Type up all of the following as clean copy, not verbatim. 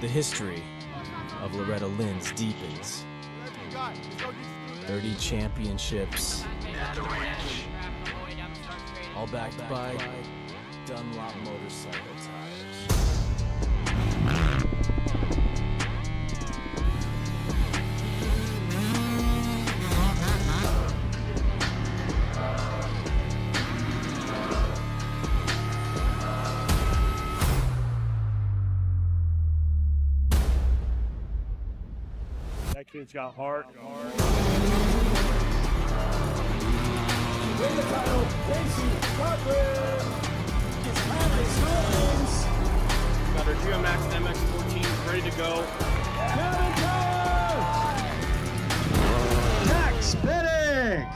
The history of Loretta Lynn's deepens. 30 championships, all backed by Dunlop motorcycle tires. That kid's got heart. Win the title, Casey Cochran. His Alex Collins. Got our GMX MX-14 ready to go. Kevin Jones. Max Bennick.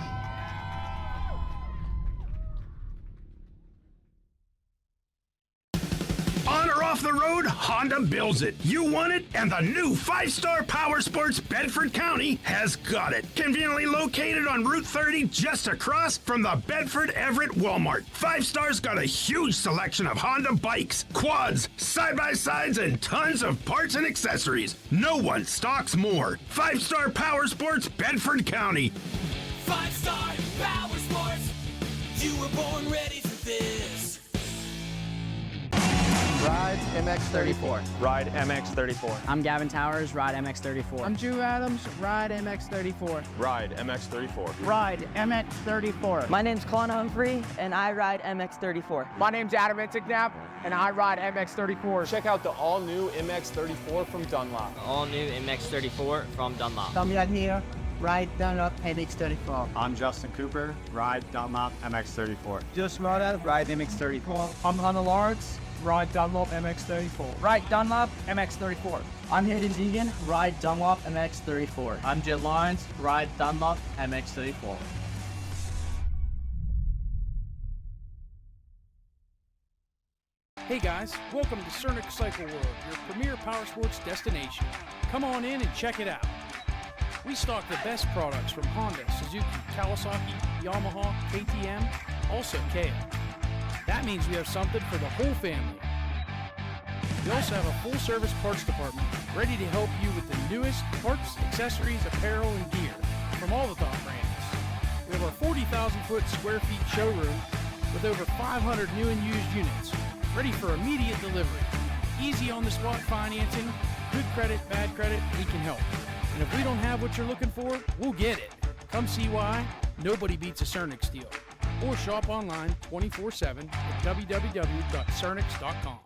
On or off the road, Honda builds it. You want it, and the new 5-star Power Sports Bedford County has got it. Conveniently located on Route 30, just across from the Bedford Everett Walmart. 5-star's got a huge selection of Honda bikes, quads, side-by-sides, and tons of parts and accessories. No one stocks more. 5-star Power Sports Bedford County. 5-star Power Sports. You were born ready for this. Ride MX-34. Ride MX-34. I'm Gavin Towers, Ride MX-34. I'm Drew Adams, Ride MX-34. Ride MX-34. Ride MX-34. My name's Colin Humphrey, and I ride MX-34. My name's Adam Intignap, and I ride MX-34. Check out the all-new MX-34 from Dunlop. All new MX-34 from Dunlop. Damian here, Ride Dunlop MX-34. I'm Justin Cooper, ride Dunlop MX-34. Just Ride MX-34. I'm Hunter Lawrence, Ride Dunlop MX-34. Ride Dunlop MX-34. I'm Hayden Deegan, Ride Dunlop MX-34. I'm Jet Lawrence, Ride Dunlop MX-34. Hey guys, welcome to Cernic Cycle World, your premier power sports destination. Come on in and check it out. We stock the best products from Honda, Suzuki, Kawasaki, Yamaha, KTM, also KA. That means we have something for the whole family. We also have a full-service parts department ready to help you with the newest parts, accessories, apparel, and gear from all the top brands. We have our 40,000 square feet showroom with over 500 new and used units, ready for immediate delivery. Easy on-the-spot financing, good credit, bad credit, we can help. And if we don't have what you're looking for, we'll get it. Come see why nobody beats a Cernic deal. Or shop online 24/7 at www.cernix.com.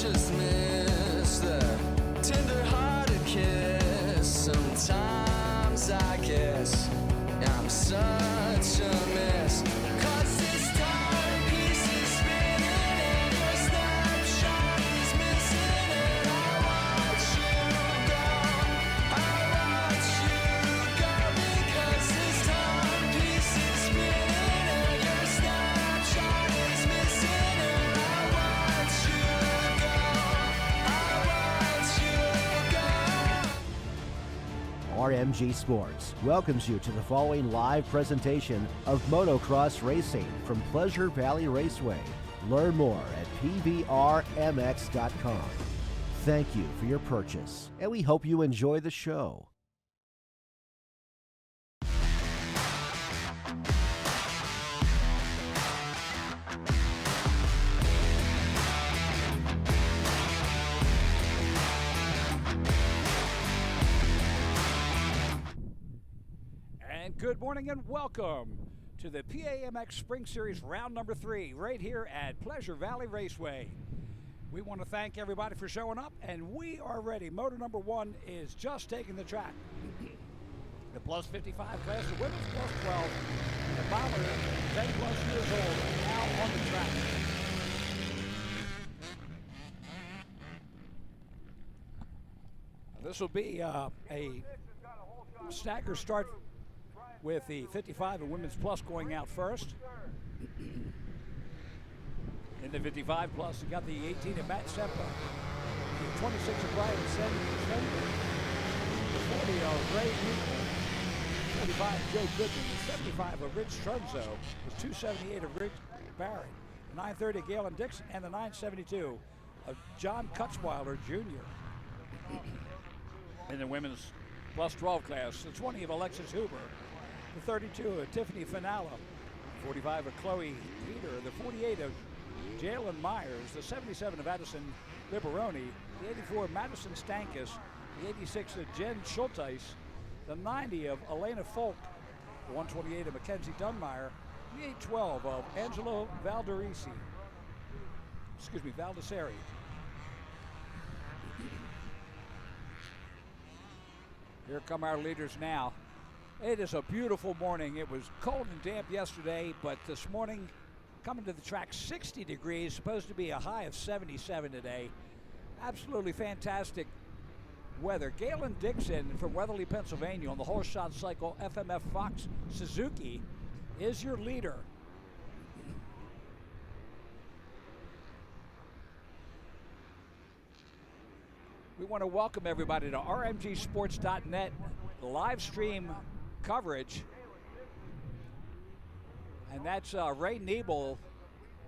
just miss the tender-hearted kiss. Sometimes I guess I'm such a mess. 'Cause this timepiece is spinning and your snapshot is missing, and I watch you go, because this timepiece is spinning and your snapshot is missing, and I watch you go, RMG Sports welcomes you to the following live presentation of motocross racing from Pleasure Valley Raceway. Learn more at pbrmx.com. Thank you for your purchase, and we hope you enjoy the show. And good morning and welcome to the PAMX Spring Series round number 3 right here at Pleasure Valley Raceway. We want to thank everybody for showing up, and we are ready. Motor number 1 is just taking the track. The plus 55 class, the women's plus 12, and the bomber, 10 plus years old, are now on the track. This will be a stagger start with the 55 and women's plus going out first. In the 55 plus, you got the 18 of Matt Semper, the 26 of Brian Sender, the 40 of Ray Newton, 45 of Joe Goodman, the 75 of Rich Strunzo, the 278 of Rick Barrett, the 930 of Galen Dixon, and the 972 of John Kutzweiler Jr. In the women's plus 12 class, the 20 of Alexis Huber, the 32 of Tiffany Finala, 45 of Chloe Peter, the 48 of Jalen Myers, the 77 of Addison Liberoni, the 84 of Madison Stankus, the 86 of Jen Schulteis, the 90 of Elena Folk, the 128 of Mackenzie Dunmeyer, the 812 of Angelo Valdesari. Here come our leaders now. It is a beautiful morning. It was cold and damp yesterday, but this morning, coming to the track, 60 degrees, supposed to be a high of 77 today. Absolutely fantastic weather. Galen Dixon from Weatherly, Pennsylvania on the Whole Shot Cycle FMF Fox Suzuki is your leader. We want to welcome everybody to RMGSports.net live stream coverage. And that's Ray Nebel,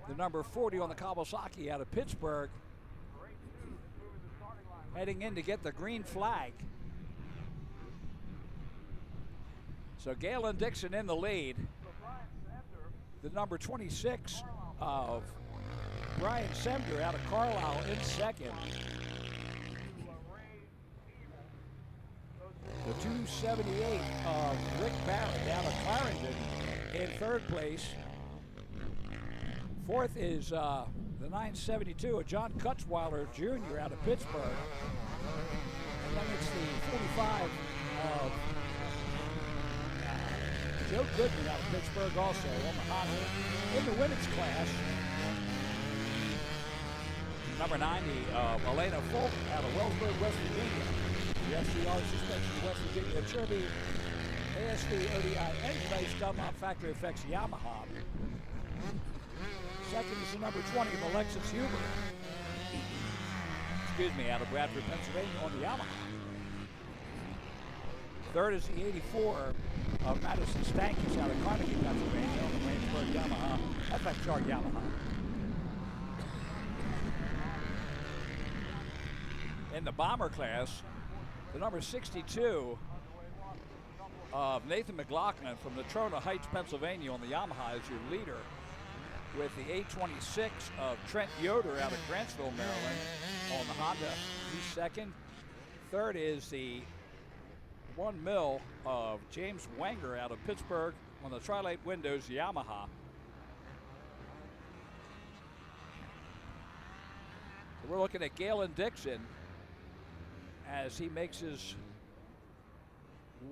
the number 40 on the Kawasaki out of Pittsburgh, heading in to get the green flag. So Galen Dixon in the lead. The number 26 of Brian Semder out of Carlisle in second. The 278 of Rick Barrett out of Clarendon in third place. Fourth is the 972 of John Kutzweiler Jr. out of Pittsburgh. And then it's the 45 of Joe Goodman out of Pittsburgh also on the Honda. In the women's class, number 90 of Elena Folk out of Wellsburg, West Virginia. The SCR suspension West Virginia Cherby ASV ODI N-Face Dunlop Factory Effects Yamaha. Second is the number 20 of Alexis Huber. Out of Bradford, Pennsylvania on the Yamaha. Third is the 84 of Madison Stankies out of Carnegie, Pennsylvania on the Waynesburg Yamaha, FXR Yamaha. In the bomber class, the number 62 of Nathan McLaughlin from the Trona Heights, Pennsylvania on the Yamaha is your leader, with the 826 of Trent Yoder out of Grantsville, Maryland on the Honda. He's second. Third is the 1 mil of James Wanger out of Pittsburgh on the Trilite Windows Yamaha. We're looking at Galen Dixon as he makes his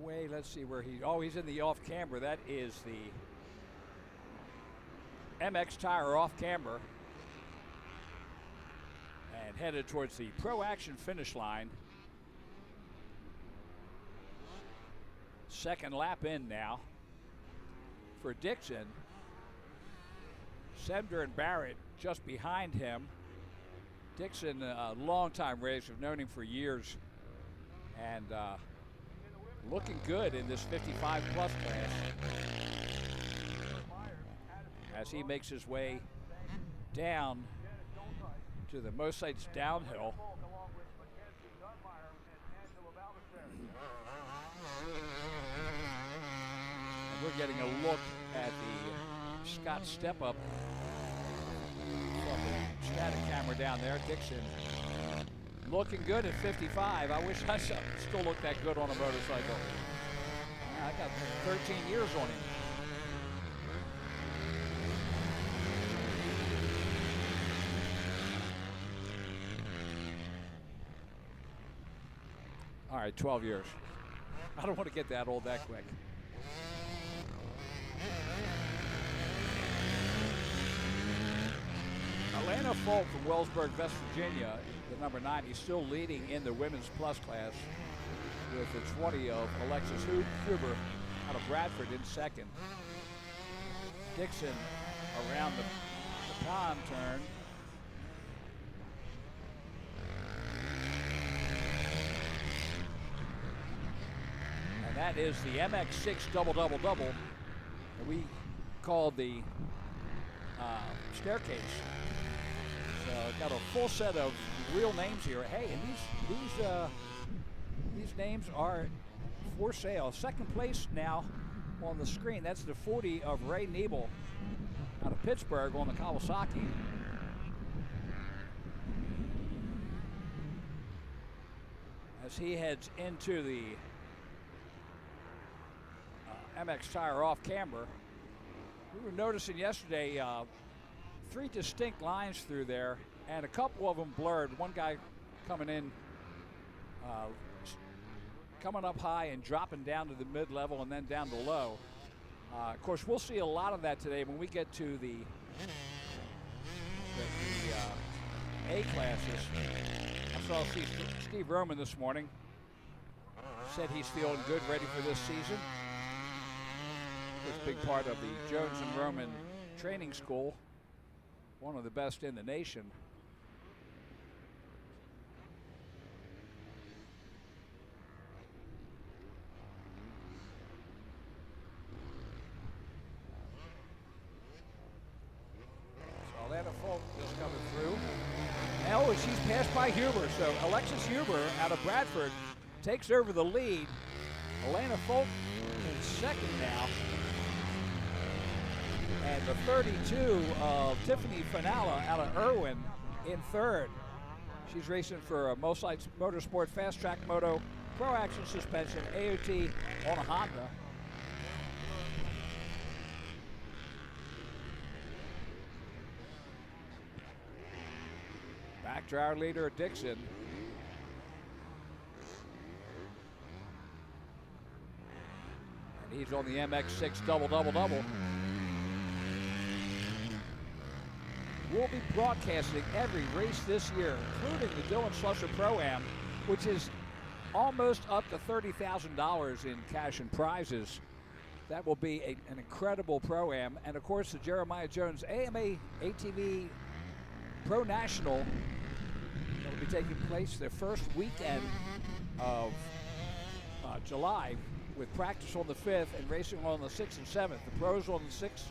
way. Let's see where he's in the off camber. That is the MX tire off camber. And headed towards the Pro Action finish line. Second lap in now for Dixon. Semder and Barrett just behind him. Dixon, a longtime racer, I've known him for years, and looking good in this 55 plus class as he makes his way down to the most sites downhill. And we're getting a look at the Scott step up from the static camera down there. Dixon looking good at 55. I wish I still looked that good on a motorcycle. I got 13 years on him. All right, 12 years. I don't want to get that old that quick. Alana Folk from Wellsburg, West Virginia, the number 9. He's still leading in the women's plus class with the 20 of Alexis Huber out of Bradford in second. Dixon around the pond turn. And that is the MX6 double-double-double that we call the staircase. So got a full set of real names here. Hey, and these names are for sale. Second place now on the screen. That's the 40 of Ray Nebel out of Pittsburgh on the Kawasaki. As he heads into the MX tire off camber. We were noticing yesterday 3 distinct lines through there, and a couple of them blurred. One guy coming in, coming up high and dropping down to the mid-level and then down to low. Of course, we'll see a lot of that today when we get to the A classes. I saw Steve Roman this morning. Said he's feeling good, ready for this season. It's a big part of the Jones and Roman training school, one of the best in the nation. So Alana Folk just coming through. Now she's passed by Huber, so Alexis Huber out of Bradford takes over the lead. Alana Folk in second now. And the 32 of Tiffany Finala out of Irwin in third. She's racing for a Mosites Motorsport Fast Track Moto, Pro Action Suspension, AOT on a Honda. Back to our leader, Dixon. And he's on the MX6 double-double-double. We'll be broadcasting every race this year, including the Dylan Schlusser Pro-Am, which is almost up to $30,000 in cash and prizes. That will be an incredible Pro-Am. And of course, the Jeremiah Jones AMA ATV Pro National that will be taking place the first weekend of July, with practice on the 5th and racing on the 6th and 7th. The pros on the 6th,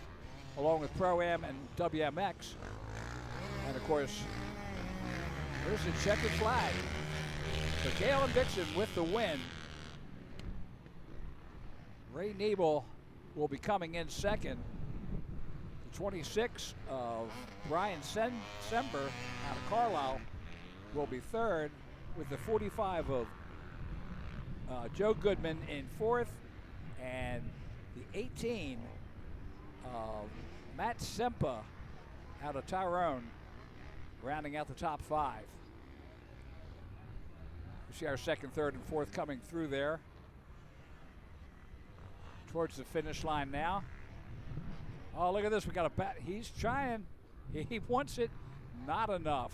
along with Pro-Am and WMX. And of course, there's the checkered flag. So Galen Dixon with the win. Ray Nebel will be coming in second. The 26 of Brian Sember out of Carlisle will be third, with the 45 of Joe Goodman in fourth, and the 18 of Matt Sempa out of Tyrone rounding out the top 5. You see our second, third, and fourth coming through there. Towards the finish line now. Oh, look at this. We got a bat. He's trying. He wants it. Not enough.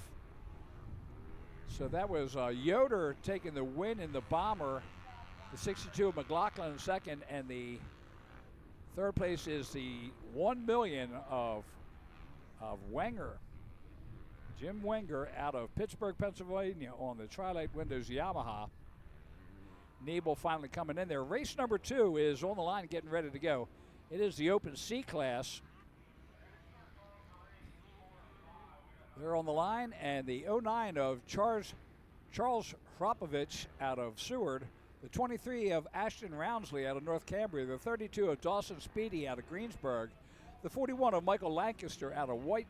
So that was Yoder taking the win in the bomber. The 62 of McLaughlin in second, and the third place is the 1 million of Wenger. Jim Wenger out of Pittsburgh, Pennsylvania on the Trilite Windows Yamaha. Nebel finally coming in there. Race number 2 is on the line getting ready to go. It is the Open C class. They're on the line, and the 09 of Charles Hropovich out of Seward, the 23 of Ashton Roundsley out of North Cambria, the 32 of Dawson Speedy out of Greensburg, the 41 of Michael Lancaster out of White,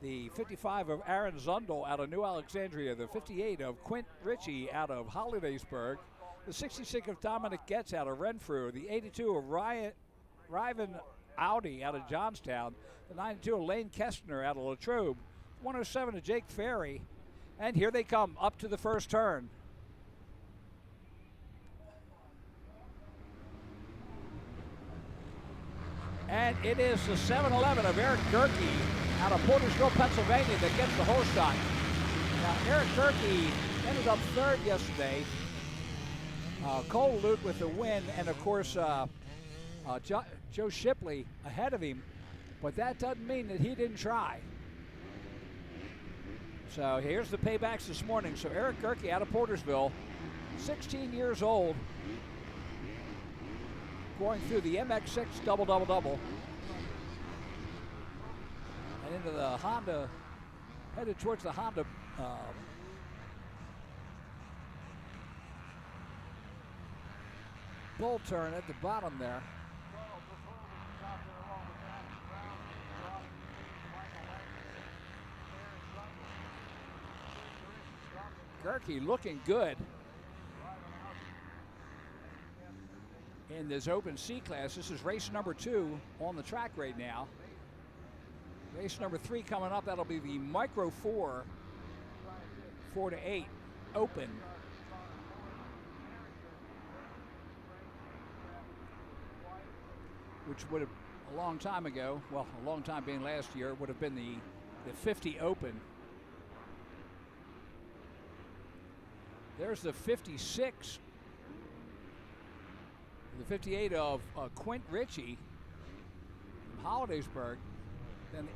the 55 of Aaron Zundel out of New Alexandria, the 58 of Quint Ritchie out of Hollidaysburg, the 66 of Dominic Getz out of Renfrew, the 82 of Ryvan Audi out of Johnstown, the 92 of Lane Kestner out of Latrobe, 107 of Jake Ferry, and here they come up to the first turn. And it is the 7-11 of Eric Gerke out of Portersville, Pennsylvania that gets the whole shot. Now, Eric Gerke ended up third yesterday. Cole Lute with the win, and of course, Joe Shipley ahead of him. But that doesn't mean that he didn't try. So here's the paybacks this morning. So Eric Gerke out of Portersville, 16 years old, going through the MX6 double. And into the Honda, headed towards the Honda bull turn at the bottom there. Gerke looking good in this Open C class. This is race number 2 on the track right now. Race number 3 coming up. That'll be the Micro 4 to 8 Open. Which would have, a long time ago, well, a long time being last year, would have been the 50 Open. There's the 56. The 58 of Quint Ritchie from Hollidaysburg. Then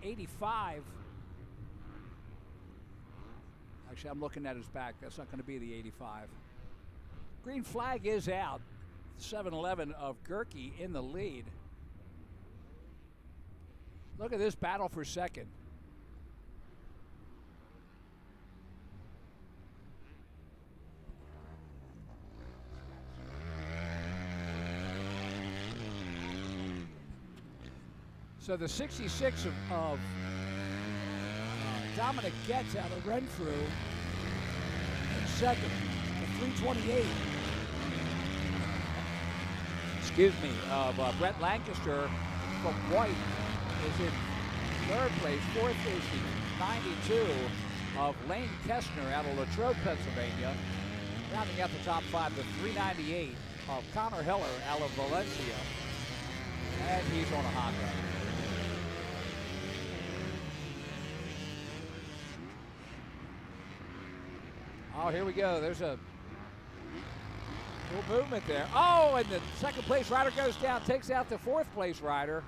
the 85. Actually, I'm looking at his back. That's not going to be the 85. Green flag is out. 7-11 of Gerke in the lead. Look at this battle for second. So the 66 of Dominic Getz out of Renfrew in second. The 328. Excuse me, of Brett Lancaster from White is in third place. Fourth is the 92 of Lane Kestner out of Latrobe, Pennsylvania. Rounding out the top 5, the 398 of Connor Heller out of Valencia. And he's on a Honda. Oh, here we go. There's a little movement there. Oh, and the second place rider goes down, takes out the fourth place rider.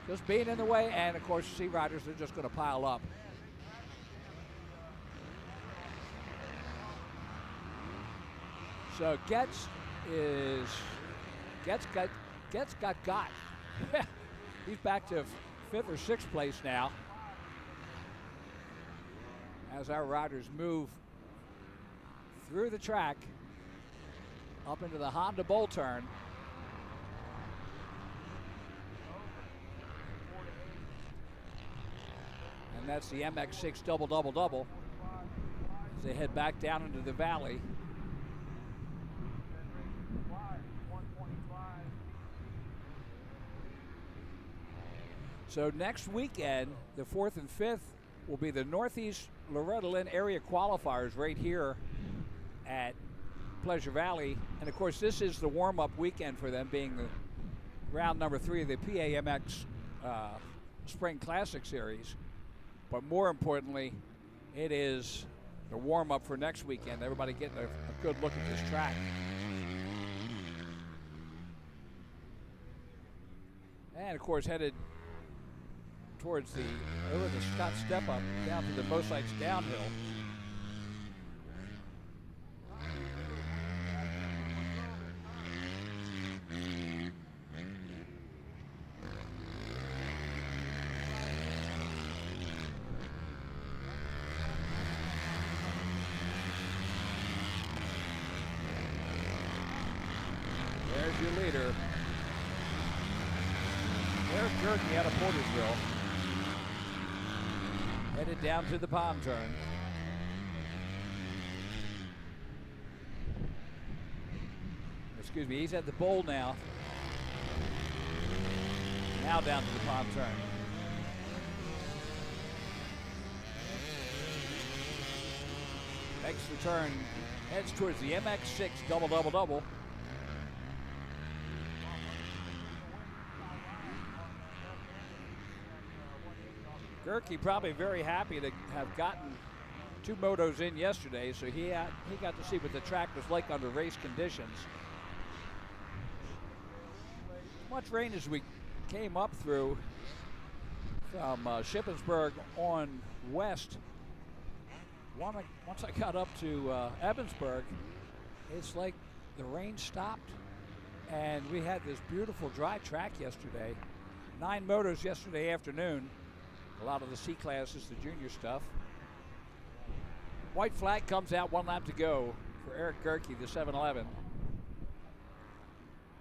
Just being in the way, and of course, C riders, they're just going to pile up. So Getz got. He's back to 5th or 6th place now. As our riders move through the track up into the Honda Bull Turn. And that's the MX6 double as they head back down into the valley. So next weekend, the 4th and 5th will be the Northeast Loretta Lynn area qualifiers right here at Pleasure Valley. And of course, this is the warm-up weekend for them, being the round number 3 of the PAMX Spring Classic Series. But more importantly, it is the warm-up for next weekend. Everybody getting a good look at this track. And of course, headed towards over the Scott step up down to the Mosites downhill. There's your leader. There's Jerky out of Portersville. Headed down to the palm turn. Excuse me, he's at the bowl now. Now down to the palm turn. Makes the turn, heads towards the MX6 double. Gerke probably very happy to have gotten 2 motos in yesterday, so he got to see what the track was like under race conditions. Much rain as we came up through from Shippensburg on west. Once I got up to Evansburg, it's like the rain stopped, and we had this beautiful dry track yesterday. 9 motos yesterday afternoon. A lot of the C classes, the junior stuff. White flag comes out, 1 lap to go for Eric Gerke, the 711.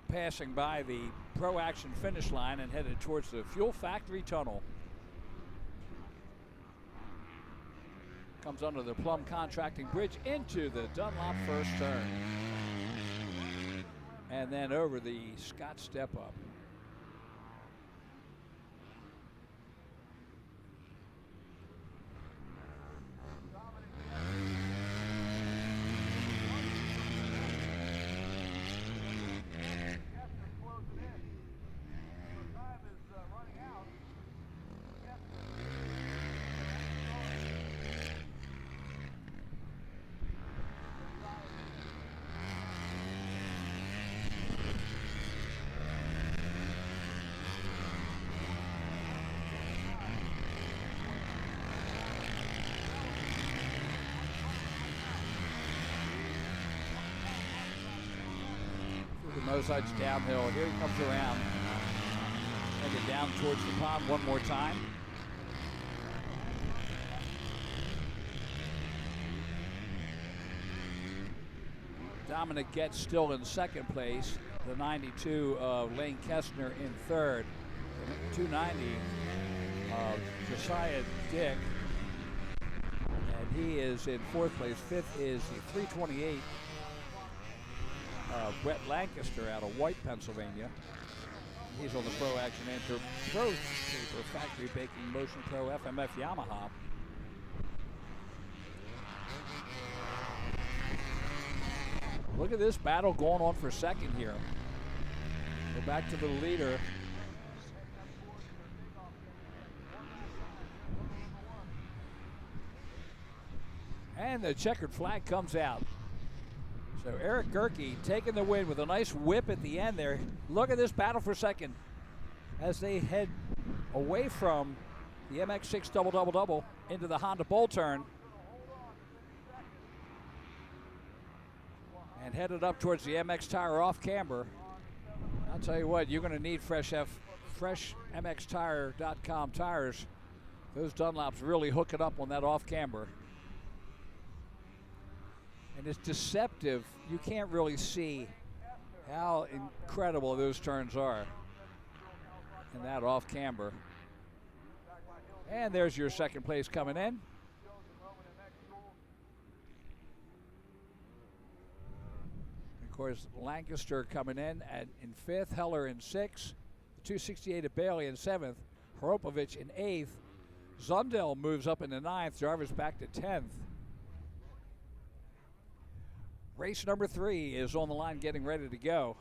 Passing by the Pro Action finish line and headed towards the Fuel Factory Tunnel. Comes under the Plum Contracting Bridge into the Dunlop first turn. And then over the Scott step up. Mosites downhill. Here he comes around. Headed down towards the pond one more time. Dominic Getz still in second place. The 92 of Lane Kestner in third. The 290 of Josiah Dick. And he is in fourth place. Fifth is the 328 Brett Lancaster out of White, Pennsylvania. He's on the Pro Action Enter Pro Paper Factory Baking Motion Pro FMF Yamaha. Look at this battle going on for second here. Go back to the leader. And the checkered flag comes out. So Eric Gerke taking the win with a nice whip at the end there. Look at this battle for second as they head away from the MX6 double into the Honda Bowl turn. And headed up towards the MX tire off camber. I'll tell you what, you're going to need freshmxtire.com tires. Those Dunlops really hook it up on that off camber. And it's deceptive. You can't really see how incredible those turns are in that off camber. And there's your second place coming in. Of course, Lancaster coming in in fifth, Heller in sixth, 268 of Bailey in seventh, Horopovich in eighth, Zundel moves up into 9th. Jarvis back to 10th. Race number 3 is on the line, getting ready to go.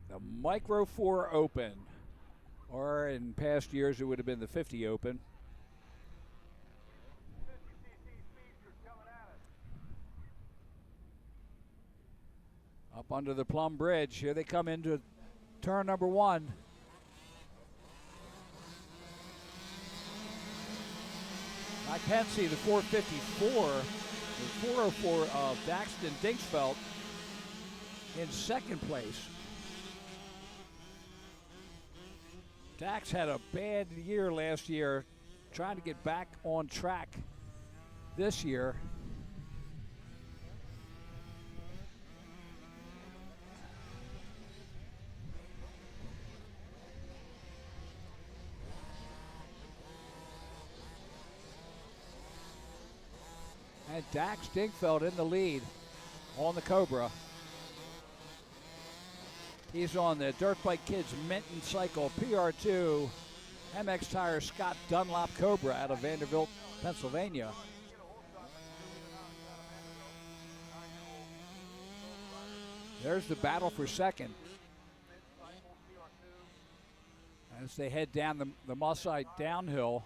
The Micro 4 Open, or in past years it would have been the 50 Open. Up under the Plum Bridge. Here they come into turn number 1. I can see the 454, the 404 of Daxton Dinksfeld in second place. Dax had a bad year last year, trying to get back on track this year. And Dax Dingfeld in the lead on the Cobra. He's on the Dirt Bike Kids Minton Cycle PR2 MX Tire Scott Dunlop Cobra out of Vanderbilt, Pennsylvania. There's the battle for second as they head down the Mossite downhill.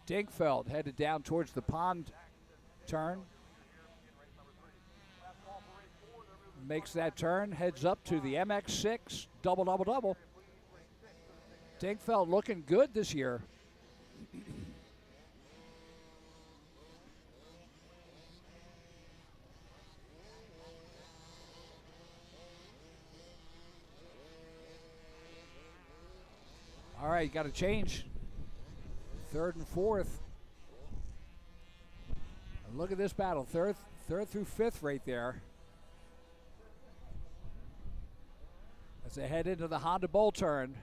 Dingfeld headed down towards the pond turn. Makes that turn, heads up to the MX6 double, double, double. Dingfeld looking good this year. All right, got to change. Third and fourth. And look at this battle. Third through fifth right there. As they head into the Honda Bowl turn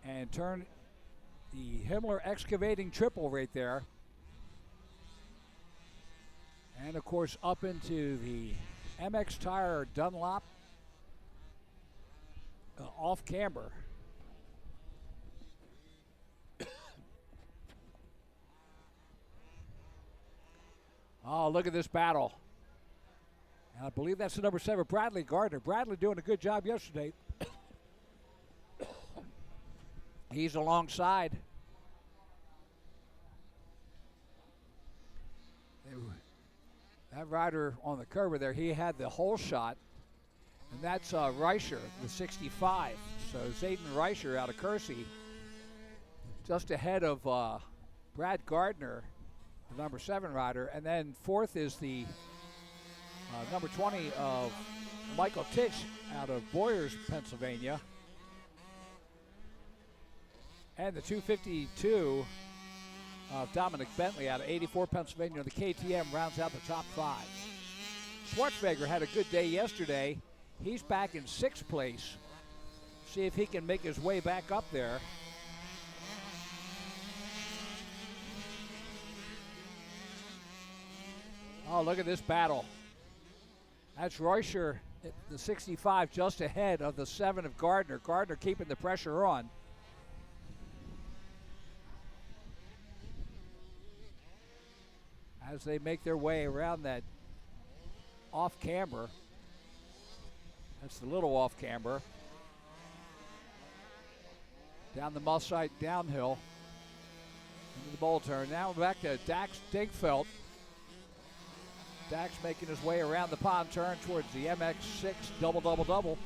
and turn the Himmler Excavating Triple right there. And of course up into the MX Tire Dunlop off camber. Oh, look at this battle. And I believe that's the number 7, Bradley Gardner. Bradley doing a good job yesterday. He's alongside. That rider on the curve there, he had the whole shot. And that's Reicher, the 65. So Zayden Reicher out of Kersey, just ahead of Brad Gardner, the number 7 rider. And then fourth is the number 20 of Michael Titch out of Boyers, Pennsylvania. And the 252 of Dominic Bentley out of 84, Pennsylvania. The KTM rounds out the top 5. Schwarzenegger had a good day yesterday. He's back in 6th place. See if he can make his way back up there. Oh, look at this battle. That's Reuscher, the 65, just ahead of the 7 of Gardner. Gardner keeping the pressure on. As they make their way around that off-camber. That's the little off-camber. Down the Mossite downhill. Into the bowl turn. Now back to Dax Dingfeld. Dax making his way around the pond turn towards the MX6 double, double, double.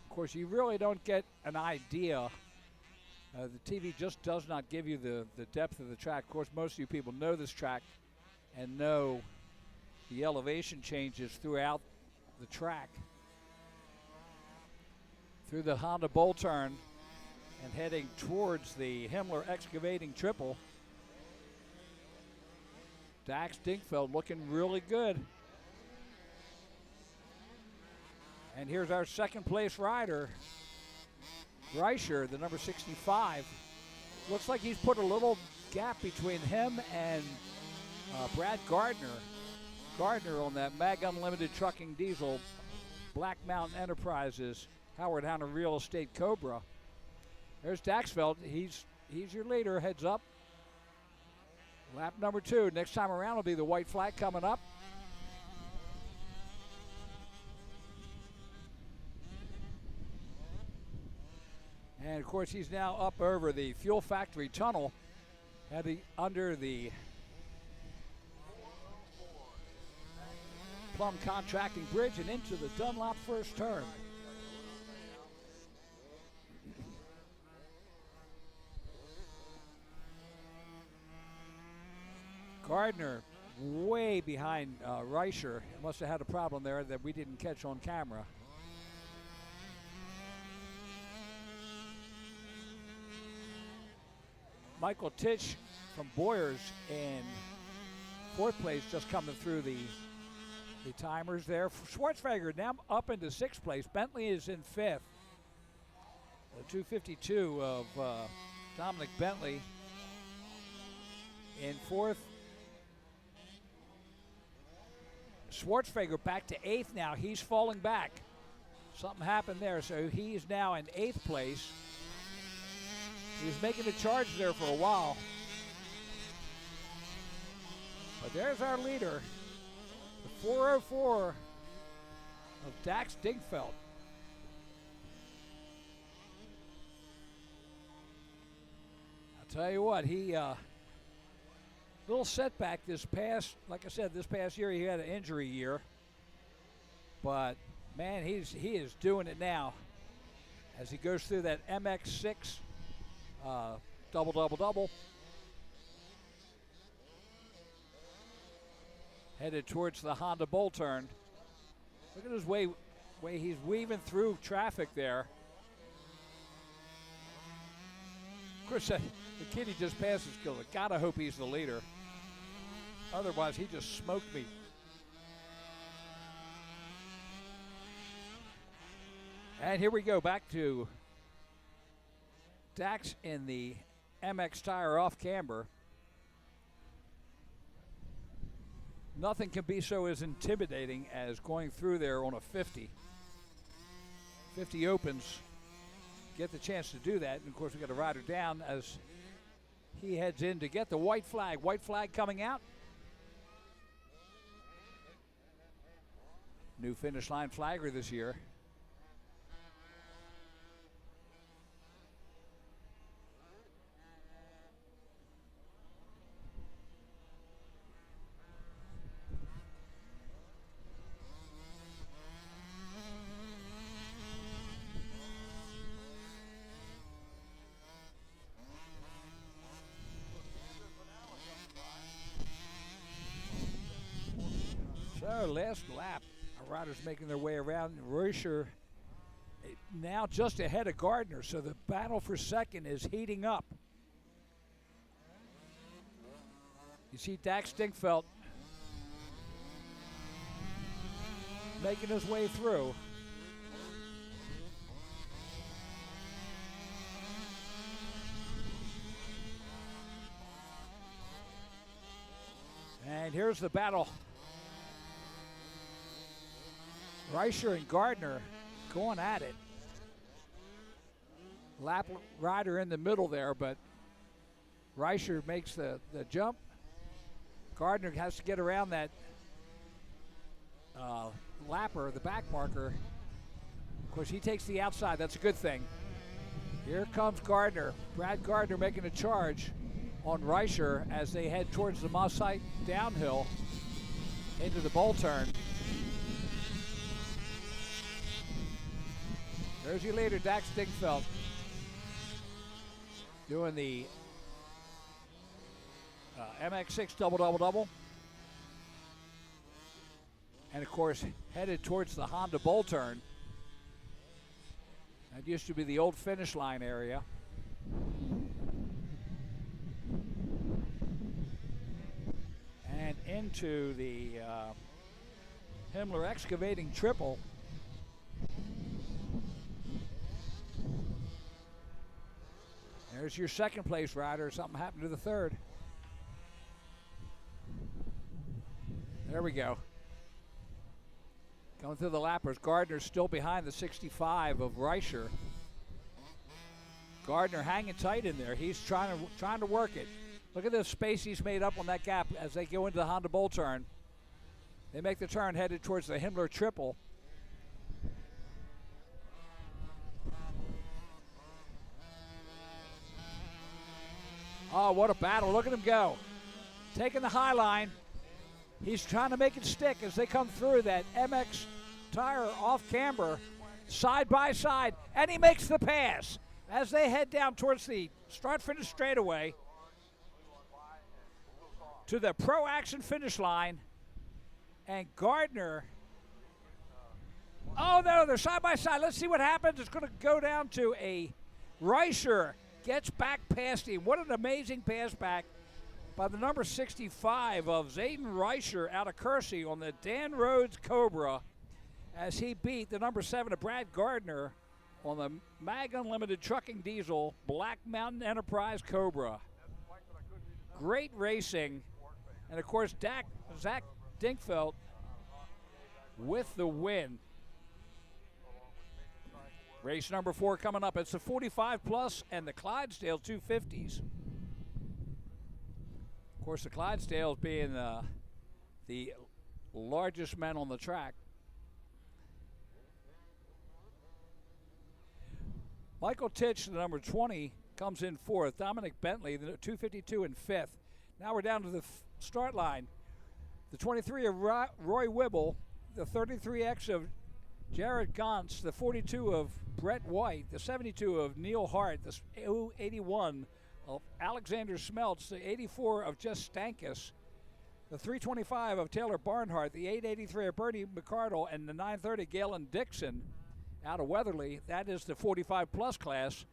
Of course, you really don't get an idea. The TV just does not give you the depth of the track. Of course, most of you people know this track and know the elevation changes throughout the track. Through the Honda Bowl turn and heading towards the Himmler Excavating Triple. Dax Dingfeld looking really good. And here's our second place rider, Reicher, the number 65. Looks like he's put a little gap between him and Brad Gardner. Gardner on that Mag Unlimited Trucking Diesel Black Mountain Enterprises, Howard Hunter Real Estate Cobra. There's Daxfeld. He's your leader. Heads up. Lap number 2. Next time around will be the white flag coming up. And of course, he's now up over the Fuel Factory Tunnel, heading under the Plum Contracting Bridge and into the Dunlop first turn. Gardner way behind Reicher. Must have had a problem there that we didn't catch on camera. Michael Titch from Boyers in 4th place, just coming through the timers there. Schwartzfeger now up into 6th place. Bentley is in 5th. The 252 of Dominic Bentley in 4th. Schwartzfeger back to 8th now. He's falling back. Something happened there, so he's now in 8th place. He was making a charge there for a while. But there's our leader, the 404 of Dax Dingfeld. I'll tell you what, he little setback this past, like I said, this past year he had an injury year. But man, he is doing it now as he goes through that MX6 double. Headed towards the Honda Bull turn. Look at his way he's weaving through traffic there. Of course, the kid he just passed is killer. Gotta hope he's the leader. Otherwise, he just smoked me. And here we go back to Dax in the MX tire off camber. Nothing can be so as intimidating as going through there on a 50. 50 opens, get the chance to do that. And of course, we got a rider down as he heads in to get the white flag. White flag coming out. New finish line flagger this year. So last lap, our riders making their way around. Reuscher now just ahead of Gardner, so the battle for second is heating up. You see Dax Dingfeld making his way through. And here's the battle. Reuscher and Gardner going at it. Lap rider in the middle there, but Reuscher makes the jump. Gardner has to get around that lapper, the back marker. Of course, he takes the outside. That's a good thing. Here comes Gardner. Brad Gardner making a charge on Reuscher as they head towards the Mossite downhill into the bowl turn. There's your leader, Dax Dingfeld, doing the MX6 double. And of course, headed towards the Honda Bull turn. That used to be the old finish line area. And into the Himmler Excavating Triple. There's your second place rider. Something happened to the third. There we go. Going through the lappers, Gardner's still behind the 65 of Reicher. Gardner hanging tight in there. He's trying to work it. Look at the space he's made up on that gap as they go into the Honda Bull turn. They make the turn headed towards the Himmler triple. Oh, what a battle. Look at him go. Taking the high line. He's trying to make it stick as they come through that MX tire off camber, side by side, and he makes the pass as they head down towards the start-finish straightaway to the Pro Action finish line. And Gardner, oh no, they're side by side. Let's see what happens. It's going to go down to a Reicher. Gets back past him. What an amazing pass back by the number 65 of Zayden Reicher out of Kersey on the Dan Rhodes Cobra as he beat the number 7 of Brad Gardner on the Mag Unlimited Trucking Diesel Black Mountain Enterprise Cobra. Great racing. And of course, Zach Dinkfeld with the win. Race number 4 coming up. It's the 45 plus and the Clydesdale 250s. Of course, the Clydesdales being the largest men on the track. Michael Titch, the number 20, comes in 4th. Dominic Bentley, the 252, in 5th. Now we're down to the start line. The 23 of Roy Whibble, the 33X of Jared Gantz, the 42 of Brett White, the 72 of Neil Hart, the 81 of Alexander Smeltz, the 84 of Just Stankus, the 325 of Taylor Barnhart, the 883 of Bernie McCardle, and the 930 Galen Dixon out of Weatherly. That is the 45 plus class.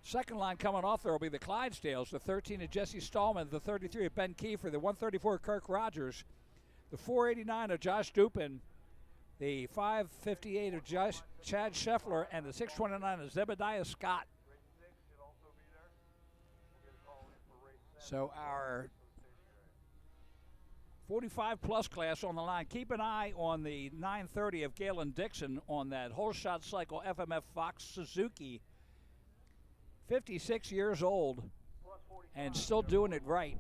Second line coming off there will be the Clydesdales, the 13 of Jesse Stallman, the 33 of Ben Kiefer, the 134 of Kirk Rogers, the 489 of Josh Dupin, the 558 of Chad Scheffler, and the 629 of Zebediah Scott. So our 45 plus class on the line. Keep an eye on the 930 of Galen Dixon on that whole shot cycle FMF Fox Suzuki. 56 years old and still doing it right.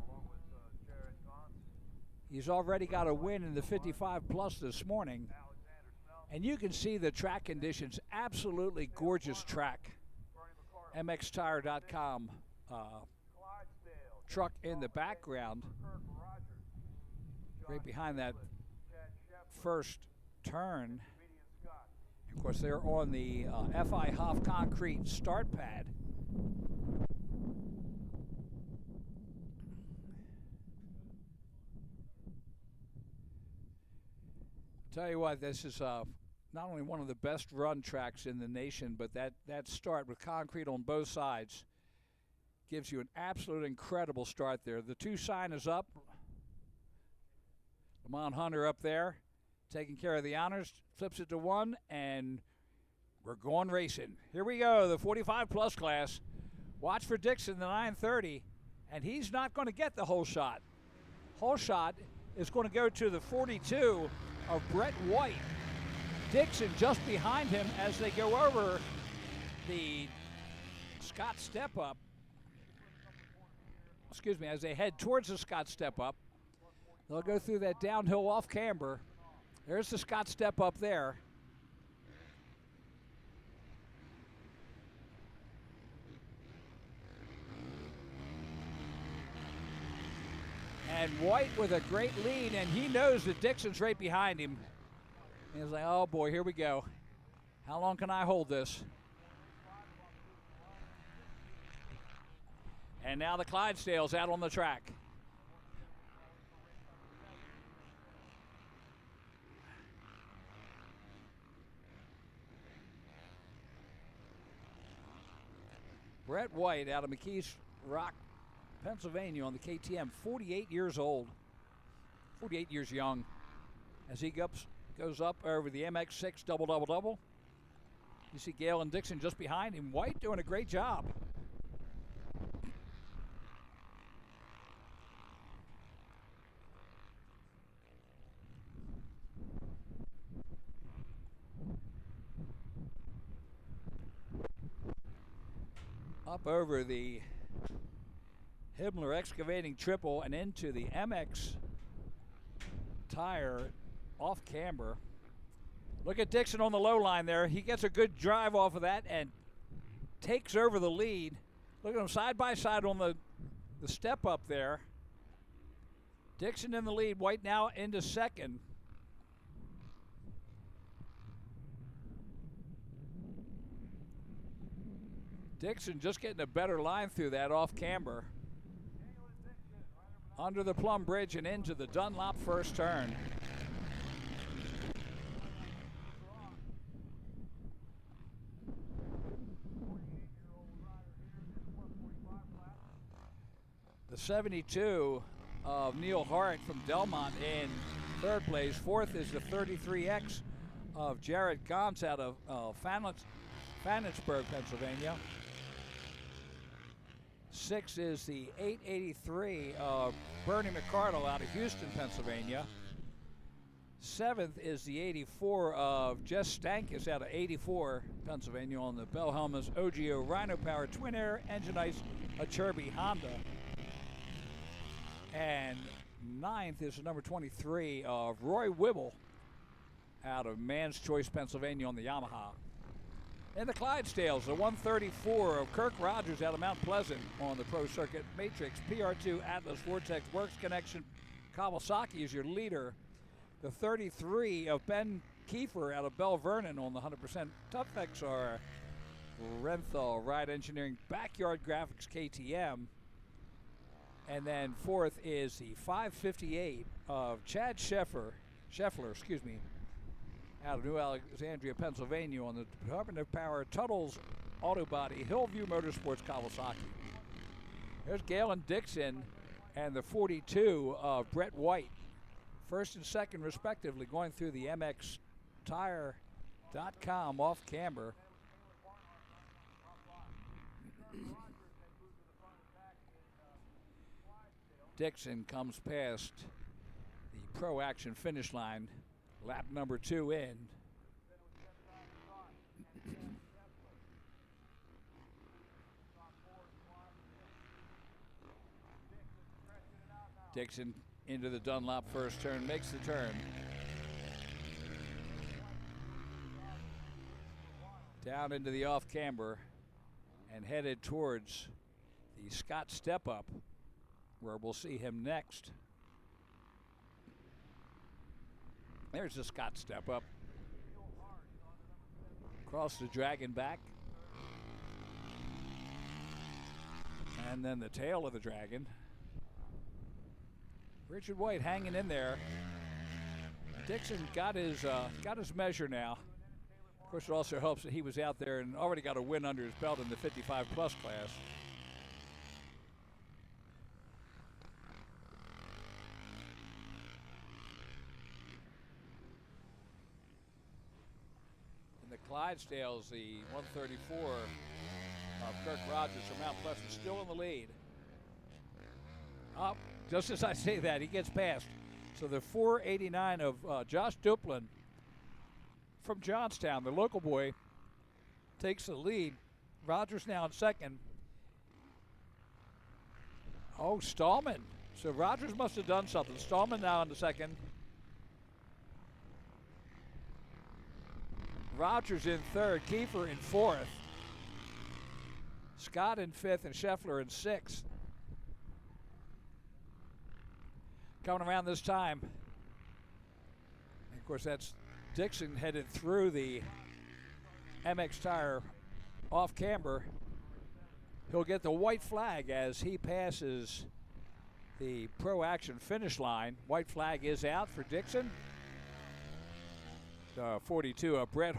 He's already got a win in the 55 plus this morning. And you can see the track conditions, absolutely gorgeous track. MXTire.com truck in the background, right behind that first turn. Of course, they're on the FI Hoff concrete start pad. Tell you what, this is not only one of the best run tracks in the nation, but that start with concrete on both sides gives you an absolute incredible start there. The 2 sign is up. Lamont Hunter up there taking care of the honors, flips it to 1, and we're going racing. Here we go, the 45 plus class. Watch for Dixon, the 930, and he's not going to get the whole shot. Whole shot is going to go to the 42 of Brett White. Dixon just behind him as they go over the Scott step up. Excuse me, as they head towards the Scott step up. They'll go through that downhill off camber. There's the Scott step up there. And White with a great lead, and he knows that Dixon's right behind him. He's like, oh boy, here we go. How long can I hold this? And now the Clydesdales out on the track. Brett White out of McKees Rock, Pennsylvania on the KTM, 48 years old, 48 years young. As he goes up over the MX6 double. You see Galen Dixon just behind him. White doing a great job. up over the Himmler excavating triple and into the MX tire off camber. Look at Dixon on the low line there. He gets a good drive off of that and takes over the lead. Look at them side by side on the step up there. Dixon in the lead, White now into second. Dixon just getting a better line through that off camber. Under the Plum Bridge and into the Dunlop first turn. The 72 of Neil Hart from Delmont in third place. Fourth is the 33X of Jared Gons out of Fanitsburg, Pennsylvania. Sixth is the 883 of Bernie McCardle out of Houston, Pennsylvania. Seventh is the 84 of Jess Stankus out of 84, Pennsylvania on the Bell Helmets OGO Rhino Power Twin Air Engine Ice Achirby Honda. And ninth is the number 23 of Roy Wibble out of Man's Choice, Pennsylvania on the Yamaha. In the Clydesdales, the 134 of Kirk Rogers out of Mount Pleasant on the Pro Circuit. Matrix, PR2, Atlas, Vortex, Works Connection, Kawasaki is your leader. The 33 of Ben Kiefer out of Bell Vernon on the 100%. Tough XR, Renthal, Ride Engineering, Backyard Graphics, KTM. And then fourth is the 558 of Chad Scheffler, out of New Alexandria, Pennsylvania on the Department of Power, Tuttle's Auto Body, Hillview Motorsports, Kawasaki. There's Galen Dixon and the 42 of Brett White. First and second, respectively, going through the MXTire.com off camber. Dixon comes past the Pro Action finish line, lap number 2 in. Dixon into the Dunlop first turn, makes the turn. Down into the off camber and headed towards the Scott step up, where we'll see him next. There's the Scott step up. Across the dragon back. And then the tail of the dragon. Richard White hanging in there. Dixon got his measure now. Of course, it also helps that he was out there and already got a win under his belt in the 55 plus class. The Clydesdales, the 134 of Kirk Rogers from Mount Pleasant, still in the lead. Up, just as I say that, he gets past. So the 489 of Josh Duplin from Johnstown, the local boy, takes the lead. Rogers now in second. Oh, Stallman. So Rogers must have done something. Stallman now in the second. Rogers in third, Kiefer in fourth, Scott in fifth, and Scheffler in sixth. Coming around this time, and of course that's Dixon headed through the MX Tire off camber. He'll get the white flag as he passes the Pro Action finish line. White flag is out for Dixon. 42 of Brett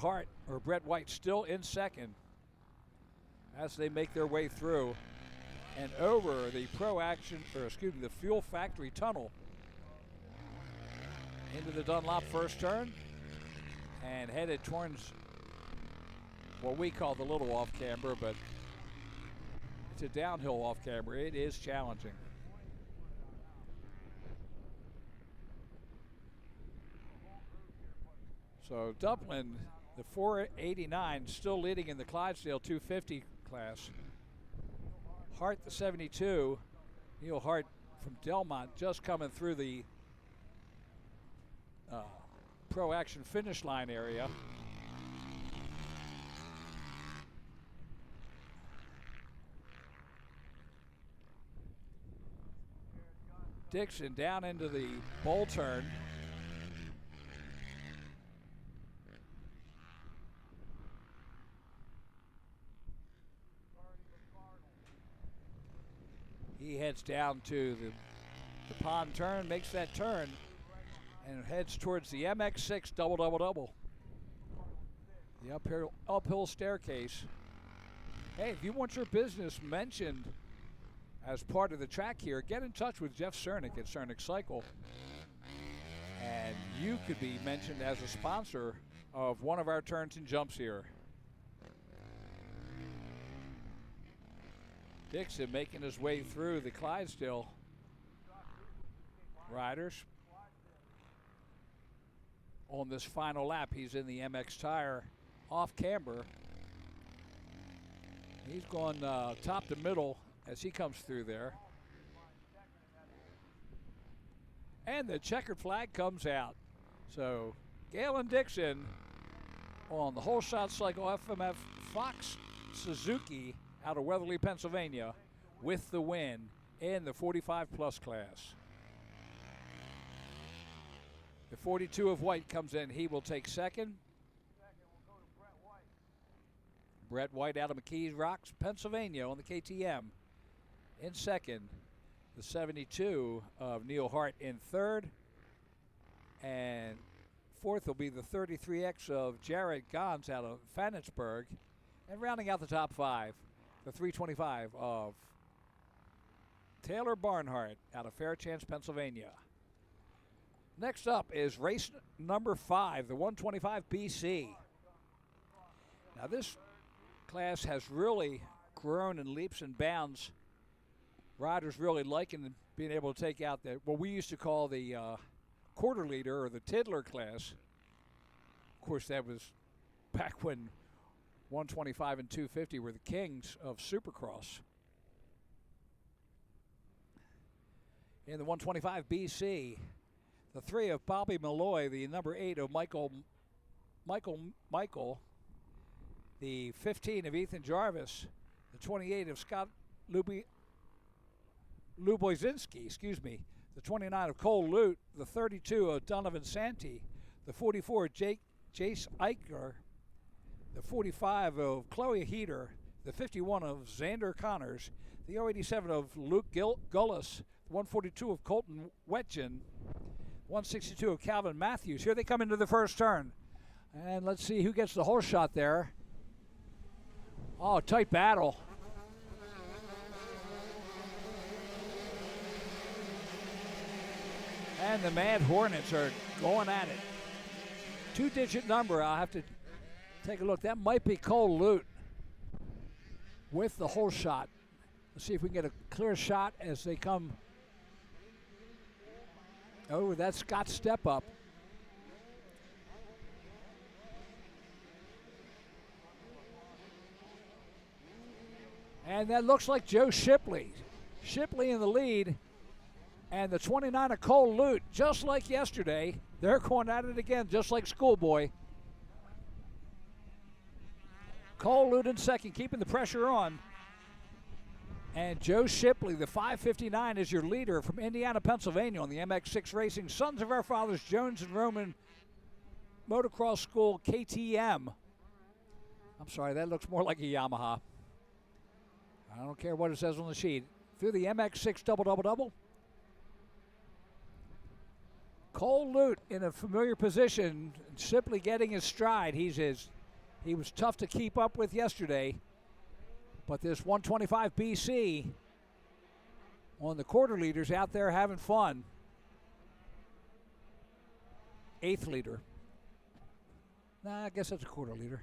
White still in second as they make their way through and over the the Fuel Factory Tunnel into the Dunlop first turn and headed towards what we call the little off camber, but it's a downhill off camber. It is challenging. So Duplin, the 489, still leading in the Clydesdale 250 class. Hart, the 72. Neil Hart from Delmont just coming through the Pro Action finish line area. Dixon down into the bowl turn. He heads down to the pond turn, makes that turn, and heads towards the MX6 double. The uphill staircase. Hey, if you want your business mentioned as part of the track here, get in touch with Jeff Cernick at Cernick Cycle, and you could be mentioned as a sponsor of one of our turns and jumps here. Dixon making his way through the Clydesdale riders. On this final lap, he's in the MX tire off camber. He's going top to middle as he comes through there. And the checkered flag comes out. So Galen Dixon on the whole shot cycle FMF Fox Suzuki out of Weatherly, Pennsylvania, with the win in the 45 plus class. The 42 of White comes in. He will take second. Brett White out of McKees Rocks, Pennsylvania on the KTM in second. The 72 of Neil Hart in third. And fourth will be the 33X of Jared Gons out of Fanitsburg. And rounding out the top five, the 325 of Taylor Barnhart out of Fairchance, Pennsylvania. Next up is race number 5, the 125 BC. Now this class has really grown in leaps and bounds. Riders really liking being able to take out what we used to call the quarter liter or the tiddler class. Of course, that was back when 125 and 250 were the kings of Supercross. In the 125 BC, the 3 of Bobby Malloy, the number 8 of Michael, the 15 of Ethan Jarvis, the 28 of Scott Lubozinski, the 29 of Cole Lute, the 32 of Donovan Santee, the 44 of Jace Eichler, the 45 of Chloe Heater, the 51 of Xander Connors, the 087 of Luke Gullis, the 142 of Colton Wetjen, 162 of Calvin Matthews. Here they come into the first turn. And let's see who gets the whole shot there. Oh, tight battle. And the Mad Hornets are going at it. 2-digit number. I'll have to take a look. That might be Cole Lute with the whole shot. Let's see if we can get a clear shot as they come. Oh, that's Scott's step up. And that looks like Joe Shipley. Shipley in the lead. And the 29 of Cole Lute, just like yesterday, they're going at it again, just like Schoolboy. Cole Lute in second, keeping the pressure on. And Joe Shipley, the 559, is your leader from Indiana, Pennsylvania on the MX6 Racing Sons of Our Fathers Jones and Roman Motocross School KTM. I'm sorry, that looks more like a Yamaha. I don't care what it says on the sheet. Through the MX6 double. Cole Lute in a familiar position, Shipley getting his stride. He was tough to keep up with yesterday. But this 125 BC on the quarter liters out there having fun. 8th liter. Nah, I guess that's a quarter liter.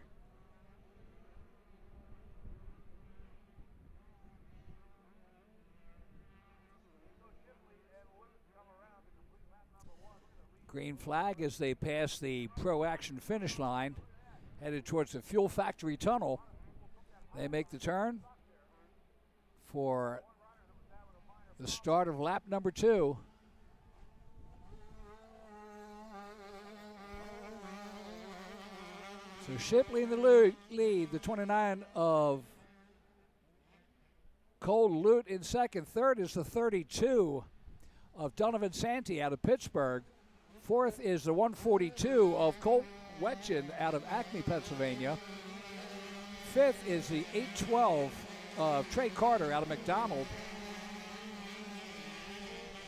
Green flag as they pass the Pro Action finish line, headed towards the Fuel Factory Tunnel. They make the turn. for the start of lap number 2. So Shipley in the lead, the 29 of Cole Lute in second. Third is the 32 of Donovan Santee out of Pittsburgh. Fourth is the 142 of Colt Wetchin out of Acme, Pennsylvania. Fifth is the 812 of Trey Carter out of McDonald.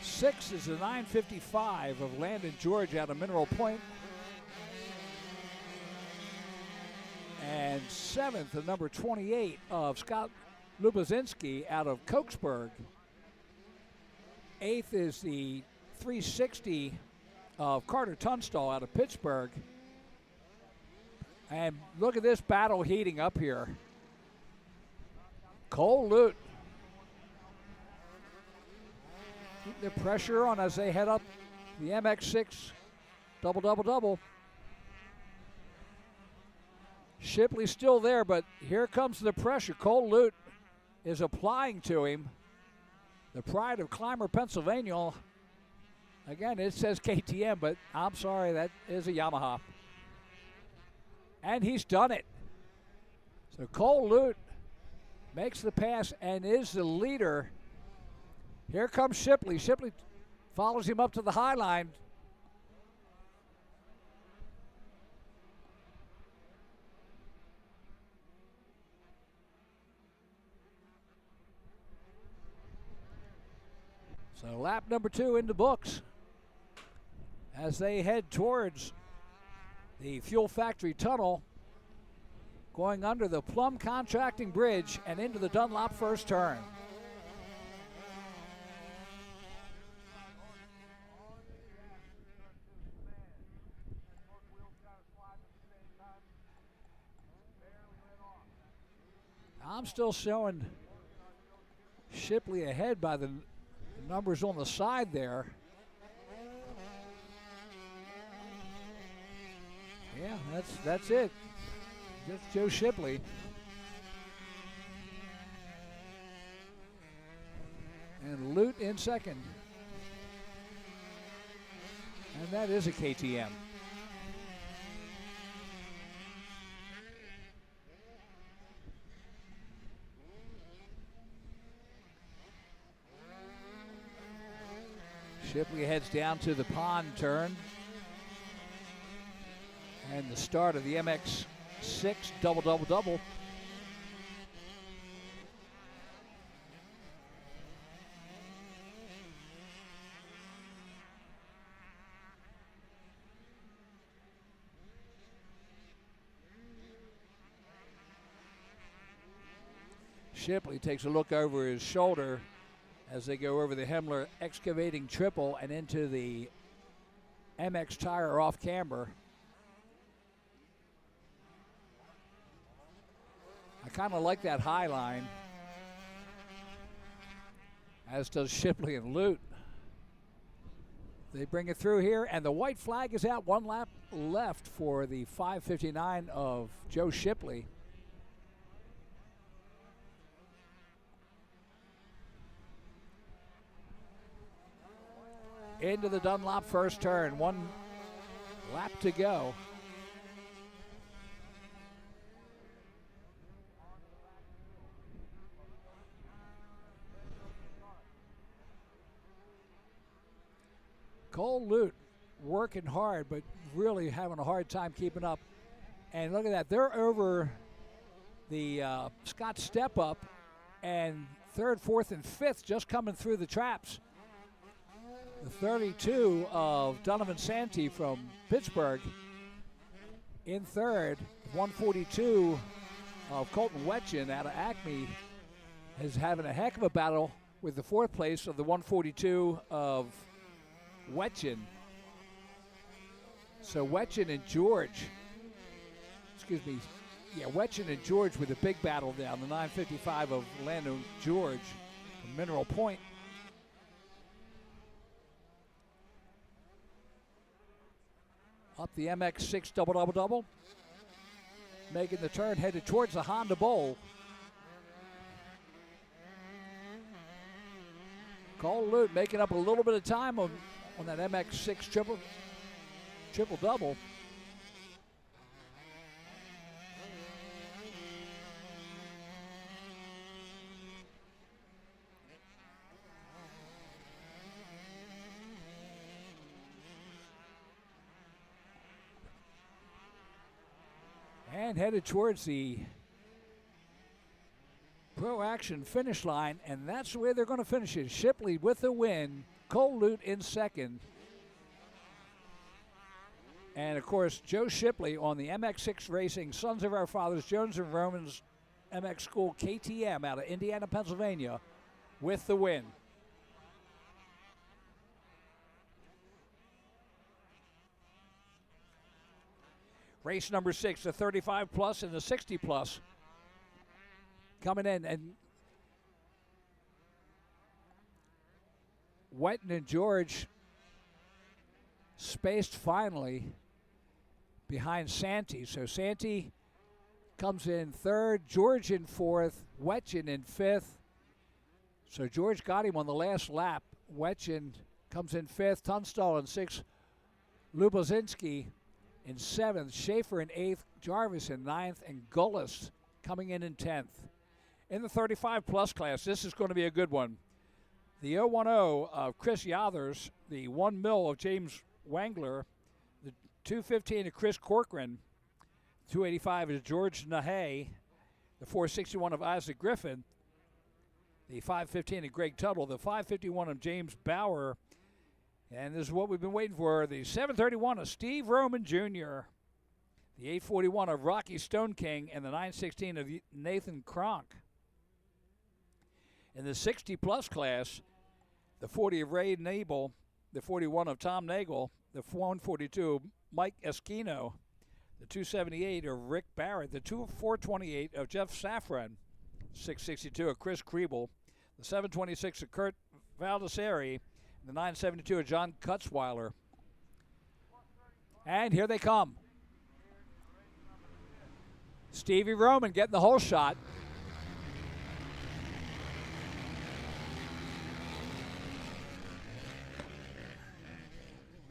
Sixth is the 955 of Landon George out of Mineral Point. And seventh, the number 28 of Scott Lubozinski out of Koksberg. Eighth is the 360 of Carter Tunstall out of Pittsburgh. And look at this battle heating up here. Cole Lute. Keep the pressure on as they head up the MX6 double. Shipley's still there, but here comes the pressure. Cole Lute is applying to him. The pride of Clymer, Pennsylvania. Again, it says KTM, but I'm sorry, that is a Yamaha. And he's done it. So Cole Lute makes the pass and is the leader. Here comes Shipley. Shipley follows him up to the high line. So lap number 2 in the books as they head towards the Fuel Factory Tunnel, going under the Plum Contracting Bridge and into the Dunlop first turn. I'm still showing Shipley ahead by the numbers on the side there. Yeah, that's it. Just Joe Shipley. And Lute in second. And that is a KTM. Shipley heads down to the pond turn. And the start of the MX6 double. Shipley takes a look over his shoulder as they go over the Hemmler excavating triple and into the MX tire off camber. I kind of like that high line, as does Shipley and Lute. They bring it through here, and the white flag is out. 1 lap left for the 5:59 of Joe Shipley. Into the Dunlop first turn. 1 lap to go. Cole Lute working hard, but really having a hard time keeping up. And look at that. They're over the Scott Step Up, and 3rd, 4th, and 5th just coming through the traps. The 32 of Donovan Santee from Pittsburgh in 3rd. 142 of Colton Wetchin out of Acme is having a heck of a battle with the 4th place of the 142 of Wetchin. So Wetchin and George, Wetchin and George with a big battle down. The 955 of Landon George from Mineral Point. Up the MX6 double. Making the turn, headed towards the Honda Bowl. Cole Lute making up a little bit of time on that MX6 triple double. And headed towards the Pro Action finish line, and that's the way they're going to finish it. Shipley with the win, Cole Lute in second. And of course, Joe Shipley on the MX6 Racing Sons of Our Fathers Jones and Romans MX School KTM out of Indiana, Pennsylvania with the win. Race number 6, the 35 plus and the 60 plus coming in, and Wetton and George spaced finally behind Santee. So Santee comes in third, George in fourth, Wetchen in fifth. So George got him on the last lap. Wetchen comes in fifth, Tunstall in sixth, Lubozinski in seventh, Schaefer in eighth, Jarvis in ninth, and Gullis coming in 10th. In the 35 plus class, this is going to be a good one. The 010 of Chris Yothers, the 1 mil of James Wangler, the 215 of Chris Corcoran, 285 is George Nahay, the 461 of Isaac Griffin, the 515 of Greg Tuttle, the 551 of James Bauer, and this is what we've been waiting for, the 731 of Steve Roman Jr., the 841 of Rocky Stone King, and the 916 of Nathan Kronk. In the 60-plus class, the 40 of Ray Nabel, the 41 of Tom Nagel, the 142 of Mike Esquino, the 278 of Rick Barrett, the 428 of Jeff Safran, 662 of Chris Kriebel, the 726 of Kurt Valdesari, the 972 of John Kutzweiler. And here they come. Stevie Roman getting the whole shot.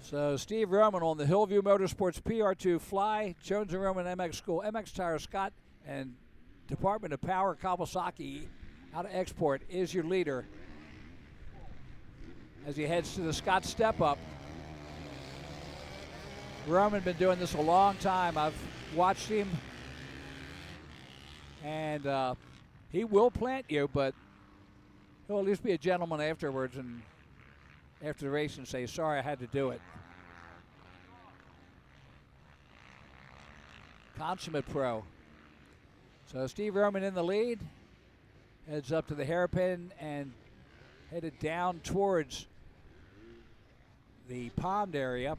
So Steve Roman on the Hillview Motorsports PR2 Fly, Jones & Roman MX School, MX Tire Scott, and Department of Power Kawasaki out of Export is your leader as he heads to the Scott Step Up. Roman been doing this a long time. I've watched him, and he will plant you, but he'll at least be a gentleman afterwards and after the race and say, sorry, I had to do it. Consummate pro. So Steve Roman in the lead, heads up to the hairpin and headed down towards the pond area.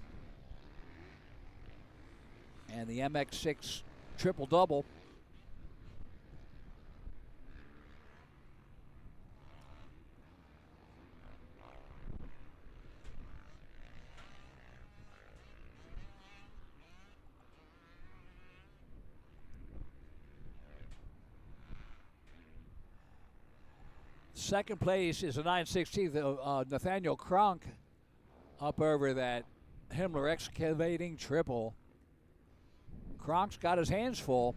And the MX6 triple double. Second place is the 916th of Nathaniel Kronk up over that Himmler excavating triple. Kronk's got his hands full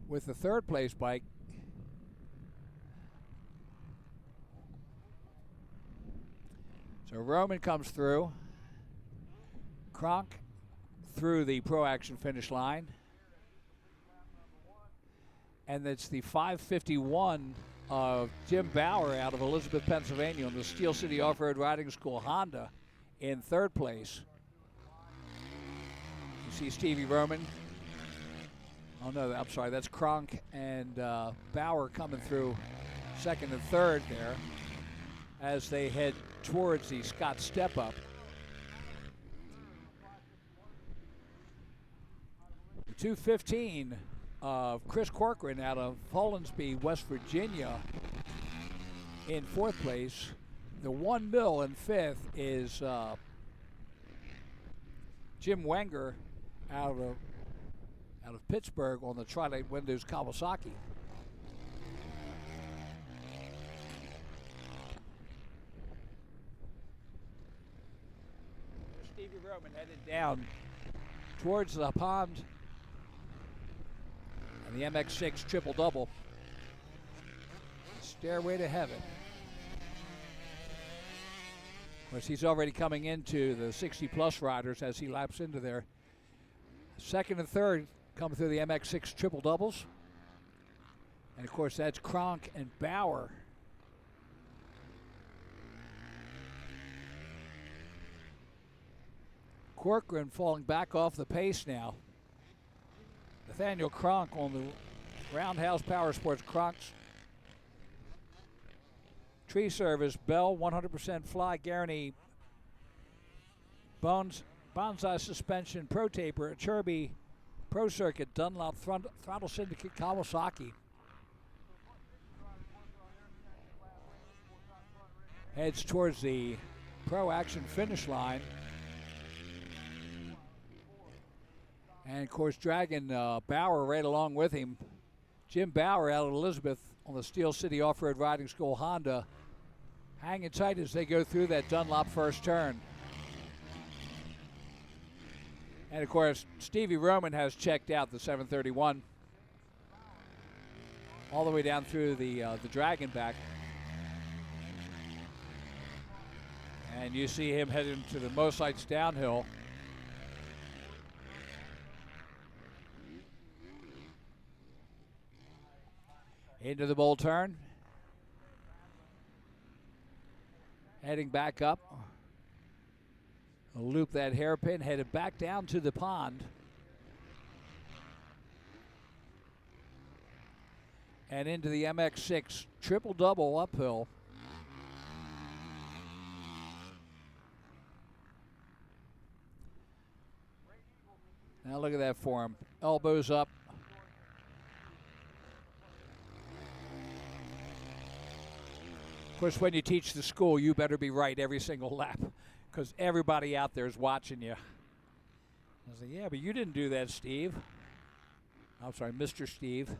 with the third place bike. So Roman comes through. Kronk through the Pro Action finish line. And it's the 551 of Jim Bauer out of Elizabeth, Pennsylvania on the Steel City Off-Road Riding School Honda in third place. You see Stevie Roman. Oh no, I'm sorry, that's Kronk and Bauer coming through second and third there as they head towards the Scott Step Up. The 215 of Chris Corcoran out of Hollinsby, West Virginia in fourth place. The 1 mil in fifth is Jim Wenger out of Pittsburgh on the Tri-Lite Windows Kawasaki. Roman headed down towards the pond. And the MX6 triple-double. Stairway to heaven. Of course, he's already coming into the 60-plus riders as he laps into there. Second and third come through the MX6 triple-doubles. And, of course, that's Kronk and Bauer. Corcoran falling back off the pace now. Nathaniel Kronk on the Roundhouse Power Sports Kronk's tree service, Bell 100% fly guarantee, bonsai suspension, Pro Taper, Cherby, Pro Circuit, Dunlop, Throttle Syndicate, Kawasaki. Heads towards the Pro Action finish line. And of course, dragging Bauer right along with him. Jim Bauer out of Elizabeth on the Steel City Off-Road Riding School Honda, hanging tight as they go through that Dunlop first turn. And of course, Stevie Roman has checked out the 731 all the way down through the Dragon back. And you see him heading to the most lights downhill. Into the bowl turn. Heading back up. Loop that hairpin, headed back down to the pond. And into the MX6 triple-double uphill. Now look at that for him. Elbows up. Of course, when you teach the school, you better be right every single lap because everybody out there is watching you. I was like, yeah, but you didn't do that, Steve. I'm sorry, Mr. Steve.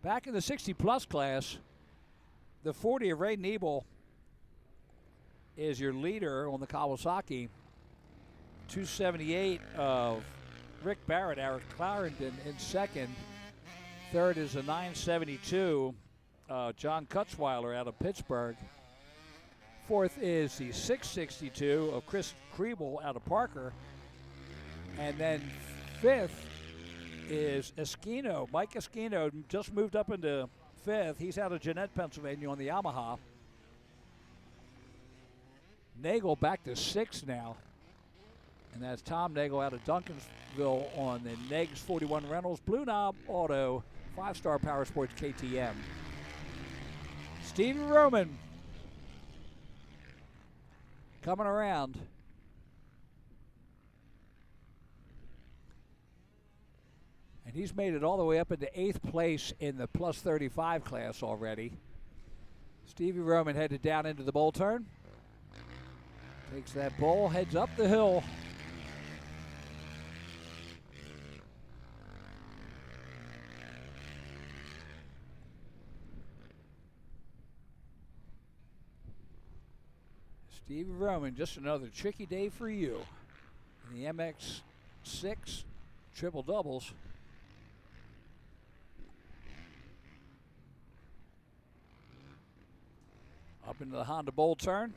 Back in the 60-plus class, the 40 of Ray Nebel is your leader on the Kawasaki. 278 of Rick Barrett, Eric Clarendon in second. Third is a 972. John Kutzweiler out of Pittsburgh. Fourth is the 662 of Chris Kriebel out of Parker. And then fifth is Esquino. Mike Esquino just moved up into fifth. He's out of Jeanette, Pennsylvania on the Yamaha. Nagel back to sixth now. And that's Tom Nagel out of Duncansville on the Negs 41 Reynolds Blue Knob Auto 5-star Power Sports KTM. Stevie Roman coming around. And he's made it all the way up into 8th place in the plus 35 class already. Stevie Roman headed down into the bowl turn. Takes that bowl, heads up the hill. Stevie Roman, just another tricky day for you. In the MX6 triple doubles. Up into the Honda bowl turn.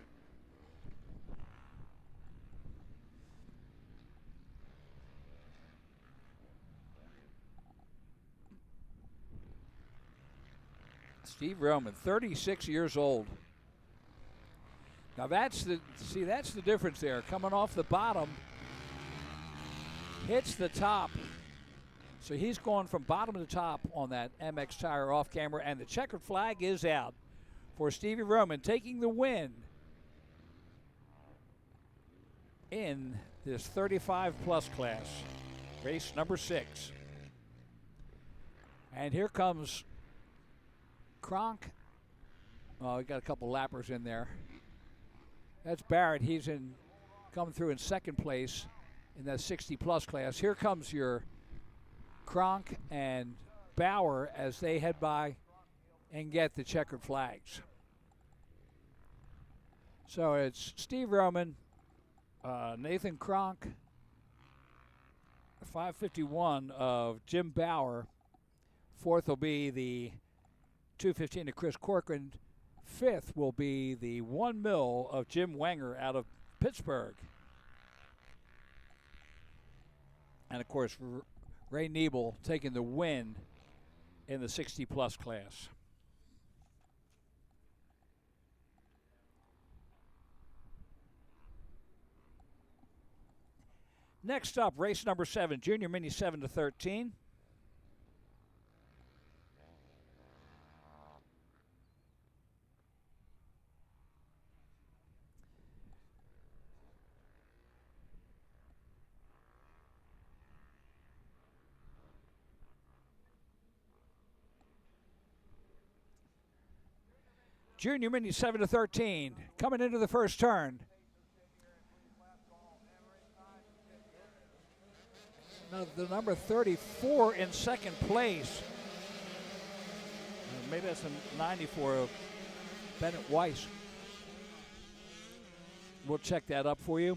Steve Roman, 36 years old. Now that's the difference there. Coming off the bottom, hits the top. So he's going from bottom to top on that MX tire off camera, and the checkered flag is out for Stevie Roman, taking the win in this 35 plus class, race number 6. And here comes Kronk. Oh, we got a couple lappers in there. That's Barrett. He's coming through in second place in that 60 plus class. Here comes your Kronk and Bauer as they head by and get the checkered flags. So it's Steve Roman, Nathan Kronk, 551 of Jim Bauer. Fourth will be the 215 of Chris Corcoran. Fifth will be the 1 mil of Jim Wenger out of Pittsburgh. And, of course, Ray Niebel taking the win in the 60-plus class. Next up, race number 7, Junior Mini 7 to 13. Junior Mini 7 to 13, coming into the first turn. Now the number 34 in second place. Maybe that's a 94 of Bennett Weiss. We'll check that up for you.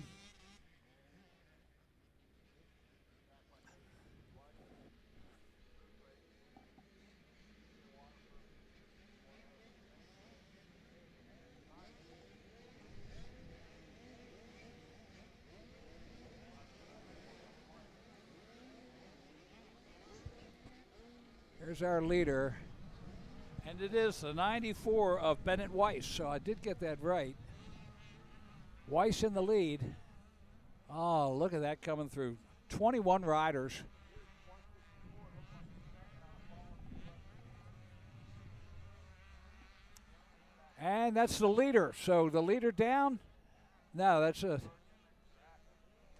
Here's our leader, and it is the 94 of Bennett Weiss, so I did get that right. Weiss in the lead. Oh, look at that coming through. 21 riders. And that's the leader. So the leader down? No, that's a,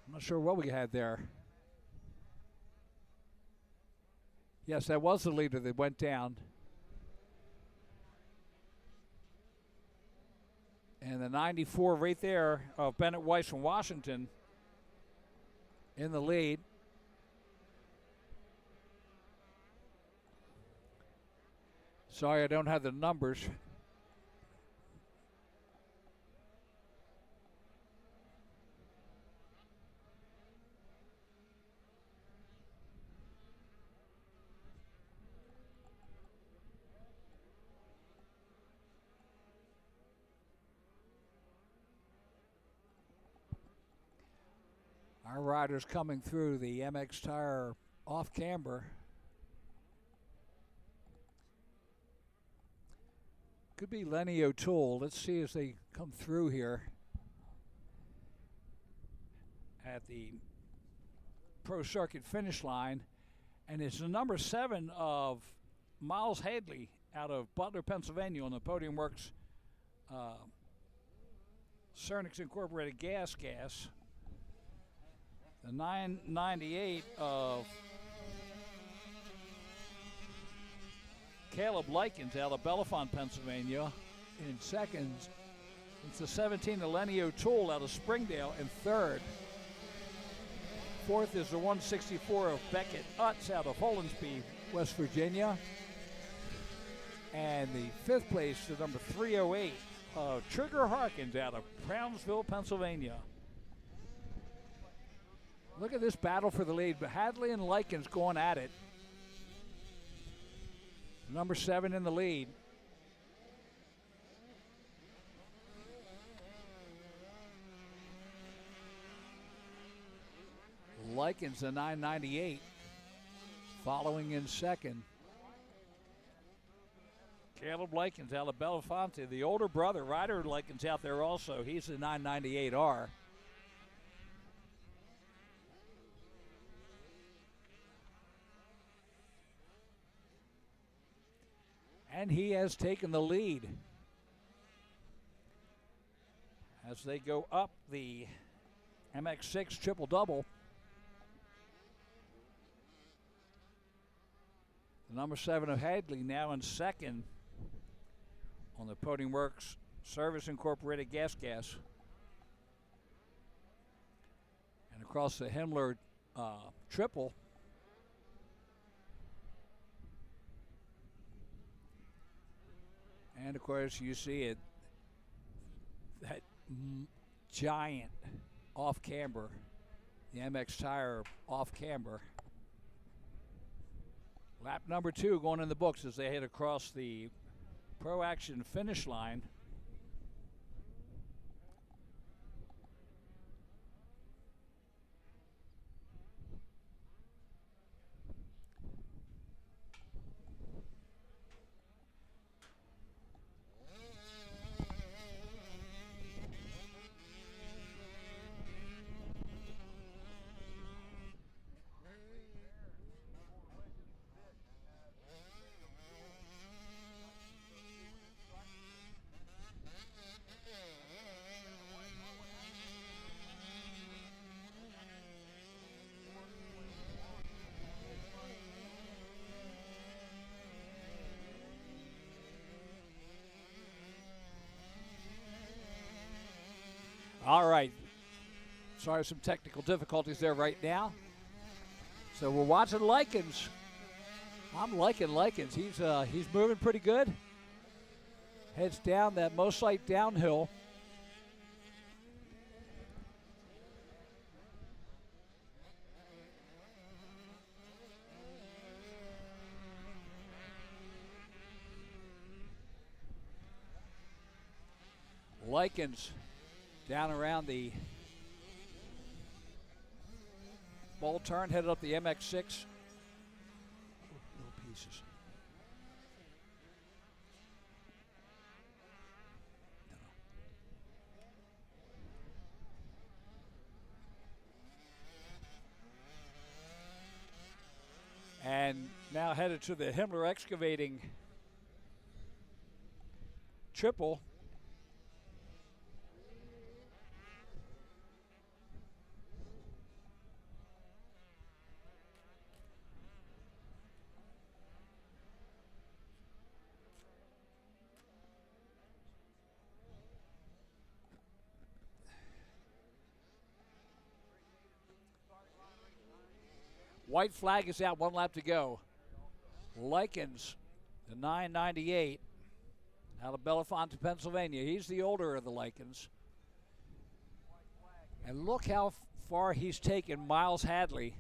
I'm not sure what we had there. Yes, that was the leader that went down. And the 94 right there of Bennett Weiss from Washington in the lead. Sorry, I don't have the numbers. Our riders coming through the MX Tire off camber. Could be Lenny O'Toole. Let's see as they come through here at the Pro Circuit finish line. And it's the number 7 of Miles Hadley out of Butler, Pennsylvania on the Podium Works Cernix Incorporated gas. The 998 of Caleb Likens out of Bellefonte, Pennsylvania in seconds. It's the 17 of Lenny O'Toole out of Springdale in third. Fourth is the 164 of Beckett Utz out of Hollinsby, West Virginia. And the fifth place, the number 308 of Trigger Harkins out of Brownsville, Pennsylvania. Look at this battle for the lead, but Hadley and Likens going at it. Number 7 in the lead. Likens, the 998, following in second. Caleb Likens out of Bellefonte, the older brother, Ryder Likens out there also. He's the 998R. And he has taken the lead as they go up the MX6 triple-double. The number 7 of Hadley now in second on the Podium Works Service Incorporated gas. And across the Himmler triple, and of course you see it, that giant off camber, the MX tire off camber. Lap number 2 going in the books as they head across the Pro Action finish line. All right. Sorry, some technical difficulties there right now. So we're watching Likens. I'm liking Likens. He's moving pretty good. Heads down that most light downhill. Likens down around the bowl turn, headed up the MX6. Little pieces. And now headed to the Himmler Excavating triple. White flag is out, 1 lap to go. Likens, the 998, out of Bellefonte, Pennsylvania. He's the older of the Likens. And look how far he's taken Miles Hadley.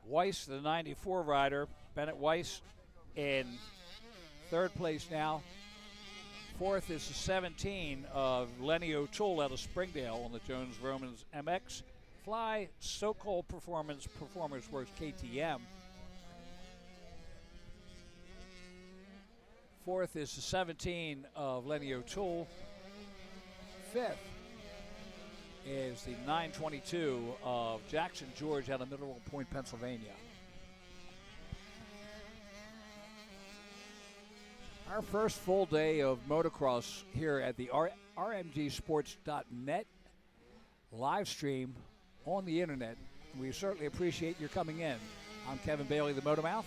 Weiss, the 94 rider. Bennett Weiss in 3rd place now. 4th is the 17 of Lenny O'Toole out of Springdale on the Jones Romans MX. Fly Sokol Performance Works KTM. 4th is the 17 of Lenny O'Toole. 5th is the 922 of Jackson George out of Mineral Point, Pennsylvania. Our first full day of motocross here at the RMGsports.net live stream on the internet. We certainly appreciate your coming in. I'm Kevin Bailey, the Motomouth.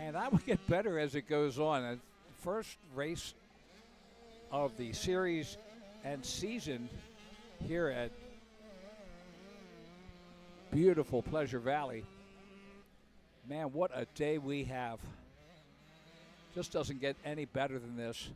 And I will get better as it goes on. The first race of the series and season here at beautiful Pleasure Valley. Man, what a day we have. Just doesn't get any better than this.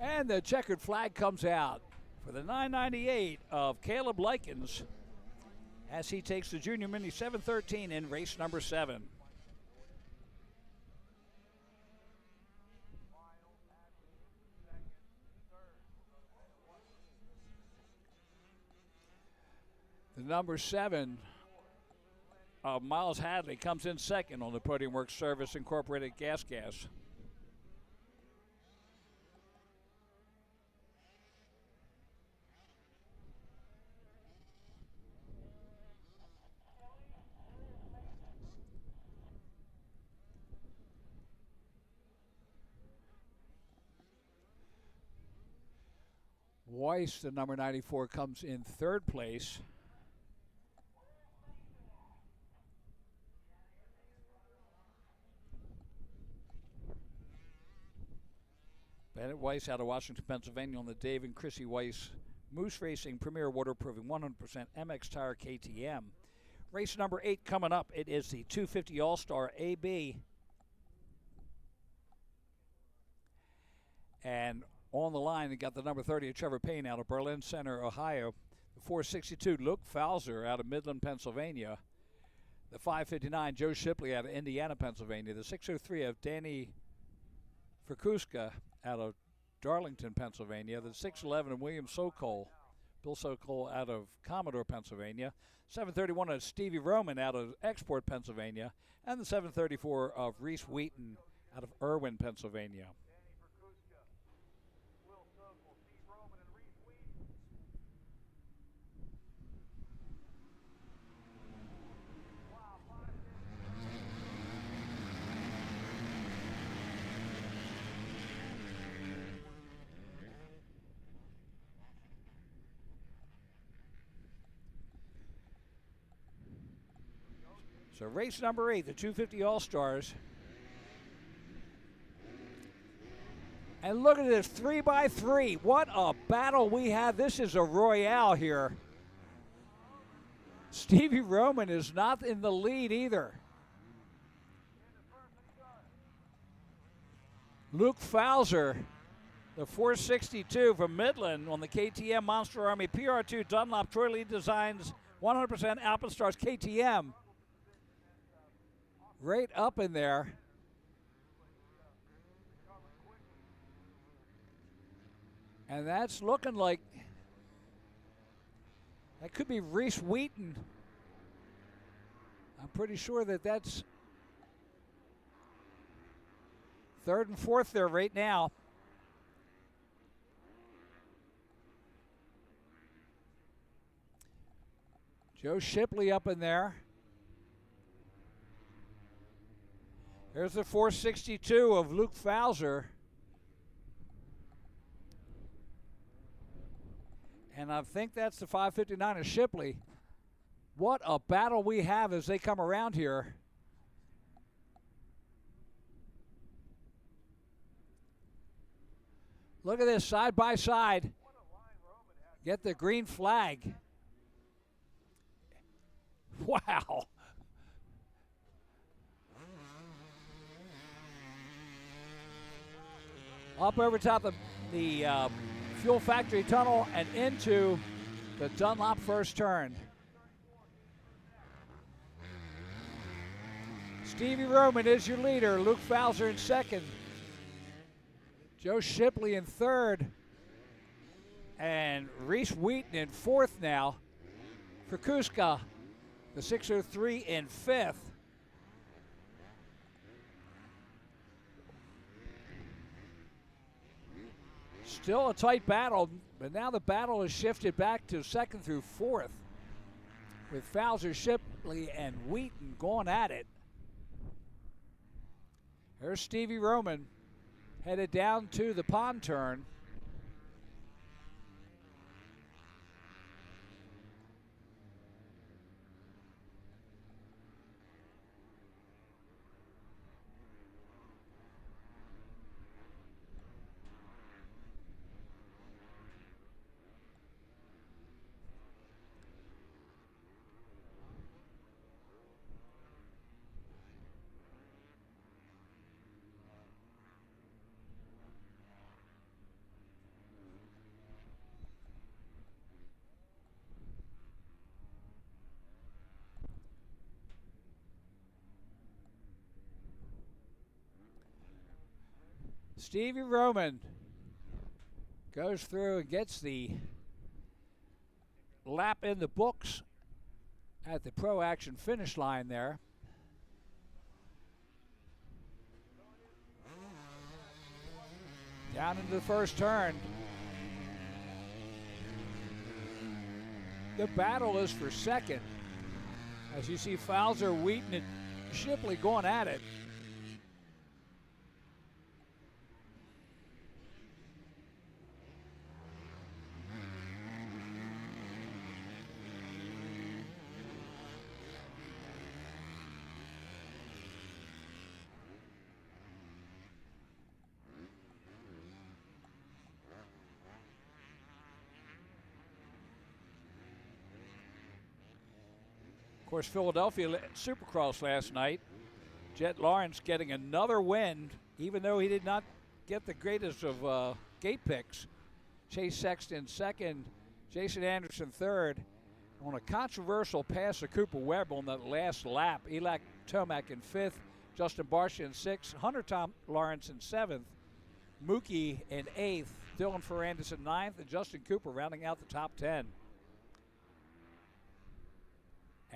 And the checkered flag comes out for the 998 of Caleb Likens as he takes the Junior Mini 713 in race number 7. The number 7 of Miles Hadley comes in second on the Podium Works Service Incorporated Gas. Weiss, the number 94, comes in third place. Bennett Weiss out of Washington, Pennsylvania on the Dave and Chrissy Weiss Moose Racing Premier Waterproofing 100% MX Tire KTM. Race number 8 coming up. It is the 250 All-Star AB. And on the line, you got the number 30 of Trevor Payne out of Berlin Center, Ohio. The 462, Luke Fowler out of Midland, Pennsylvania. The 559, Joe Shipley out of Indiana, Pennsylvania. The 603 of Danny Frikuska out of Darlington, Pennsylvania. The 611 of William Sokol, Bill Sokol out of Commodore, Pennsylvania. 731 of Stevie Roman out of Export, Pennsylvania. And the 734 of Reese Wheaton out of Irwin, Pennsylvania. So race number 8, the 250 All-Stars. And look at this, 3x3. What a battle we have. This is a royale here. Stevie Roman is not in the lead either. Luke Fowler, the 462 from Midland on the KTM Monster Army PR2 Dunlop Troy Lee Designs 100% Alpenstars KTM. Right up in there. And that's looking like that could be Reese Wheaton. I'm pretty sure that that's third and fourth there right now. Joe Shipley up in there. There's the 462 of Luke Fowler. And I think that's the 559 of Shipley. What a battle we have as they come around here. Look at this, side by side. Get the green flag. Wow. Up over top of the Fuel Factory Tunnel and into the Dunlop first turn. Stevie Roman is your leader. Luke Fowler in second. Joe Shipley in third. And Reese Wheaton in fourth now. Frikuska, the 603 in fifth. Still a tight battle, but now the battle has shifted back to second through fourth with Fowler, Shipley, and Wheaton going at it. There's Stevie Roman headed down to the pond turn. Stevie Roman goes through and gets the lap in the books at the Pro Action finish line there. Down into the first turn. The battle is for second. As you see Fowler, Wheaton, and Shipley going at it. course, Philadelphia Supercross last night. Jet Lawrence getting another win, even though he did not get the greatest of gate picks. Chase Sexton second, Jason Anderson third. On a controversial pass of Cooper Webb on that last lap, Elak Tomac in fifth, Justin Barsha in sixth, Hunter Tom Lawrence in seventh, Mookie in eighth, Dylan Ferrandis in ninth, and Justin Cooper rounding out the top 10.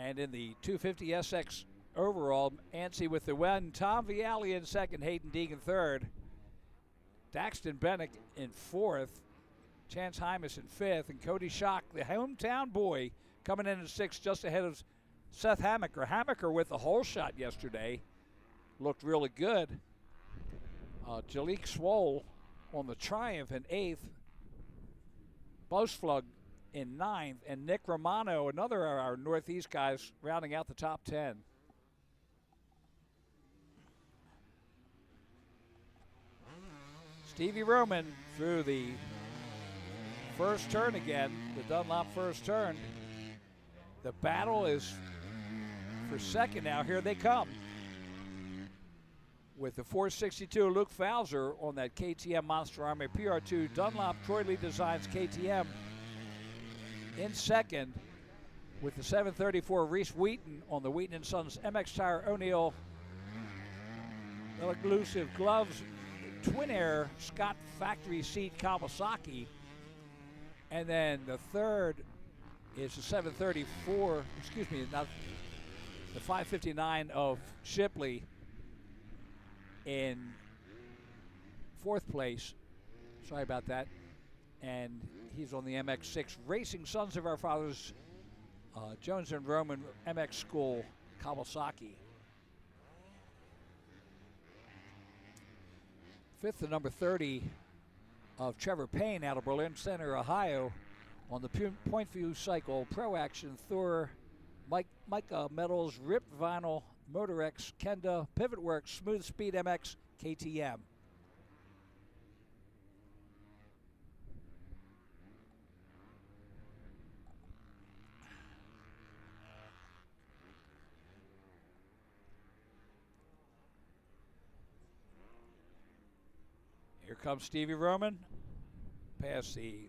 And in the 250 SX overall, Anstey with the win, Tom Vialli in second, Hayden Deegan third, Daxton Bennett in fourth, Chance Hymas in fifth, and Cody Schock, the hometown boy, coming in sixth, just ahead of Seth Hammaker. Hammaker with the hole shot yesterday looked really good. Jalik Swoll on the Triumph in eighth, Bosflug in ninth, and Nick Romano, another of our Northeast guys, rounding out the top 10. Stevie Roman through the first turn again, the Dunlop first turn. The battle is for second now. Here they come. With the 462, Luke Fowler on that KTM Monster Army PR2 Dunlop Troy Lee Designs KTM in second. With the 734, Reese Wheaton on the Wheaton & Sons MX Tire O'Neill Exclusive Gloves Twin Air Scott Factory Seat Kawasaki. And then the third is the 734, excuse me, not the 559 of Shipley in fourth place. Sorry about that. And he's on the MX6 Racing Sons of Our Fathers, Jones and Roman MX School Kawasaki. Fifth, the number 30 of Trevor Payne out of Berlin Center, Ohio, on the Point View Cycle Pro Action Thor, Micah Metals, Rip Vinyl, Motorex, Kenda, Pivot Works, Smooth Speed MX, KTM. Here comes Stevie Roman past the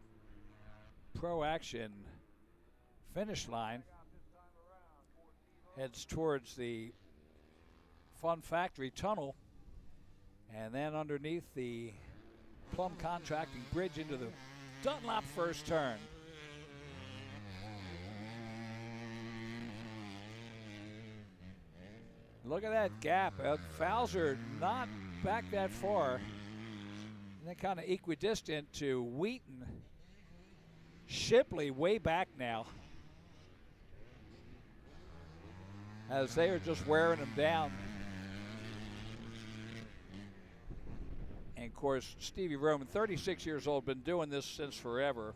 Pro Action finish line. Heads towards the Fun Factory Tunnel, and then underneath the Plum Contracting Bridge into the Dunlop first turn. Look at that gap. Fowler not back that far. And then kind of equidistant to Wheaton. Shipley way back now, as they are just wearing him down. And of course, Stevie Roman, 36 years old, been doing this since forever.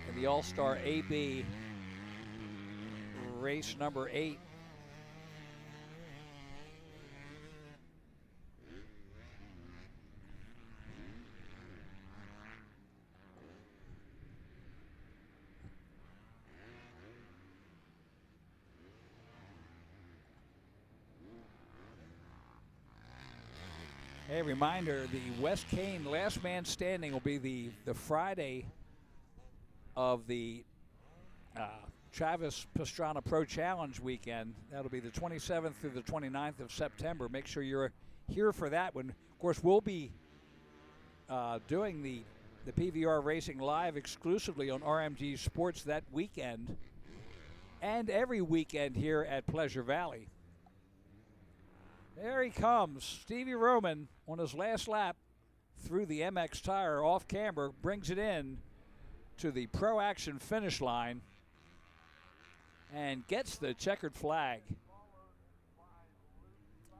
In the All-Star AB race number 8. Hey, reminder, the West Kane Last Man Standing will be the Friday of the Travis Pastrana Pro Challenge weekend. That'll be the 27th through the 29th of September. Make sure you're here for that one. Of course, we'll be doing the PVR Racing live exclusively on RMG Sports that weekend and every weekend here at Pleasure Valley. There he comes, Stevie Roman on his last lap through the MX Tire off camber, brings it in to the Pro Action finish line and gets the checkered flag.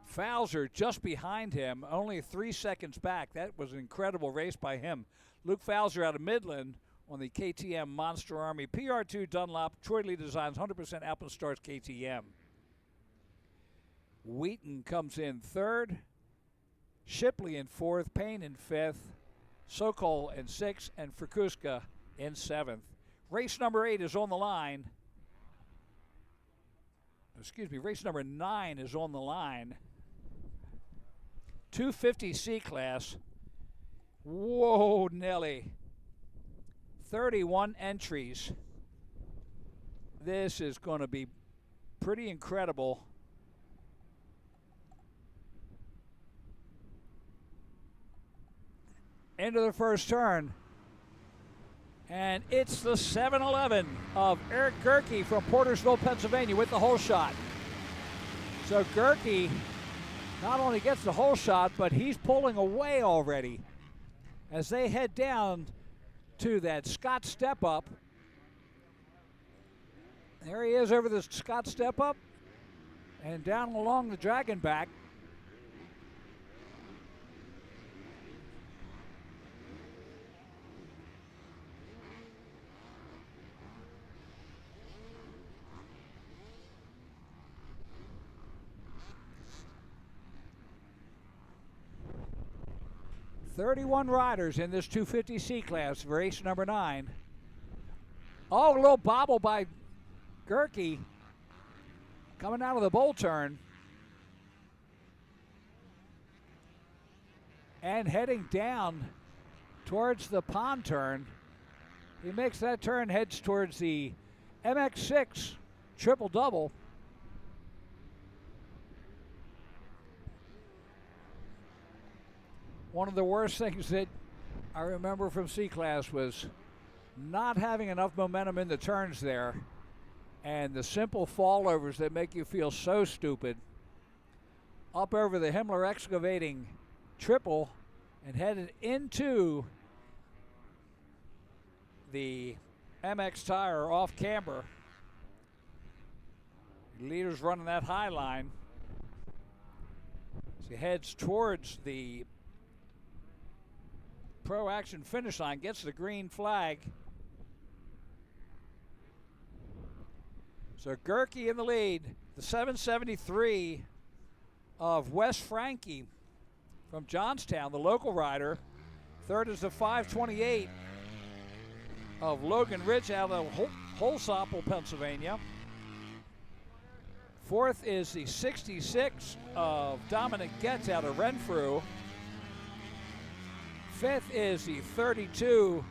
Fowler just behind him, only 3 seconds back. That was an incredible race by him. Luke Fowler out of Midland on the KTM Monster Army PR2 Dunlop Troy Lee Designs 100% Alpenstars KTM. Wheaton comes in third, Shipley in fourth, Payne in fifth, Sokol in sixth, and Frikuska in seventh. Race number 8 is on the line. race number 9 is on the line. 250C class. Whoa, Nelly. 31 entries. This is going to be pretty incredible. Into the first turn. And it's the 7-11 of Eric Gerke from Portersville, Pennsylvania with the hole shot. So Gerke not only gets the hole shot, but he's pulling away already as they head down to that Scott step up. There he is over the Scott step up and down along the dragon back. .31 riders in this 250C class, race number 9. Oh, a little bobble by Gerke coming out of the bowl turn and heading down towards the pond turn. He makes that turn, heads towards the MX6 triple-double. One of the worst things that I remember from C-Class was not having enough momentum in the turns there and the simple fallovers that make you feel so stupid. Up over the Himmler Excavating triple and headed into the MX tire off camber. Leader's running that high line. As he heads towards the Pro Action finish line, gets the green flag. So Gerke in the lead, the 773 of Wes Frankie from Johnstown, the local rider. Third is the 528 of Logan Rich out of Holsopple, Pennsylvania. Fourth is the 66 of Dominic Getz out of Renfrew. Fifth is the 32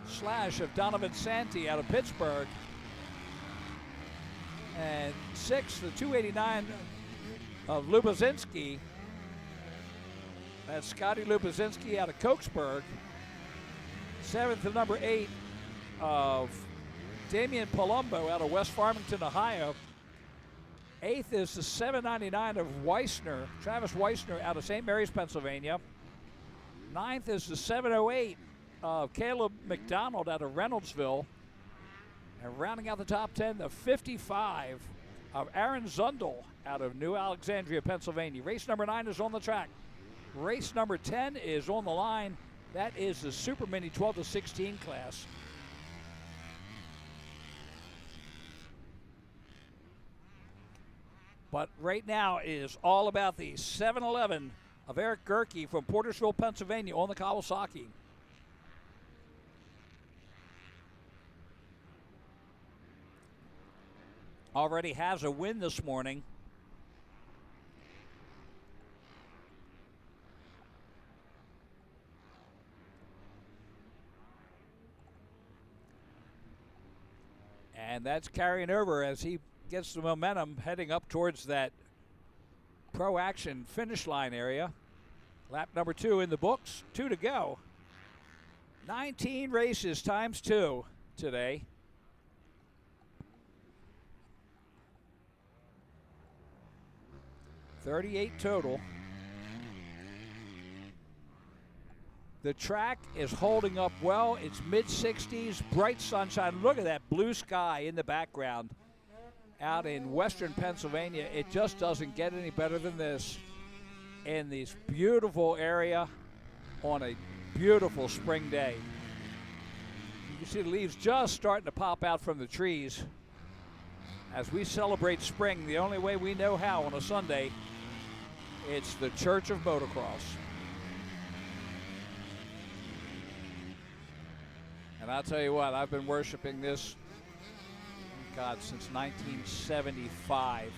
slash of Donovan Santee out of Pittsburgh. And sixth, the 289 of Lubozinski. That's Scotty Lubozinski out of Koksberg. Seventh, the number 8 of Damian Palumbo out of West Farmington, Ohio. Eighth is the 799 of Weissner, Travis Weissner out of St. Mary's, Pennsylvania. Ninth is the 708 of Caleb McDonald out of Reynoldsville. And rounding out the top 10, the 55 of Aaron Zundel out of New Alexandria, Pennsylvania. Race number 9 is on the track. Race number 10 is on the line. That is the Super Mini 12 to 16 class. But right now is all about the 7-11 of Eric Gerke from Portersville, Pennsylvania on the Kawasaki. Already has a win this morning. And that's carrying over as he gets the momentum heading up towards that Pro Action finish line area. Lap number 2 in the books, 2 to go. 19 races times 2 today. $38 total. The track is holding up well. It's mid-60s, bright sunshine. Look at that blue sky in the background out in western Pennsylvania. It just doesn't get any better than this in this beautiful area on a beautiful spring day. You can see the leaves just starting to pop out from the trees as we celebrate spring the only way we know how on a Sunday. It's the Church of Motocross. And I'll tell you what, I've been worshiping this, God, since 1975.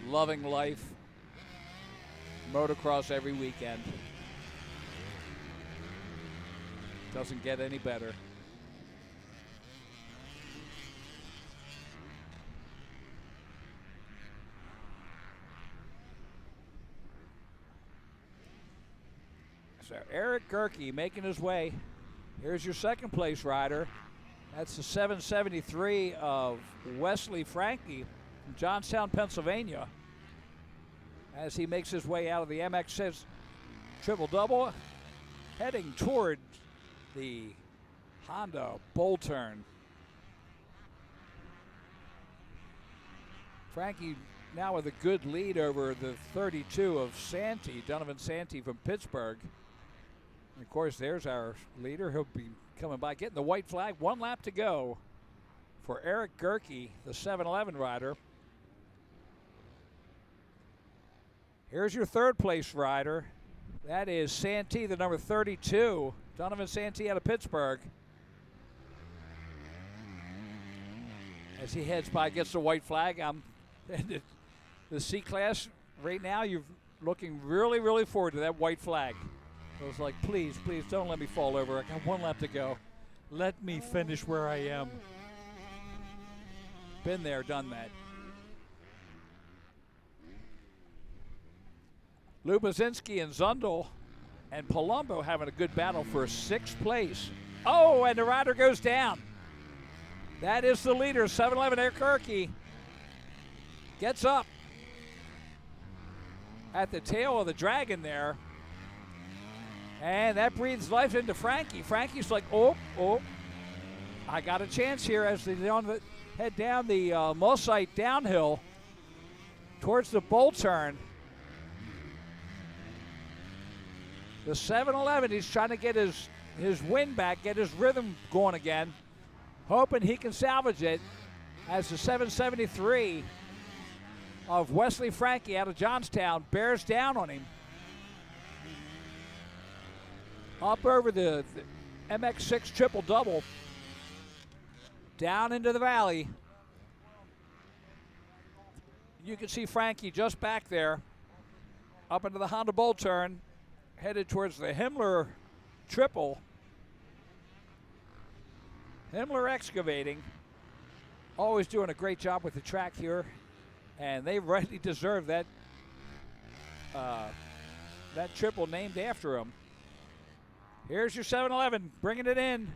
loving life, motocross every weekend. Doesn't get any better. So Eric Gerke making his way. Here's your second place rider. That's the 773 of Wesley Frankie from Johnstown, Pennsylvania, as he makes his way out of the MX6 triple-double, heading toward the Honda Bull Turn. Frankie now with a good lead over the 32 of Santee, Donovan Santee from Pittsburgh. And of course, there's our leader. He'll be coming by, getting the white flag. 1 lap to go for Eric Gerke, the 711 rider. Here's your third place rider. That is Santee, the number 32. Donovan Santee out of Pittsburgh. As he heads by, gets the white flag. The C class right now, you're looking really, really forward to that white flag. I was like, please, please don't let me fall over. I got 1 lap to go. Let me finish where I am. Been there, done that. Lubozinski and Zundel and Palumbo having a good battle for 6th place. Oh, and the rider goes down. That is the leader, 711 Eric Gerke. Gets up at the tail of the dragon there. And that breathes life into Frankie. Frankie's like, oh, I got a chance here as they head down the Mulsite downhill towards the Bull Turn. The 711, he's trying to get his wind back, get his rhythm going again, hoping he can salvage it as the 773 of Wesley Frankie out of Johnstown bears down on him. Up over the MX6 triple-double, down into the valley. You can see Frankie just back there, up into the Honda Bull Turn, headed towards the Himmler triple. Himmler Excavating, always doing a great job with the track here, and they rightly deserve that that triple named after him. Here's your 711, bringing it in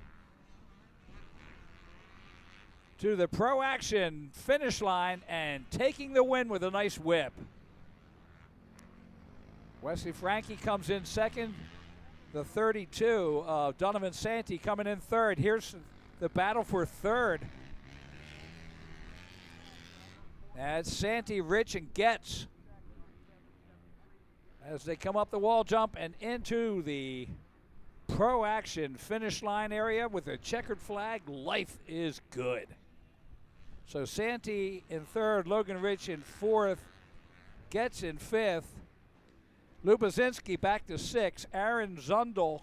to the Pro Action finish line and taking the win with a nice whip. Wesley Frankie comes in second. The 32 of Donovan Santee coming in third. Here's the battle for third. That's Santee, Rich, and Getz as they come up the wall jump and into the Pro Action finish line area with a checkered flag. Life is good. So Santee in third, Logan Rich in fourth, Getz in fifth, Lubozinski back to sixth, Aaron Zundel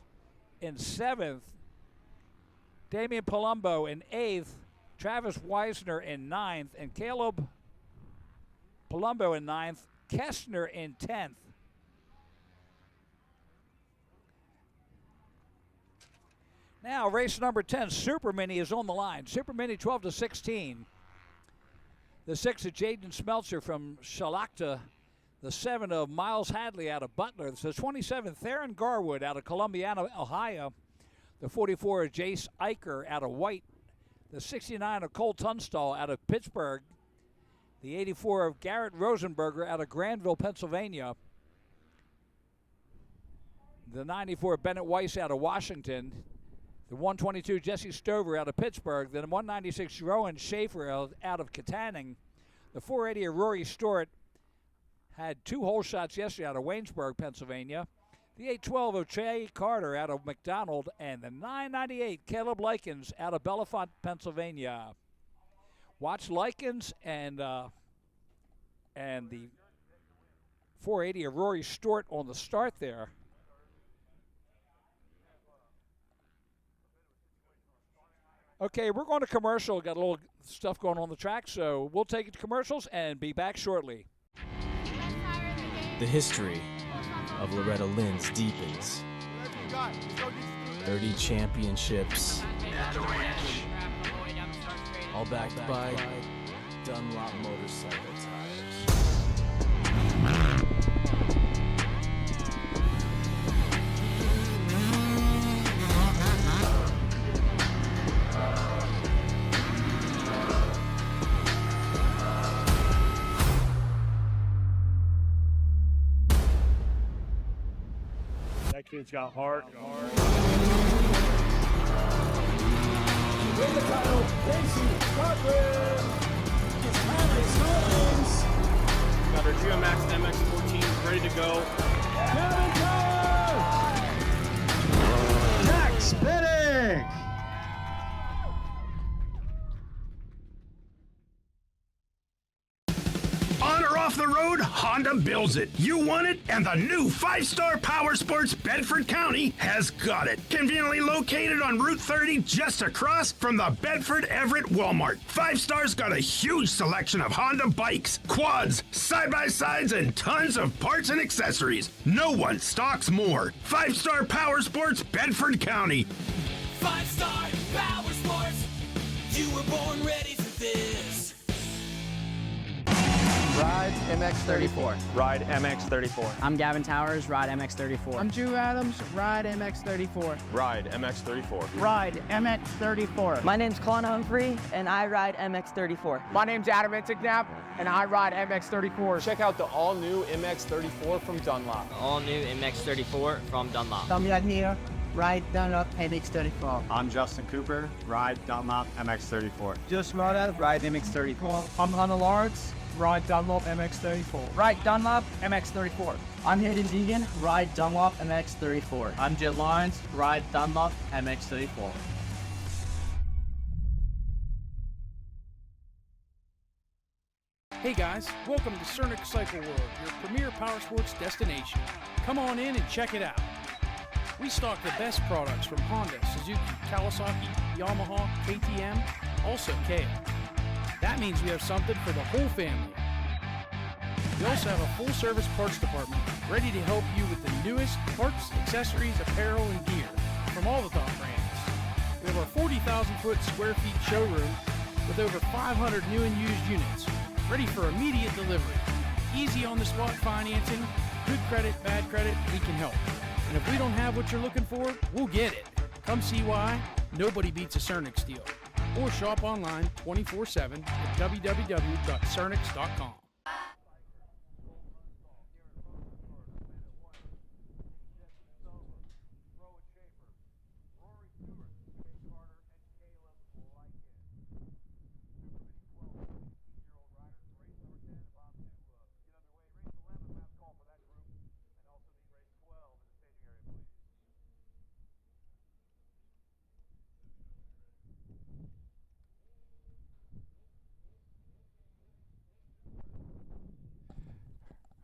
in seventh, Damian Palumbo in eighth, Travis Weisner in ninth, and Caleb Palumbo in ninth, Kestner in 10th. Now, race number 10, Super Mini, is on the line. Super Mini 12 to 16. The 6 of Jaden Smeltzer from Shalakta. The 7 of Miles Hadley out of Butler. The 27, Theron Garwood out of Columbiana, Ohio. The 44 of Jace Eicher out of White. The 69 of Cole Tunstall out of Pittsburgh. The 84 of Garrett Rosenberger out of Granville, Pennsylvania. The 94 of Bennett Weiss out of Washington. The 122 Jesse Stover out of Pittsburgh. The 196 Rowan Schaefer out of Katanning. The 480 of Rory Stewart had 2 hole shots yesterday out of Waynesburg, Pennsylvania. The 812 of Trey Carter out of McDonald. And the 998 Caleb Likens out of Bellefonte, Pennsylvania. Watch Likens and the 480 of Rory Stewart on the start there. Okay, we're going to commercial. Got a little stuff going on the track, so we'll take it to commercials and be back shortly. The history of Loretta Lynn's deepens. 30 championships at the ranch. All backed by Dunlop motorcycle tires. That kid's got heart. Win the title, Casey Cochran. His PAMX wins. Got our GMX MX14 ready to go. Kevin Tower! Jack spinning! On or off the road, Honda builds it. You want it, and the new 5-star Power Sports Bedford County has got it. Conveniently located on Route 30, just across from the Bedford Everett Walmart. 5-star's got a huge selection of Honda bikes, quads, side-by-sides, and tons of parts and accessories. No one stocks more. 5-star Power Sports Bedford County. 5-star Power Sports. You were born ready for this. Ride MX34. Ride MX34. I'm Gavin Towers, ride MX34. I'm Drew Adams, ride MX34. Ride MX34. Ride MX34. My name's Colin Humphrey, and I ride MX34. My name's Adam Intignap, and I ride MX34. Check out the all-new MX34 from Dunlop. All new MX34 from Dunlop. Tom here, ride Dunlop MX34. I'm Justin Cooper, ride Dunlop MX34. Just Moda, ride MX34. I'm Hunter Lawrence, ride Dunlop MX34. Ride Dunlop MX34. I'm Hayden Deegan, ride Dunlop MX34. I'm Jet Lawrence, ride Dunlop MX34. Hey guys, welcome to Cernic Cycle World, your premier power sports destination. Come on in and check it out. We stock the best products from Honda, Suzuki, Kawasaki, Yamaha, KTM, also Kia. That means we have something for the whole family. We also have a full-service parts department ready to help you with the newest parts, accessories, apparel, and gear from all the top brands. We have our 40,000 square feet showroom with over 500 new and used units, ready for immediate delivery. Easy on-the-spot financing, good credit, bad credit, we can help. And if we don't have what you're looking for, we'll get it. Come see why nobody beats a Cernic Steel. Or shop online 24/7 at www.cernics.com.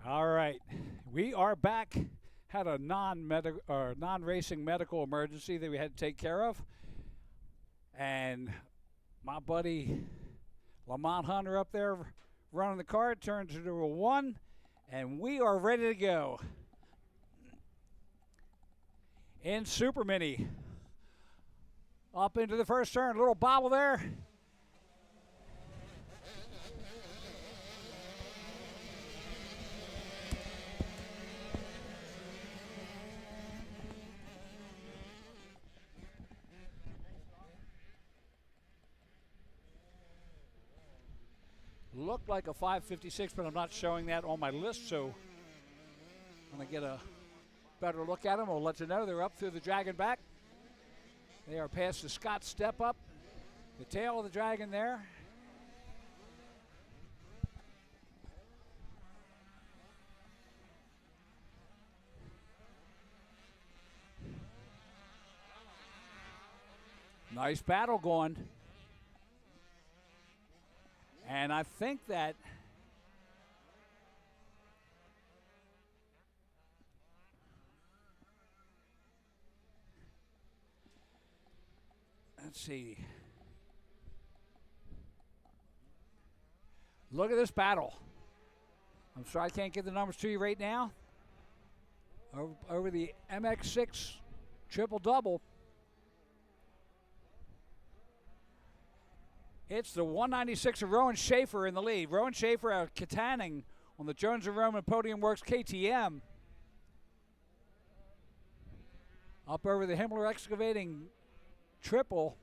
All right, we are back. Had a non-racing medical emergency that we had to take care of, and my buddy Lamont Hunter up there running the car turned into a 1, and we are ready to go. In Super Mini, up into the first turn, a little bobble there. Looked like a 556, but I'm not showing that on my list, so when I get a better look at them, I'll let you know. They're up through the dragon back. They are past the Scott step up, the tail of the dragon there. Nice battle going. And I think that let's see. Look at this battle. I'm sorry I can't give the numbers to you right now. Over the MX6 triple-double. It's the 196 of Rowan Schaefer in the lead. Rowan Schaefer out of Katanning on the Jones & Roman Podium Works KTM. Up over the Himmler Excavating triple.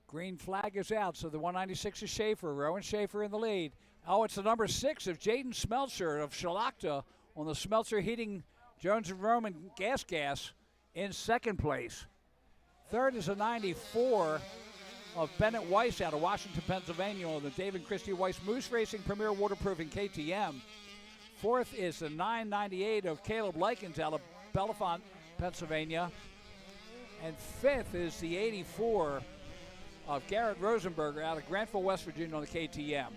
Green flag is out, so the 196 is Schaefer. Rowan Schaefer in the lead. Oh, it's the number 6 of Jaden Smeltzer of Shalakta on the Smeltzer Heating Jones & Roman Gas in second place. Third is a 94 of Bennett Weiss out of Washington, Pennsylvania on the Dave and Christy Weiss Moose Racing Premier Waterproofing KTM. Fourth is the 998 of Caleb Likens out of Bellefonte, Pennsylvania. And fifth is the 84 of Garrett Rosenberger out of Grantville, West Virginia on the KTM.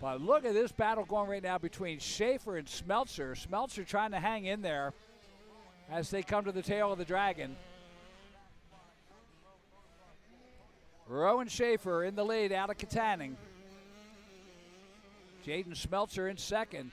But look at this battle going right now between Schaefer and Smeltzer. Smeltzer trying to hang in there as they come to the tail of the dragon. Rowan Schaefer in the lead out of Katanning. Jaden Smeltzer in second.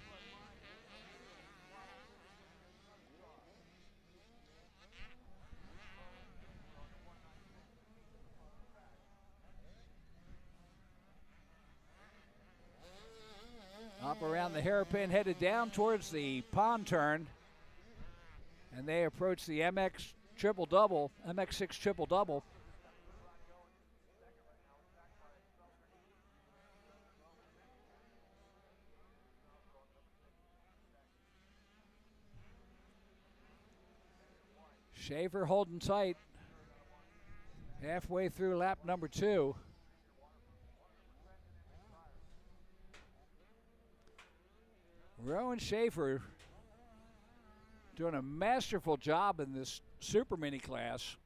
Up around the hairpin, headed down towards the pond turn. And they approach the MX triple-double, MX6 triple-double. Schaefer holding tight halfway through lap number 2. Rowan Schaefer doing a masterful job in this super mini class.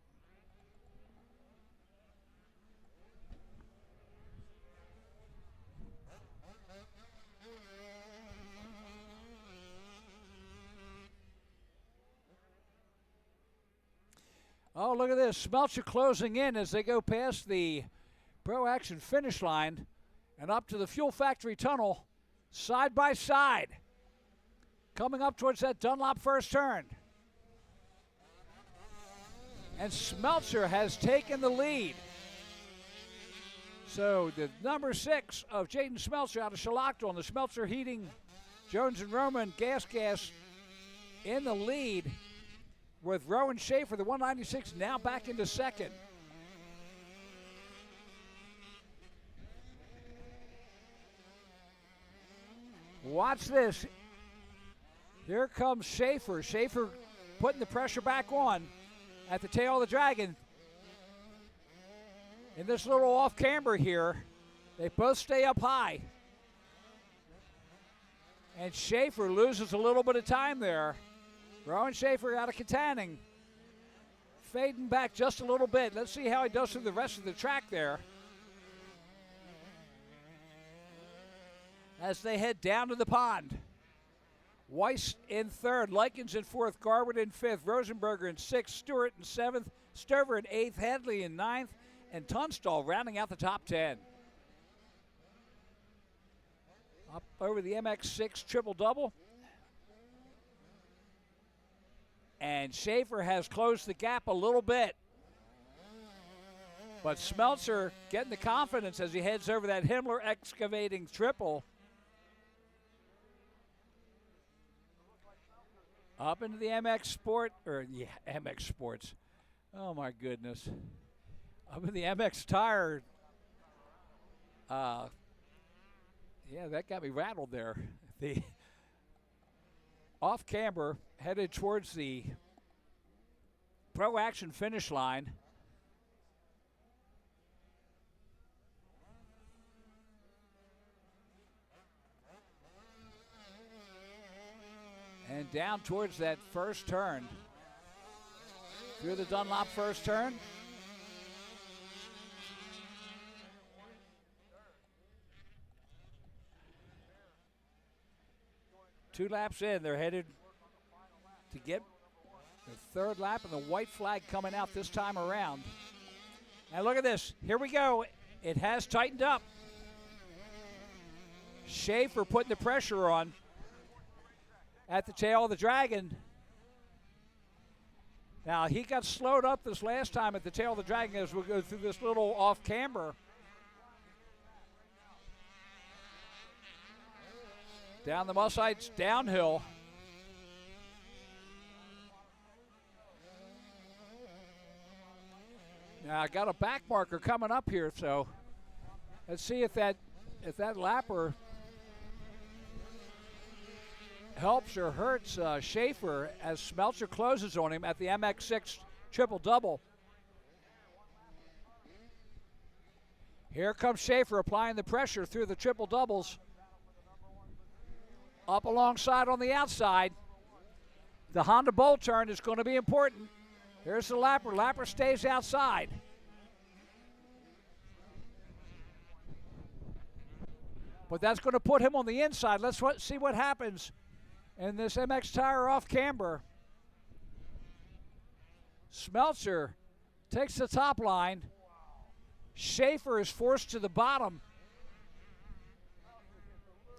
Oh, look at this. Smeltzer closing in as they go past the Pro Action finish line and up to the Fuel Factory Tunnel, side by side. Coming up towards that Dunlop first turn. And Smeltzer has taken the lead. So the number 6 of Jaden Smeltzer out of Shalakta on the Smeltzer Heating Jones & Roman Gas in the lead, with Rowan Schaefer, the 196, now back into second. Watch this. Here comes Schaefer. Schaefer putting the pressure back on at the tail of the dragon. In this little off camber here, they both stay up high. And Schaefer loses a little bit of time there. Rowan Schaefer out of Katanning, fading back just a little bit. Let's see how he does through the rest of the track there. As they head down to the pond. Weiss in third, Likens in fourth, Garwood in fifth, Rosenberger in sixth, Stewart in seventh, Stover in eighth, Hadley in ninth, and Tunstall rounding out the top 10. Up over the MX6 triple-double. And Schaefer has closed the gap a little bit. But Smeltzer getting the confidence as he heads over that Himmler Excavating triple. Up into the MX Sports. Oh my goodness. Up in the MX Tire. Yeah, that got me rattled there. The off camber headed towards the Pro Action finish line. And down towards that first turn. Through the Dunlop first turn. 2 laps in, they're headed to get the 3rd lap, and the white flag coming out this time around. And look at this. Here we go. It has tightened up. Schaefer putting the pressure on at the tail of the Dragon. Now, he got slowed up this last time at the tail of the Dragon as we go through this little off-camber. Down the Mussites, downhill. Now, I got a back marker coming up here, so let's see if that lapper helps or hurts Schaefer as Smeltzer closes on him at the MX6 triple-double. Here comes Schaefer applying the pressure through the triple-doubles. Up alongside on the outside. The Honda Bolt turn is going to be important. Here's the lapper. Lapper stays outside. But that's going to put him on the inside. Let's see what happens in this MX tire off camber. Smeltzer takes the top line. Schaefer is forced to the bottom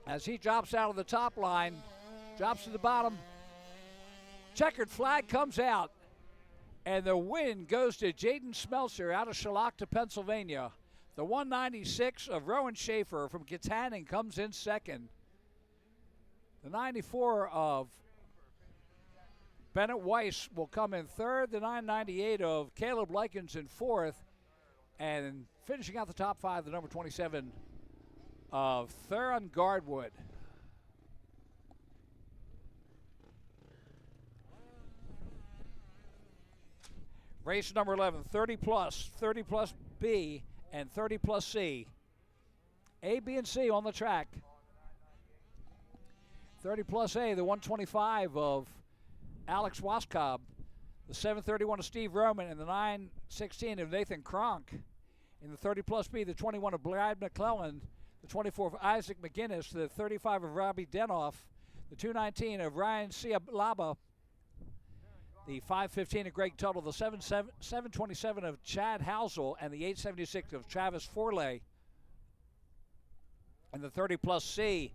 as he drops out of the top line, drops to the bottom. Checkered flag comes out, and the win goes to Jaden Smeltzer out of Shalakta, Pennsylvania. The 196 of Rowan Schaefer from Kittanning comes in second. The 94 of Bennett Weiss will come in third. The 998 of Caleb Likens in fourth. And finishing out the top 5, the number 27 of Theron Gardwood. Race number 11, 30 plus B, and 30 plus C. A, B, and C on the track. 30 plus A, the 125 of Alex Waskob, the 731 of Steve Roman, and the 916 of Nathan Kronk. In the 30 plus B, the 21 of Brad McClellan, the 24 of Isaac McGinnis, the 35 of Robbie Denoff, the 219 of Ryan Ciablaba, the 515 of Greg Tuttle, the 727 of Chad Housel, and the 876 of Travis Forley. And the 30 plus C,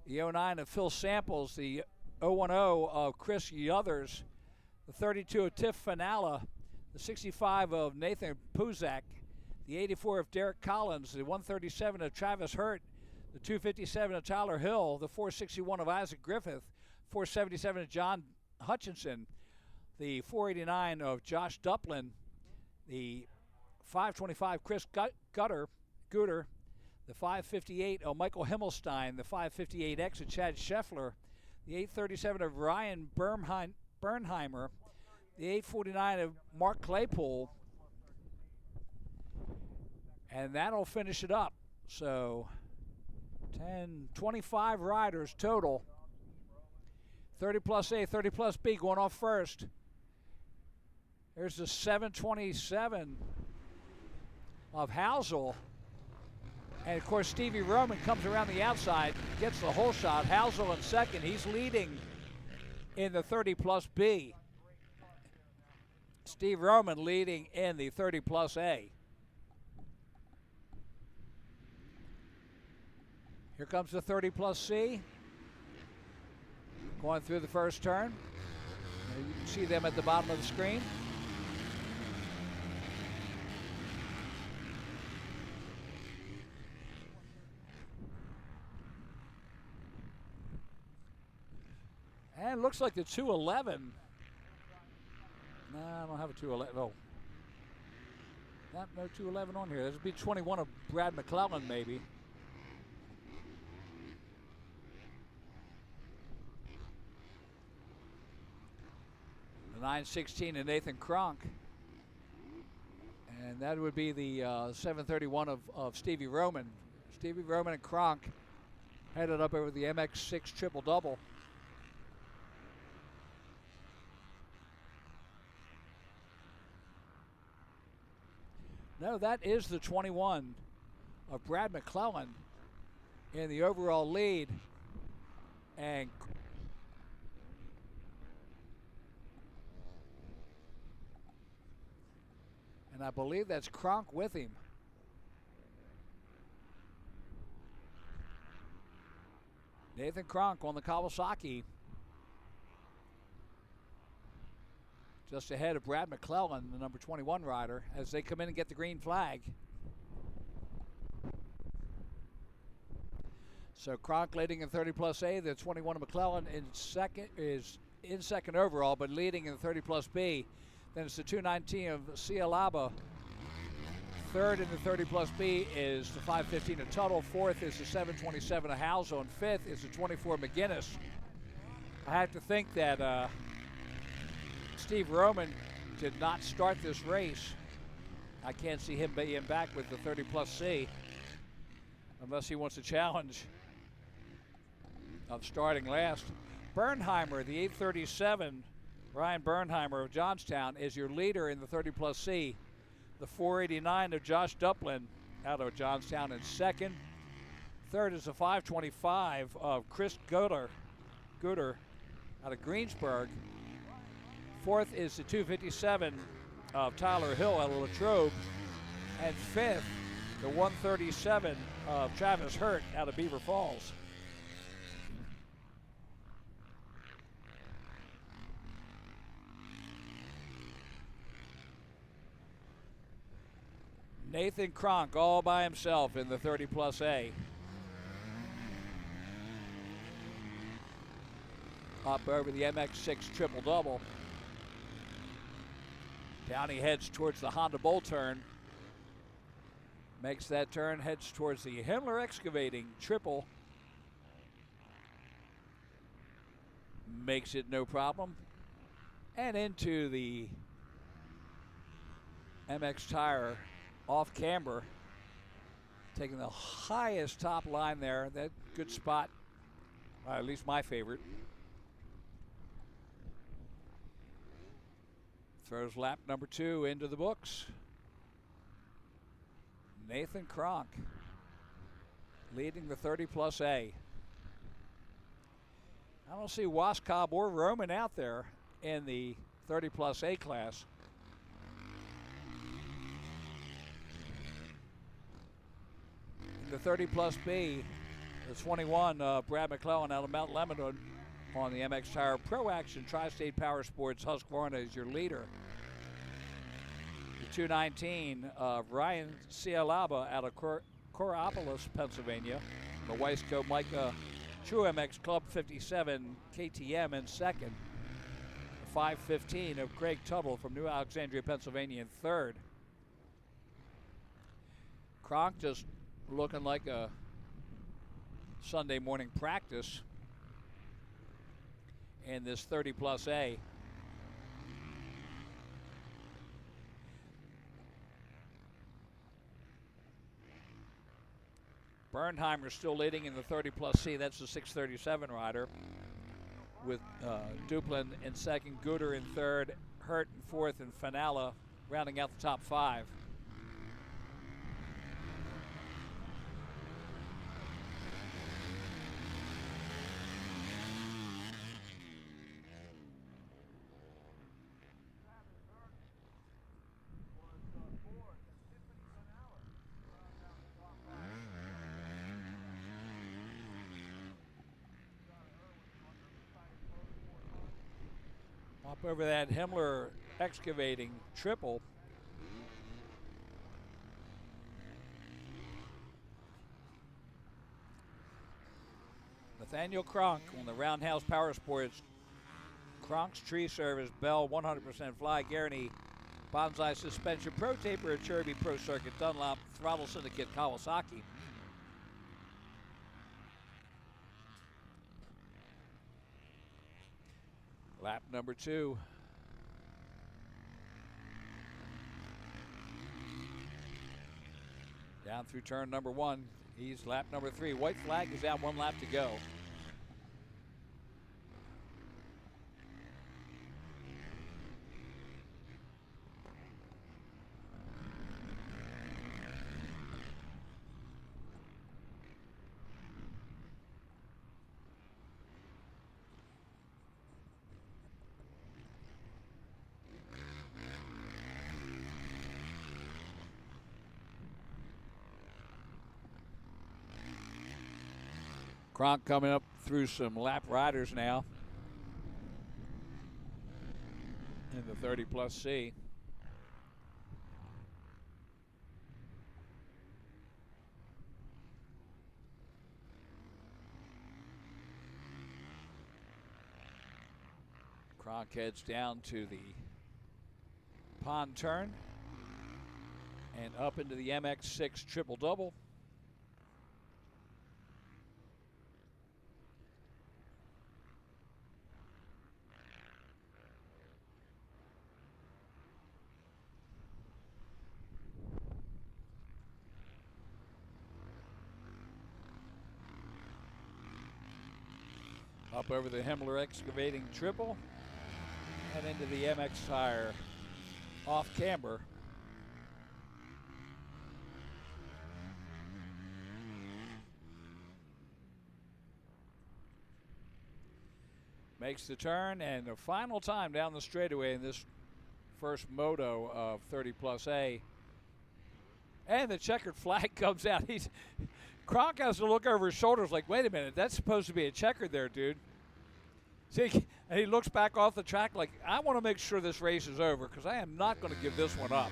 the 09 of Phil Samples, the 010 of Chris Yothers, the 32 of Tiff Finala, the 65 of Nathan Puzak, the 84 of Derek Collins, the 137 of Travis Hurt, the 257 of Tyler Hill, the 461 of Isaac Griffith, 477 of John Hutchinson, the 489 of Josh Duplin, the 525 Chris Gooder, the 558 of Michael Himmelstein, the 558X of Chad Scheffler, the 837 of Ryan Bernheimer, the 849 of Mark Claypool, and that'll finish it up. So 25 riders total. 30 plus A, 30 plus B going off first. There's the 727 of Housel. And of course, Stevie Roman comes around the outside, gets the whole shot. Housel in second. He's leading in the 30 plus B. Steve Roman leading in the 30 plus A. Here comes the 30 plus C. Going through the first turn. You can see them at the bottom of the screen. And it looks like the 211. No, I don't have a 211. Oh. No 211 on here. This would be 21 of Brad McClellan, maybe. The 916 of Nathan Kronk. And that would be the 731 of Stevie Roman. Stevie Roman and Kronk headed up over the MX6 triple-double. No, that is the 21 of Brad McClellan in the overall lead. And I believe that's Kronk with him. Nathan Kronk on the Kawasaki. Just ahead of Brad McClellan, the number 21 rider, as they come in and get the green flag. So Kronk leading in 30 plus A. The 21 of McClellan is in second overall, but leading in 30 plus B. Then it's the 219 of Cialaba. Third in the 30 plus B is the 515 of Tuttle. Fourth is the 727 of Hauser. And fifth is the 24 McGinnis. I have to think that Steve Roman did not start this race. I can't see him being back with the 30 plus C unless he wants a challenge of starting last. Bernheimer, the 837, Ryan Bernheimer of Johnstown, is your leader in the 30 plus C. The 489 of Josh Duplin out of Johnstown in second. Third is the 525 of Chris Gooder out of Greensburg. Fourth is the 257 of Tyler Hill out of Latrobe. And fifth, the 137 of Travis Hurt out of Beaver Falls. Nathan Kronk all by himself in the 30 plus A. Up over the MX6 triple double. Down he heads towards the Honda Bull turn. Makes that turn, heads towards the Himmler Excavating triple. Makes it no problem. And into the MX Tire off camber, taking the highest top line there. That good spot, at least my favorite. Throws lap number 2 into the books. Nathan Kronk leading the 30 plus A. I don't see Waskob or Roman out there in the 30 plus A class. The 30 plus B, the 21, Brad McClellan out of Mount Lebanon on the MX Tire Pro Action Tri-State Power Sports Husqvarna is your leader. The 219, Ryan Cialaba out of Coraopolis, Pennsylvania. The Weisco Micah True MX Club 57 KTM in second. The 515 of Craig Tuttle from New Alexandria, Pennsylvania in third. Kronk just looking like a Sunday morning practice in this 30 plus A. Bernheimer still leading in the 30 plus C. That's the 637 rider with Duplin in second, Gooder in third, Hurt in fourth, and Finala rounding out the top 5. Up over that Himmler Excavating triple. Nathaniel Kronk on the Roundhouse Power Sports. Kronk's Tree Service, Bell 100% Fly Guarantee, Bonsai Suspension, Pro Taper, Cherby, Pro Circuit, Dunlop, Throttle Syndicate, Kawasaki. Lap number 2. Down through turn number 1. He's lap number 3. White flag is out, 1 lap to go. Kronk coming up through some lap riders now in the 30 plus C. Kronk heads down to the pond turn and up into the MX6 triple double. Up over the Himmler excavating triple and into the MX tire off camber. Makes the turn and the final time down the straightaway in this first moto of 30 plus A. And the checkered flag comes out. Kronk has to look over his shoulders like, wait a minute, that's supposed to be a checkered there, dude. See, and he looks back off the track like, I want to make sure this race is over because I am not going to give this one up.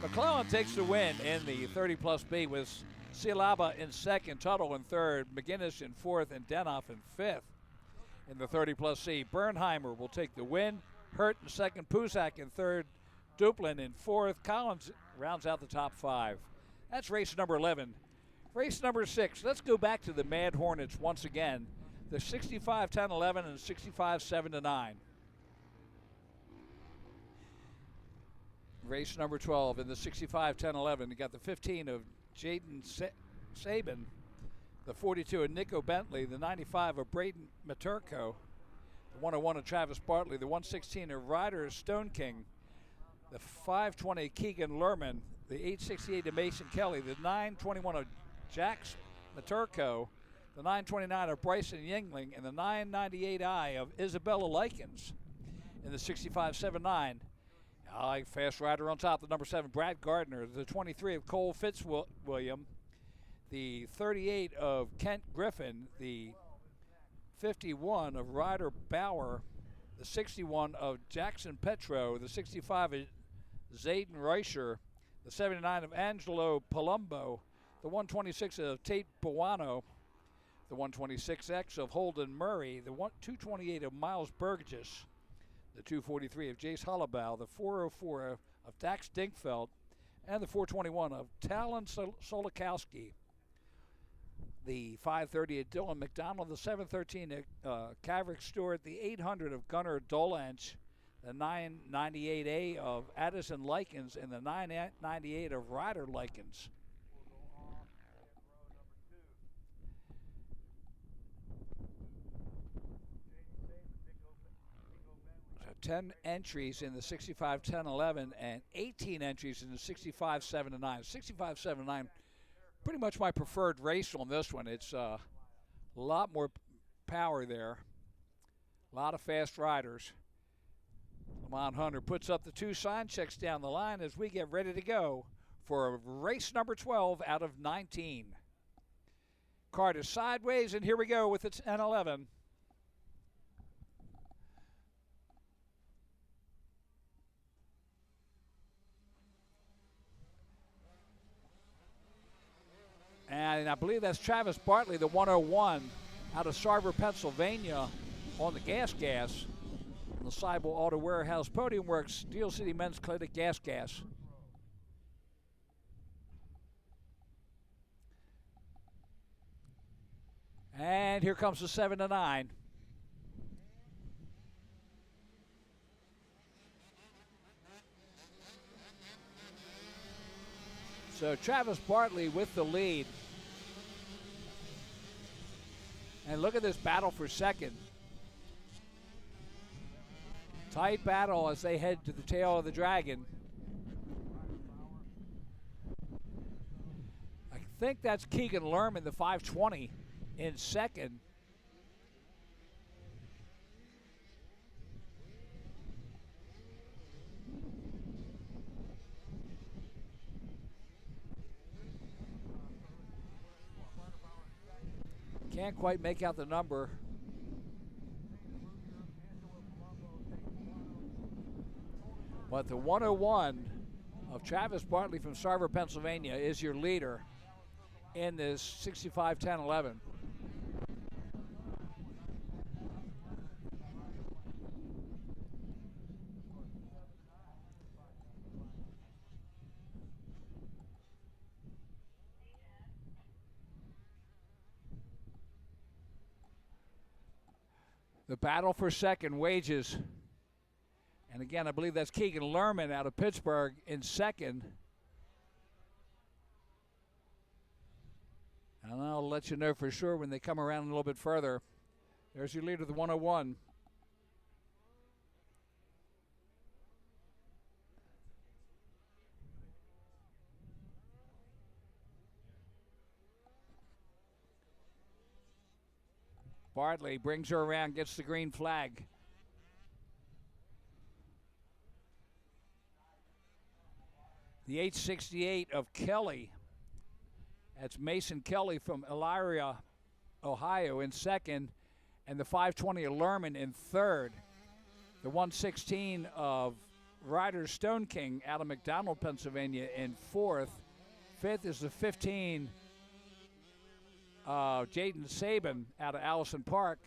McClellan takes the win in the 30 plus B with Silaba in second, Tuttle in third, McGinnis in fourth, and Denoff in fifth. In the 30 plus C, Bernheimer will take the win, Hurt in second, Pusak in third, Duplin in fourth. Collins rounds out the top five. That's race number 11. Race number 6, let's go back to the Mad Hornets once again. The 65-10-11 and 65-7-9. Race number 12 in the 65-10-11. You got the 15 of Jaden Sabin, the 42 of Nico Bentley, the 95 of Braden Maturko, the 101 of Travis Bartley, the 116 of Ryder Stone King, the 520 of Keegan Lerman, the 868 of Mason Kelly, the 921 of Jax Maturko, the 929 of Bryson Yingling, and the 998I of Isabella Likens in the 65-7-9. Fast rider on top, the number 7, Brad Gardner, the 23 of Cole Fitzwilliam, the 38 of Kent Griffin, the 51 of Ryder Bauer, the 61 of Jackson Petro, the 65 of Zayden Reicher, the 79 of Angelo Palumbo, the 126 of Tate Buono, the 126X of Holden Murray, the 228 of Miles Burgess, the 243 of Jace Hollabow, the 404 of Dax Dinkfeld, and the 421 of Talon Solikowski, the 530 of Dylan McDonald, the 713 of Kaverick Stewart, the 800 of Gunnar Dolanch, the 998A of Addison Likens, and the 998 of Ryder Likens. 10 entries in the 65-10-11 and 18 entries in the 65-7-9. 65-7-9, pretty much my preferred race on this one. It's a lot more power there. A lot of fast riders. Lamont Hunter puts up the 2 sign checks down the line as we get ready to go for race number 12 out of 19. Card is sideways, and here we go with its N11. And I believe that's Travis Bartley, the 101 out of Sarver, Pennsylvania, on the gas. On the Seibel Auto Warehouse Podium Works Steel City Men's Clinic gas. And here comes the 7-9. So Travis Bartley with the lead. And look at this battle for second. Tight battle as they head to the tail of the dragon. I think that's Keegan Lerman, the 520, in second. Can't quite make out the number. But the 101 of Travis Bartley from Sarver, Pennsylvania is your leader in this 65-10-11. The battle for second wages. And again, I believe that's Keegan Lerman out of Pittsburgh in second. And I'll let you know for sure when they come around a little bit further. There's your leader, the 101. Bartley brings her around, gets the green flag. The 868 of Kelly. That's Mason Kelly from Elyria, Ohio in second. And the 520 of Lerman in third. The 116 of Ryder Stone King out of McDonald, Pennsylvania in fourth. Fifth is the 15 Jaden Saban out of Allison Park.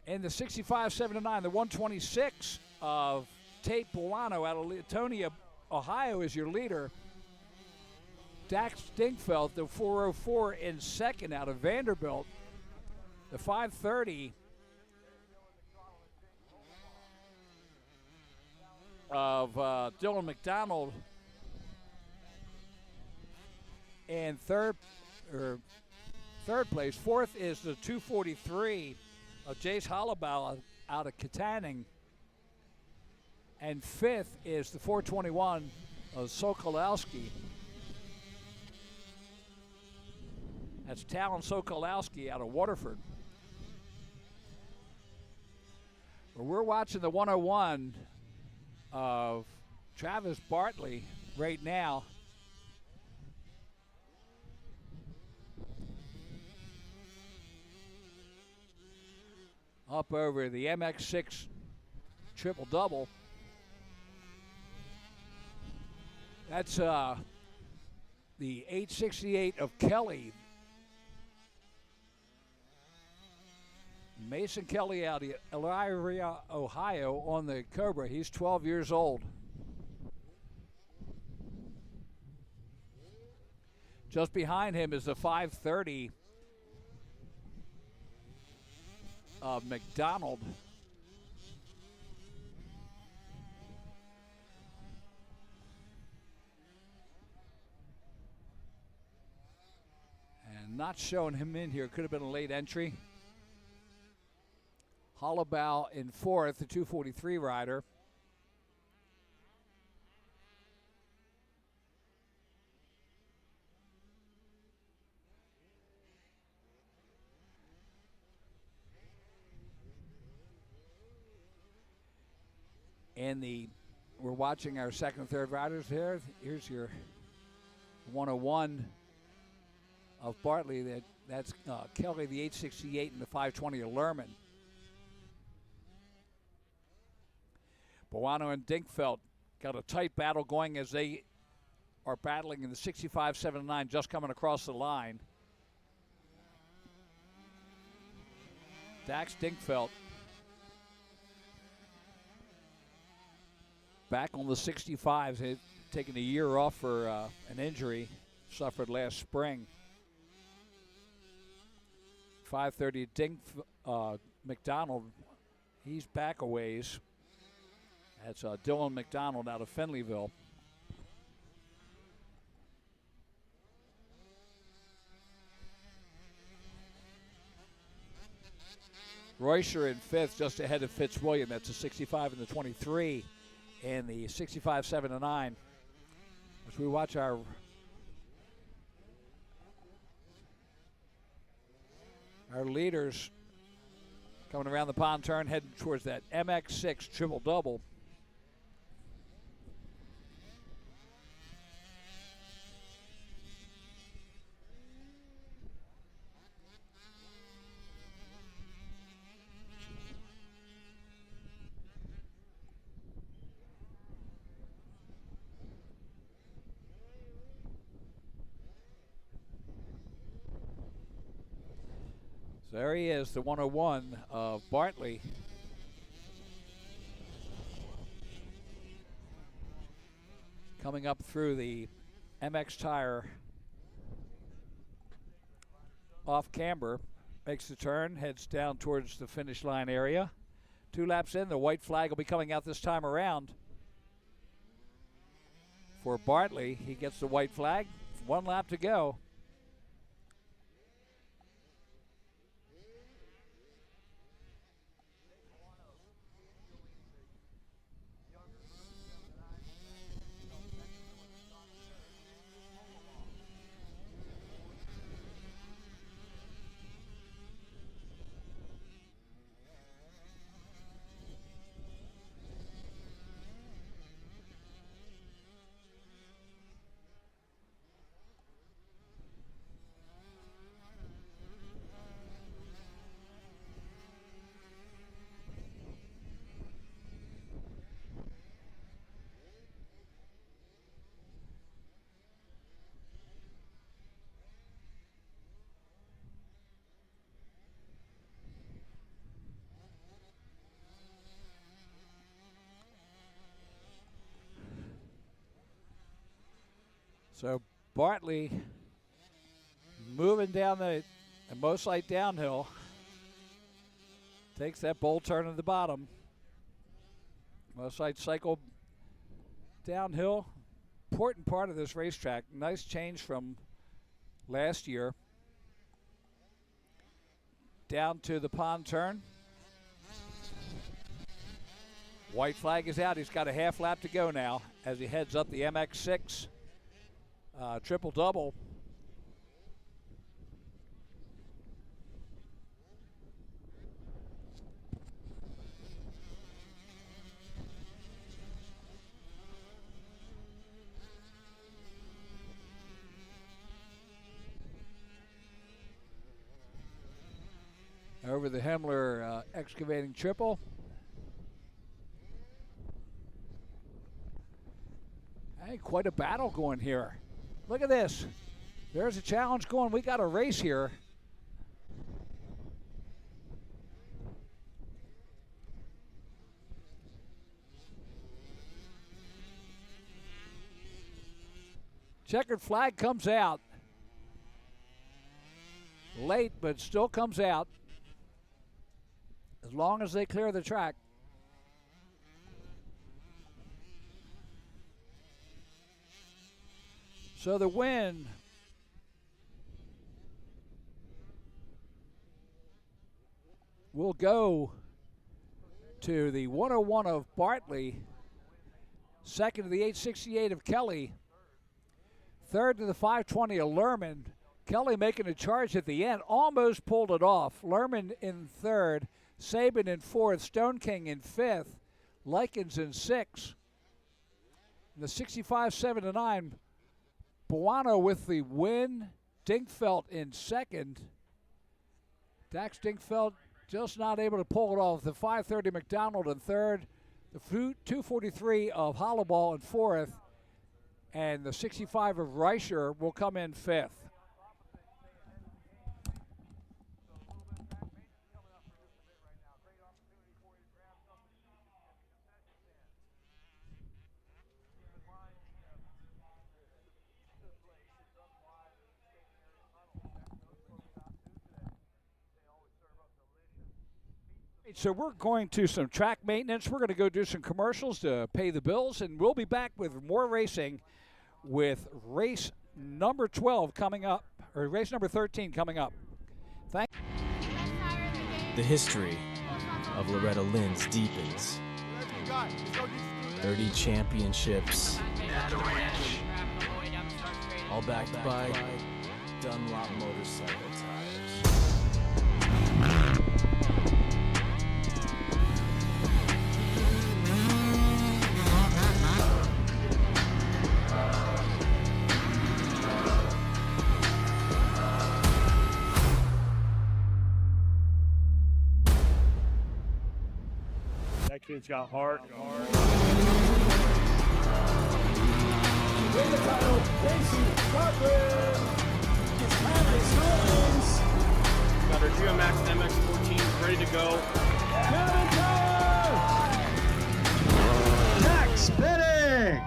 In the 65-7-9, the 126 of Tate Buono out of Latonia, Ohio is your leader. Dax Dinkfeld, the 404 in second out of Vanderbilt. The 530 of Dylan McDonald. And third place. Fourth is the 243 of Jace Hollabaugh out of Katanning. And fifth is the 421 of Sokolowski. That's Talon Sokolowski out of Waterford. Well, we're watching the 101 of Travis Bartley right now. Up over the MX6 triple-double. That's the 868 of Kelly. Mason Kelly out of Elyria, Ohio on the Cobra. He's 12 years old. Just behind him is the 530 of McDonald. And not showing him in here. Could have been a late entry. Hollabaugh in fourth, the 243 rider. And we're watching our second and third riders here. Here's your 101 of Bartley. That's Kelly, the 868, and the 520 of Lerman. Buono and Dinkfeld got a tight battle going as they are battling in the 65-7-9, just coming across the line. Dax Dinkfeld back on the 65s. He'd taken a year off for an injury suffered last spring. 530 McDonald, he's back a ways. That's Dylan McDonald out of Fenleyville. Reuscher in fifth, just ahead of Fitzwilliam. That's a 65 and the 23 in the 65-7-9. As we watch our leaders coming around the pond turn, heading towards that MX6 triple-double. So there he is, the 101 of Bartley. Coming up through the MX tire off camber, makes the turn, heads down towards the finish line area. 2 laps in, the white flag will be coming out this time around. For Bartley, he gets the white flag, 1 lap to go. So Bartley moving down the most light downhill. Takes that bold turn at the bottom. Most light cycle downhill. Important part of this racetrack. Nice change from last year. Down to the pond turn. White flag is out. He's got a half lap to go now as he heads up the MX6. Triple-double. Over the Himmler excavating triple. Hey, quite a battle going here. Look at this. There's a challenge going. We got a race here. Checkered flag comes out. Late, but still comes out. As long as they clear the track. So the win will go to the 101 of Bartley, second to the 868 of Kelly, third to the 520 of Lerman. Kelly making a charge at the end, almost pulled it off. Lerman in third, Saban in fourth, Stone King in fifth, Likens in sixth. In the 65-7-9, Buono with the win. Dinkfeld in second. Dax Dinkfeld just not able to pull it off. The 530 McDonald in third. The 243 of Hollowball in fourth. And the 65 of Reicher will come in fifth. So we're going to some track maintenance. We're going to go do some commercials to pay the bills, and we'll be back with more racing with race number 12 coming up, or race number 13 coming up. The history of Loretta Lynn's deepens. 30 championships, all backed by Dunlop motorcycle tires. That kid's got heart. Win the title, Casey Cochran. His PAMX wins. Got our GeoMax MX-14 ready to go. Back spinning.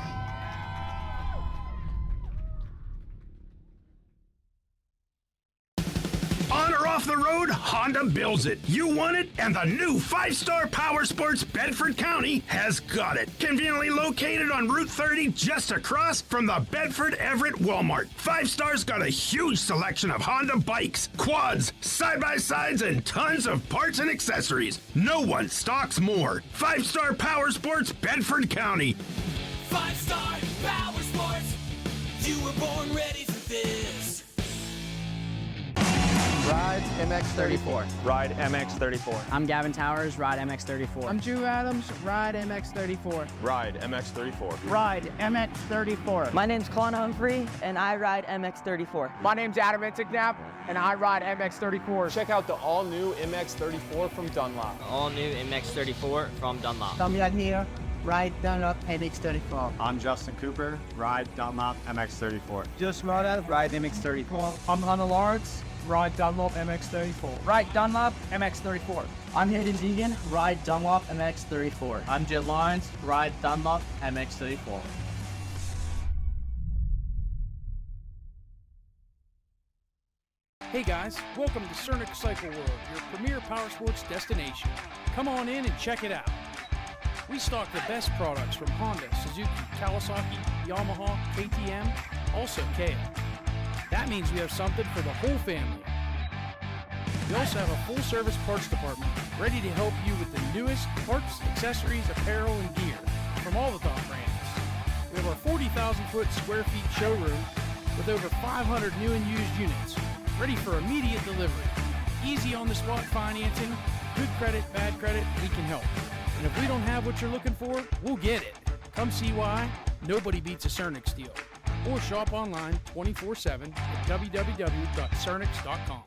On or off the road, Honda builds it. You want it, and the new 5-star Power Sports Bedford County has got it. Conveniently located on Route 30, just across from the Bedford Everett Walmart. 5-star's got a huge selection of Honda bikes, quads, side-by-sides, and tons of parts and accessories. No one stocks more. 5-star Power Sports Bedford County. 5-star Power Sports. You were born ready for this. Ride MX34. Ride MX34. I'm Gavin Towers, ride MX34. I'm Drew Adams, ride MX34. Ride MX34. Ride MX34. My name's Kalana Humphrey, and I ride MX34. My name's Adam Intignap, and I ride MX34. Check out the all-new MX-34 from Dunlop. All new MX34 from Dunlop. Damian here, ride Dunlop MX34. I'm Justin Cooper, ride Dunlop MX34. Just ride MX34. I'm Hunter Lawrence, ride Dunlop MX34. Ride Dunlop MX34. I'm Hayden Deegan, ride Dunlop MX34. I'm Jet Lyons, ride Dunlop MX34. Hey guys, welcome to Cernic Cycle World, your premier power sports destination. Come on in and check it out. We stock the best products from Honda, Suzuki, Kawasaki, Yamaha, KTM, also Kia. That means we have something for the whole family. We also have a full-service parts department ready to help you with the newest parts, accessories, apparel, and gear from all the top brands. We have our 40,000 square feet showroom with over 500 new and used units ready for immediate delivery. Easy on-the-spot financing, good credit, bad credit, we can help. And if we don't have what you're looking for, we'll get it. Come see why nobody beats a Cernic deal. Or shop online 24/7 at www.cernix.com.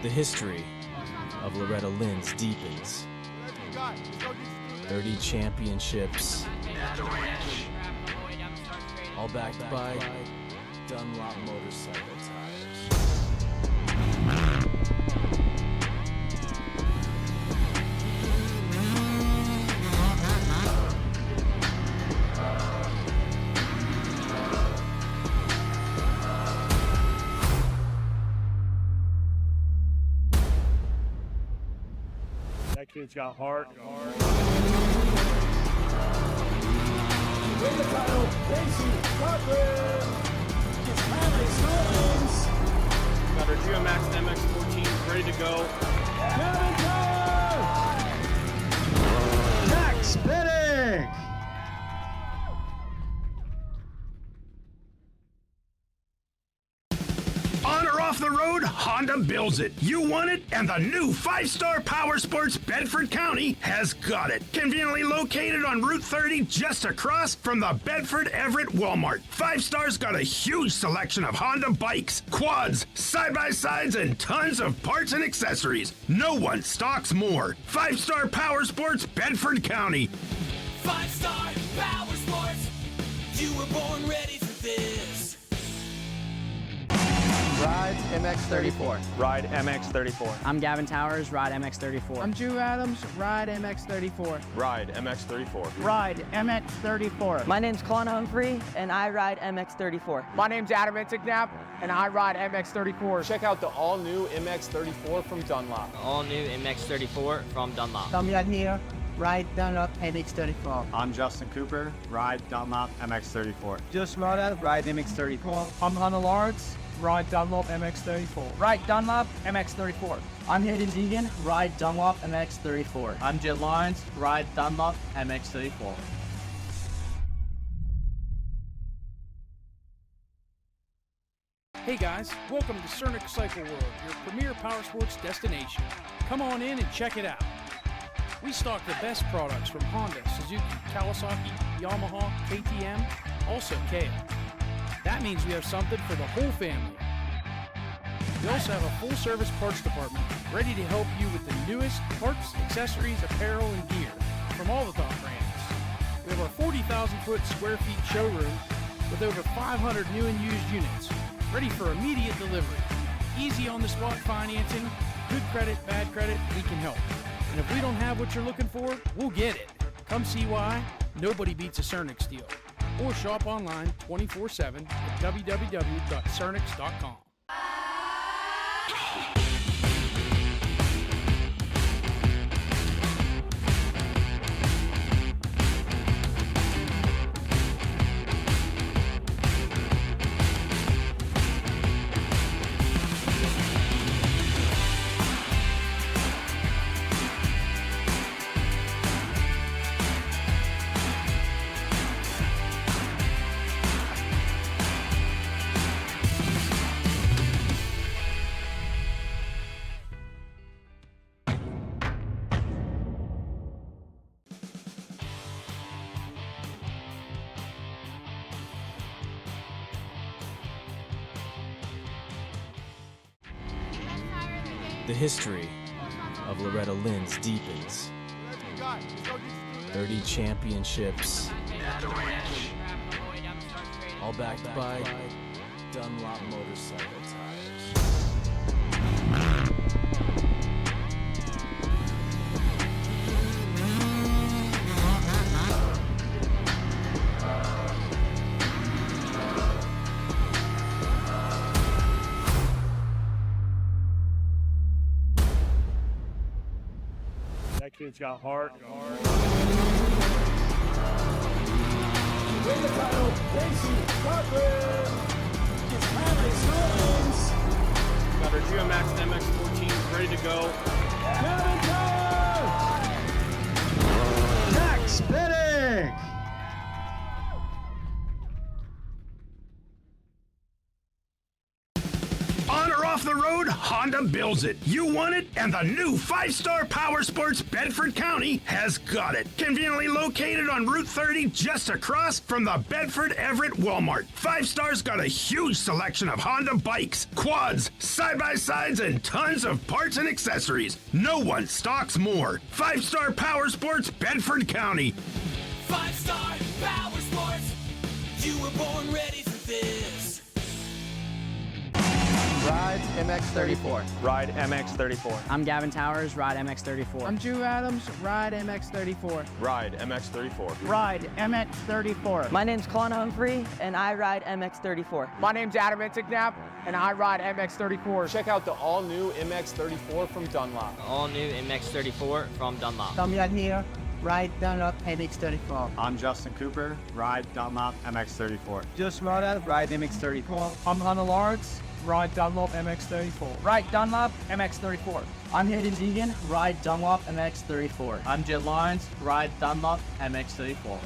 The history of Loretta Lynn's deepens. 30 championships, all backed by Dunlop motorcycle tires. That kid's got heart. Win the title, Casey Cochran. It's PAMX Spring. Got our GeoMax MX-14 ready to go. Back spinning. On or off the road, Honda builds it. You want it, and the new 5-star Power Sports Bedford County has got it. Conveniently located on Route 30, just across from the Bedford Everett Walmart. 5-star's got a huge selection of Honda bikes, quads, side-by-sides, and tons of parts and accessories. No one stocks more. 5-star Power Sports Bedford County. 5-star Power Sports. You were born ready for this. Ride MX34. Ride MX34. I'm Gavin Towers, ride MX34. I'm Drew Adams, ride MX34. Ride MX34. Ride MX34. My name's Kalana Humphrey, and I ride MX34. My name's Adam Intignap, and I ride MX34. Check out the all-new MX-34 from Dunlop. All new MX34 from Dunlop. Damian here, ride Dunlop MX34. I'm Justin Cooper, ride Dunlop MX34. Just ride MX34. I'm Hunter Lawrence, ride Dunlop MX-34. Right, Dunlop MX-34. I'm Hayden Deegan, ride Dunlop MX-34. I'm Jet Lyons, ride Dunlop MX-34. Hey guys, welcome to Cernic Cycle World, your premier power sports destination. Come on in and check it out. We stock the best products from Honda, Suzuki, Kawasaki, Yamaha, KTM, also KA. That means we have something for the whole family. We also have a full-service parts department ready to help you with the newest parts, accessories, apparel, and gear from all the top brands. We have our 40,000 square feet showroom with over 500 new and used units, ready for immediate delivery. Easy on-the-spot financing, good credit, bad credit, we can help. And if we don't have what you're looking for, we'll get it. Come see why nobody beats a Cernic deal. Or shop online 24/7 at www.cernics.com. The history of Loretta Lynn's deepens. 30 championships, all backed by Dunlop motorcycle tires. That kid's got heart. Win the title, Casey Cochran. His PAMX wins. Got our GMX MX-14 ready to go. Gavin Towers. Jack Spinning. On or off the road, Honda builds it. You want it, and the new 5-star Power Sports Bedford County has got it. Conveniently located on Route 30, just across from the Bedford Everett Walmart. 5-star's got a huge selection of Honda bikes, quads, side-by-sides, and tons of parts and accessories. No one stocks more. 5-star Power Sports Bedford County. 5-star Power Sports. You were born ready for this. Ride MX-34. Ride MX-34. I'm Gavin Towers, ride MX-34. I'm Drew Adams, ride MX-34. Ride MX-34. Ride MX-34. My name's Kalana Humphrey, and I ride MX-34. My name's Adam Intignap, and I ride MX-34. Check out the all-new MX-34 from Dunlop. All new MX-34 from Dunlop. Damian here, ride Dunlop MX-34. I'm Justin Cooper, ride Dunlop MX-34. Just ride MX-34. I'm Hunter Lawrence, ride Dunlop MX-34. Right, Dunlop MX-34. I'm Hayden Deegan, ride Dunlop MX-34. I'm Jet Lyons, ride Dunlop MX-34.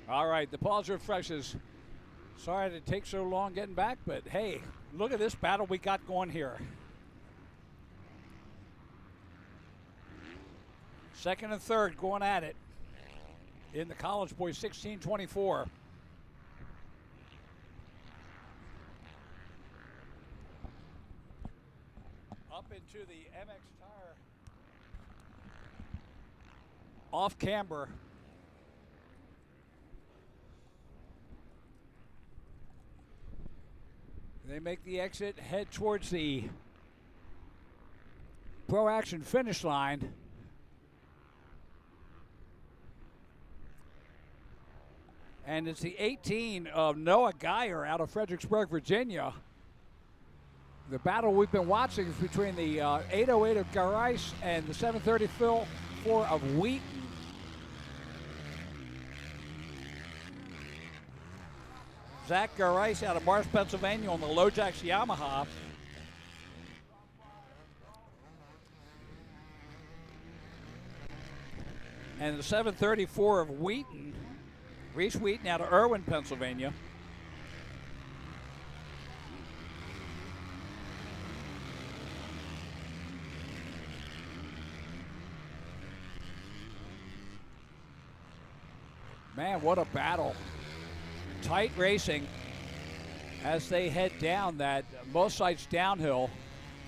All right, the pause refreshes. Sorry to take so long getting back, but hey, look at this battle we got going here. Second and third going at it in the College Boys 1624. Up into the MX Tire off camber. They make the exit, head towards the Pro Action finish line. And it's the 18 of Noah Geyer out of Fredericksburg, Virginia. The battle we've been watching is between the 808 of Garais and the 734 of Wheaton. Zach Garais out of Mars, Pennsylvania on the Lojax Yamaha. And the 734 of Wheaton, Reese Wheaton out of Irwin, Pennsylvania. Man, what a battle. Tight racing as they head down that most sites downhill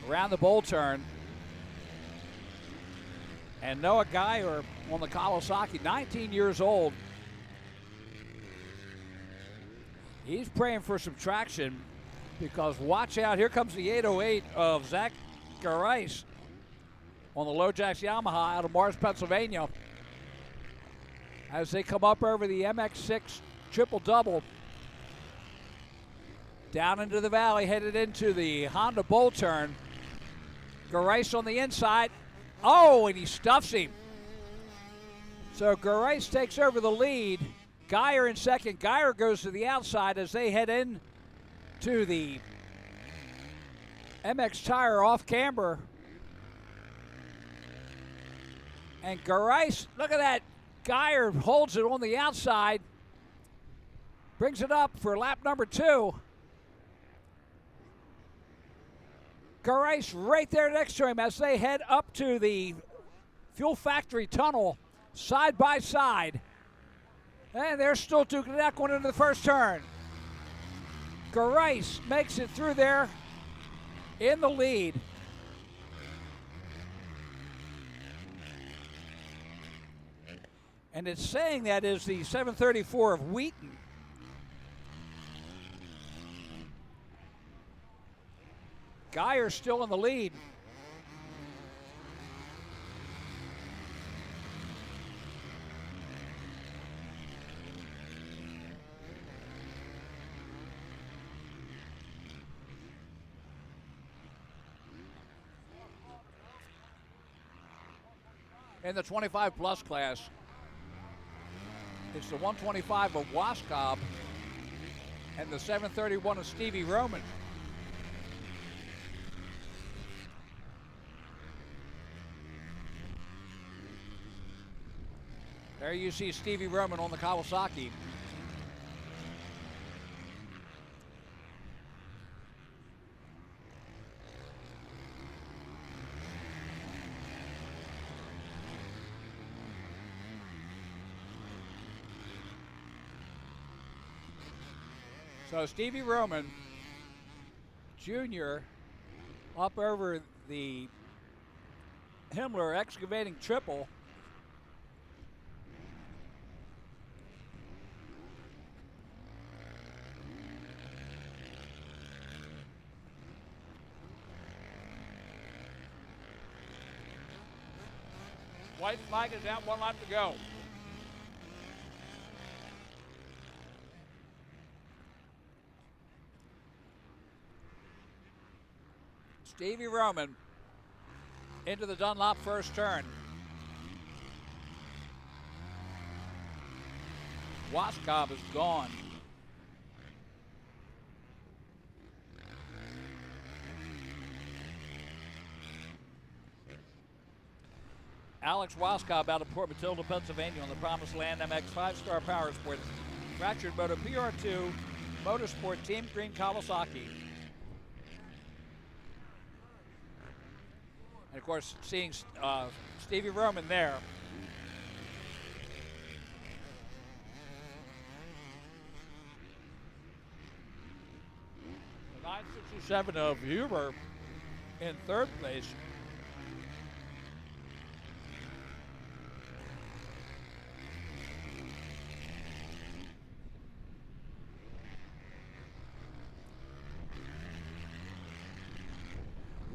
around the bowl turn. And Noah Geyer on the Kawasaki, 19 years old. He's praying for some traction because watch out, here comes the 808 of Zach Garais on the Lojax Yamaha out of Mars, Pennsylvania. As they come up over the MX6 triple-double down into the valley, headed into the Honda bowl turn. Garais on the inside. Oh, and he stuffs him. So Garais takes over the lead. Geyer in second. Geyer goes to the outside as they head in to the MX Tire off camber. And Garais, look at that. Geyer holds it on the outside. Brings it up for lap number 2. Garais right there next to him as they head up to the Fuel Factory tunnel side by side. And they're still duking it out going into the first turn. Garais makes it through there in the lead. And it's saying that is the 734 of Wheaton. Geyer's still in the lead. In the 25 plus class, it's the 125 of Waskob and the 731 of Stevie Roman. There you see Stevie Roman on the Kawasaki. So Stevie Roman Jr. up over the Himmler excavating triple. White flag is out, 1 lap to go. Stevie Roman into the Dunlop first turn. Waskob is gone. Alex Waskob out of Port Matilda, Pennsylvania on the Promised Land MX 5-Star Power Sports. Fractured Moto PR2 Motorsport Team Green Kawasaki. And of course, seeing Stevie Roman there. The 967 of Huber in third place.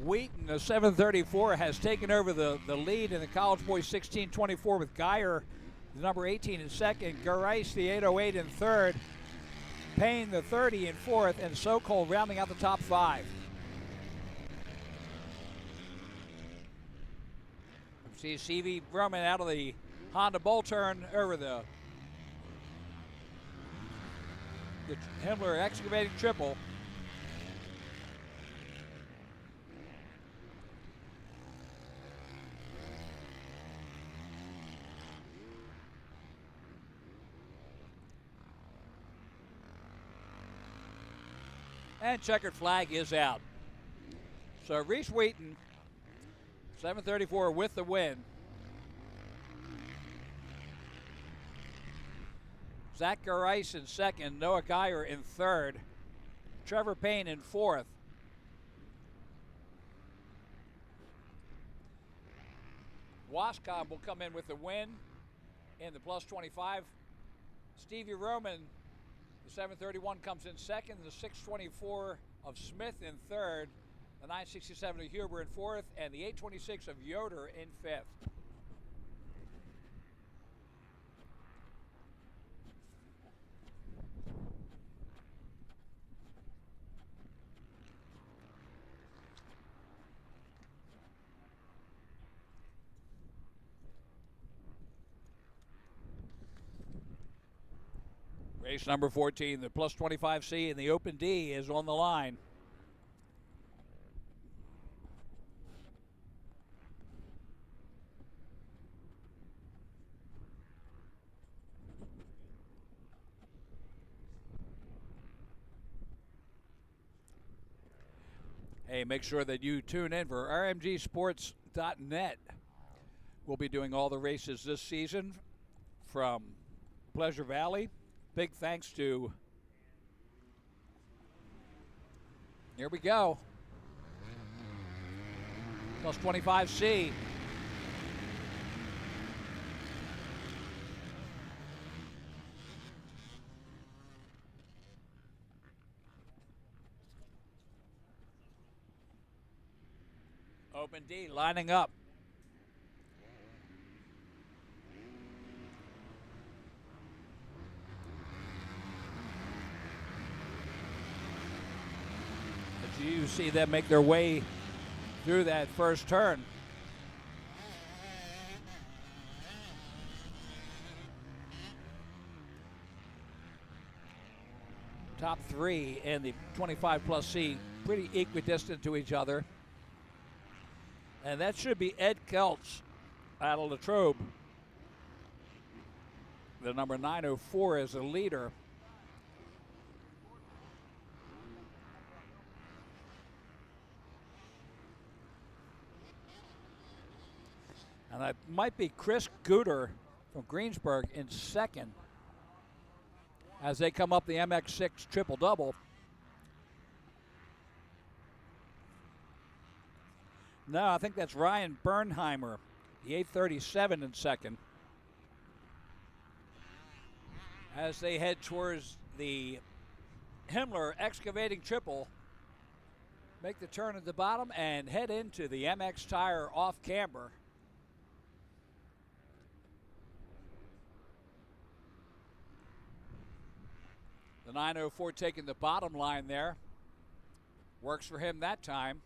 Wheaton, the 734, has taken over the lead in the College Boys 1624 with Geyer, the number 18, in second. Garais, the 808, in third. Payne, the 30, in fourth. And Sokol rounding out the top five. See Stevie Roman out of the Honda Bull turn over the Himmler excavating triple. And checkered flag is out. So Reese Wheaton, 734 with the win. Zach Garais in second, Noah Geyer in third, Trevor Payne in fourth. Waskob will come in with the win in the plus 25. Stevie Roman, the 731, comes in second. The 624 of Smith in third. The 967 of Huber in fourth. And the 826 of Yoder in fifth. Race number 14, the plus 25C and the Open D is on the line. Hey, make sure that you tune in for RMGSports.net. We'll be doing all the races this season from Pleasure Valley. Big thanks to, here we go, plus 25C. Open D lining up. You see them make their way through that first turn. Top three in the 25 plus C, pretty equidistant to each other. And that should be Ed Keltz out of Latrobe. The number 904 is a leader. And that might be Chris Gooder from Greensburg in second as they come up the MX6 triple-double. No, I think that's Ryan Bernheimer, the 837 in second. As they head towards the Himmler excavating triple, make the turn at the bottom and head into the MX tire off camber. The 904 taking the bottom line there. Works for him that time.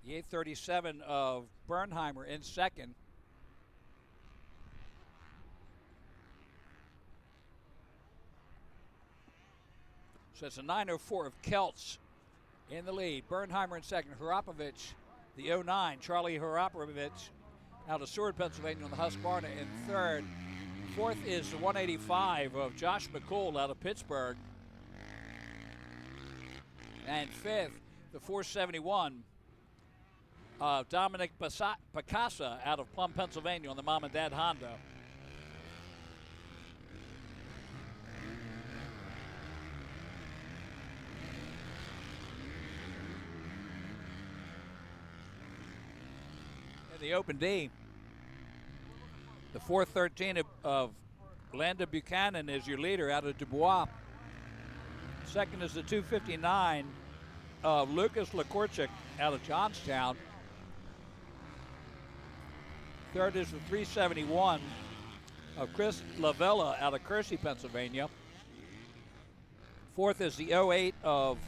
The 837 of Bernheimer in second. So it's a 904 of Keltz in the lead. Bernheimer in second. Harapovich, the 09, Charlie Harapovich out of Seward, Pennsylvania on the Husqvarna in third. Fourth is the 185 of Josh McCool out of Pittsburgh. And fifth, the 471 of Dominic Picasa out of Plum, Pennsylvania on the Mom and Dad Honda. In the Open D, the 413 of Landon Buchanan is your leader out of Dubois. Second is the 259 of Lucas Lakorchik out of Johnstown. Third is the 371 of Chris Lavella out of Kersey, Pennsylvania. Fourth is the 08 of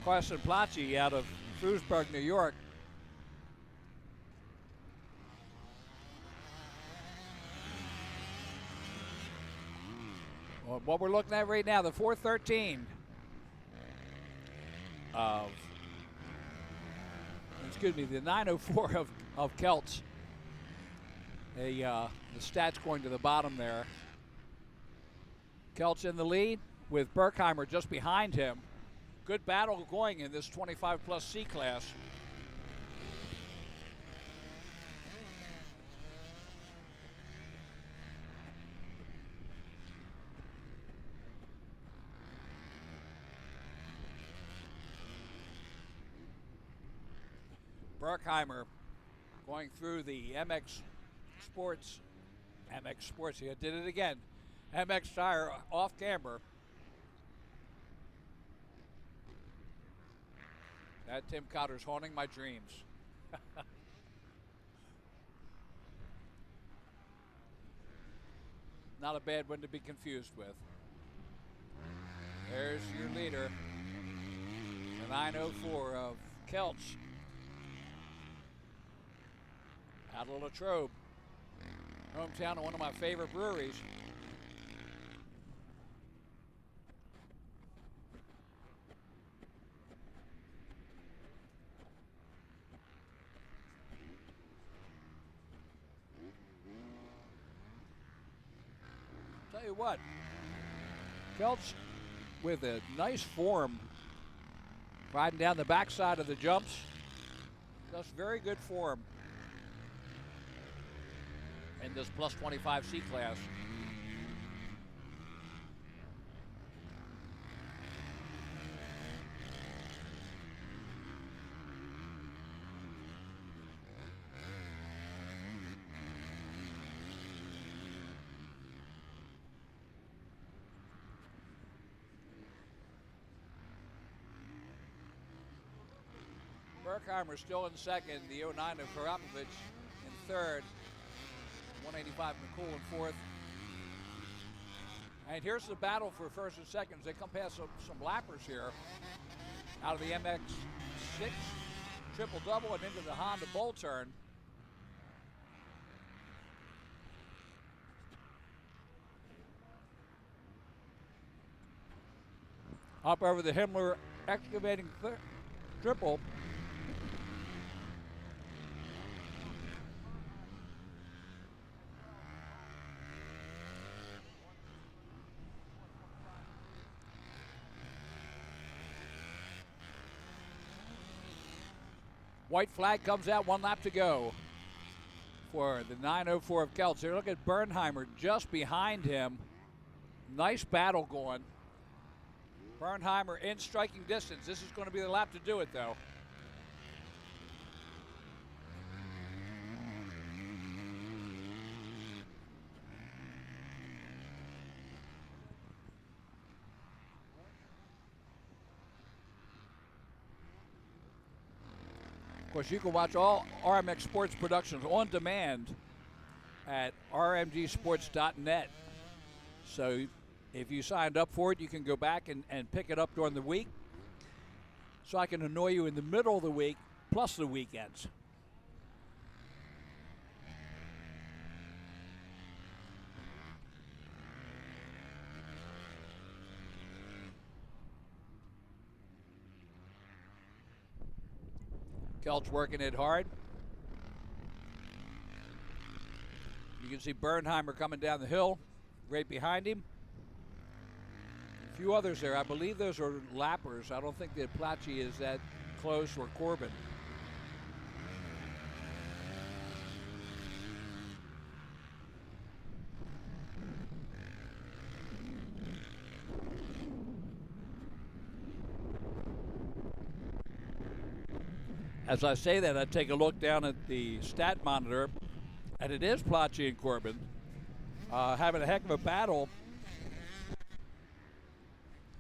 Carson Placci out of Shrewsbury, New York. Well, what we're looking at right now, the 413 of, the 904 of Kelts. The stats going to the bottom there. Kelts in the lead with Berkheimer just behind him. Good battle going in this 25 plus C class. Berkheimer going through the MX Sports, yeah, did it again. MX tire off camber. That Tim Cotter's haunting my dreams. Not a bad one to be confused with. There's your leader, the 904 of Kelch. Out of Latrobe, hometown of one of my favorite breweries. Tell you what, Kelch with a nice form, riding down the backside of the jumps. Just very good form in this plus 25C class. Berkheimer still in second, the 09 of Karapovich in third, 185 McCool in fourth. And here's the battle for first and seconds. They come past some lappers here out of the MX6 triple double and into the Honda Bull turn. Up over the Himmler excavating triple. White flag comes out, 1 lap to go for the 904 of Kelch. Here, look at Bernheimer just behind him. Nice battle going. Bernheimer in striking distance. This is going to be the lap to do it, though. Of course, you can watch all RMX Sports productions on demand at rmgsports.net. So if you signed up for it, you can go back and pick it up during the week. So I can annoy you in the middle of the week, plus the weekends. Kelch working it hard. can see Bernheimer coming down the hill right behind him. A few others there. I believe those are lappers. I don't think that Placci is that close, or Corbin. As I say that, I take a look down at the stat monitor, and it is Placci and Corbin having a heck of a battle,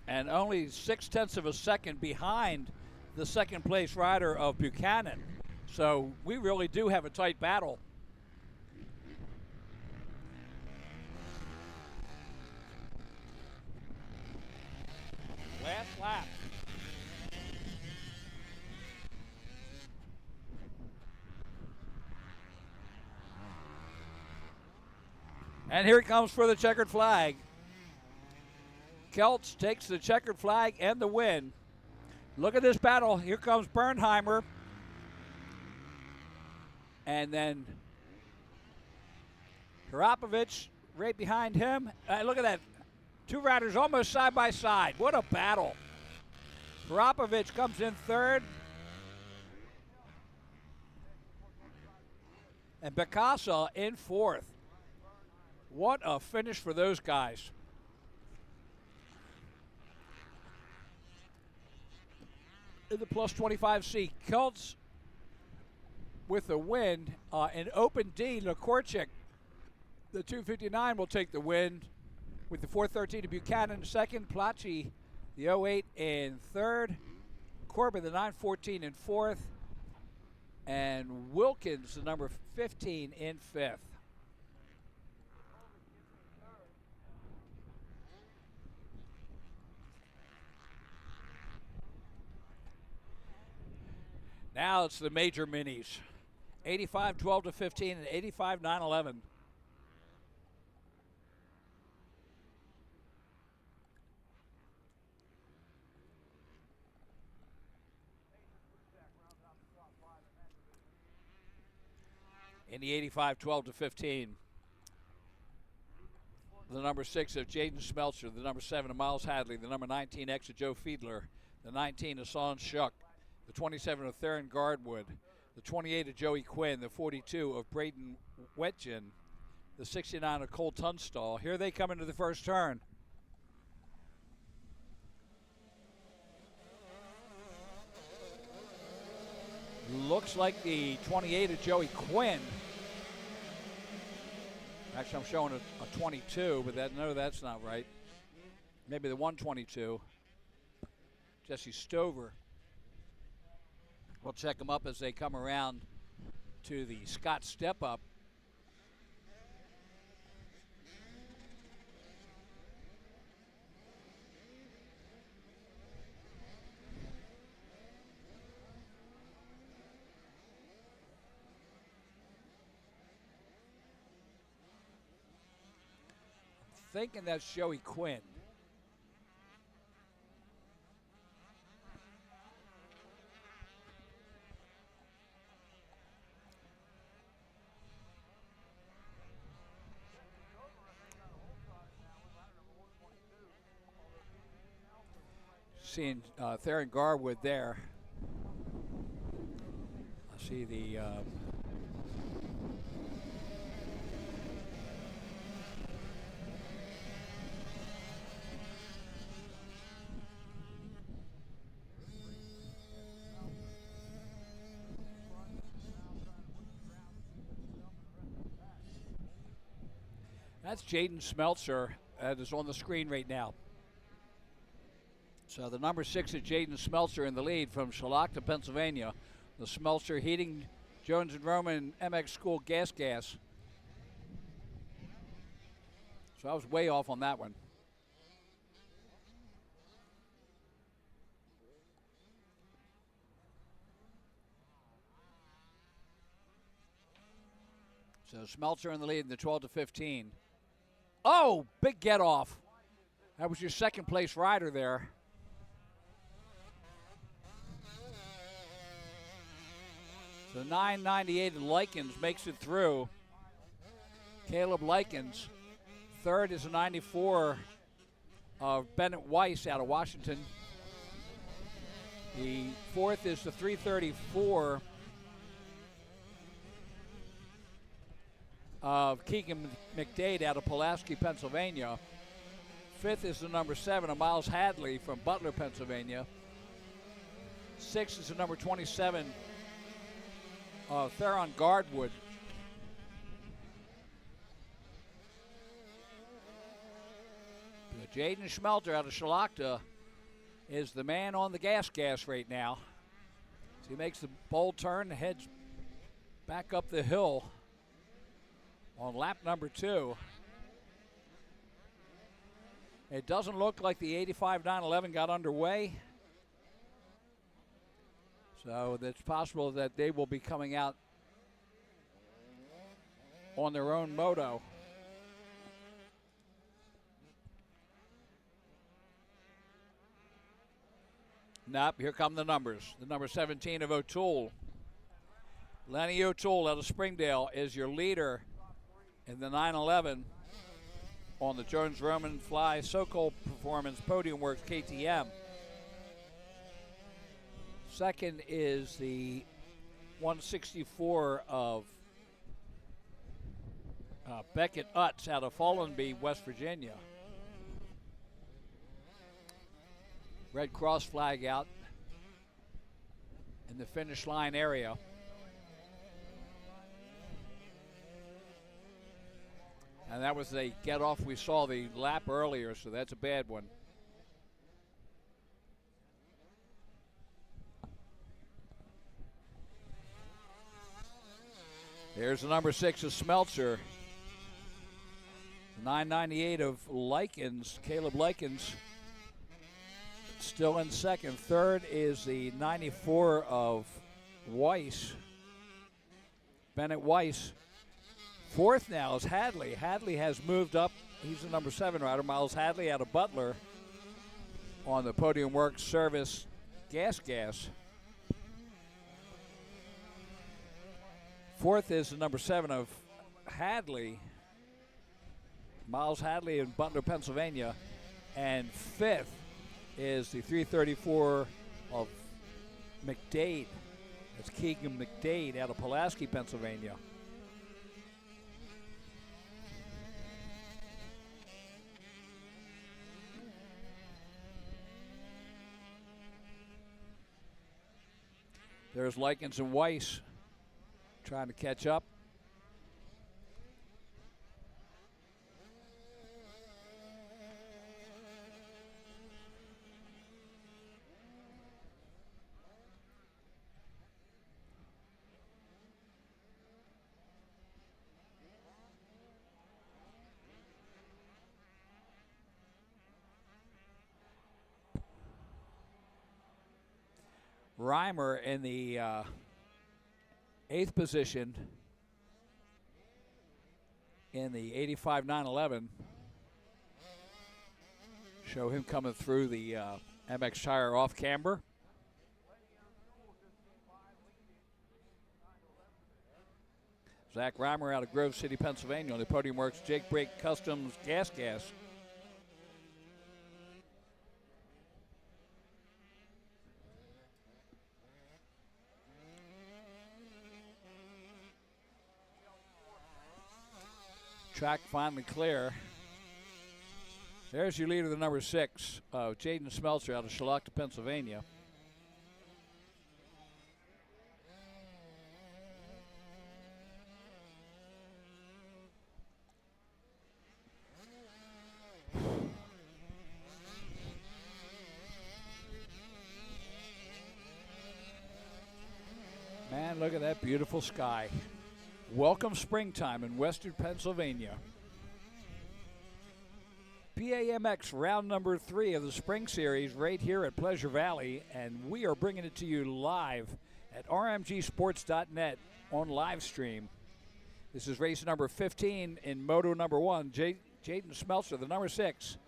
and only 0.6 of a second behind the second place rider of Buchanan. So we really do have a tight battle. Last lap. And here he comes for the checkered flag. Keltz takes the checkered flag and the win. Look at this battle. Here comes Bernheimer. And then Harapovich right behind him. Look at that. Two riders almost side by side. What a battle. Harapovich comes in third. And Bacasa in fourth. What a finish for those guys. In the plus 25C, Keltz with the win. In open D, Lakorchik, the 259, will take the win with the 413 to Buchanan second. Placci, the 08 in third. Corbin, the 914 in fourth. And Wilkins, the number 15 in fifth. Now it's the major minis. 85-12 to 15 and 85-9-11. In the 85-12 to 15. The number 6 of Jaden Smeltzer, the number 7 of Miles Hadley, the number 19X of Joe Fiedler, the 19 of Son Shuck, the 27 of Theron Gardwood, the 28 of Joey Quinn, the 42 of Braden Wetjen, the 69 of Cole Tunstall. Here they come into the first turn. Looks like the 28 of Joey Quinn. Actually, I'm showing a 22, but no, that's not right. Maybe the 122. Jesse Stover. We'll check them up as they come around to the Scott Step Up. I'm thinking that's Joey Quinn. Seeing Theron Garwood there. I see the that's Jaden Smeltzer that is on the screen right now. So the number 6 is Jaden Smeltzer in the lead from Shalakta, Pennsylvania. The Smeltzer Heating, Jones and Roman MX School Gas. So I was way off on that one. So Smeltzer in the lead in the 12 to 15. Oh, big get off. That was your second place rider there. So 998 Likens makes it through. Caleb Likens. Third is a 94 of Bennett Weiss out of Washington. The fourth is the 334 of Keegan McDade out of Pulaski, Pennsylvania. Fifth is the number 7 of Miles Hadley from Butler, Pennsylvania. Sixth is the number 27 of Theron Gardwood. Jaden Schmelter out of Shalakta is the man on the gas right now. So he makes the bold turn, heads back up the hill on lap number 2. It doesn't look like the 85-911 got underway. So it's possible that they will be coming out on their own moto. Nope, here come the numbers. The number 17 of O'Toole. Lenny O'Toole out of Springdale is your leader in the 911 on the Jones Roman Fly Sokol Performance Podium Works KTM. Second is the 164 of Beckett Utz out of Fallenby, West Virginia. Red Cross flag out in the finish line area. And that was a get off. We saw the lap earlier, so that's a bad one. Here's the number 6 of Smeltzer. The 998 of Likens, Caleb Likens, still in second. Third is the 94 of Weiss, Bennett Weiss. Fourth now is Hadley. Hadley has moved up. He's the number 7 rider. Miles Hadley out of Butler on the Podium Works Service gas. Fourth is the number 7 of Hadley, Miles Hadley in Butler, Pennsylvania. And fifth is the 334 of McDade. That's Keegan McDade out of Pulaski, Pennsylvania. There's Likens and Weiss trying to catch up. Reimer in the 8th position in the 85-911. Show him coming through the MX tire off camber. Zach Reimer out of Grove City, Pennsylvania on the Podium Works Jake Brake Customs gas. Track finally clear. There's your leader, the number 6, Jaden Smeltzer out of Shalakta, Pennsylvania. Man, look at that beautiful sky. Welcome springtime in western Pennsylvania. PAMX round number 3 of the spring series right here at Pleasure Valley, and we are bringing it to you live at rmgsports.net on live stream. This is race number 15 in Moto number 1. Jaden Smeltzer, the number 6,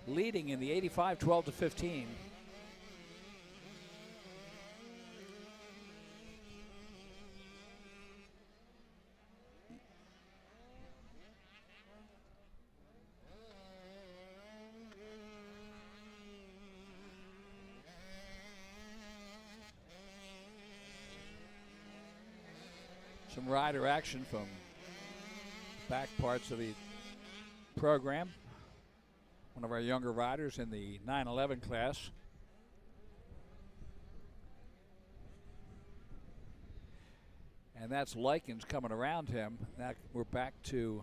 leading in the 85 12-15. some rider action from back parts of the program. One of our younger riders in the 911 class. And that's Likens coming around him. Now we're back to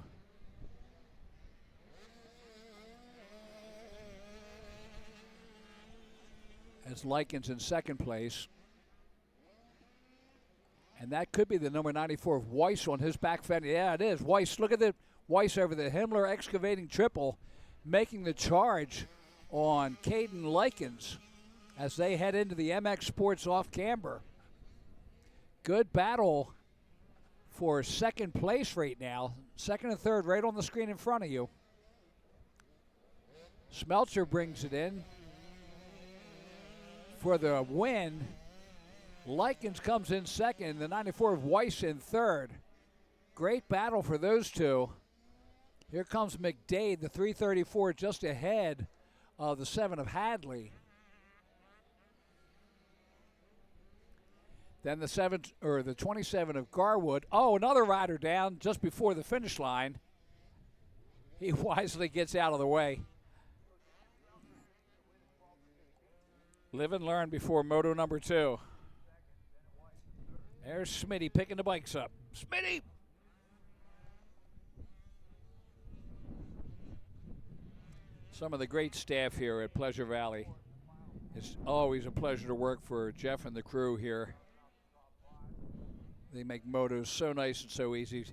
as Likens in second place. And that could be the number 94 of Weiss on his back fender. Yeah, it is. Weiss, look at the Weiss over the Himmler excavating triple, making the charge on Caden Likens as they head into the MX Sports off camber. Good battle for second place right now. Second and third right on the screen in front of you. Smeltzer brings it in for the win. Likens comes in second, the 94 of Weiss in third. Great battle for those two. Here comes McDade, the 334, just ahead of the 7 of Hadley. Then the 27 of Garwood. Oh, another rider down just before the finish line. He wisely gets out of the way. Live and learn before moto number 2. There's Smitty picking the bikes up. Smitty! Some of the great staff here at Pleasure Valley. It's always a pleasure to work for Jeff and the crew here. They make motos so nice and so easy.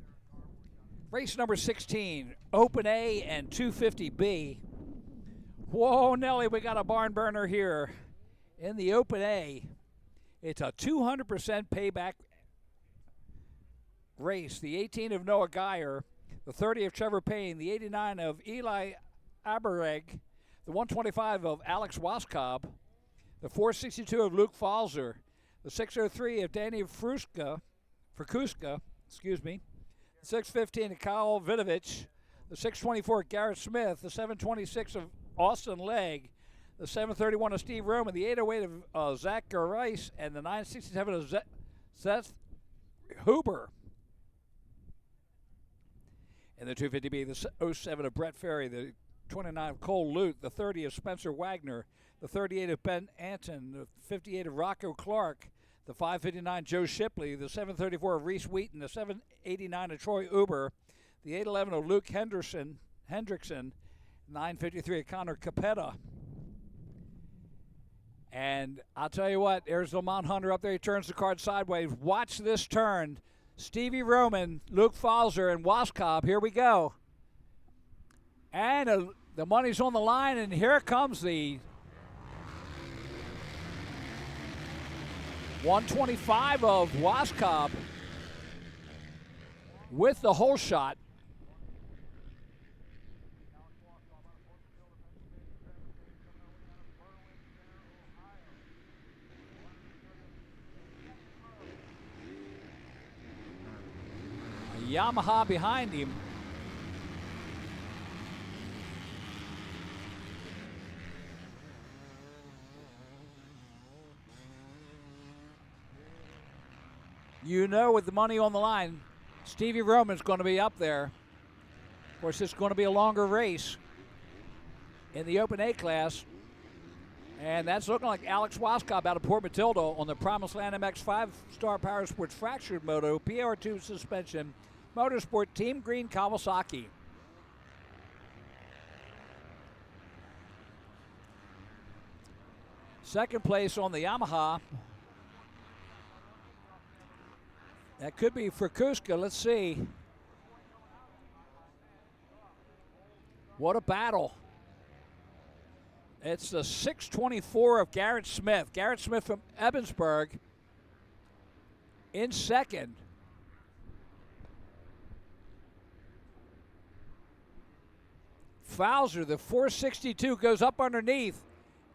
Race number 16, Open A and 250B. Whoa, Nelly, we got a barn burner here. In the Open A, it's a 200% payback race. The 18 of Noah Geyer, the 30 of Trevor Payne, the 89 of Eli Abereg, the 125 of Alex Waskob, the 462 of Luke Falzer, the 603 of Danny Fruska, the 615 of Kyle Vidovich, the 624 of Garrett Smith, the 726 of Austin Legg, the 731 of Steve Roman, the 808 of Zach Rice, and the 967 of Seth Huber. And the 250B, the 07 of Brett Ferry, the 29 of Cole Lute, the 30 of Spencer Wagner, the 38 of Ben Anton, the 58 of Rocco Clark, the 559 Joe Shipley, the 734 of Reese Wheaton, the 789 of Troy Uber, the 811 of Luke Hendrickson, 953 of Connor Capetta. And I'll tell you what, there's Lamont Hunter up there. He turns the card sideways. Watch this turn. Stevie Roman, Luke Falzer, and Waskob. Here we go. And the money's on the line, and here comes the 125 of Waskob with the whole shot. Yamaha behind him. You know, with the money on the line, Stevie Roman's going to be up there. Of course, it's going to be a longer race in the Open A class. And that's looking like Alex Waskob out of Port Matilda on the Promised Land MX 5-Star Power Sports Fractured Moto, PR2 suspension, Motorsport Team Green Kawasaki. Second place on the Yamaha. That could be for Kuska. Let's see. What a battle. It's the 624 of Garrett Smith. Garrett Smith from Ebensburg in second. Falzer, the 462, goes up underneath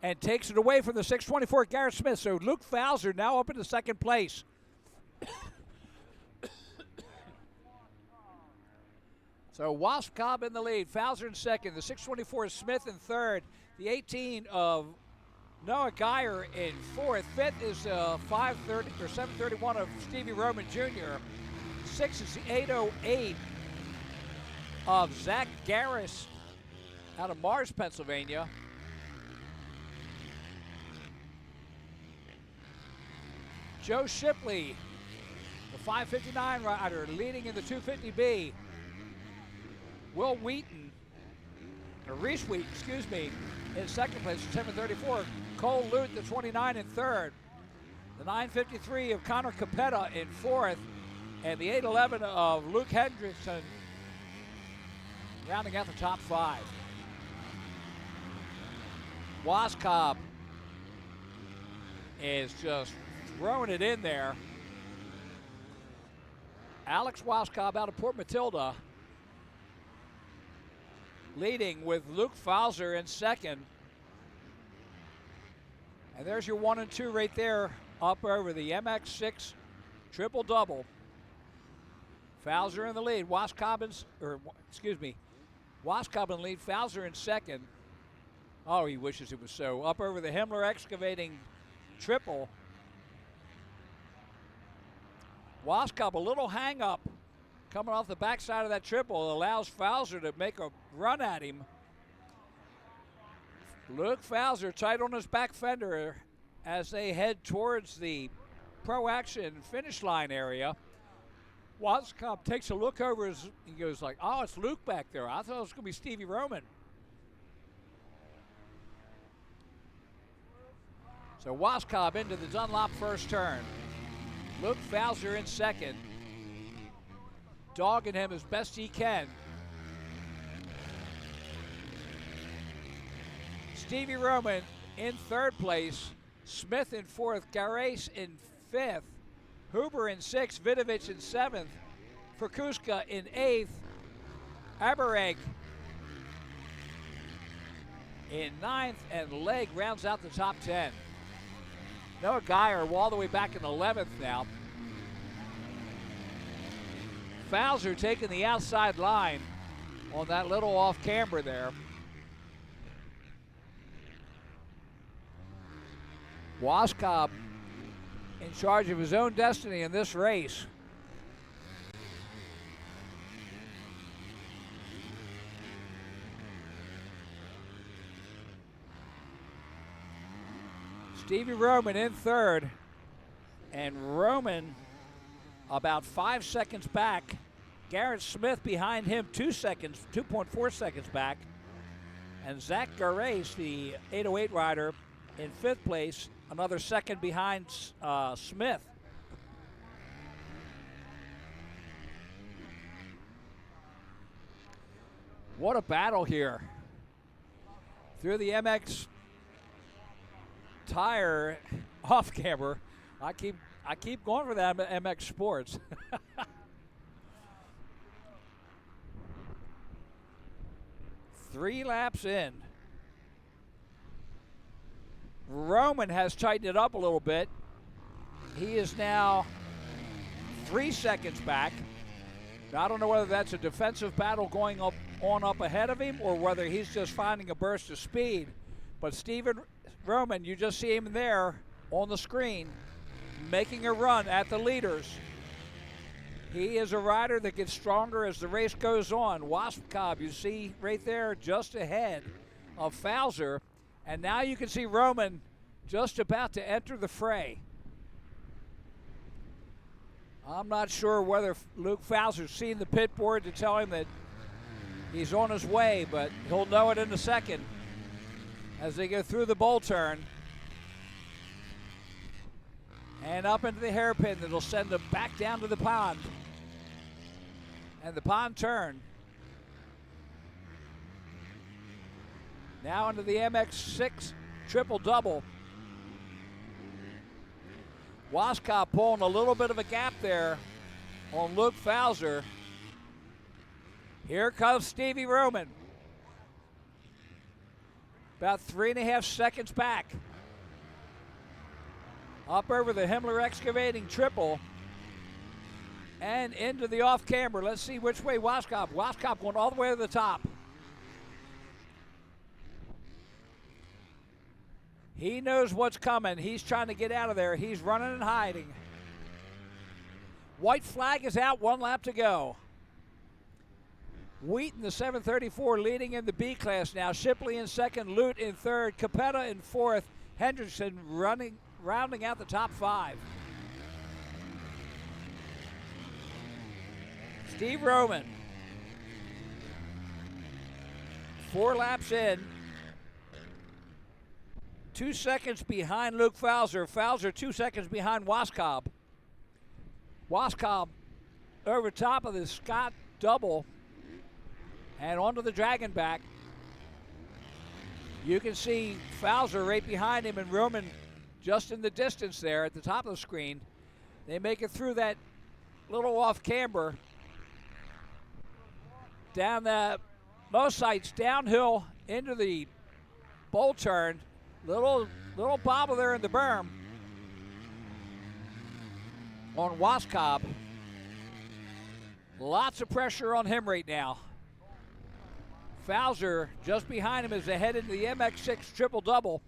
and takes it away from the 624 Garrett Smith. So Luke Falzer now up into second place. So Waskob in the lead, Falzer in second, the 624 is Smith in third, the 18 of Noah Geyer in fourth, fifth is 530 or 731 of Stevie Roman Jr., 6 is the 808 of Zach Garris out of Mars, Pennsylvania. Joe Shipley, the 559 rider, leading in the 250B. Will Wheaton, or Reese Wheaton, excuse me, in second place, 734. Cole Lute, the 29, in third. The 953 of Connor Capetta in fourth. And the 811 of Luke Hendrickson rounding out the top five. Waskob is just throwing it in there. Alex Waskob out of Port Matilda leading with Luke Fowler in second. And there's your 1 and 2 right there up over the MX6 triple double. Fowler in the lead. Waskob in lead. Fowler in second. Oh, he wishes it was so. Up over the Himmler Excavating triple. Waskob, a little hang up coming off the backside of that triple, allows Fowler to make a run at him. Luke Fowler tight on his back fender as they head towards the Pro Action finish line area. Waskob takes a look over, he goes like, oh, it's Luke back there. I thought it was going to be Stevie Roman. So Waskob into the Dunlop first turn. Luke Fowler in second. Dogging him as best he can. Stevie Roman in third place. Smith in fourth. Gares in fifth. Huber in sixth. Vidovich in seventh. Frakuska in eighth. Abereg in ninth. And Legg rounds out the top 10. Noah Geyer all the way back in 11th now. Fowler taking the outside line on that little off camber there. Waskob in charge of his own destiny in this race. Stevie Roman in third, and Roman about 5 seconds back. Garrett Smith behind him 2.4 seconds back. And Zach Gares, the 808 rider, in fifth place, another second behind Smith. What a battle here. Through the MX tire off camera. I keep going for that MX Sports. 3 laps in. Roman has tightened it up a little bit. He is now 3 seconds back. Now, I don't know whether that's a defensive battle going up ahead of him or whether he's just finding a burst of speed. But Stephen Roman, you just see him there on the screen making a run at the leaders. He is a rider that gets stronger as the race goes on. Waskob, you see right there just ahead of Fowler. And now you can see Roman just about to enter the fray. I'm not sure whether Luke Fowler's seen the pit board to tell him that he's on his way, but he'll know it in a second as they go through the bowl turn and up into the hairpin that'll send them back down to the pond. And the pond turn. Now into the MX6 triple-double. Waskob pulling a little bit of a gap there on Luke Fowler. Here comes Stevie Roman. About 3.5 seconds back. Up over the Himmler Excavating triple. And into the off camber. Let's see which way Waskob. Waskob going all the way to the top. He knows what's coming. He's trying to get out of there. He's running and hiding. White flag is out, 1 lap to go. Wheaton, the 734, leading in the B class now. Shipley in second, Lute in third, Capetta in fourth, Hendrickson rounding out the top 5. Steve Roman, 4 laps in, 2 seconds behind Luke Fowler. Fowler 2 seconds behind Waskob. Waskob over top of the Scott double and onto the Dragon back. You can see Fowler right behind him and Roman just in the distance there at the top of the screen. They make it through that little off camber down the most sites downhill into the bowl turn. Little bobble there in the berm on Waskob. Lots of pressure on him right now. Fowler just behind him as they head into the MX6 triple-double.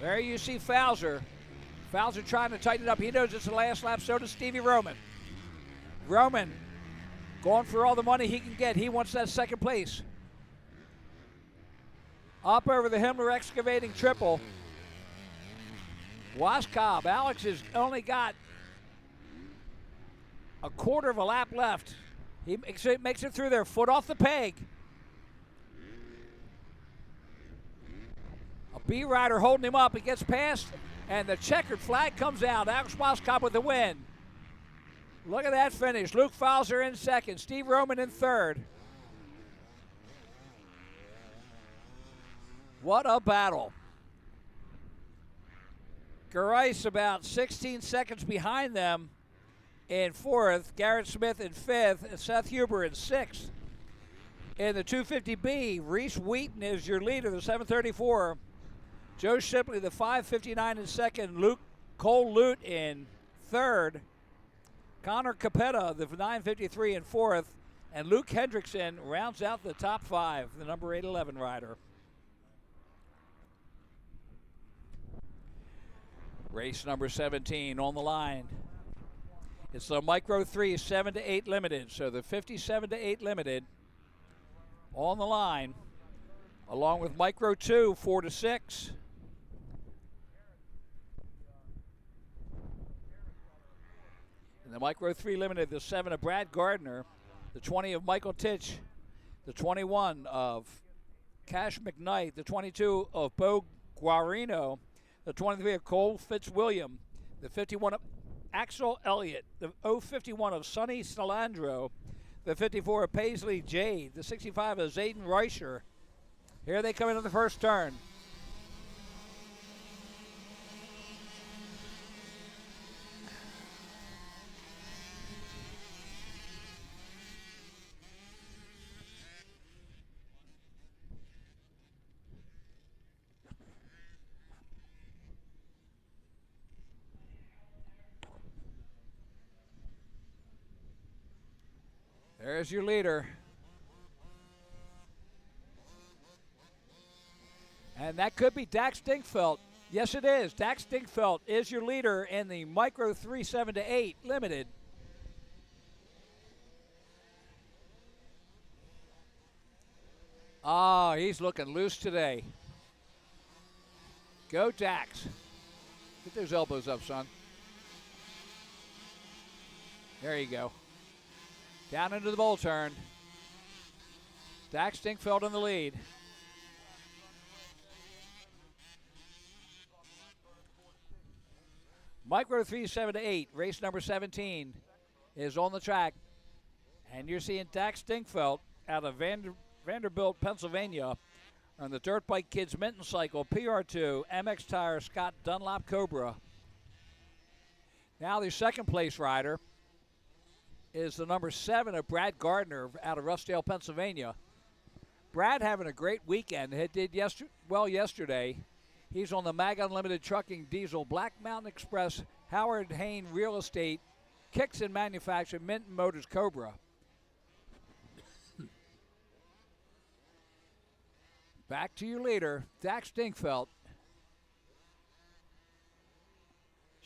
There you see Fowler. Fowler trying to tighten it up. He knows it's the last lap, so does Stevie Roman. Roman going for all the money he can get. He wants that second place. Up over the Himmler Excavating triple. Waskob, Alex has only got a quarter of a lap left. He makes it through there, foot off the peg. A B rider holding him up. He gets past, and the checkered flag comes out. Alex Waskob with the win. Look at that finish. Luke Fowler in second. Steve Roman in third. What a battle. Gerais about 16 seconds behind them in fourth. Garrett Smith in fifth. And Seth Huber in sixth. In the 250B, Reese Wheaton is your leader, the 734. Joe Shipley, the 559 in second. Cole Lute in third. Connor Capetta, the 953 in fourth. And Luke Hendrickson rounds out the top 5, the number 811 rider. Race number 17 on the line. It's the Micro 3 7 to 8 limited. So the 57 to 8 limited on the line, along with Micro 2 4 to 6. And the Micro 3 limited, the 7 of Brad Gardner, the 20 of Michael Titch, the 21 of Cash McKnight, the 22 of Bo Guarino, the 23 of Cole Fitzwilliam, the 51 of Axel Elliott, the 051 of Sonny Salandro, the 54 of Paisley Jade, the 65 of Zayden Reicher. Here they come into the first turn. There's your leader. And that could be Dax Dinkfeld. Yes, it is. Dax Dinkfeld is your leader in the Micro 3 7 to 8 limited. Ah, he's looking loose today. Go Dax. Get those elbows up, son. There you go. Down into the bowl turn. Dax Dinkfeld in the lead. Micro 3 7 to 8, race number 17 is on the track. And you're seeing Dax Dinkfeld out of Vanderbilt, Pennsylvania on the Dirt Bike Kids Minton Cycle, PR2, MX Tire, Scott Dunlop Cobra. Now the second place rider is the number 7 of Brad Gardner out of Roughdale, Pennsylvania. Brad having a great weekend. He did yesterday. He's on the Mag Unlimited Trucking Diesel, Black Mountain Express, Howard Hain Real Estate, Kicks and Manufacturing, Minton Motors Cobra. Back to your leader, Dax Dinkfeld.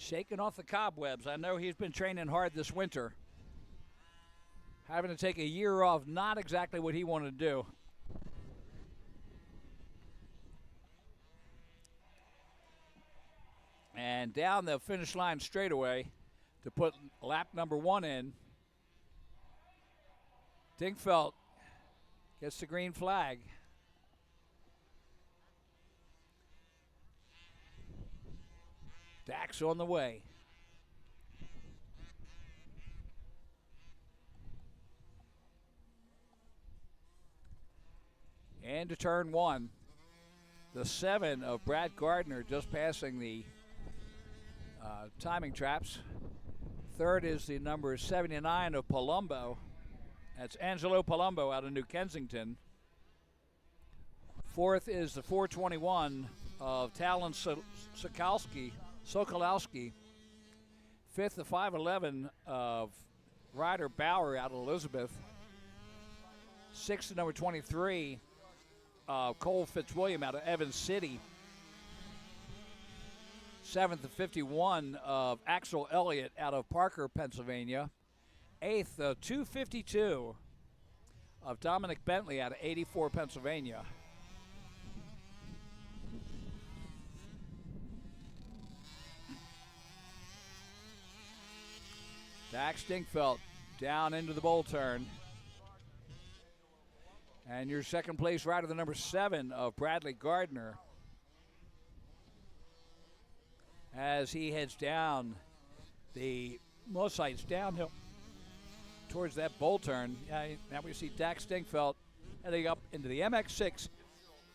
Shaking off the cobwebs. I know he's been training hard this winter. Having to take a year off, not exactly what he wanted to do. And down the finish line straightaway to put lap number 1 in. Dingfeldt gets the green flag. Dax on the way. And to turn 1. The 7 of Brad Gardner just passing the timing traps. Third is the number 79 of Palumbo. That's Angelo Palumbo out of New Kensington. Fourth is the 421 of Talon Sokolowski. Fifth, the 511 of Ryder Bauer out of Elizabeth. Sixth, the number 23 of Cole Fitzwilliam out of Evans City. Seventh, the 51 of Axel Elliott out of Parker, Pennsylvania. Eighth, the 252 of Dominic Bentley out of 84, Pennsylvania. Dax Dingfeldt down into the bowl turn. And your second place rider, the number 7 of Bradley Gardner, as he heads down the Mosites downhill towards that bowl turn. Now we see Dax Dingfeldt heading up into the MX6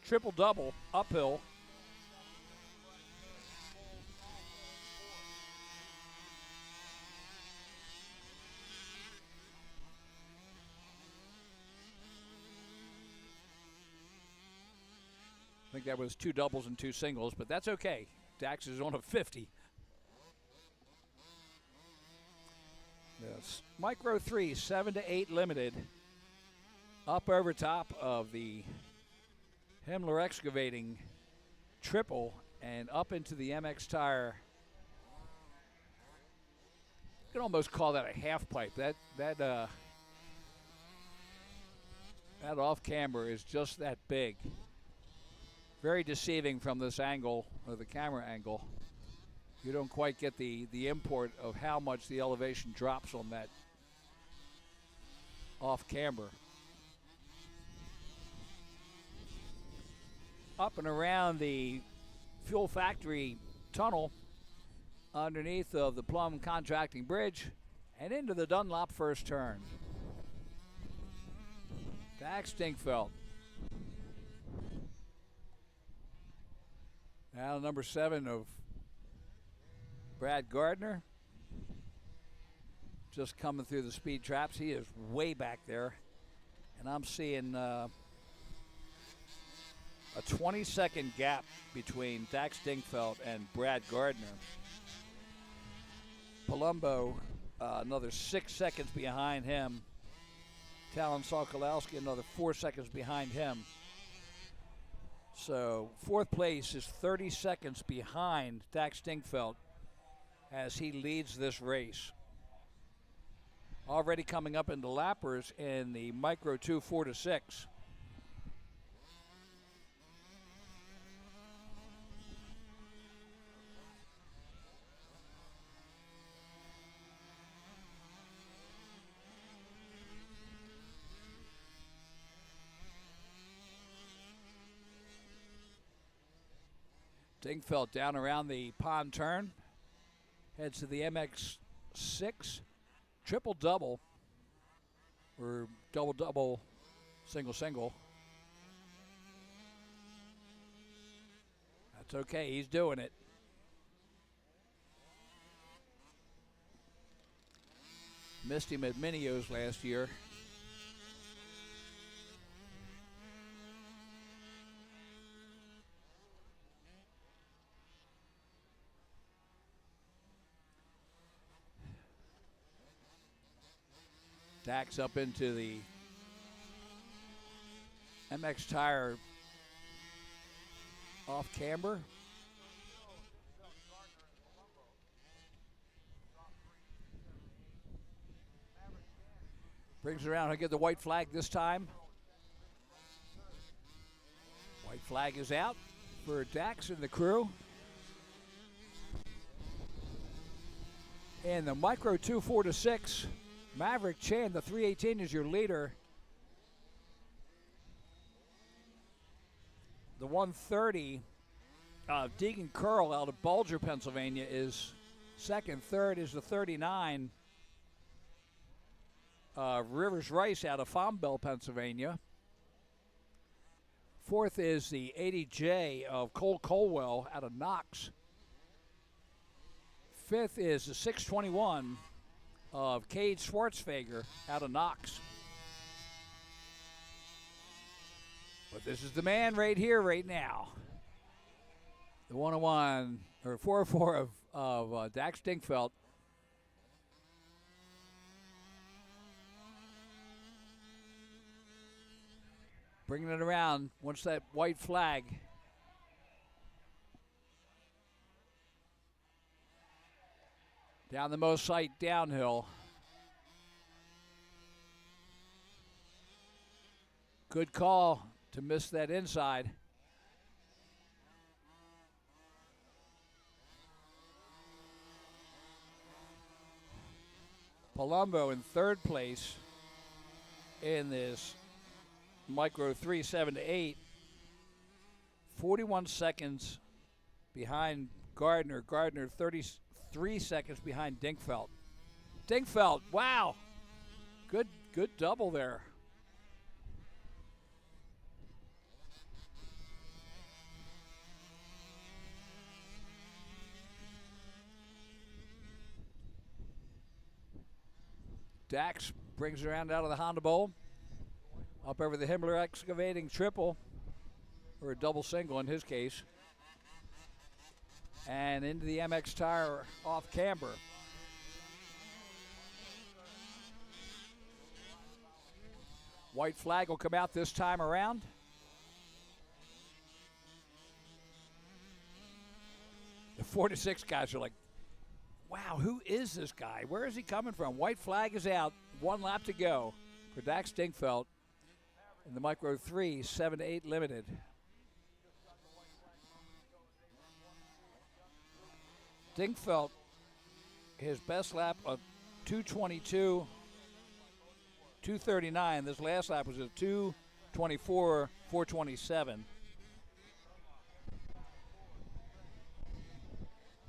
triple-double uphill. I think that was 2 doubles and 2 singles, but that's okay. Dax is on a 50. Yes. Micro 3, 7 to 8 limited. Up over top of the Himmler Excavating triple and up into the MX Tire. You can almost call that a half pipe. That off camber is just that big. Very deceiving from this angle, or the camera angle. You don't quite get the import of how much the elevation drops on that off camber. Up and around the fuel factory tunnel underneath of the Plum Contracting Bridge and into the Dunlop first turn. Dax Dingfeldt. Now number 7 of Brad Gardner. Just coming through the speed traps. He is way back there. And I'm seeing a 20-second gap between Dax Dingfeldt and Brad Gardner. Palumbo, another 6 seconds behind him. Talon Sokolowski, another 4 seconds behind him. So 4th place is 30 seconds behind Dax Dingfeldt as he leads this race. Already coming up into lappers in the Micro 2 4 to 6. Dingfeldt down around the pond turn. Heads to the MX6 triple-double, or double-double, single-single. That's okay, he's doing it. Missed him at Minios last year. Dax up into the MX Tire off camber. Brings it around. He'll get the white flag this time. White flag is out for Dax and the crew. And the Micro 2 4-6, Maverick Chan, the 318 is your leader. The 130, Deegan Curl out of Bulger, Pennsylvania is second. Third is the 39, Rivers Rice out of Fombell, Pennsylvania. Fourth is the 80J of Cole Colwell out of Knox. Fifth is the 621 of Cade Schwartzfager out of Knox. But this is the man right here, right now. The 101 or 404 of Dax Dingfeldt. Bringing it around once that white flag. Down the most sight downhill. Good call to miss that inside. Palumbo in third place in this Micro 3 7-8. 41 seconds behind Gardner. Gardner 33 seconds behind Dingfeldt. Dingfeldt, wow. Good double there. Dax brings around out of the Honda Bowl. Up over the Himmler Excavating triple, or a double single in his case. And into the MX tire off camber. White flag will come out this time around. The 4-6 guys are like, wow, who is this guy? Where is he coming from? White flag is out. 1 lap to go for Dax Dingfeldt in the Micro 3 7-8 Limited. Dingfeldt, his best lap of 2:22, 2:39. This last lap was a 2:24, 4:27.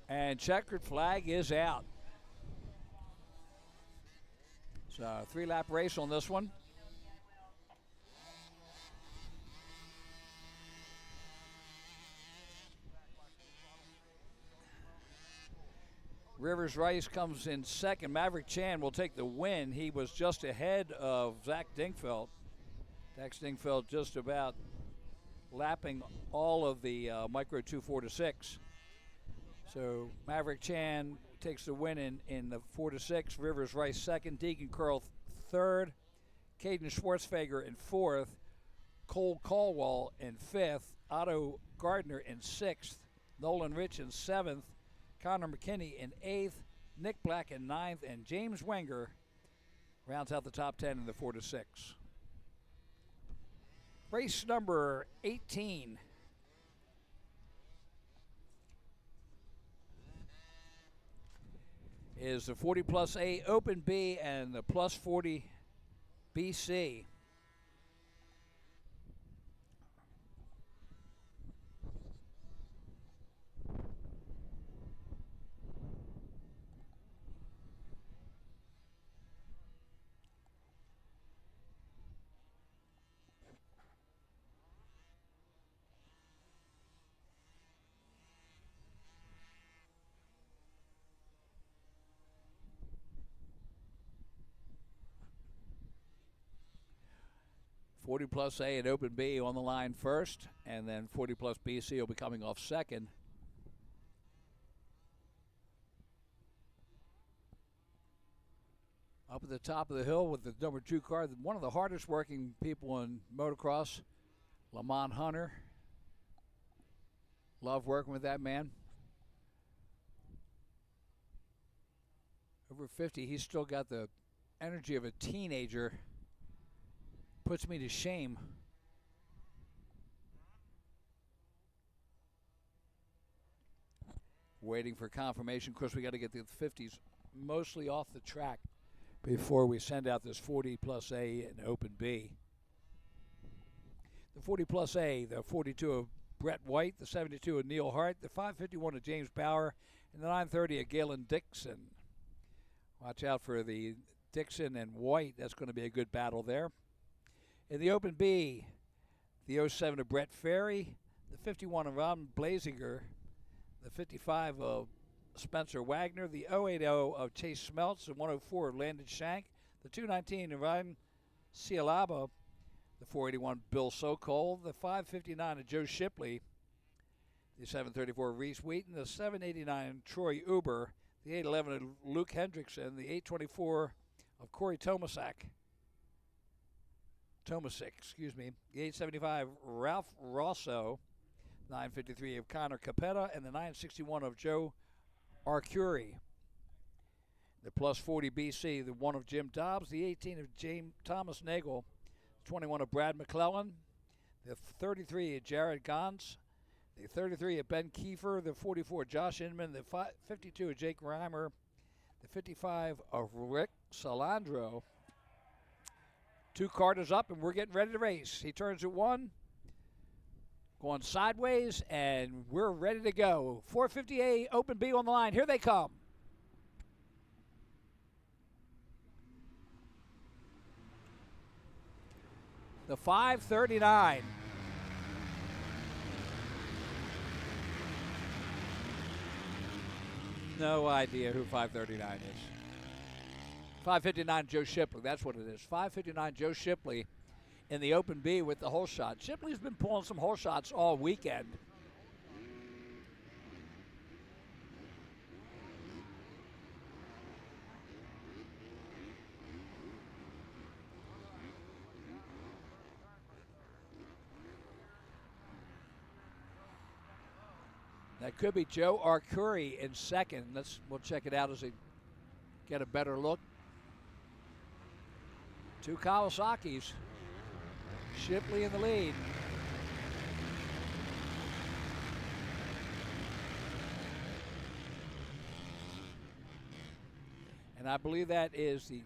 And checkered flag is out. It's a 3-lap race on this one. Rivers Rice comes in second. Maverick Chan will take the win. He was just ahead of Zach Dingfeldt. Dax Dingfeldt just about lapping all of the Micro 2 4-6. So Maverick Chan takes the win in the 4-6. Rivers Rice second. Deegan Curl third. Caden Schwartzfager in fourth. Cole Caldwell in fifth. Otto Gardner in sixth. Nolan Rich in seventh. Connor McKinney in eighth. Nick Black in ninth. And James Wenger rounds out the top 10 in the 4-6. Race number 18. Is the 40 plus A Open B and the plus 40 BC. $40 plus A and Open B on the line first, and then 40 plus BC will be coming off second. Up at the top of the hill with the number 2 car, one of the hardest working people in motocross, Lamont Hunter. Love working with that man. Over 50, he's still got the energy of a teenager puts me to shame. Waiting for confirmation. Of course, we got to get the 50s mostly off the track before we send out this 40 plus A and Open B. The 40 plus A, the 42 of Brett White, the 72 of Neil Hart, the 551 of James Bauer, and the 930 of Galen Dixon. Watch out for the Dixon and White. That's going to be a good battle there. In the Open B, the 07 of Brett Ferry, the 51 of Ron Blazinger, the 55 of Spencer Wagner, the 080 of Chase Smeltz, the 104 of Landon Shank, the 219 of Ryan Cialaba, the 481 Bill Sokol, the 559 of Joe Shipley, the 734 of Reese Wheaton, the 789 Troy Uber, the 811 of Luke Hendrickson, the 824 of Corey Tomasic, the 875 Ralph Rosso, 953 of Connor Capetta, and the 961 of Joe Arcuri. The plus 40 BC, the 1 of Jim Dobbs, the 18 of James Thomas Nagel, 21 of Brad McClellan, the 33 of Jared Gons, the 33 of Ben Kiefer, the 44 Josh Inman, the 52 of Jake Reimer, the 55 of Rick Salandro. 2 Carters up, and we're getting ready to race. He turns at 1, going sideways, and we're ready to go. 450A Open B on the line. Here they come. The 539. No idea who 539 is. 559 Joe Shipley, that's what it is. 559 Joe Shipley in the Open B with the hole shot. Shipley's been pulling some hole shots all weekend. That could be Joe Arcuri in second. We'll check it out as we get a better look. 2 Kawasaki's. Shipley in the lead. And I believe that is the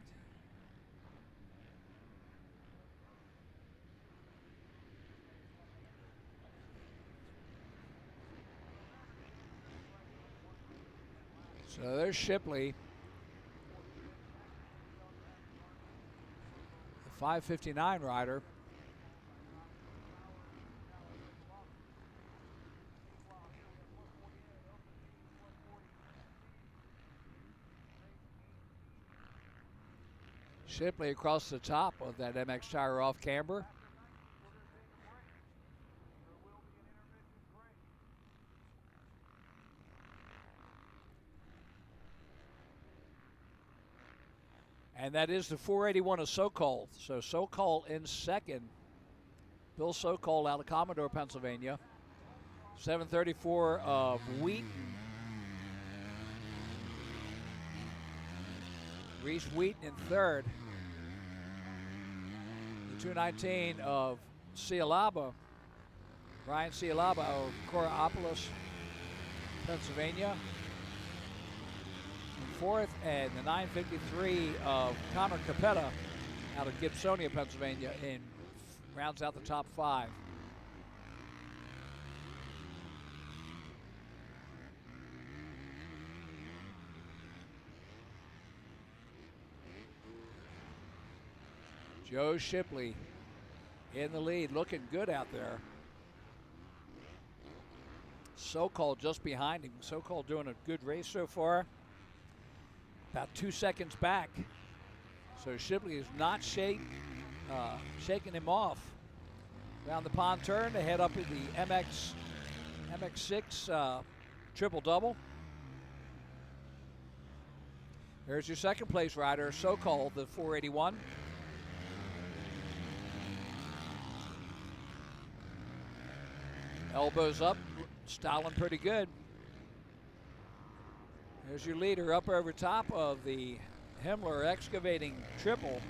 so there's Shipley. The 559 rider. Shipley across the top of that MX tire off camber. And that is the 481 of Sokol. So Sokol in second. Bill Sokol out of Commodore, Pennsylvania. 734 of Wheaton. Reese Wheaton in third. The 219 of Cialaba. Ryan Cialaba of Coraopolis, Pennsylvania. In fourth, and the 953 of Connor Capetta out of Gibsonia, Pennsylvania, in rounds out the top 5. Joe Shipley in the lead, looking good out there. Sokol just behind him. Sokol doing a good race so far. About 2 seconds back. So Shipley is not shaking him off. Down the pond turn to head up in the MX6 triple-double. There's your second place rider, Sokol, the 481. Elbows up, styling pretty good. There's your leader up over top of the Himmler excavating triple.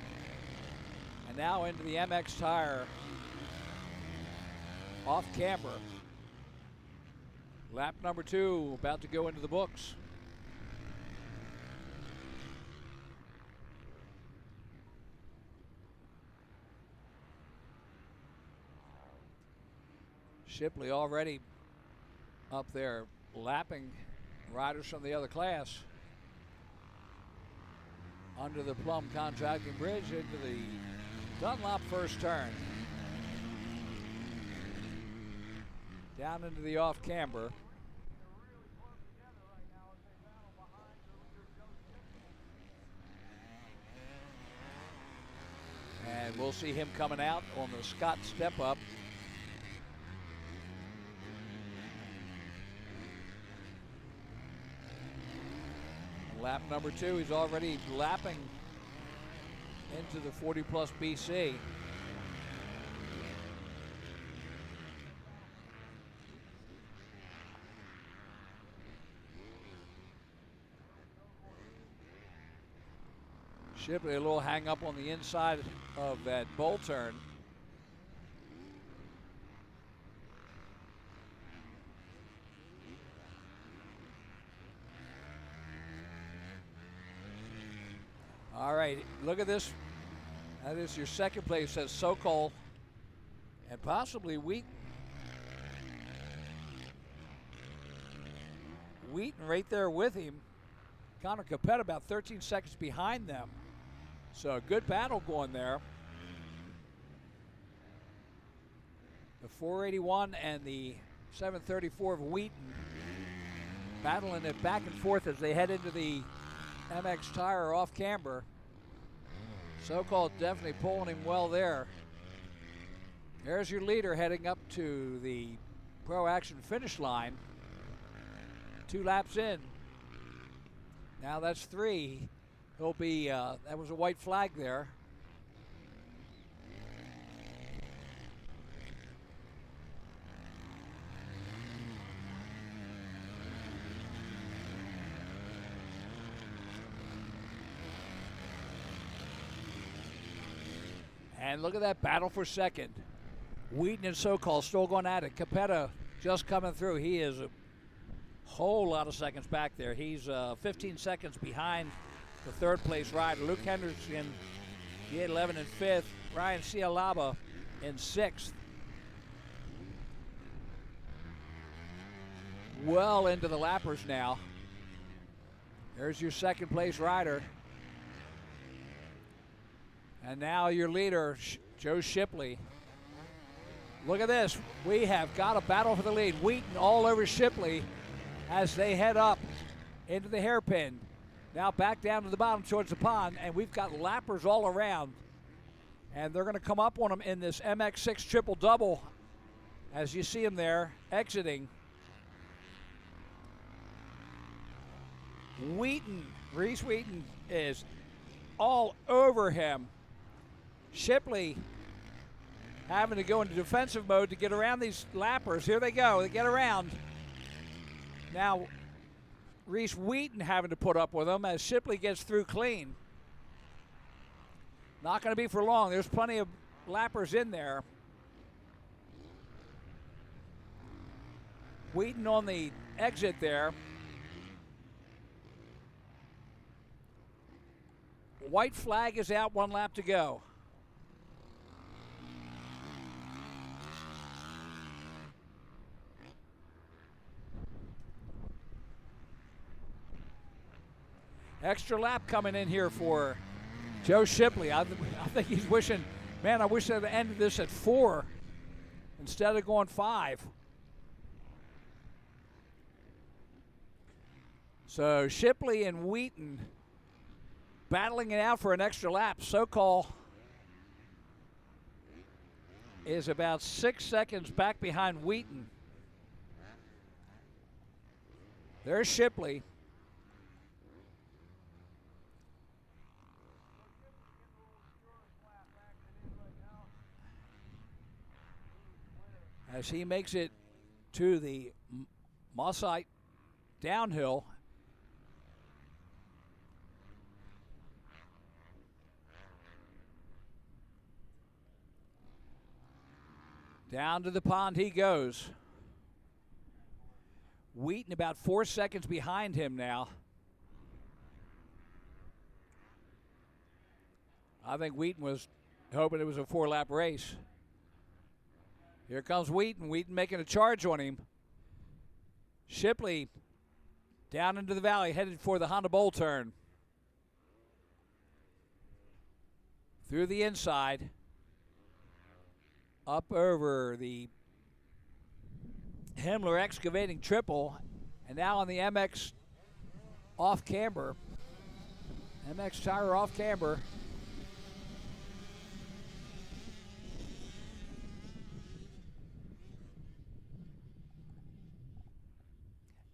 And now into the MX tire off camber. Lap number 2 about to go into the books. Shipley already up there lapping riders from the other class under the Plum Contracting Bridge into the Dunlop first turn. Down into the off camber. And we'll see him coming out on the Scott step up. Lap number 2, he's already lapping into the 40 plus BC. Shipley a little hang up on the inside of that bowl turn. All right, look at this. That is your second place, says Sokol and possibly Wheaton. Wheaton right there with him. Connor Capetta about 13 seconds behind them. So a good battle going there. The 481 and the 734 of Wheaton battling it back and forth as they head into the MX tire off camber. Sokol definitely pulling him well there. There's your leader heading up to the Pro Action finish line. 2 laps in. Now that's 3. He'll be, that was a white flag there. And look at that battle for second. Wheaton and Sokol still going at it. Capetta just coming through. He is a whole lot of seconds back there. He's 15 seconds behind the third place rider. Luke Henderson, the 11 and 5th. Ryan Cialaba in 6th. Well into the lappers now. There's your second place rider. And now your leader, Joe Shipley. Look at this. We have got a battle for the lead. Wheaton all over Shipley as they head up into the hairpin. Now back down to the bottom towards the pond, and we've got lappers all around. And they're going to come up on them in this MX6 triple-double as you see them there exiting. Wheaton, Reese Wheaton is all over him. Shipley having to go into defensive mode to get around these lappers. Here they go. They get around. Now, Reese Wheaton having to put up with them as Shipley gets through clean. Not going to be for long. There's plenty of lappers in there. Wheaton on the exit there. White flag is out, 1 lap to go. Extra lap coming in here for Joe Shipley. I think he's wishing, man, I wish I'd ended this at 4 instead of going 5. So Shipley and Wheaton battling it out for an extra lap. Sokol is about 6 seconds back behind Wheaton. There's Shipley. As he makes it to the Mossite downhill. Down to the pond he goes. Wheaton about 4 seconds behind him now. I think Wheaton was hoping it was a 4-lap race. Here comes Wheaton. Wheaton making a charge on him. Shipley down into the valley, headed for the Honda Bowl turn. Through the inside. Up over the Himmler excavating triple. And now on the MX off camber. MX tire off camber.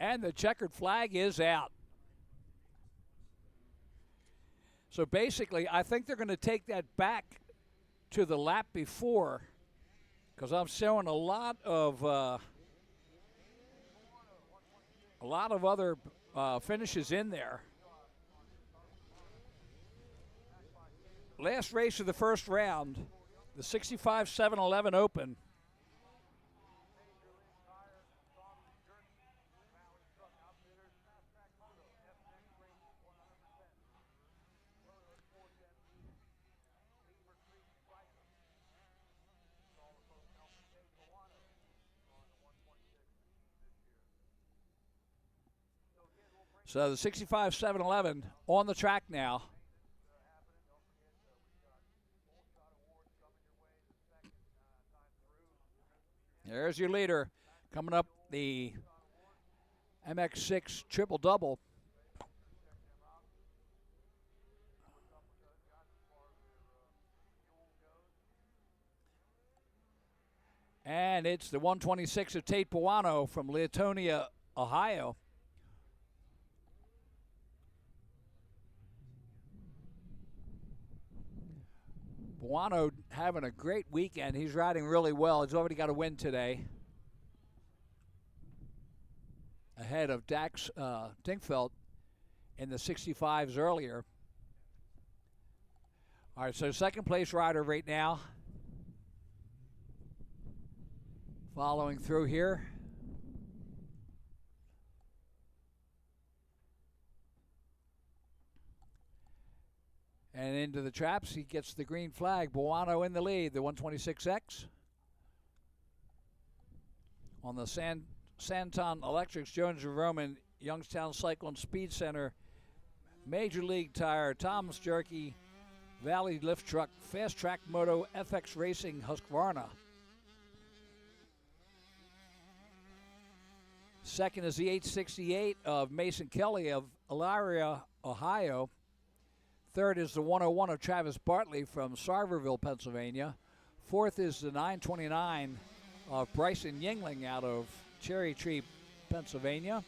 And the checkered flag is out. So basically, I think they're going to take that back to the lap before, because I'm showing a lot of other finishes in there. Last race of the first round, the 65-7-11 Open. So the 65-7-11 on the track now. There's your leader coming up the MX6 triple-double. And it's the 126 of Tate Puano from Leetonia, Ohio. Puano having a great weekend. He's riding really well. He's already got a win today. Ahead of Dax Dinkfeld in the 65s earlier. All right, so second place rider right now. Following through here. And into the traps, he gets the green flag. Buono in the lead, the 126X. On the Santon Electrics, Jones Roman, Youngstown Cycle and Speed Center, Major League Tire, Tom's Jerky, Valley Lift Truck, Fast Track Moto, FX Racing, Husqvarna. Second is the 868 of Mason Kelly of Elyria, Ohio. Third is the 101 of Travis Bartley from Sarverville, Pennsylvania. Fourth is the 929 of Bryson Yingling out of Cherry Tree, Pennsylvania.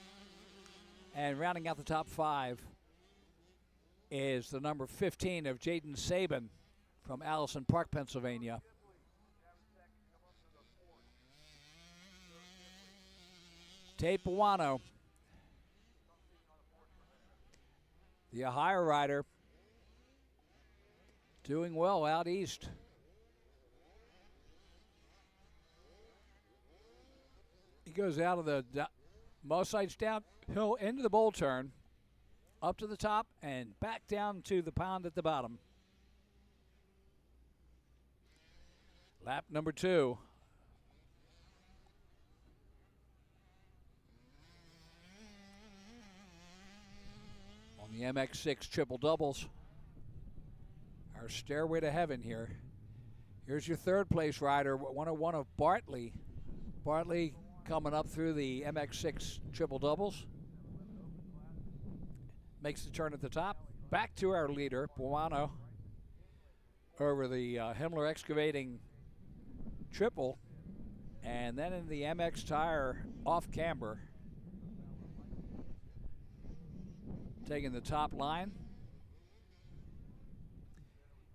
And rounding out the top five is the number 15 of Jaden Sabin from Allison Park, Pennsylvania. Tate Puano, the Ohio rider, doing well out east. He goes out of the most sites downhill into the bowl turn, up to the top, and back down to the pond at the bottom. Lap number 2. On the MX6 triple doubles. Our stairway to heaven here. Here's your third place rider, 101 of Bartley. Bartley coming up through the MX6 triple doubles. Makes the turn at the top. Back to our leader, Puano, over the Himmler excavating triple. And then in the MX tire off camber. Taking the top line.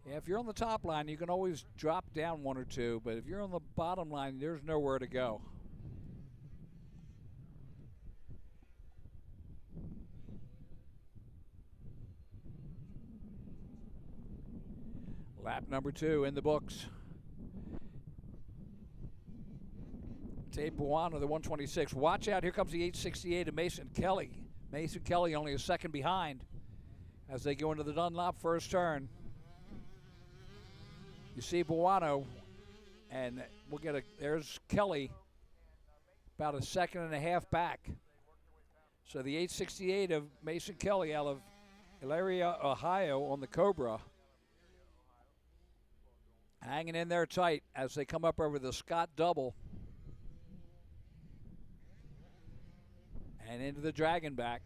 Yeah, if you're on the top line, you can always drop down one or two, but if you're on the bottom line, there's nowhere to go. Lap number 2 in the books. Tate Buono, the 126. Watch out, here comes the 868 of Mason Kelly. Mason Kelly only a second behind as they go into the Dunlop first turn. You see Buono, and we'll get there's Kelly about a second and a half back. So the 868 of Mason Kelly out of Elyria, Ohio on the Cobra, hanging in there tight as they come up over the Scott double and into the Dragon back.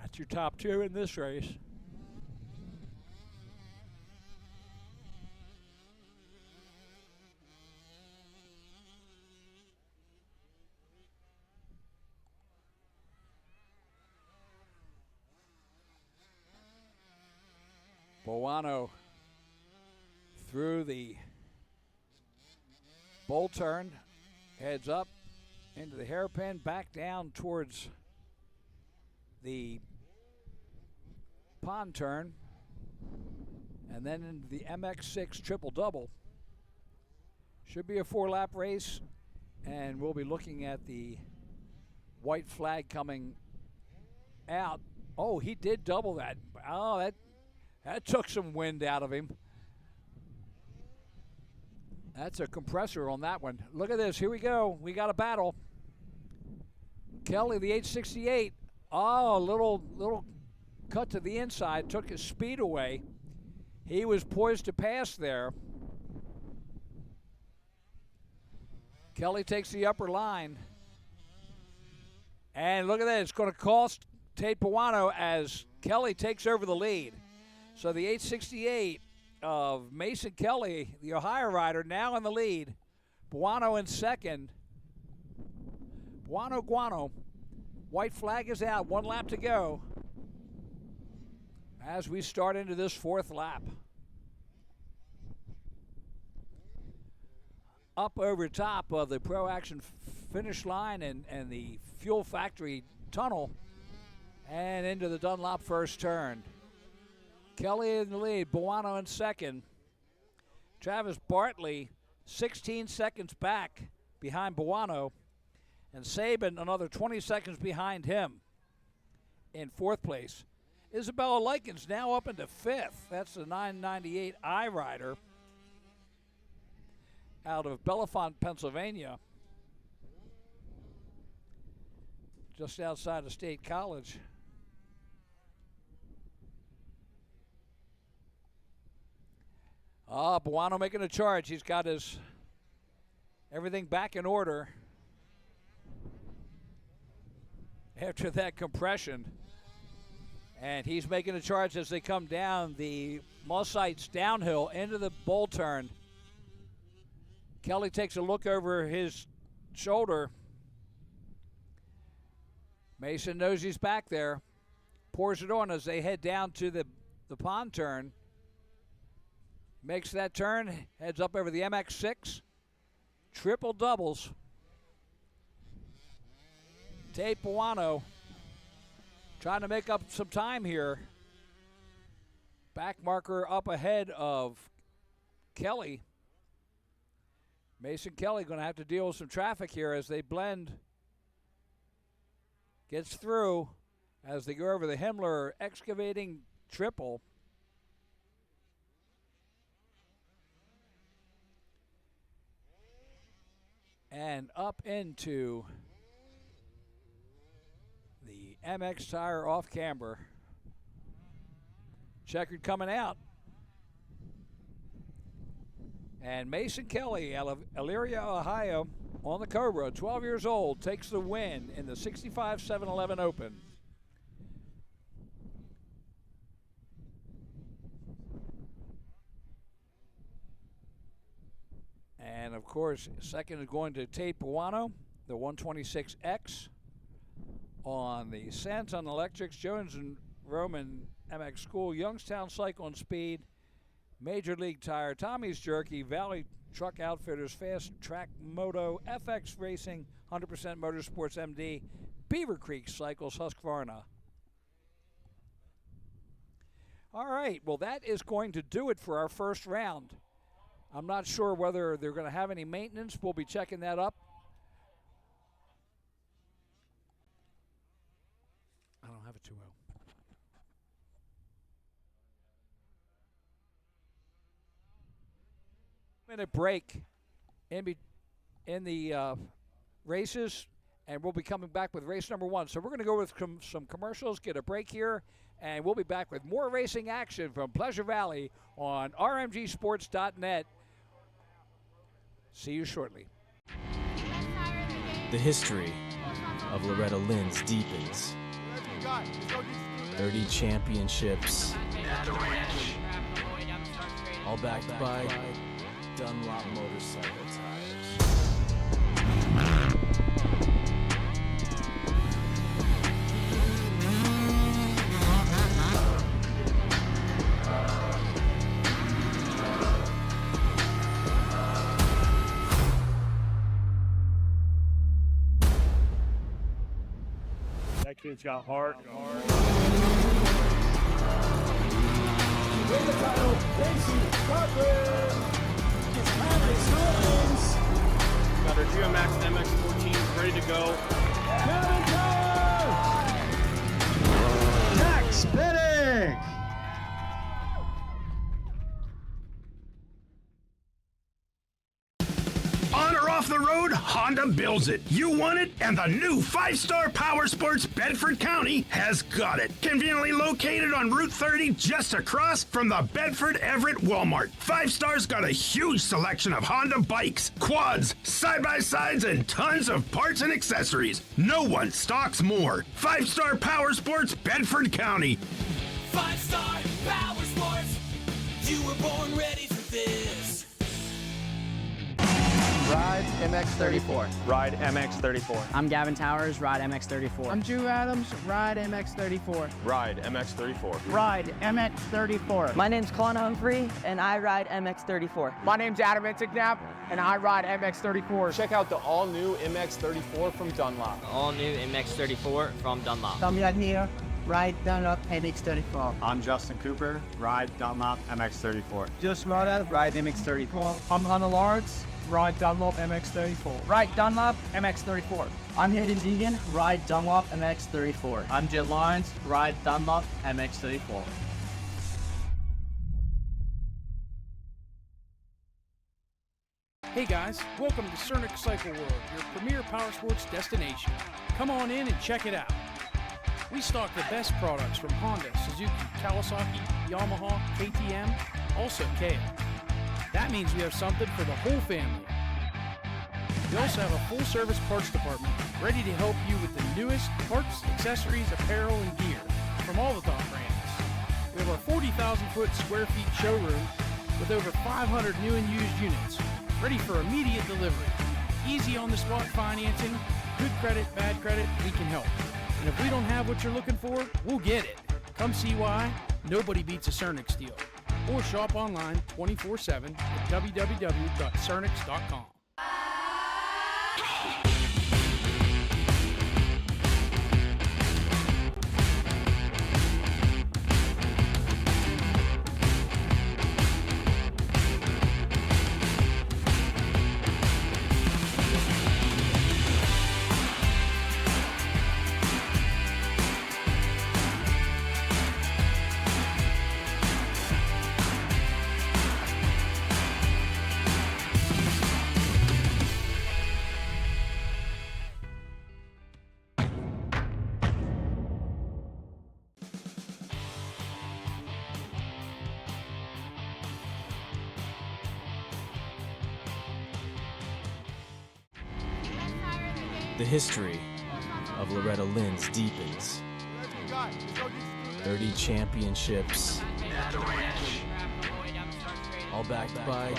That's your top two in this race. Buono through the bowl turn, heads up into the hairpin, back down towards the pond turn, and then into the MX6 triple-double. Should be a 4-lap race, and we'll be looking at the white flag coming out. Oh, he did double that. Oh, that took some wind out of him. That's a compressor on that one. Look at this. Here we go. We got a battle. Kelly, the 868. Oh, a little cut to the inside. Took his speed away. He was poised to pass there. Kelly takes the upper line. And look at that. It's going to cost Tate Buono as Kelly takes over the lead. So the 868 of Mason Kelly, the Ohio rider, now in the lead. Buono in second. Guano. White flag is out. 1 lap to go as we start into this 4th lap. Up over top of the Pro Action finish line and the Fuel Factory tunnel and into the Dunlop first turn. Kelly in the lead, Buono in second. Travis Bartley 16 seconds back behind Buono, and Saban another 20 seconds behind him in 4th place. Isabella Likens now up into 5th. That's the 998 I rider out of Bellefonte, Pennsylvania, just outside of State College. Buono making a charge. He's got his everything back in order after that compression. And he's making a charge as they come down the Mossites downhill into the bowl turn. Kelly takes a look over his shoulder. Mason knows he's back there. Pours it on as they head down to the pond turn. Makes that turn, heads up over the MX6. Triple doubles. Tate Buono trying to make up some time here. Back marker up ahead of Kelly. Mason Kelly going to have to deal with some traffic here as they blend. Gets through as they go over the Himmler excavating triple. And up into the MX tire off camber. Checkered coming out. And Mason Kelly out of Elyria, Ohio, on the Cobra, 12 years old, takes the win in the 65-711 Open. And, of course, second is going to Tate Buono, the 126X, on the Santon Electrics, Jones and Roman MX School, Youngstown Cycle and Speed, Major League Tire, Tommy's Jerky, Valley Truck Outfitters, Fast Track Moto, FX Racing, 100% Motorsports MD, Beaver Creek Cycles, Husqvarna. All right, well, that is going to do it for our first round. I'm not sure whether they're going to have any maintenance. We'll be checking that up. I don't have a 2-0. Minute break in the races, and we'll be coming back with race number 1. So we're going to go with some commercials, get a break here, and we'll be back with more racing action from Pleasure Valley on RMGSports.net. See you shortly. The history of Loretta Lynn's deepens. 30 championships, all backed by Dunlop motorcycle tires. That kid's got heart. Win the title, Casey Cochran. His PAMX wins. Got our GMX MX14 ready to go. Gavin Towers. Jack spinning. On or off the road, Honda builds it. You want it, and the new 5-star Power Sports Bedford County has got it. Conveniently located on Route 30, just across from the Bedford Everett Walmart. 5-star's got a huge selection of Honda bikes, quads, side-by-sides, and tons of parts and accessories. No one stocks more. 5-star Power Sports Bedford County. 5-star Power Sports. You were born ready for this. Ride MX34. Ride MX34. I'm Gavin Towers, ride MX34. I'm Drew Adams, ride MX34. Ride MX34. Ride MX34. My name's Colin Humphrey, and I ride MX34. My name's Adam Intignap, and I ride MX34. Check out the all-new MX34 from Dunlop. All new MX34 from Dunlop. Damian here, ride Dunlop MX34. I'm Justin Cooper. Ride Dunlop MX34. Just ride MX34. I'm Hunter Lawrence, ride Dunlop MX34. Ride Dunlop MX34. I'm Hayden Deegan, ride Dunlop MX34. I'm Jet Lyons, ride Dunlop MX34. Hey guys, welcome to Cernic Cycle World, your premier power sports destination. Come on in and check it out. We stock the best products from Honda, Suzuki, Kawasaki, Yamaha, KTM, also Kia. That means we have something for the whole family. We also have a full-service parts department ready to help you with the newest parts, accessories, apparel, and gear from all the top brands. We have our 40,000 square feet showroom with over 500 new and used units, ready for immediate delivery. Easy on-the-spot financing, good credit, bad credit, we can help. And if we don't have what you're looking for, we'll get it. Come see why nobody beats a Cernic deal. Or shop online 24/7 at www.cernix.com. The history of Loretta Lynn's deepens. 30 championships, all backed by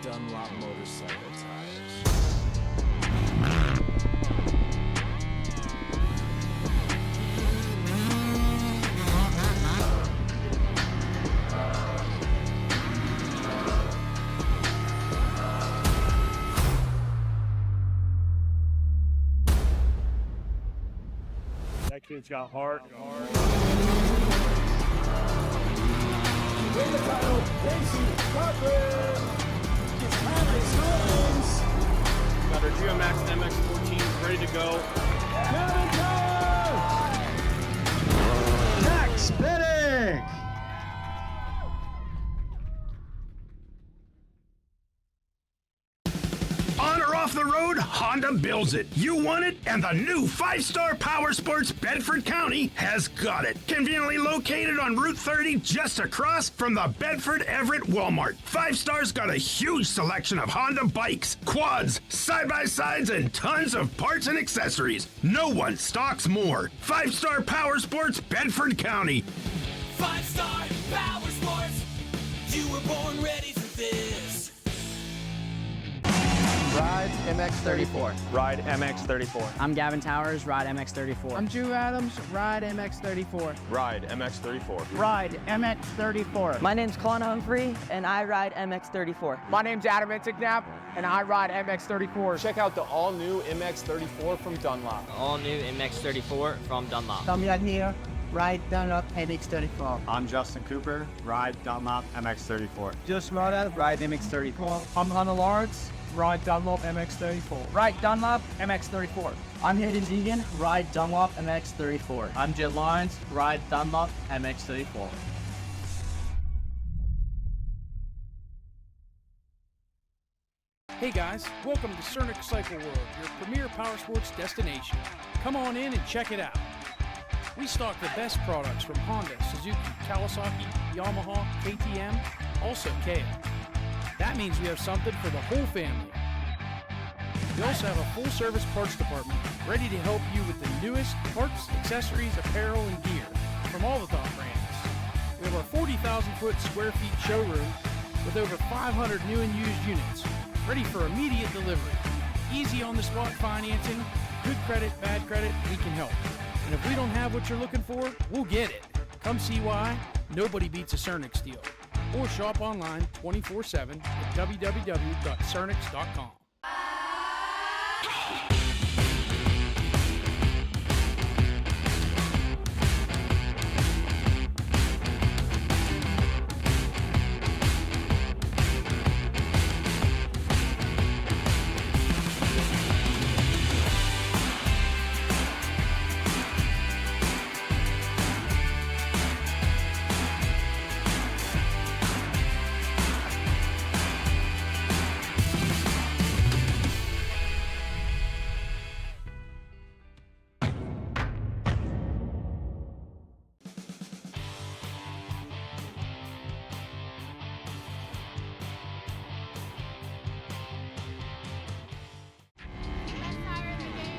Dunlop motorcycle tires. That kid's got heart. Win the title, Casey Cochran. Got our GeoMax MX-14 ready to go. Back spinning. On or off the road, Honda builds it. You want it, and the new 5-star Power Sports Bedford County has got it. Conveniently located on Route 30, just across from the Bedford Everett Walmart. 5-star's got a huge selection of Honda bikes, quads, side-by-sides, and tons of parts and accessories. No one stocks more. 5-star Power Sports Bedford County. 5-star Power Sports. You were born ready for this. Ride MX34. Ride MX34. I'm Gavin Towers, ride MX34. I'm Drew Adams, ride MX34. Ride MX34. Ride MX34. My name's Kalana Humphrey, and I ride MX34. My name's Adam Intignap, and I ride MX34. Check out the all-new MX34 from Dunlop. All new MX34 from Dunlop. Tom Young here, ride Dunlop MX34. I'm Justin Cooper, ride Dunlop MX34. Just ride MX34. I'm Hunter Lawrence, ride Dunlop MX34. Ride Dunlop MX34. I'm Hayden Deegan, ride Dunlop MX34. I'm Jet Lyons, ride Dunlop MX34. Hey guys, welcome to Cernic Cycle World, your premier power sports destination. Come on in and check it out. We stock the best products from Honda, Suzuki, Kawasaki, Yamaha, KTM, also Kia. That means we have something for the whole family. We also have a full-service parts department ready to help you with the newest parts, accessories, apparel, and gear from all the top brands. We have our 40,000 square feet showroom with over 500 new and used units ready for immediate delivery. Easy on-the-spot financing, good credit, bad credit, we can help. And if we don't have what you're looking for, we'll get it. Come see why nobody beats a Cernic deal. Or shop online 24/7 at www.cernix.com.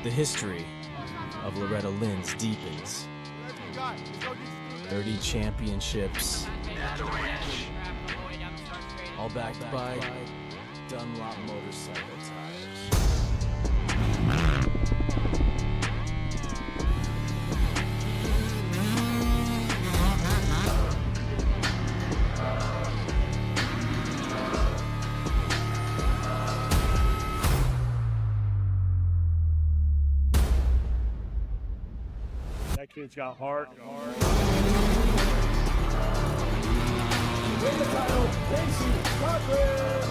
The history of Loretta Lynn's deepens. 30 championships, all backed by Dunlop motorcycle tires. That kid's got heart. Win the title, Casey Cochran.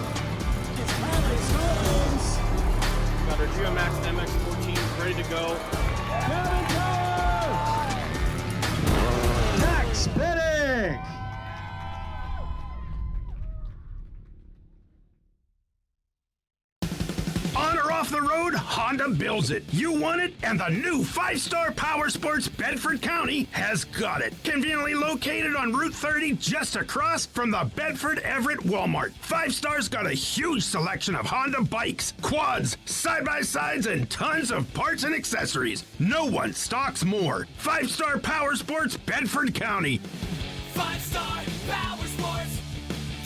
It's PAMX Springs. Got our GeoMax MX-14 ready to go. Back spinning. On or off the road, Honda builds it. You want it, and the new 5-star Power Sports Bedford County has got it. Conveniently located on Route 30, just across from the Bedford Everett Walmart. 5-star's got a huge selection of Honda bikes, quads, side-by-sides, and tons of parts and accessories. No one stocks more. 5-star Power Sports Bedford County. 5-star Power Sports.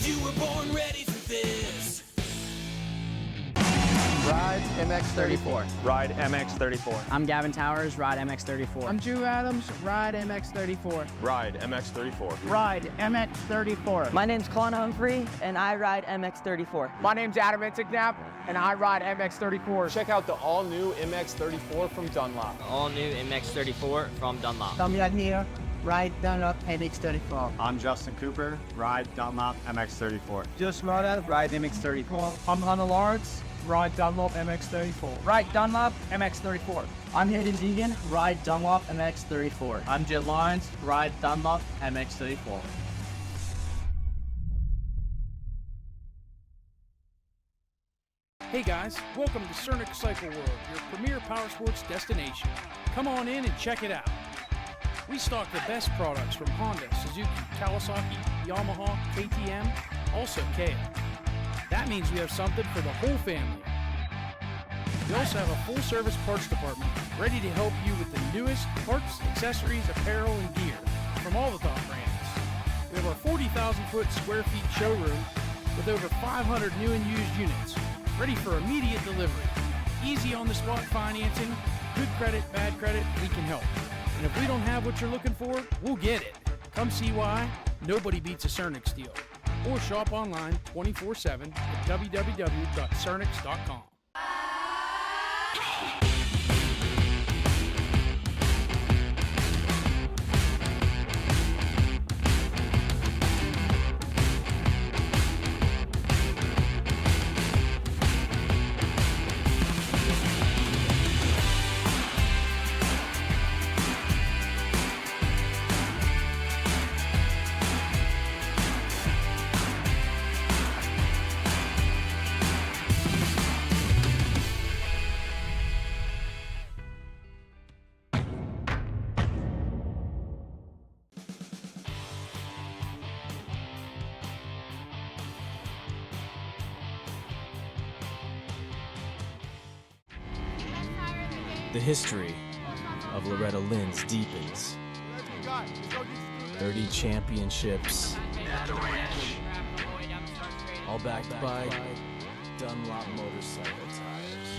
You were born ready for this. Ride MX34. Ride MX34. I'm Gavin Towers, ride MX34. I'm Drew Adams, ride MX34. Ride MX34. Ride MX34. My name's Kalana Humphrey, and I ride MX34. My name's Adam Intignap, and I ride MX34. Check out the all-new MX34 from Dunlop. All new MX34 from Dunlop. Tom Young here, ride Dunlop MX34. I'm Justin Cooper, ride Dunlop MX34. Just Moda, ride MX34. I'm Hunter Lawrence, ride Dunlop MX34. Ride Dunlop MX34. I'm Hayden Deegan, ride Dunlop MX34. I'm Jet Lyons, ride Dunlop MX34. Hey guys, welcome to Cernic Cycle World, your premier power sports destination. Come on in and check it out. We stock the best products from Honda, Suzuki, Kawasaki, Yamaha, KTM, also Kia. That means we have something for the whole family. We also have a full-service parts department ready to help you with the newest parts, accessories, apparel, and gear from all the top brands. We have our 40,000 square feet showroom with over 500 new and used units, ready for immediate delivery. Easy on-the-spot financing, good credit, bad credit, we can help. And if we don't have what you're looking for, we'll get it. Come see why nobody beats a Cernic deal. Or shop online 24/7 at www.cernics.com. The history of Loretta Lynn's deepens. 30 championships, all backed by Dunlop motorcycle tires.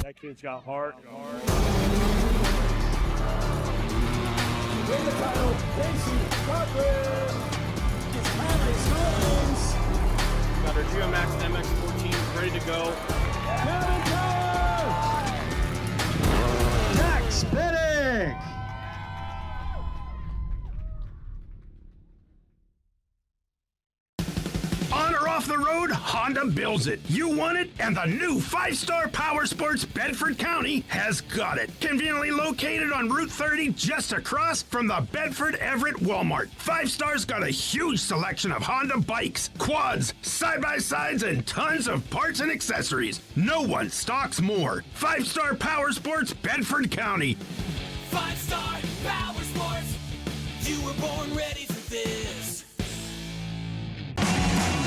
That kid's got heart. Win the title, Casey Cochran. His PAMX wins. Got our GMX MX14 ready to go. Kevin Max Bennick. On or off the road, Honda builds it. You want it, and the new 5-star Power Sports Bedford County has got it. Conveniently located on Route 30, just across from the Bedford Everett Walmart. 5-star's got a huge selection of Honda bikes, quads, side-by-sides, and tons of parts and accessories. No one stocks more. 5-star Power Sports Bedford County. 5-star Power Sports. You were born ready for this.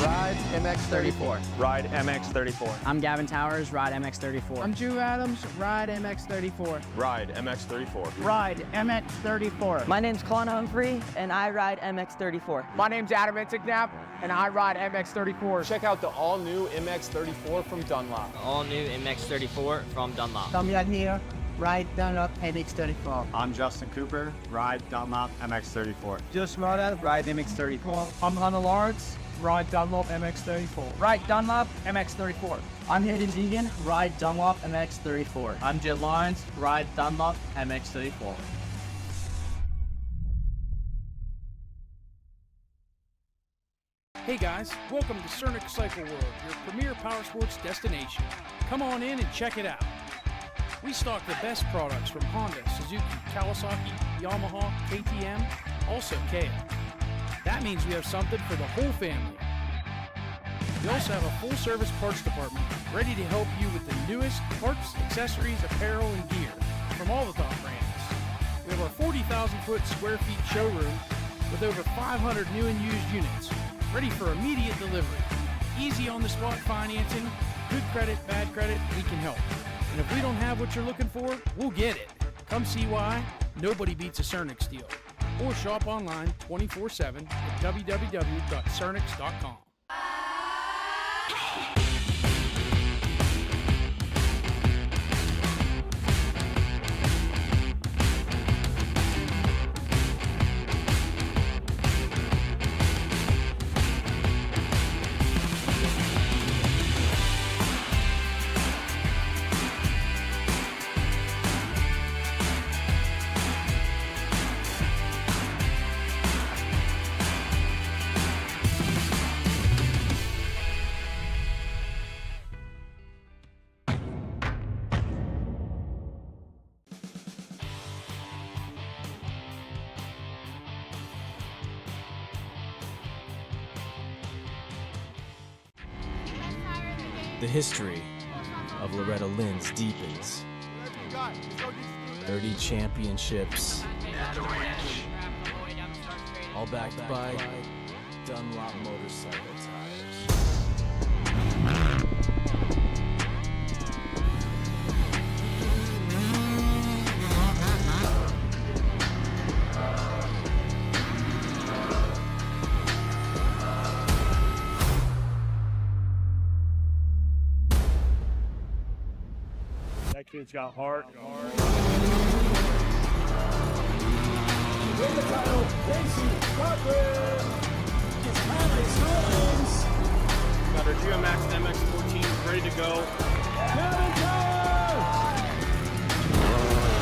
Ride MX34. Ride MX34. I'm Gavin Towers, ride MX34. I'm Drew Adams, ride MX34. Ride MX34. Ride MX34. My name's Kalana Humphrey, and I ride MX34. My name's Adam Intignap, and I ride MX34. Check out the all-new MX34 from Dunlop. All new MX34 from Dunlop. Tommy here, ride Dunlop MX34. I'm Justin Cooper, ride Dunlop MX34. Just Moda, ride MX34. I'm Hunter Lawrence, ride Dunlop MX34. Ride Dunlop MX34. I'm Hayden Deegan, ride Dunlop MX34. I'm Jet Lyons, ride Dunlop MX34. Hey guys, welcome to Cernic Cycle World, your premier power sports destination. Come on in and check it out. We stock the best products from Honda, Suzuki, Kawasaki, Yamaha, KTM, also Kia. That means we have something for the whole family. We also have a full-service parts department ready to help you with the newest parts, accessories, apparel, and gear from all the top brands. We have our 40,000 square feet showroom with over 500 new and used units, ready for immediate delivery. Easy on-the-spot financing, good credit, bad credit, we can help. And if we don't have what you're looking for, we'll get it. Come see why nobody beats a Cernic deal. Or shop online 24/7 at www.cernics.com. The history of Loretta Lynn's deepens. 30 championships, all backed by Dunlop motorcycle tires. That kid's got heart. Win the title, Casey Cochran. His PAMX wins. Got our GMX MX-14 ready to go. Kevin Towers!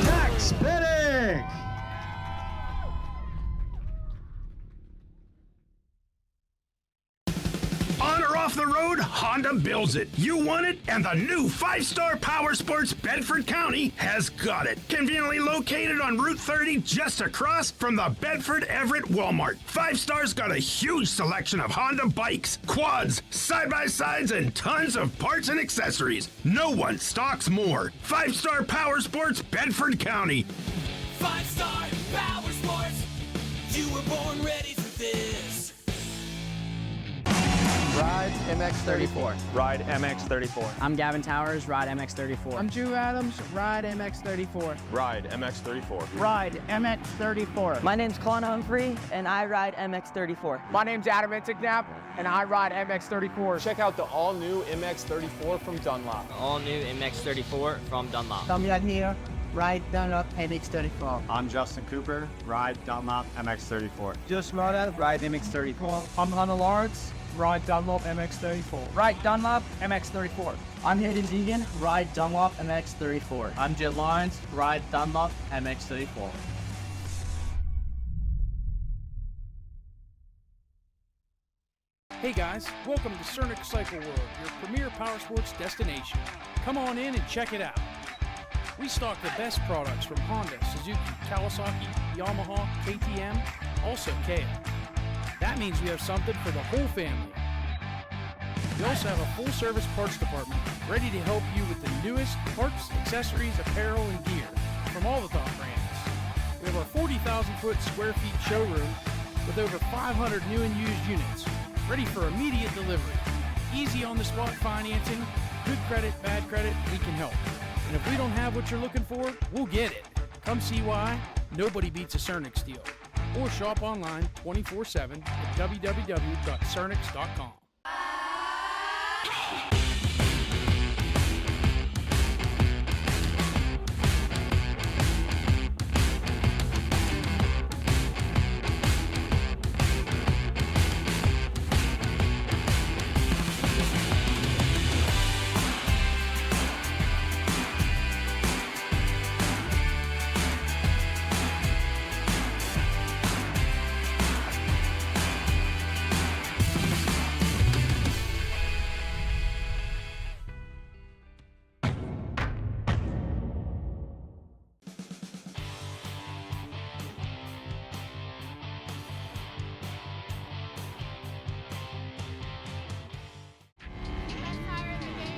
Jack spinning! On or off the road, Honda builds it. You want it, and the new 5-star Power Sports Bedford County has got it. Conveniently located on Route 30, just across from the Bedford Everett Walmart. 5-star's got a huge selection of Honda bikes, quads, side-by-sides, and tons of parts and accessories. No one stocks more. 5-star Power Sports Bedford County. 5-star Power Sports. You were born ready for this. Ride MX34. Ride MX34. I'm Gavin Towers, ride MX34. I'm Drew Adams, ride MX34. Ride MX34. Ride MX34. My name's Colin Humphrey, and I ride MX34. My name's Adam Intignap, and I ride MX34. Check out the all-new MX34 from Dunlop. All new MX34 from Dunlop. Tommy here, ride Dunlop MX34. I'm Justin Cooper, ride Dunlop MX34. Just Moda, ride MX34. I'm Hunter Lawrence, ride Dunlop MX34. Ride Dunlop MX34. I'm Hayden Deegan, ride Dunlop MX34. I'm Jet Lyons, ride Dunlop MX34. Hey guys, welcome to Cernic Cycle World, your premier power sports destination. Come on in and check it out. We stock the best products from Honda, Suzuki, Kawasaki, Yamaha, KTM, also Kia. That means we have something for the whole family. We also have a full-service parts department ready to help you with the newest parts, accessories, apparel, and gear from all the top brands. We have our 40,000 square feet showroom with over 500 new and used units, ready for immediate delivery. Easy on-the-spot financing, good credit, bad credit, we can help. And if we don't have what you're looking for, we'll get it. Come see why nobody beats a Cernic Steel. Or shop online 24/7 at www.cernics.com.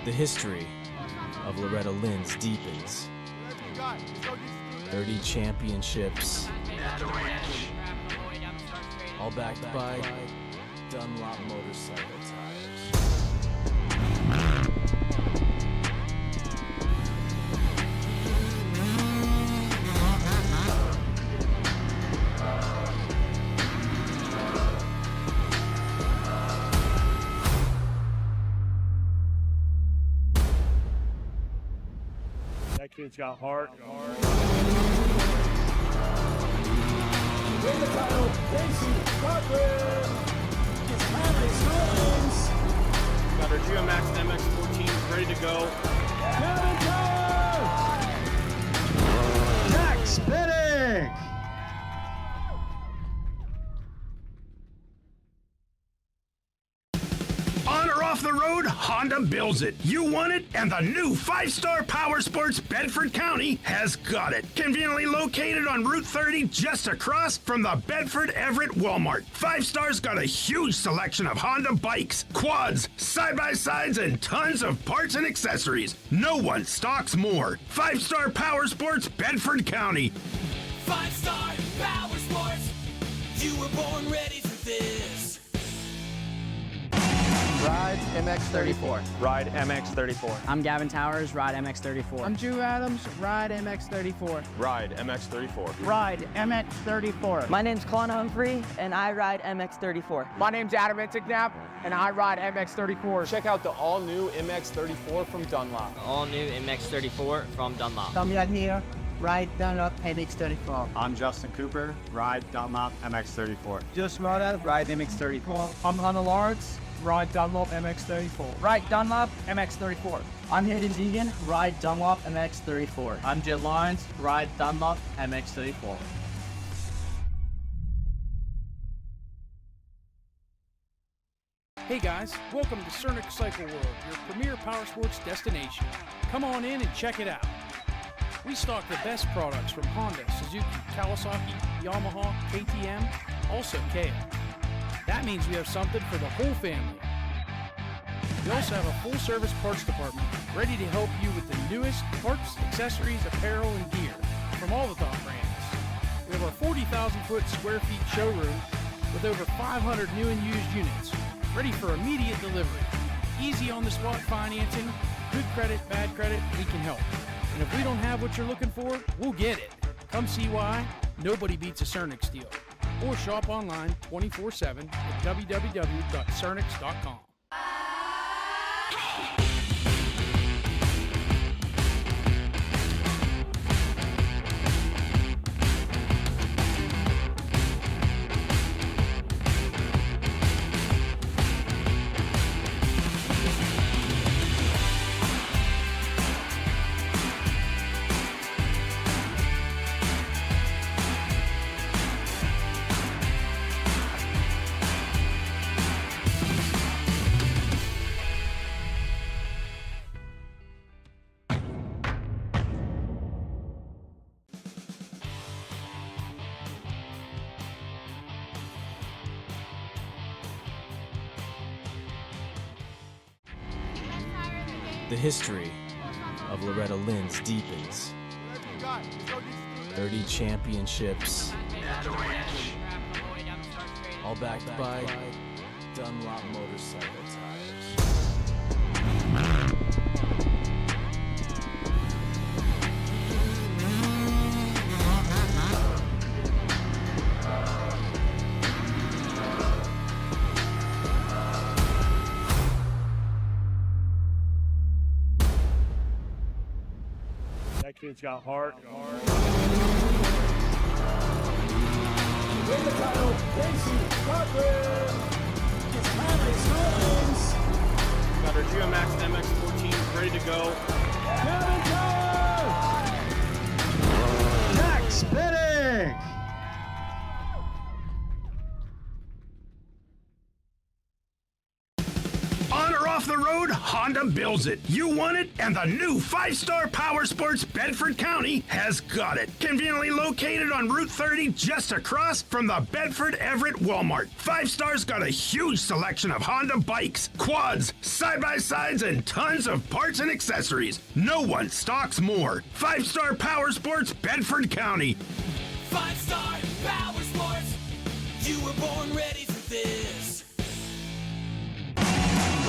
The history of Loretta Lynn's deepens. 30 championships, all backed by Dunlop motorcycle tires. That kid's got heart. Win the title, Casey Cochran. His PAMX wins. Got our GMX MX-14 ready to go. Kevin Towers! Jack spinning! On or off off the road, Honda builds it. You want it, and the new 5-star Power Sports Bedford County has got it. Conveniently located on Route 30 just across from the Bedford Everett Walmart. 5-star's got a huge selection of Honda bikes, quads, side-by-sides, and tons of parts and accessories. No one stocks more. 5-star Power Sports Bedford County. 5-star Power Sports. You were born ready for this. Ride MX34. Ride MX34. I'm Gavin Towers, ride MX34. I'm Drew Adams, ride MX34. Ride MX34. Ride MX34. My name's Kalana Humphrey, and I ride MX34. My name's Adam Intignap, and I ride MX34. Check out the all-new MX34 from Dunlop. All new MX34 from Dunlop. Tommy here, ride Dunlop MX34. I'm Justin Cooper, ride Dunlop MX34. Just ride MX34. I'm Hunter Lawrence, ride Dunlop MX34. Ride Dunlop MX34. I'm Hayden Deegan, ride Dunlop MX34. I'm Jet Lyons, ride Dunlop MX34. Hey guys, welcome to Cernic Cycle World, your premier power sports destination. Come on in and check it out. We stock the best products from Honda, Suzuki, Kawasaki, Yamaha, KTM, also Kia. That means we have something for the whole family. We also have a full-service parts department ready to help you with the newest parts, accessories, apparel, and gear from all the top brands. We have our 40,000 square feet showroom with over 500 new and used units ready for immediate delivery. Easy on-the-spot financing, good credit, bad credit, we can help. And if we don't have what you're looking for, we'll get it. Come see why nobody beats a Cernic deal. Or shop online 24/7 at www.cernix.com. The history of Loretta Lynn's deepens. 30 championships, all backed by Dunlop motorcycle tires. That kid's got heart. Win the title, Casey Cochran. His PAMX Spring Got our GMX MX14 ready to go. Championship. Jack Spinning! On or off the road, Honda builds it. You want it, and the new 5-star Power Sports Bedford County has got it. Conveniently located on Route 30 just across from the Bedford Everett Walmart. 5-star's got a huge selection of Honda bikes, quads, side-by-sides, and tons of parts and accessories. No one stocks more. 5-star Power Sports Bedford County. 5-star Power Sports. You were born ready for this.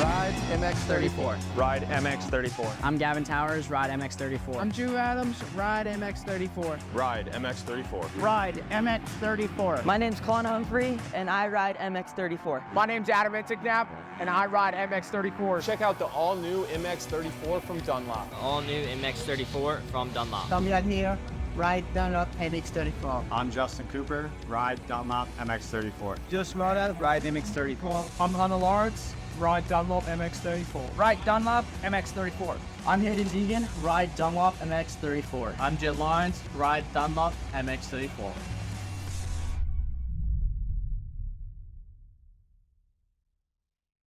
Ride MX34. Ride MX34. I'm Gavin Towers, ride MX34. I'm Drew Adams, ride MX34. Ride MX34. Ride MX34. My name's Kalana Humphrey, and I ride MX34. My name's Adam Intignap, and I ride MX34. Check out the all-new MX34 from Dunlop. All new MX34 from Dunlop. Tommy here, ride Dunlop MX34. I'm Justin Cooper, ride Dunlop MX34. Just ride MX34. I'm Hunter Lawrence, ride Dunlop MX34. Ride Dunlop MX34. I'm Hayden Deegan, ride Dunlop MX34. I'm Jet Lyons, ride Dunlop MX34.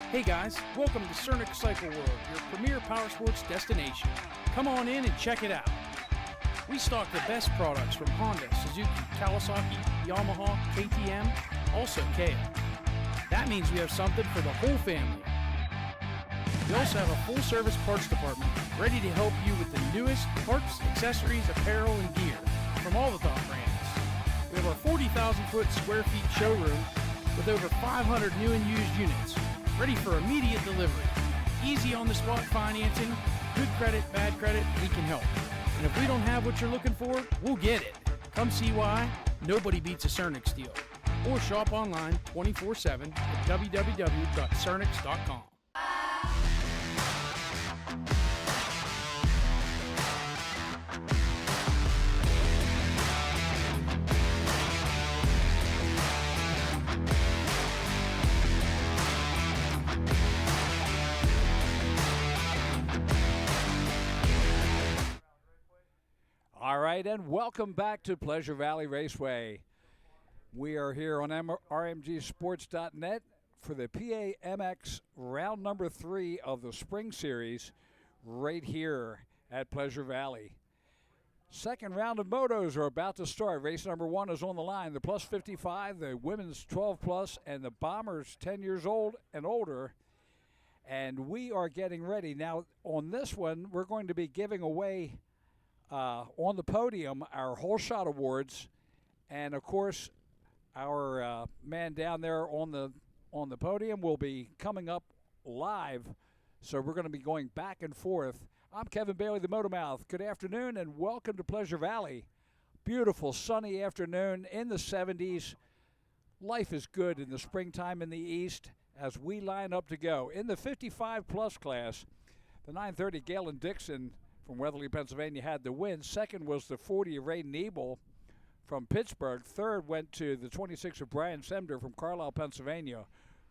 Hey guys, welcome to Cernic Cycle World, your premier power sports destination. Come on in and check it out. We stock the best products from Honda, Suzuki, Kawasaki, Yamaha, KTM, also Kia. That means we have something for the whole family. We also have a full-service parts department ready to help you with the newest parts, accessories, apparel, and gear from all the top brands. We have our 40,000 square feet showroom with over 500 new and used units, ready for immediate delivery. Easy on-the-spot financing, good credit, bad credit, we can help. And if we don't have what you're looking for, we'll get it. Come see why nobody beats a Cernic deal. Or shop online 24/7 at www.cernics.com. All right, and welcome back to Pleasure Valley Raceway. We are here on RMGSports.net for the PAMX round number 3 of the Spring Series right here at Pleasure Valley. Second round of motos are about to start. Race number 1 is on the line. The plus 55, the women's 12 plus, and the Bombers 10 years old and older. And we are getting ready. Now, on this one, we're going to be giving away on the podium our whole shot awards, and of course our man down there on the podium will be coming up live, so we're going to be going back and forth. I'm Kevin Bailey, the Motomouth. Good afternoon and welcome to Pleasure Valley. Beautiful sunny afternoon in the 70s. Life is good in the springtime in the east as we line up to go in the 55 plus class. The 930 Galen Dixon from Weatherly, Pennsylvania had the win. Second was the 40 of Ray Niebel from Pittsburgh. Third went to the 26 of Brian Semder from Carlisle, Pennsylvania.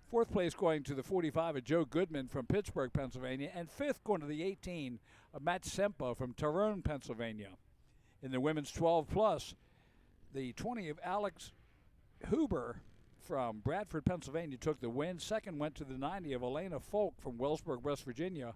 Fourth place going to the 45 of Joe Goodman from Pittsburgh, Pennsylvania. And fifth going to the 18 of Matt Sempa from Tyrone, Pennsylvania. In the women's 12 plus, the 20 of Alex Huber from Bradford, Pennsylvania took the win. Second went to the 90 of Elena Folk from Wellsburg, West Virginia.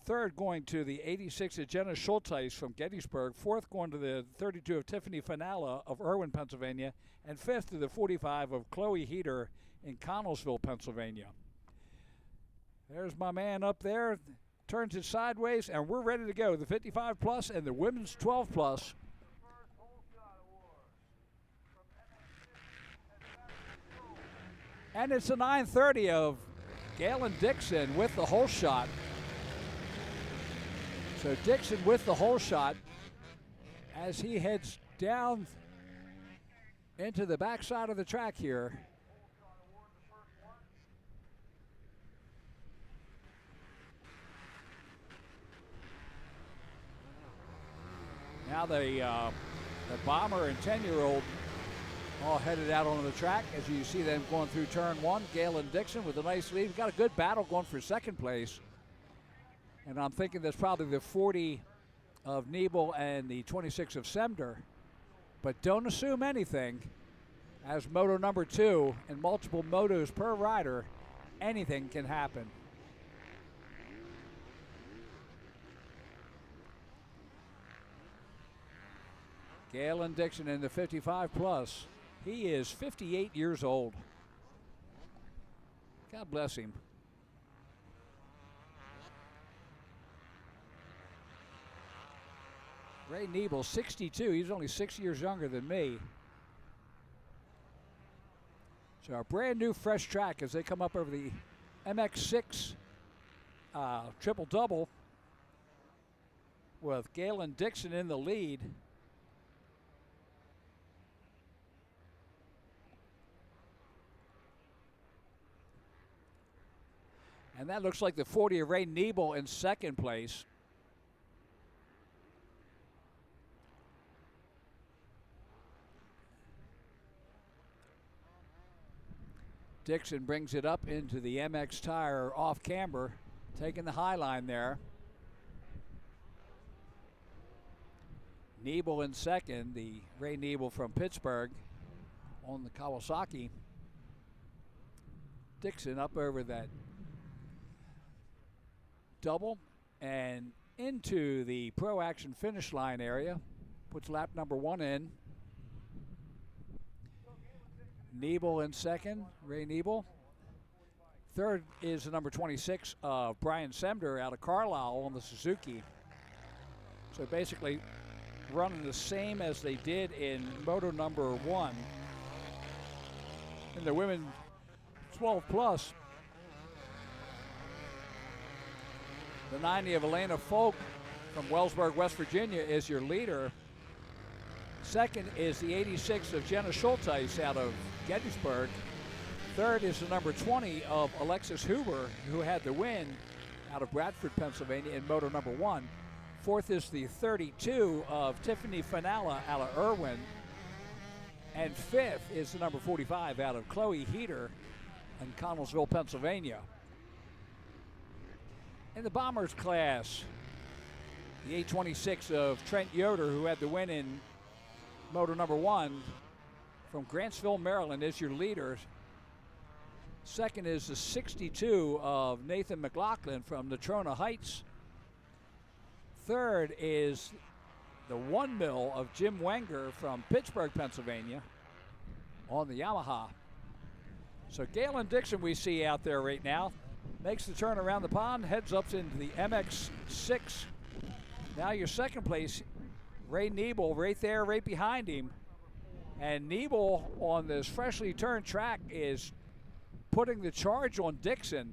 Third going to the 86 of Jenna Schulteis from Gettysburg. Fourth going to the 32 of Tiffany Fanala of Irwin, Pennsylvania. And fifth to the 45 of Chloe Heater in Connellsville, Pennsylvania. There's my man up there. Turns it sideways, and we're ready to go. The 55 plus and the women's 12 plus. And it's a 930 of Galen Dixon with the whole shot. So Dixon with the whole shot as he heads down into the backside of the track here. Now the Bomber and 10-year-old all headed out onto the track as you see them going through turn 1. Galen Dixon with a nice lead. We've got a good battle going for second place. And I'm thinking that's probably the 40 of Niebel and the 26 of Semder. But don't assume anything. As moto number 2 and multiple motos per rider, anything can happen. Galen Dixon in the 55 plus. He is 58 years old. God bless him. Ray Niebel, 62. He's only 6 years younger than me. So a brand new fresh track as they come up over the MX6 triple-double with Galen Dixon in the lead. And that looks like the 40 of Ray Niebel in second place. Dixon brings it up into the MX tire off camber, taking the high line there. Niebel in second, the Ray Niebel from Pittsburgh on the Kawasaki. Dixon up over that double and into the Pro Action finish line area. Puts lap number 1 in. Niebel in second, Ray Niebel. Third is the number 26 of Brian Semder out of Carlisle on the Suzuki. So basically running the same as they did in moto number 1. In the women 12 plus, the 90 of Elena Folk from Wellsburg, West Virginia is your leader. Second is the 86 of Jenna Schulteis out of Gettysburg. Third is the number 20 of Alexis Huber, who had the win out of Bradford, Pennsylvania in moto number 1. Fourth is the 32 of Tiffany Finala out of Irwin. And fifth is the number 45 out of Chloe Heater in Connellsville, Pennsylvania. In the Bombers class, the 826 of Trent Yoder, who had the win in moto number 1 from Grantsville, Maryland, is your leader. Second is the 62 of Nathan McLaughlin from Natrona Heights. Third is the 1 mil of Jim Wenger from Pittsburgh, Pennsylvania on the Yamaha. So Galen Dixon we see out there right now makes the turn around the pond, heads up into the MX6. Now your second place, Ray Niebel, right there, right behind him. And Niebel on this freshly turned track is putting the charge on Dixon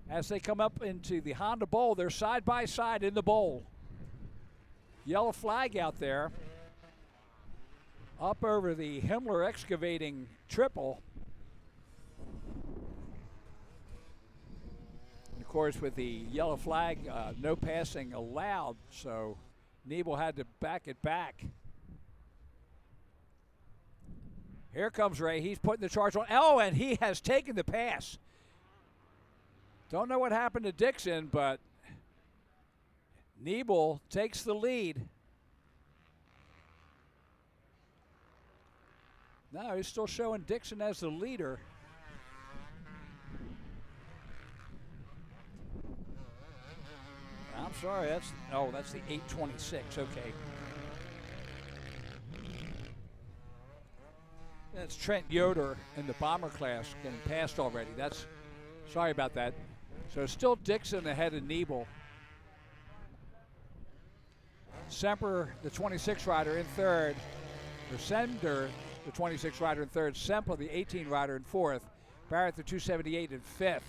as they come up into the Honda Bowl. They're side by side in the bowl. Yellow flag out there. Up over the Himmler Excavating triple. Of course, with the yellow flag, no passing allowed, so Niebel had to back it back. Here comes Ray. He's putting the charge on. Oh, and he has taken the pass. Don't know what happened to Dixon, but Niebel takes the lead. No, he's still showing Dixon as the leader. I'm sorry, that's the 826, okay. That's Trent Yoder in the bomber class getting passed already. Sorry about that. So still Dixon ahead of Niebel. Semper, the 26 rider, in third. Or Sender, the 26 rider, in third. Semper, the 18 rider, in fourth. Barrett, the 278, in fifth.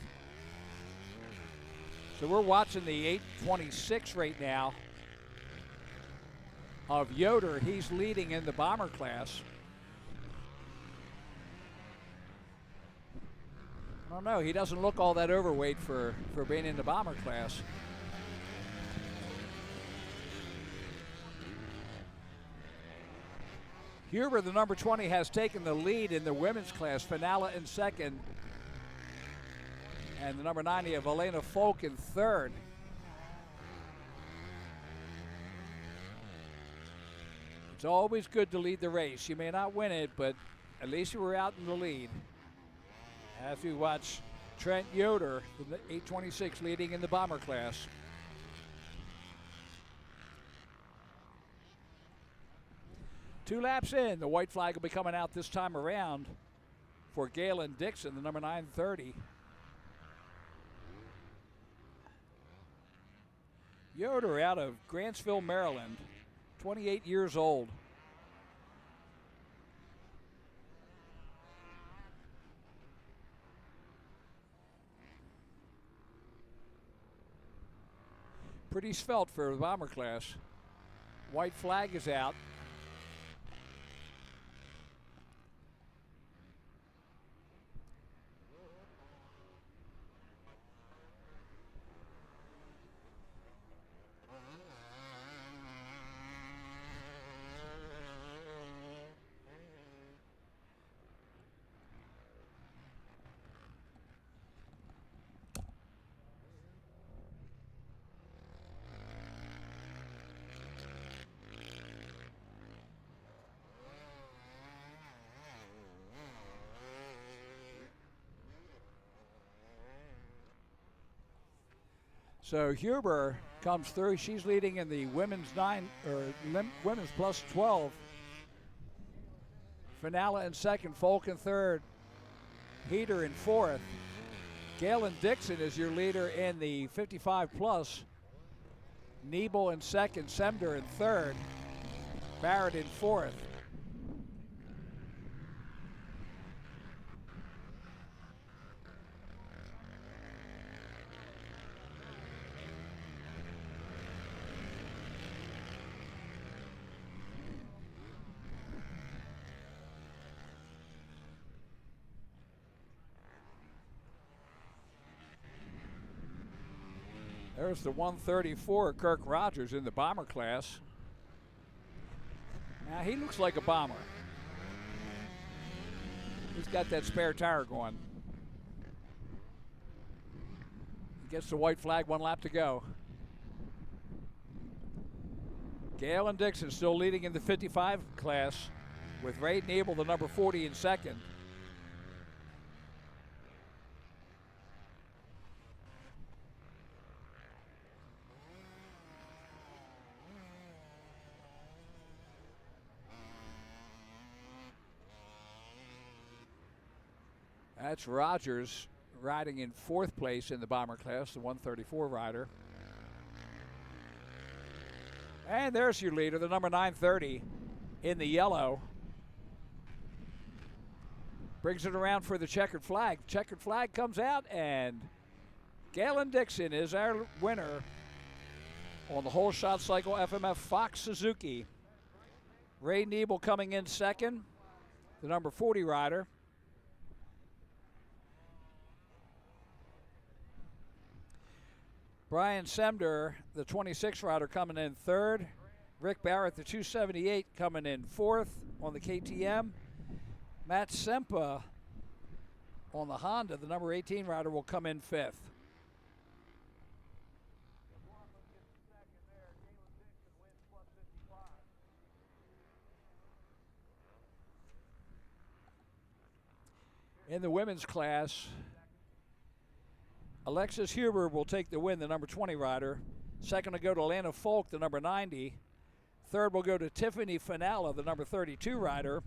So we're watching the 826 right now of Yoder. He's leading in the bomber class. I don't know. He doesn't look all that overweight for being in the bomber class. Huber, the number 20, has taken the lead in the women's class. Finala in second. And the number 90 of Elena Folk in third. It's always good to lead the race. You may not win it, but at least you were out in the lead. As we watch Trent Yoder, the 826, leading in the bomber class. Two laps in, the white flag will be coming out this time around for Galen Dixon, the number 930. Yoder out of Grantsville, Maryland, 28 years old. Pretty svelte for the bomber class. White flag is out. So Huber comes through. She's leading in the women's women's plus 12. Finale in second, Folk in third, Heater in fourth. Galen Dixon is your leader in the 55 plus. Niebel in second, Semder in third, Barrett in fourth. There's the 134, Kirk Rogers in the bomber class. Now he looks like a bomber. He's got that spare tire going. He gets the white flag, 1 lap to go. Galen Dixon still leading in the 55 class with Ray Nebel, the number 40, in second. That's Rogers riding in fourth place in the bomber class, the 134 rider. And there's your leader, the number 930 in the yellow. Brings it around for the checkered flag. Checkered flag comes out, and Galen Dixon is our winner on the whole shot cycle FMF Fox Suzuki. Ray Nebel coming in second, the number 40 rider. Brian Semder, the 26 rider, coming in third. Rick Barrett, the 278, coming in fourth on the KTM. Matt Sempa on the Honda, the number 18 rider, will come in fifth. In the women's class, Alexis Huber will take the win, the number 20 rider. Second will go to Lana Folk, the number 90. Third will go to Tiffany Finala, the number 32 rider.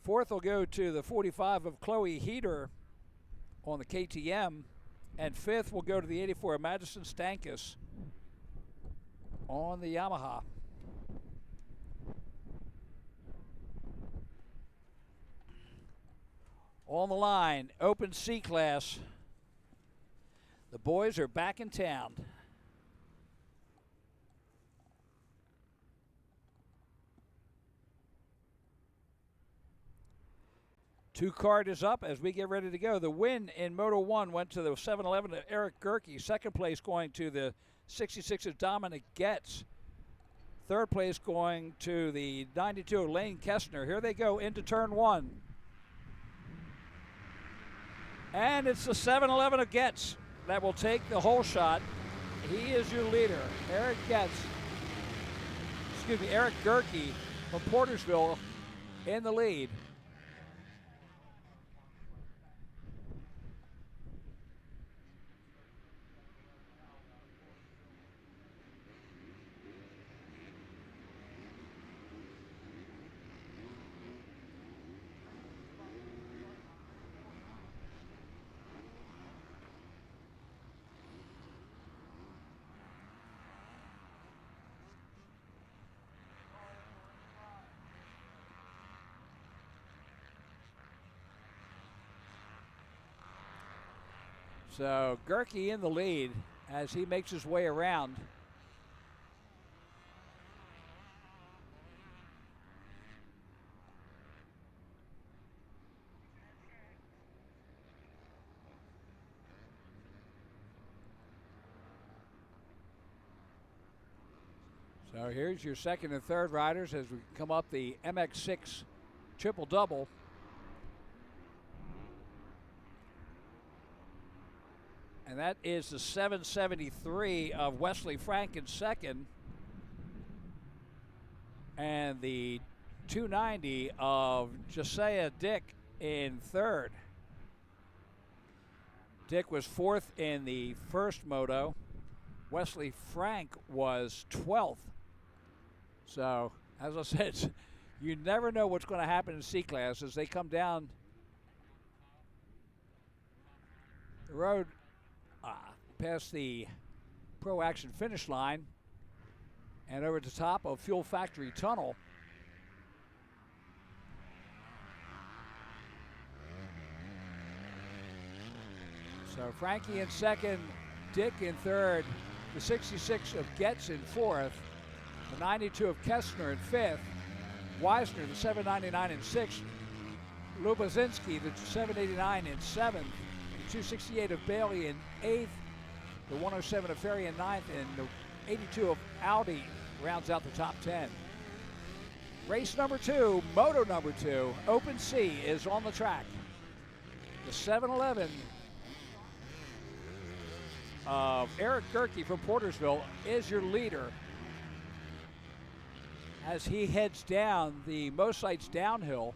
Fourth will go to the 45 of Chloe Heater on the KTM. And fifth will go to the 84 of Madison Stankus on the Yamaha. On the line, Open C class. The boys are back in town. Two card is up as we get ready to go. The win in Moto 1 went to the 7-Eleven of Eric Gerke. Second place going to the 66 of Dominic Getz. Third place going to the 92 of Lane Kestner. Here they go into turn 1. And it's the 7-Eleven of Getz that will take the whole shot. He is your leader, Eric Gerke from Portersville in the lead. So Gerke in the lead as he makes his way around. So here's your second and third riders as we come up the MX6 triple double. And that is the 773 of Wesley Frank in second. And the 290 of Josiah Dick in third. Dick was 4th in the first moto. Wesley Frank was 12th. So, as I said, you never know what's going to happen in C-Class as they come down the road past the Pro Action finish line and over the top of Fuel Factory Tunnel. So Frankie in second, Dick in third, the 66 of Getz in fourth, the 92 of Kestner in fifth, Weisner, the 799 in sixth, Lubazinski, the 789 in seventh, the 268 of Bailey in eighth, the 107 of Ferry in ninth, and the 82 of Audi rounds out the top 10. Race number 2, moto number 2, Open C is on the track. The 711 of Eric Gerke from Portersville is your leader as he heads down the most sites downhill.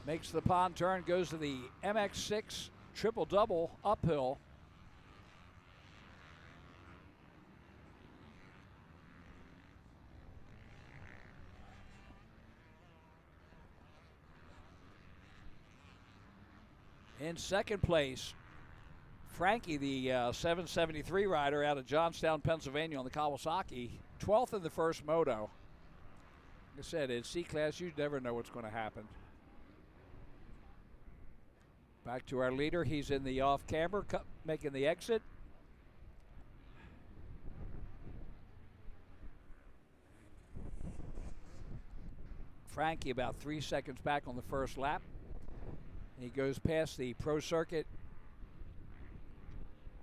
Makes the pond turn, goes to the MX6 triple double uphill. In second place, Frankie, the 773 rider out of Johnstown, Pennsylvania on the Kawasaki, 12th in the first moto. Like I said, in C-Class, you never know what's going to happen. Back to our leader. He's in the off-camber, making the exit. Frankie about 3 seconds back on the first lap. He goes past the Pro Circuit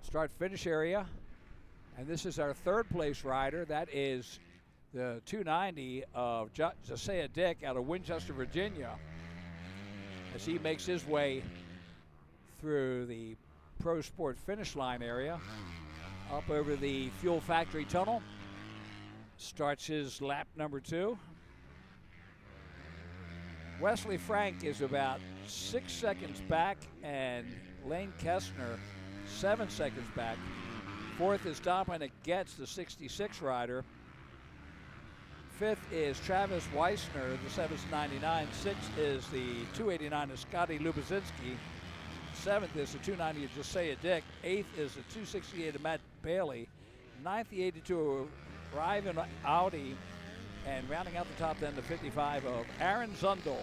start-finish area. And this is our third place rider. That is the 290 of Josiah Dick out of Winchester, Virginia, as he makes his way through the Pro Sport finish line area, up over the Fuel Factory Tunnel, starts his lap number 2. Wesley Frank is about 6 seconds back, and Lane Kestner 7 seconds back. Fourth is Dominic Getz, the 66 rider. Fifth is Travis Weisner, the 799. Sixth is the 289 of Scotty Lubazinski. Seventh is the 290 of Josiah Dick. Eighth is the 268 of Matt Bailey. Ninth, the 82 of Ryvan Audi. And rounding out the top 10, the 55 of Aaron Zundel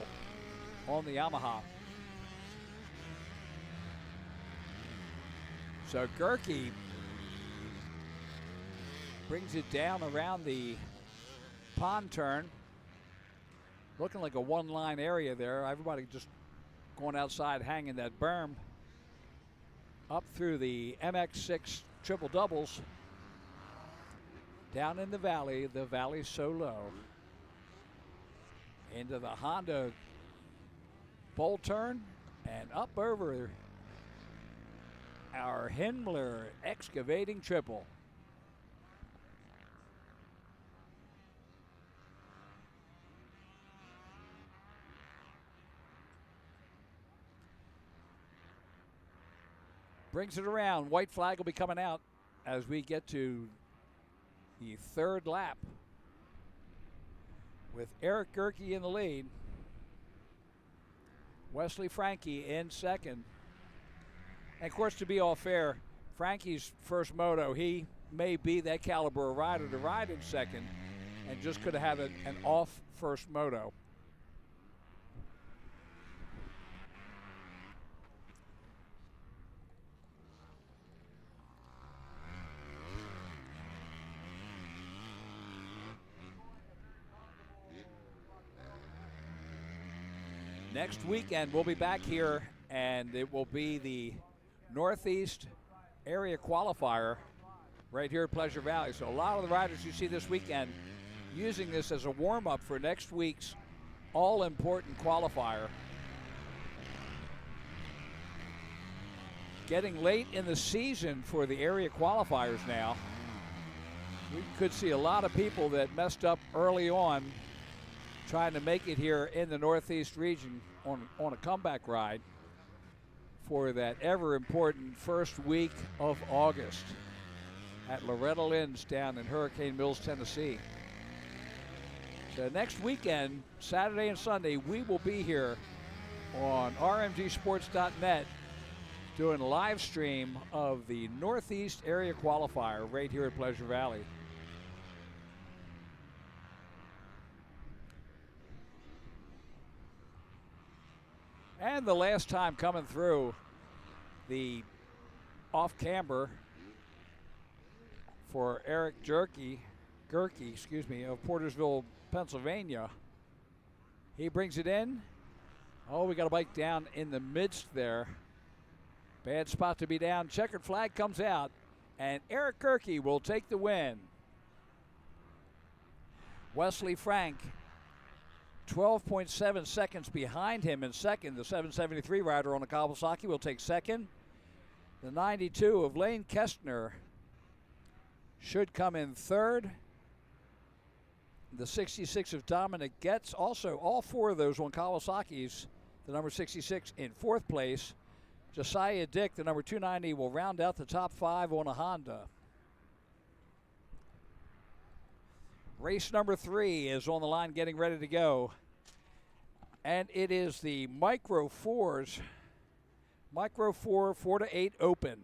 on the Yamaha. So Gerke brings it down around the pond turn. Looking like a one-line area there. Everybody just going outside, hanging that berm. Up through the MX6 triple doubles. Down in the valley so low. Into the Honda bowl turn and up over our Himmler excavating triple. Brings it around. White flag will be coming out as we get to the third lap with Eric Gerke in the lead. Wesley Frankie in second. And of course, to be all fair, Frankie's first moto, he may be that caliber of rider to ride in second and just could have had an off first moto. Next weekend, we'll be back here, and it will be the Northeast Area Qualifier right here at Pleasure Valley. So a lot of the riders you see this weekend using this as a warm-up for next week's all-important qualifier. getting late in the season for the area qualifiers now. We could see a lot of people that messed up early on trying to make it here in the Northeast region on a comeback ride for that ever important first week of August at Loretta Lynn's down in Hurricane Mills, Tennessee. So next weekend, Saturday and Sunday, we will be here on RMGSports.net doing a live stream of the Northeast Area Qualifier right here at Pleasure Valley. And the last time coming through the off-camber for Eric Gerke, of Portersville, Pennsylvania. He brings it in. Oh, we got a bike down in the midst there. Bad spot to be down. Checkered flag comes out, and Eric Gerke will take the win. Wesley Frank, 12.7 seconds behind him in second. The 773 rider on the Kawasaki will take second. The 92 of Lane Kestner should come in third. The 66 of Dominic Getz, also all four of those on Kawasaki's. The number 66 in fourth place. Josiah Dick, the number 290, will round out the top five on a Honda. Race number 3 is on the line getting ready to go. And it is the Micro 4s, Micro 4 4-8 Open.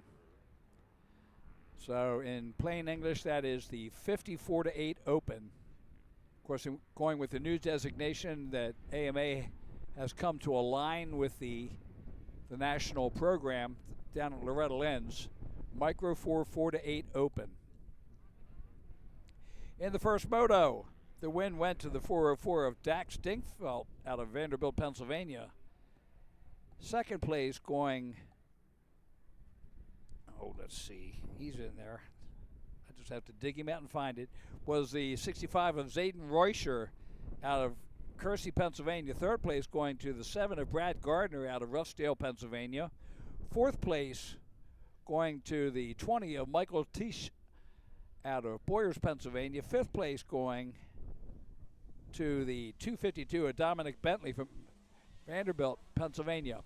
So in plain English, that is the 54-8 Open. Of course, going with the new designation that AMA has come to align with the national program down at Loretta Lynn's, Micro 4 4-8 Open. In the first moto, the win went to the 404 of Dax Dinkfeld out of Vanderbilt, Pennsylvania. Second place going, let's see, he's in there. I just have to dig him out and find it, was the 65 of Zayden Reuscher out of Kersey, Pennsylvania. Third place going to the 7 of Brad Gardner out of Roughdale, Pennsylvania. Fourth place going to the 20 of Michael Tisch out of Boyers, Pennsylvania. Fifth place going to the 252 of Dominic Bentley from Vanderbilt, Pennsylvania.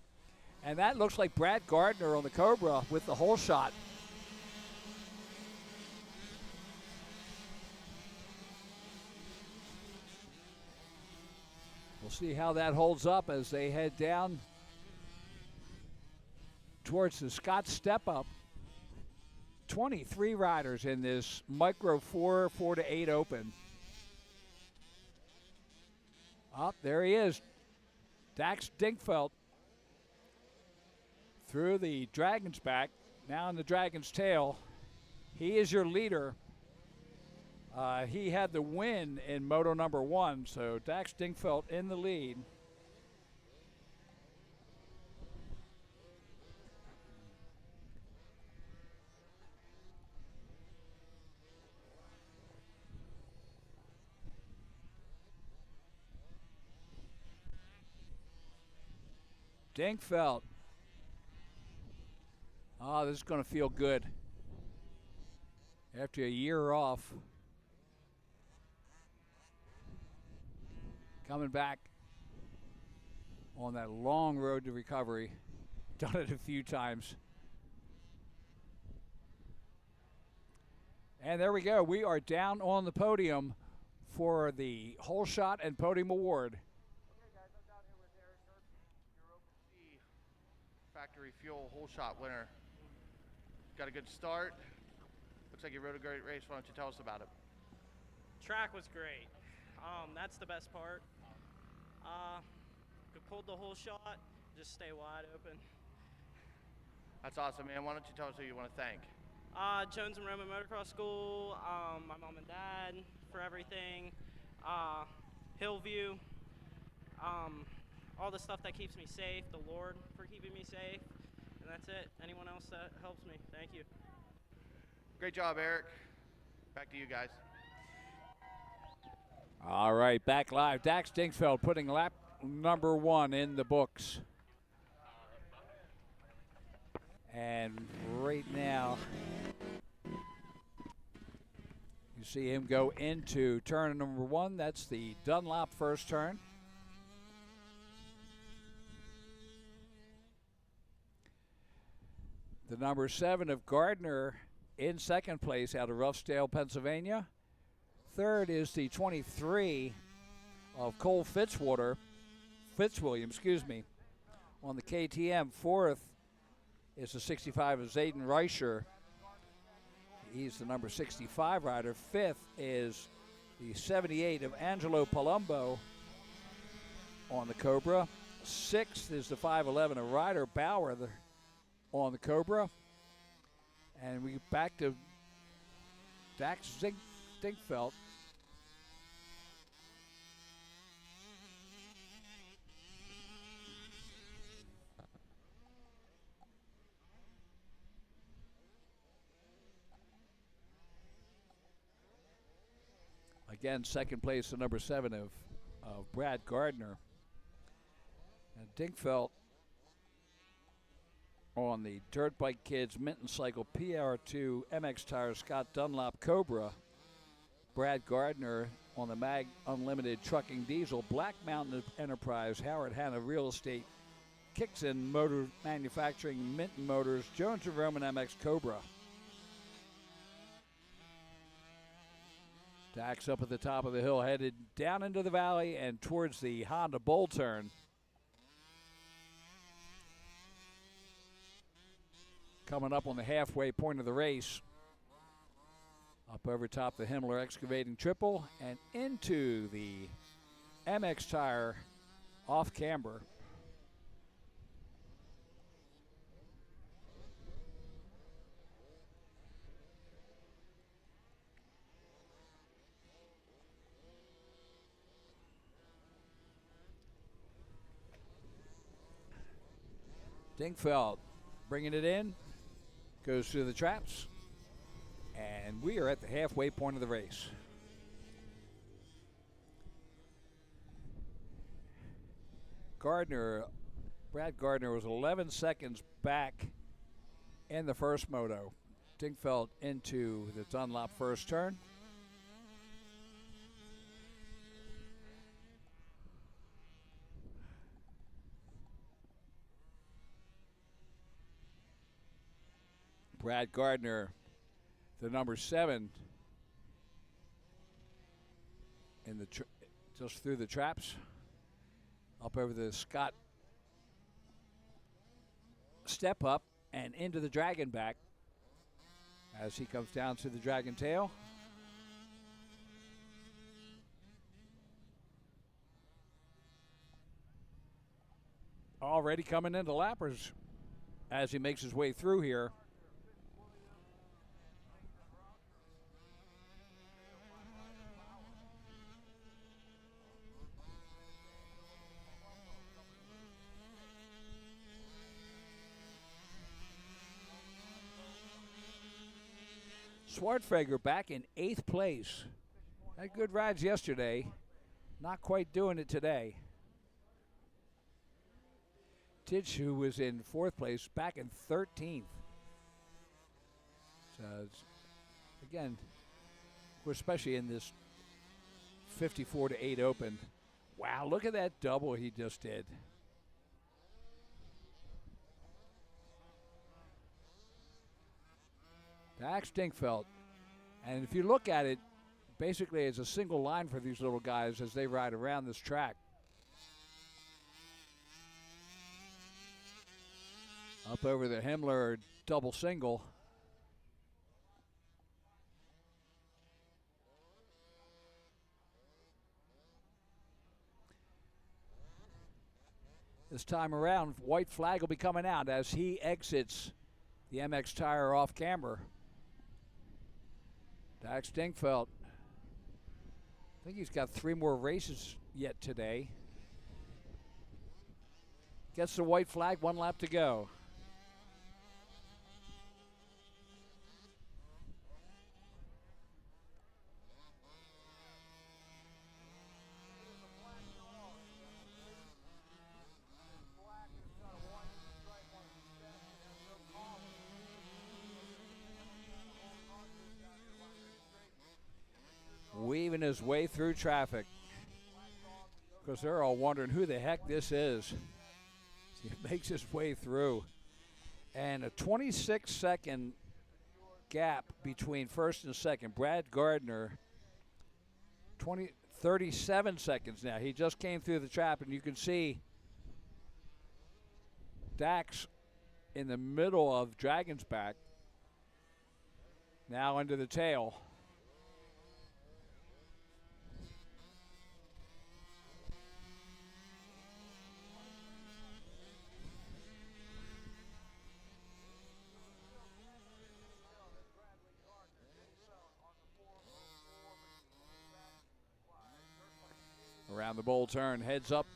And that looks like Brad Gardner on the Cobra with the whole shot. We'll see how that holds up as they head down towards the Scott Step Up. 23 riders in this Micro 4 4-8 Open. There he is. Dax Dinkfeld through the Dragon's back, now in the Dragon's tail. He is your leader. He had the win in moto number 1, so Dax Dinkfeld in the lead. Dinkfeld. This is going to feel good. After a year off, coming back on that long road to recovery. Done it a few times. And there we go. We are down on the podium for the Whole Shot and Podium Award. Factory Fuel Whole Shot winner. Got a good start. Looks like you rode a great race. Why don't you tell us about it? Track was great. That's the best part. Pulled the whole shot, just stay wide open. That's awesome, man. Why don't you tell us who you want to thank? Jones and Roman Motocross School, my mom and dad for everything, Hillview, all the stuff that keeps me safe, the Lord for keeping me safe, and that's it. Anyone else that helps me, thank you. Great job, Eric. Back to you guys. All right, back live. Dax Dinkfeld putting lap number 1 in the books. And And right now, you see him go into turn number 1. That's the Dunlop first turn. The number 7 of Gardner in second place out of Roughdale, Pennsylvania. Third is the 23 of Cole Fitzwilliam, on the KTM. Fourth is the 65 of Zayden Reicher. He's the number 65 rider. Fifth is the 78 of Angelo Palumbo on the Cobra. Sixth is the 511 of Ryder Bauer on the Cobra. And we back to Dax Dinkfeld. Again, second place, the number 7 of Brad Gardner. And Dinkfeld on the Dirt Bike Kids Minton Cycle PR2 MX Tires Scott Dunlop Cobra. Brad Gardner on the Mag Unlimited Trucking Diesel Black Mountain Enterprise Howard Hanna Real Estate Kixon Motor Manufacturing Minton Motors Jones and Roman MX Cobra. Dax up at the top of the hill, headed down into the valley and towards the Honda Bull turn. Coming up on the halfway point of the race. Up over top the Himmler Excavating Triple and into the MX Tire off camber. Dinkfeld bringing it in, goes through the traps, and we are at the halfway point of the race. Brad Gardner was 11 seconds back in the first moto. Dinkfeld into the Dunlop first turn. Brad Gardner, the number 7, in the just through the traps, up over the Scott step up and into the Dragon back as he comes down to the Dragon tail. Already coming into lappers as he makes his way through here. Swartfeger back in 8th place. Had good rides yesterday. Not quite doing it today. Tidge, who was in 4th place, back in 13th. So, again, especially in this 54-8 open. Wow, look at that double he just did. Dax Dinkfeld. And if you look at it, basically it's a single line for these little guys as they ride around this track. Up over the Himmler double single. This time around, white flag will be coming out as he exits the MX Tire off camber. Dax Dinkfeld, I think he's got 3 more races yet today. Gets the white flag, 1 lap to go. weaving his way through traffic because they're all wondering who the heck this is. He makes his way through. And a 26-second gap between first and second. Brad Gardner, 37 seconds now. He just came through the trap, and you can see Dax in the middle of Dragon's Back, now under the tail. Around the bowl turn, heads up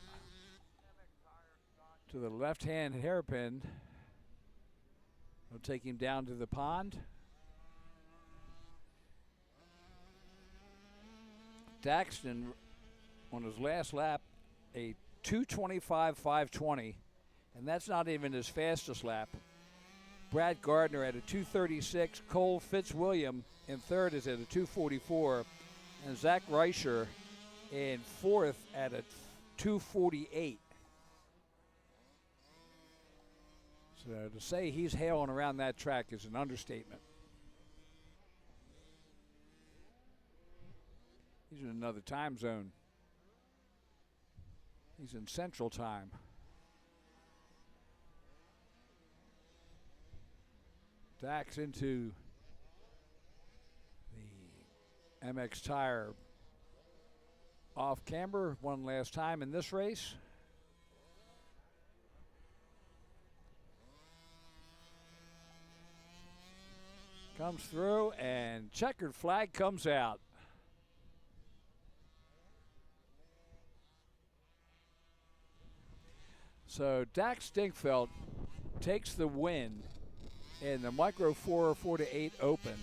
to the left-hand hairpin. They'll take him down to the pond. Daxton, on his last lap, a 2:25.520, and that's not even his fastest lap. Brad Gardner at a 2:36. Cole Fitzwilliam in third is at a 2:44, and Zach Reicher in fourth at a 2:48. So to say he's hailing around that track is an understatement. He's in another time zone. He's in Central Time. Dax into the MX tire off camber one last time in this race. Comes through and checkered flag comes out. So Dax Stinkfeld takes the win in the Micro 4-4-8 Open.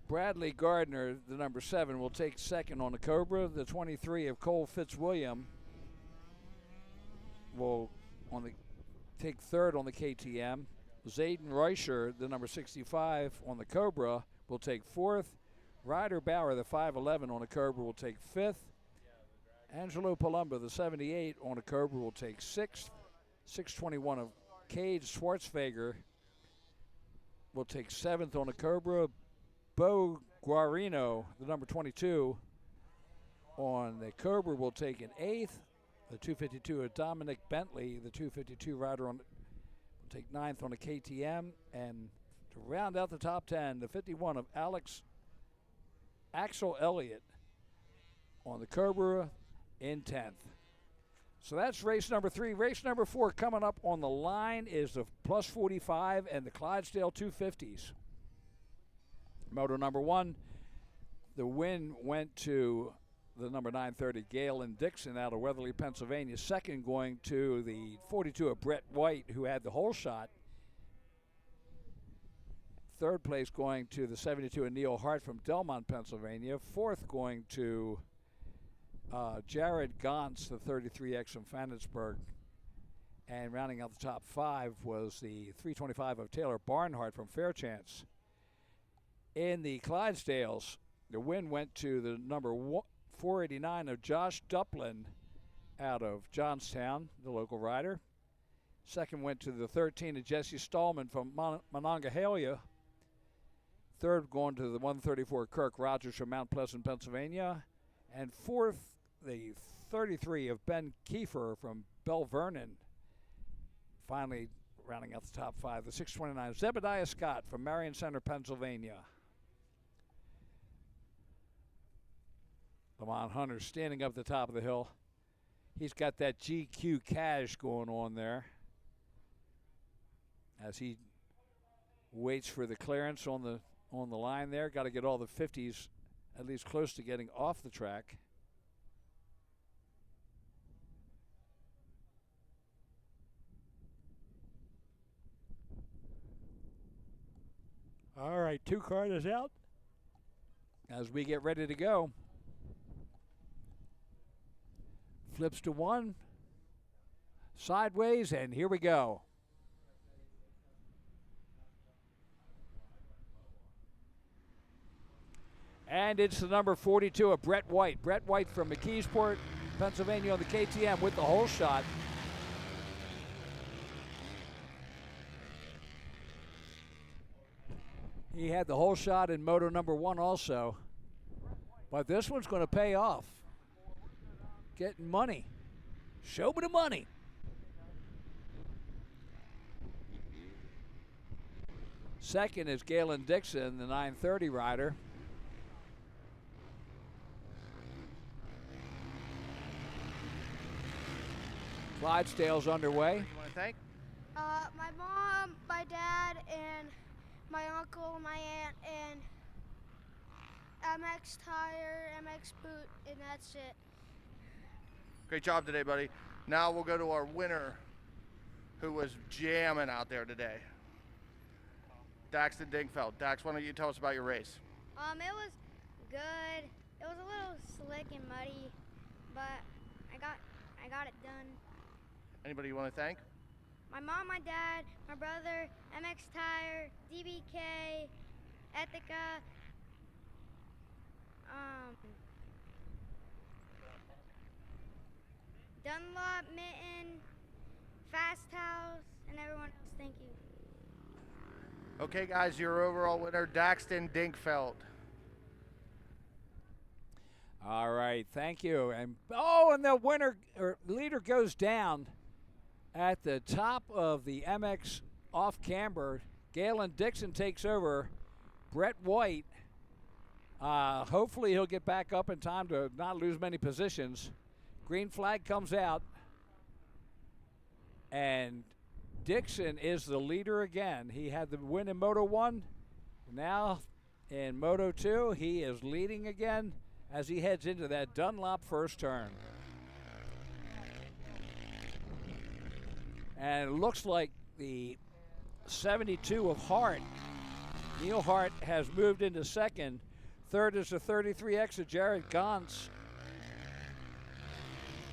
Bradley Gardner, the number 7, will take second on the Cobra. The 23 of Cole Fitzwilliam will take third on the KTM. Zayden Reicher, the number 65 on the Cobra, will take fourth. Ryder Bauer, the 5'11 on the Cobra, will take fifth. Angelo Palumbo, the 78 on the Cobra, will take sixth. 621 of Cade Schwartzfager will take seventh on the Cobra. Bo Guarino, the number 22 on the Cobra, will take an eighth. The 252 of Dominic Bentley, the 252 rider, will take ninth on the KTM. And to round out the top 10, the 51 of Axel Elliott on the Cobra in 10th. So that's race number 3. Race number 4 coming up on the line is the Plus 45 and the Clydesdale 250s. Moto number 1, the win went to the number 930 Galen Dixon out of Weatherly, Pennsylvania. Second going to the 42 of Brett White, who had the whole shot. Third place going to the 72 of Neil Hart from Delmont, Pennsylvania. Fourth going to Jared Gantz, the 33X from Fannisburg. And rounding out the top 5 was the 325 of Taylor Barnhart from Fairchance. In the Clydesdales, the win went to the number 489 of Josh Duplin out of Johnstown, the local rider. Second went to the 13 of Jesse Stallman from Monongahela. Third going to the 134 Kirk Rogers from Mount Pleasant, Pennsylvania. And fourth, the 33 of Ben Kiefer from Bell Vernon. Finally, rounding out the top 5, the 629 of Zebediah Scott from Marion Center, Pennsylvania. Lamont Hunter standing up the top of the hill. He's got that GQ cash going on there as he waits for the clearance on the line there. Got to get all the 50s at least close to getting off the track. All right, 2 cars is out as we get ready to go. Flips to 1, sideways, and here we go. And it's the number 42 of Brett White. Brett White from McKeesport, Pennsylvania on the KTM with the hole shot. He had the hole shot in moto number 1 also. But this one's going to pay off. Getting money. Show me the money. Second is Galen Dixon, the 930 rider. Clydesdale's underway. You want to thank? My mom, my dad, and my uncle, my aunt, and MX Tire, MX Boot, and that's it. Great job today, buddy. Now we'll go to our winner, who was jamming out there today. Daxton Dingfeld. Dax, why don't you tell us about your race? It was good. It was a little slick and muddy, but I got it done. Anybody you want to thank? My mom, my dad, my brother, MX Tire, DBK, Ethica, Dunlop, Mitten, Fast House, and everyone else. Thank you. Okay, guys, your overall winner, Daxton Dingfeld. All right, thank you. And the winner or leader goes down at the top of the MX off camber. Galen Dixon takes over. Brett White, hopefully he'll get back up in time to not lose many positions. Green flag comes out, and Dixon is the leader again. He had the win in Moto 1. Now in Moto 2, he is leading again as he heads into that Dunlop first turn. And it looks like the 72 of Hart, Neil Hart, has moved into second. Third is the 33X of Jared Gantz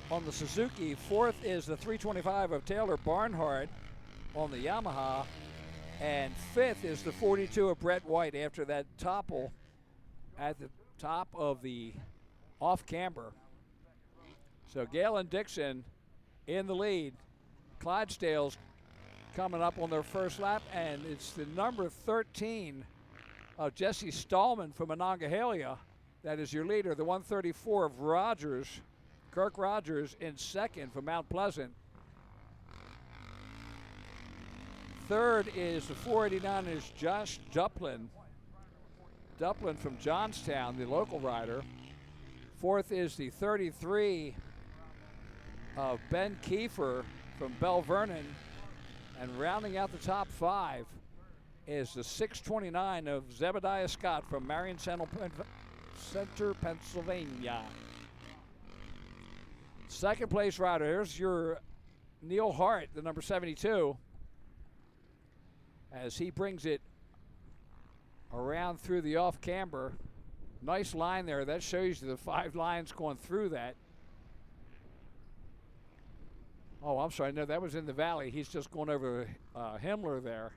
on the Suzuki. Fourth is the 325 of Taylor Barnhart on the Yamaha. And fifth is the 42 of Brett White after that topple at the top of the off camber. So Galen Dixon in the lead. Clydesdale's coming up on their first lap, and it's the number 13 of Jesse Stallman from Monongahela that is your leader. The 134 of Rogers, Kirk Rogers, in second from Mount Pleasant. Third is the 489 is Josh Duplin. Duplin from Johnstown, the local rider. Fourth is the 33 of Ben Kiefer from Bell Vernon. And rounding out the top five is the 629 of Zebediah Scott from Marion Center, Pennsylvania. Second place rider, here's your Neil Hart, the number 72, as he brings it around through the off camber. Nice line there. That shows you the 5 lines going through that. Oh, I'm sorry. No, that was in the valley. He's just going over Himmler there.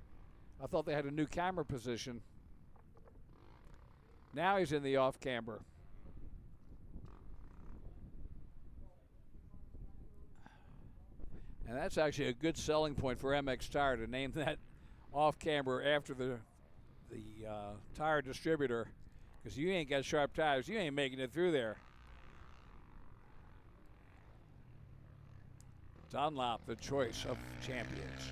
I thought they had a new camera position. Now he's in the off camber. And that's actually a good selling point for MX Tire to name that off camber after the tire distributor, because you ain't got sharp tires, you ain't making it through there. Dunlop, the choice of champions.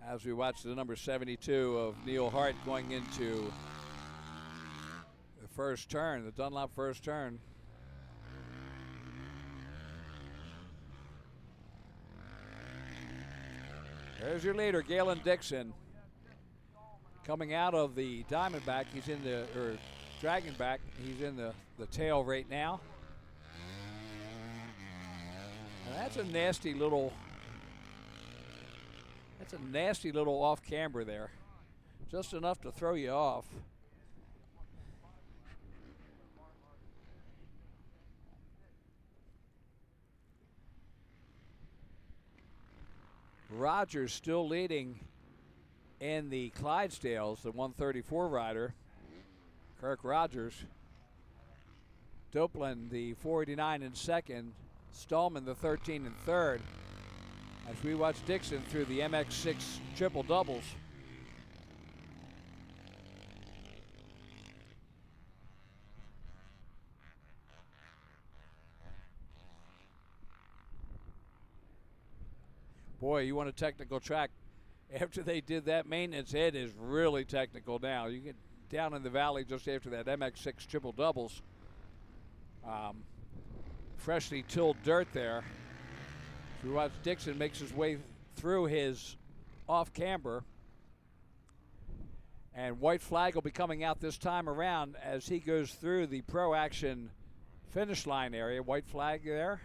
As we watch the number 72 of Neil Hart going into the first turn, the Dunlop first turn. There's your leader, Galen Dixon. Coming out of the Diamondback, he's in the, or Dragonback, he's in the tail right now. And that's a nasty little off camber there. Just enough to throw you off. Rogers still leading in the Clydesdales, the 134 rider. Kirk Rogers. Duplin, the 489 in second. Stallman, the 13 in third. As we watch Dixon through the MX6 triple doubles. Boy, you want a technical track. After they did that maintenance, it is really technical now. You get down in the valley just after that MX6 triple doubles. Freshly tilled dirt there. So we watch Dixon makes his way through his off camber. And white flag will be coming out this time around as he goes through the Pro Action finish line area. White flag there.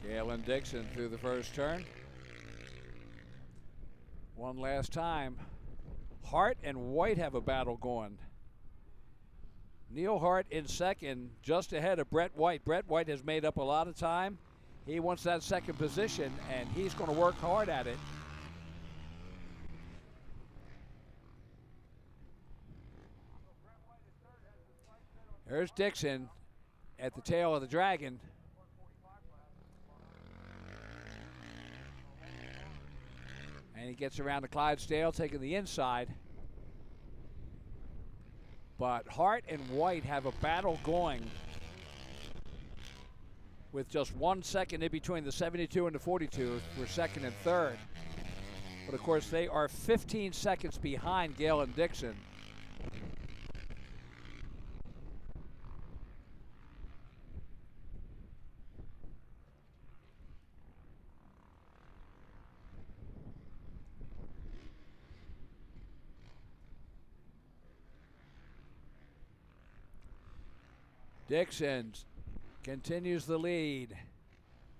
Galen Dixon through the first turn. One last time. Hart and White have a battle going. Neil Hart in second, just ahead of Brett White. Brett White has made up a lot of time. He wants that second position, and he's going to work hard at it. There's Dixon at the tail of the Dragon. And he gets around the Clydesdale, taking the inside. But Hart and White have a battle going with just 1 second in between the 72 and the 42 for second and third. But of course, they are 15 seconds behind Galen Dixon. Dixon continues the lead.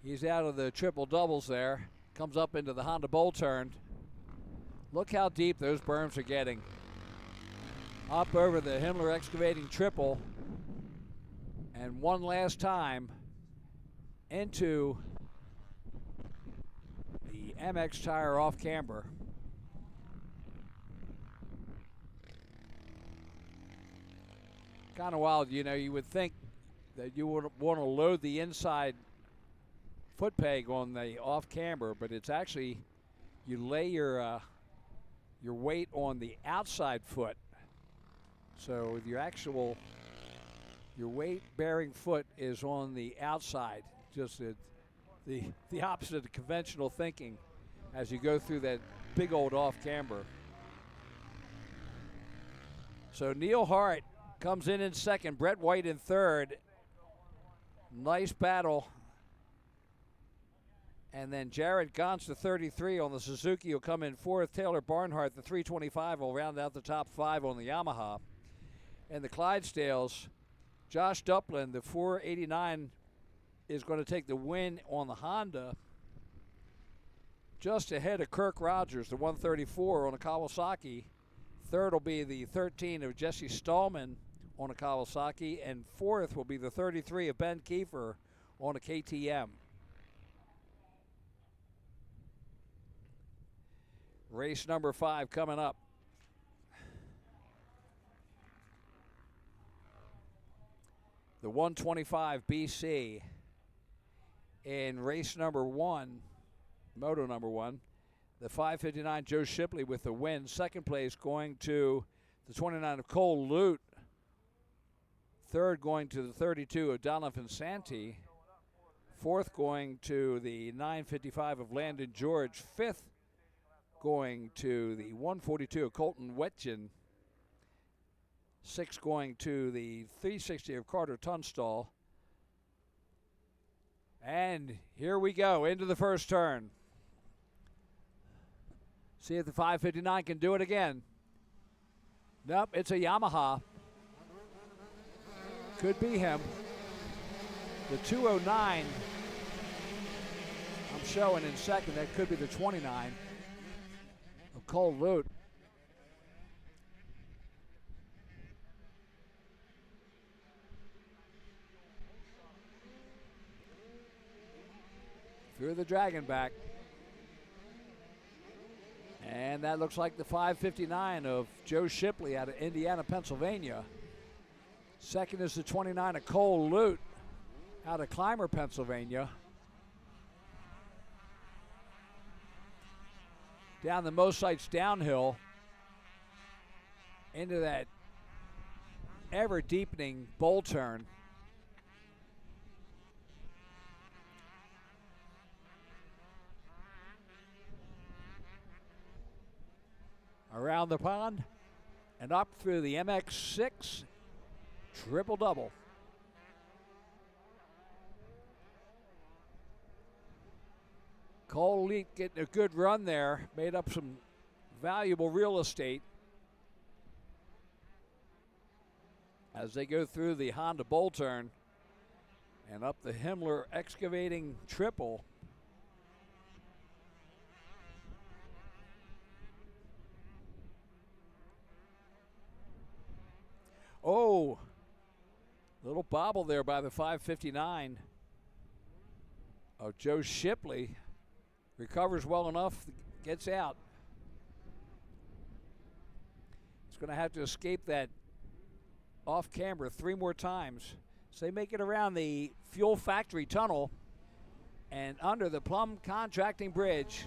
He's out of the triple doubles there. Comes up into the Honda Bowl turn. Look how deep those berms are getting. Up over the Himmler excavating triple. And one last time into the MX tire off camber. Kind of wild, you know, you would think that you would want to load the inside foot peg on the off camber, but it's actually, you lay your weight on the outside foot. So your weight bearing foot is on the outside, just the opposite of conventional thinking as you go through that big old off camber. So Neil Hart comes in second, Brett White in third. Nice battle. And then Jared Gantz, the 33 on the Suzuki, will come in fourth. Taylor Barnhart, the 325, will round out the top five on the Yamaha. And the Clydesdales, Josh Duplin, the 489, is going to take the win on the Honda. Just ahead of Kirk Rogers, the 134 on a Kawasaki. Third will be the 13 of Jesse Stallman on a Kawasaki, and fourth will be the 33 of Ben Kiefer on a KTM. Race number 5 coming up. The 125 BC in race number 1, moto number 1. The 559 Joe Shipley with the win. Second place going to the 29 of Cole Lute. Third going to the 32 of Donovan Santee. Fourth going to the 955 of Landon George. Fifth going to the 142 of Colton Wetjen. Sixth going to the 360 of Carter Tunstall. And here we go into the first turn. See if the 559 can do it again. Nope, it's a Yamaha. Could be him. The 209 I'm showing in second. That could be the 29. of Cole Lute. Through the dragon back. And that looks like the 5:59 of Joe Shipley out of Indiana, Pennsylvania. Second is the 29 of Cole Lute out of Clymer, Pennsylvania. Down the most sites downhill into that ever deepening bowl turn. Around the pond and up through the MX6 triple double. Cole Lute getting a good run there, made up some valuable real estate as they go through the Honda bowl turn and up the Himmler excavating triple. Oh, little bobble there by the 5:59 of Joe Shipley. Recovers well enough, gets out. He's going to have to escape that off camera 3 more times. So they make it around the Fuel Factory Tunnel and under the Plum Contracting Bridge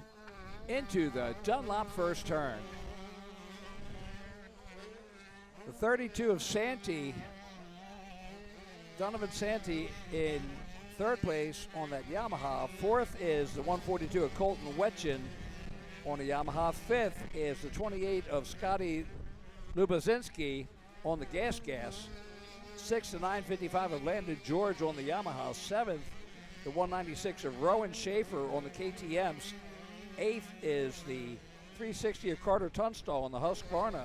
into the Dunlop first turn. The 32 of Santee, Donovan Santee in third place on that Yamaha. Fourth is the 142 of Colton Wetchin on the Yamaha. Fifth is the 28 of Scotty Lubazinski on the Gas. Sixth, the 955 of Landon George on the Yamaha. Seventh, the 196 of Rowan Schaefer on the KTMs. Eighth is the 360 of Carter Tunstall on the Husqvarna.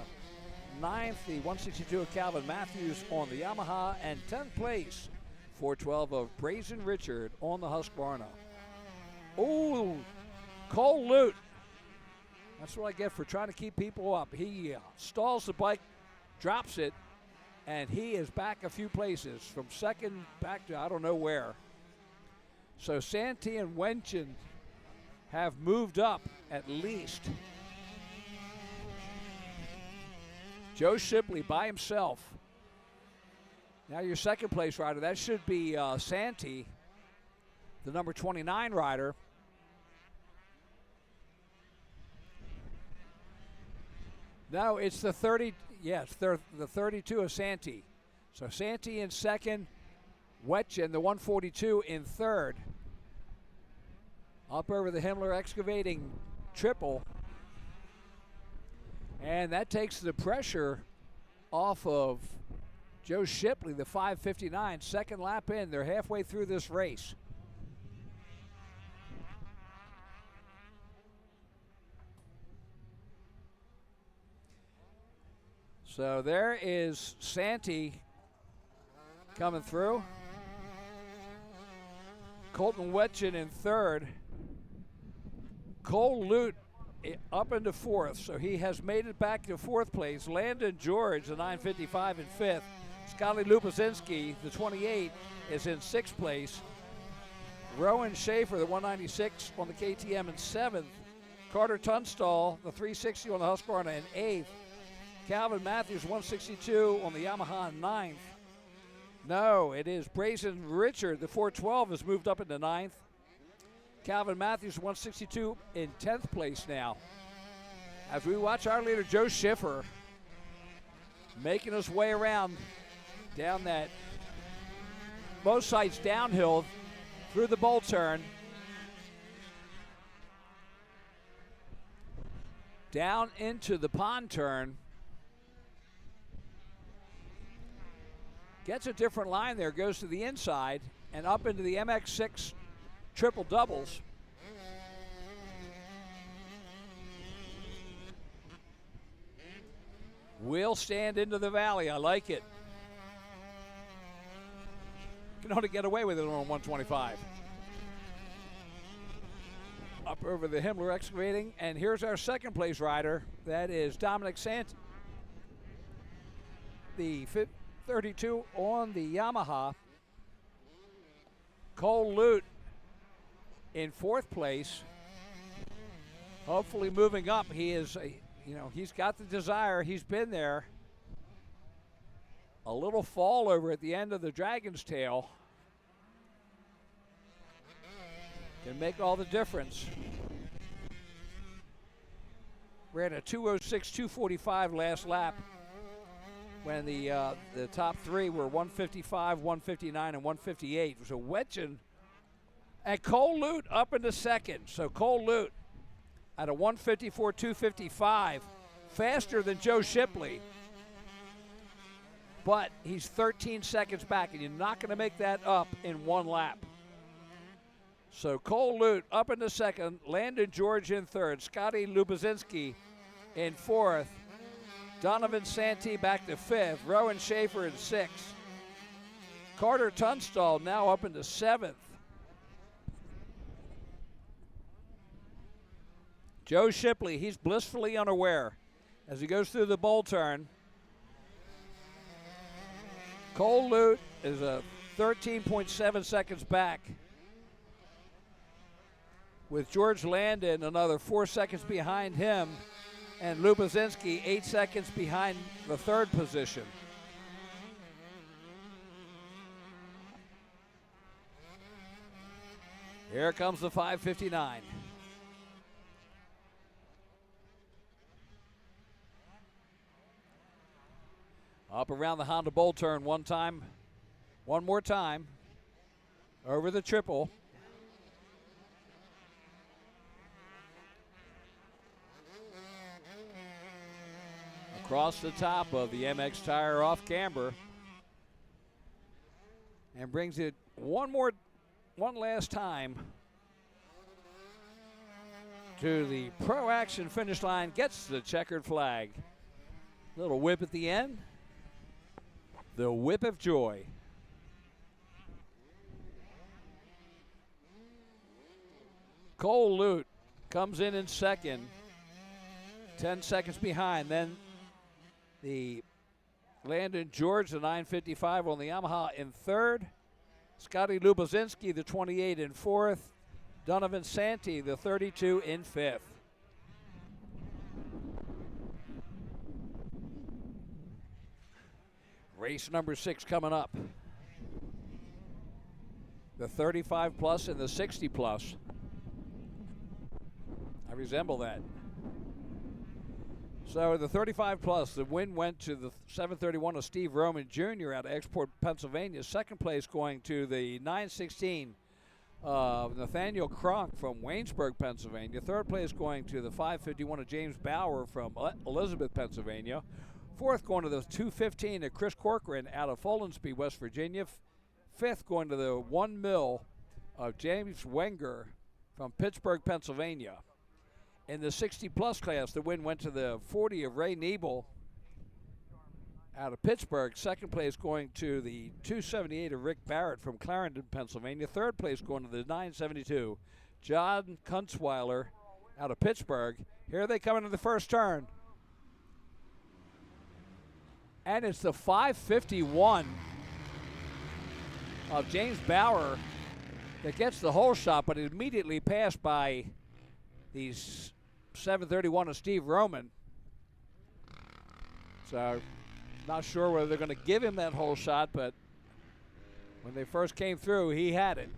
Ninth, the 162 of Calvin Matthews on the Yamaha. And 10th place, 412 of Brazen Richard on the Husqvarna. Oh, Cole Lute. That's what I get for trying to keep people up. He stalls the bike, drops it, and he is back a few places from second back to I don't know where. So Santee and Wetchin have moved up at least. Joe Shipley by himself. Now your second place rider, that should be Santee, the number 29 rider. No, it's the 30, yes, the 32 of Santee. So Santee in second, Wetchin, the 142 in third. Up over the Himmler excavating triple. And that takes the pressure off of Joe Shipley, the 5:59, second lap in. They're halfway through this race. So there is Santee coming through. Colton Wetchin in third. Cole Lute up into fourth, so he has made it back to fourth place. Landon George, the 955 in fifth. Scotty Lupazinski, the 28, is in sixth place. Rowan Schaefer, the 196 on the KTM in seventh. Carter Tunstall, the 360 on the Husqvarna in eighth. Calvin Matthews, 162 on the Yamaha in ninth. No, it is Brazen Richard, the 412, has moved up into ninth. Calvin Matthews, 162 in 10th place now. As we watch our leader, Joe Schiffer, making his way around down that most sites downhill through the bowl turn. Down into the pond turn. Gets a different line there, goes to the inside and up into the MX6 triple doubles. Will stand into the valley. I like it. Can only get away with it on 125. up over the Himmler Excavating. And here's our second place rider. That is Dominic Sant, the 32 on the Yamaha. Cole Lute in fourth place. Hopefully moving up. He is, he's got the desire. He's been there. A little fall over at the end of the Dragon's Tail can make all the difference. Ran a 2:06.245 last lap when the top three were 155, 159, and 158. It was a wedging. And Cole Lute up into second. So Cole Lute at a 154.255, faster than Joe Shipley. But he's 13 seconds back, and you're not going to make that up in one lap. So Cole Lute up into second, Landon George in third, Scotty Lubazinski in fourth, Donovan Santee back to fifth, Rowan Schaefer in sixth, Carter Tunstall now up into seventh. Joe Shipley, he's blissfully unaware as he goes through the bowl turn. Cole Lute is a 13.7 seconds back, with George Landon another 4 seconds behind him, and Lubazinski 8 seconds behind the third position. Here comes the 559. Up around the Honda Bowl turn one more time, over the triple. Across the top of the MX tire off camber, and brings it one last time to the Pro Action finish line, gets the checkered flag. Little whip at the end. The whip of joy. Cole Lute comes in second, 10 seconds behind. Then the Landon George, the 955 on the Yamaha in third. Scotty Lubazinski, the 28 in fourth. Donovan Santee, the 32 in fifth. Race number 6 coming up. The 35 plus and the 60 plus. I resemble that. So the 35 plus, the win went to the 731 of Steve Roman Jr. out of Export, Pennsylvania. Second place going to the 916 of Nathaniel Kronk from Waynesburg, Pennsylvania. Third place going to the 551 of James Bauer from Elizabeth, Pennsylvania. Fourth going to the 215 of Chris Corcoran out of Folensby, West Virginia. Fifth going to the 1 mil of James Wenger from Pittsburgh, Pennsylvania. In the 60 plus class, the win went to the 40 of Ray Niebel out of Pittsburgh. Second place going to the 278 of Rick Barrett from Clarendon, Pennsylvania. Third place going to the 972, John Kunzweiler out of Pittsburgh. Here they come into the first turn. And it's the 551 of James Bauer that gets the whole shot, but it immediately passed by the 731 of Steve Roman. So not sure whether they're going to give him that whole shot, but when they first came through, he had it.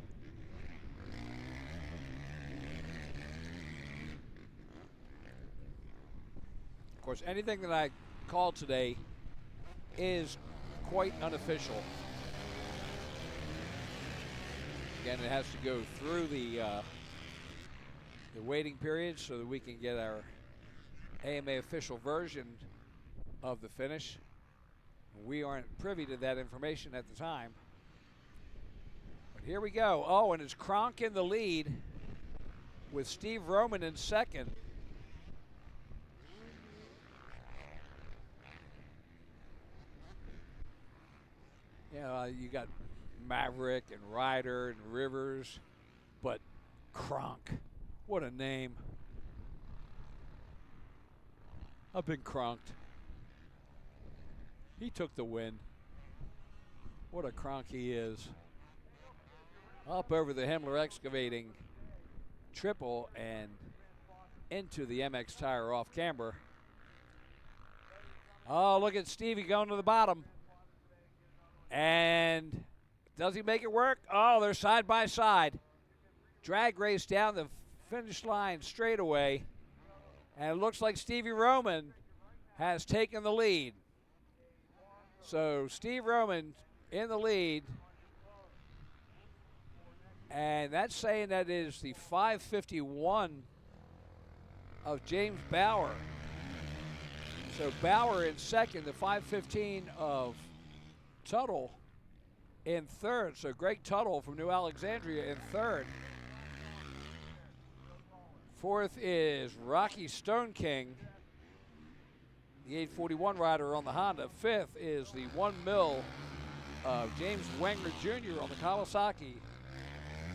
Of course, anything that I called today is quite unofficial. Again, it has to go through the waiting period so that we can get our AMA official version of the finish. We aren't privy to that information at the time. But here we go. Oh, and it's Kronk in the lead with Steve Roman in second. Yeah, you got Maverick and Ryder and Rivers, but Kronk What a name. Up in Cronked. He took the win. What a cronk he is. Up over the Himmler Excavating triple and into the MX tire off camber. Oh, look at Stevie going to the bottom. And does he make it work? Oh, they're side by side. Drag race down the finish line straightaway. And it looks like Stevie Roman has taken the lead. So Steve Roman in the lead. And that's saying that is the 5:51 of James Bauer. So Bauer in second, the 5:15 of Tuttle in third. So Greg Tuttle from New Alexandria in third. Fourth is Rocky Stone King, the 841 rider on the Honda. Fifth is the 1 mil of James Wenger Jr. on the Kawasaki.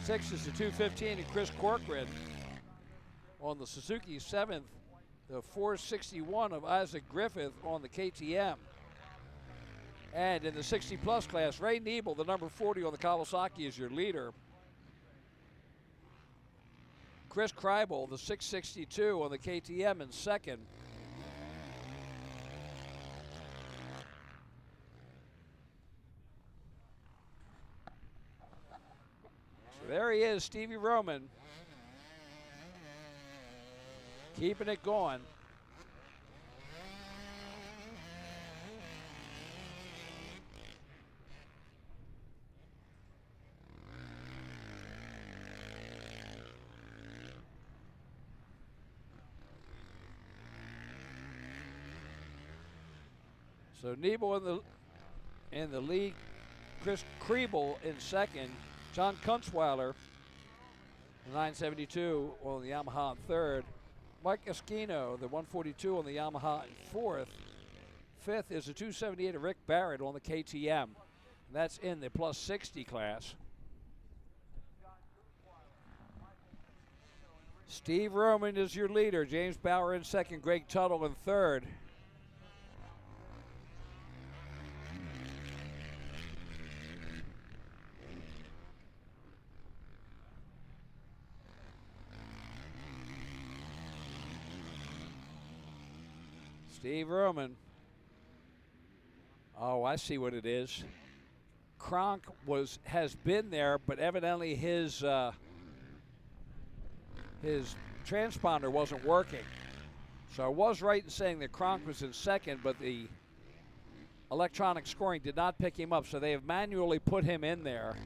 Sixth is the 215 of Chris Corcoran on the Suzuki. Seventh, the 461 of Isaac Griffith on the KTM. And in the 60-plus class, Ray Niebel, the number 40 on the Kawasaki, is your leader. Chris Kreibel, the 662 on the KTM, in second. So there he is, Stevie Roman, keeping it going. So Niebel in the lead, Chris Kriebel in second, John Kunzweiler, the 972 on the Yamaha in third, Mike Esquino, the 142 on the Yamaha in fourth. Fifth is the 278 of Rick Barrett on the KTM. And that's in the plus 60 class. Steve Roman is your leader, James Bauer in second, Greg Tuttle in third. Steve Roman. Oh, I see what it is. Kronk has been there, but evidently his transponder wasn't working. So I was right in saying that Kronk was in second, but the electronic scoring did not pick him up, so they have manually put him in there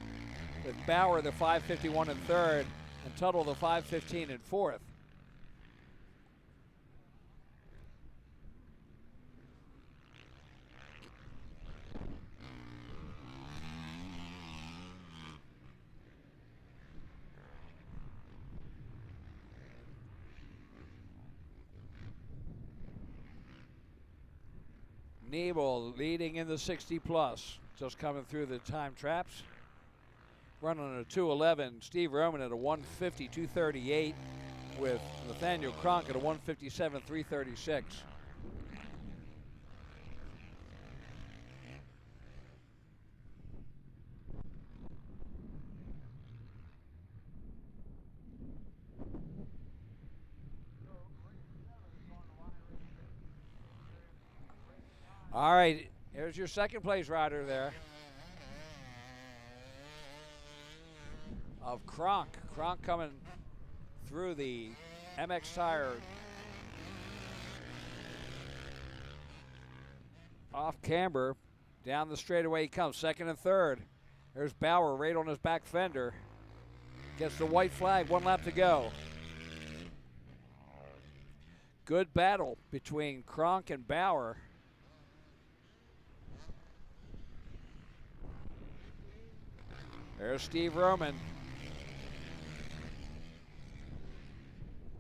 with Bauer, the 551 in third, and Tuttle, the 515 in fourth. Niebel leading in the 60-plus, just coming through the time traps. Running a 211. Steve Roman at a 150, 238 with Nathaniel Kronk at a 157, 336. All right, here's your second place rider there of Kronk. Kronk coming through the MX tire off camber. Down the straightaway he comes, second and third. There's Bauer right on his back fender. Gets the white flag, 1 lap to go. Good battle between Kronk and Bauer. There's Steve Roman.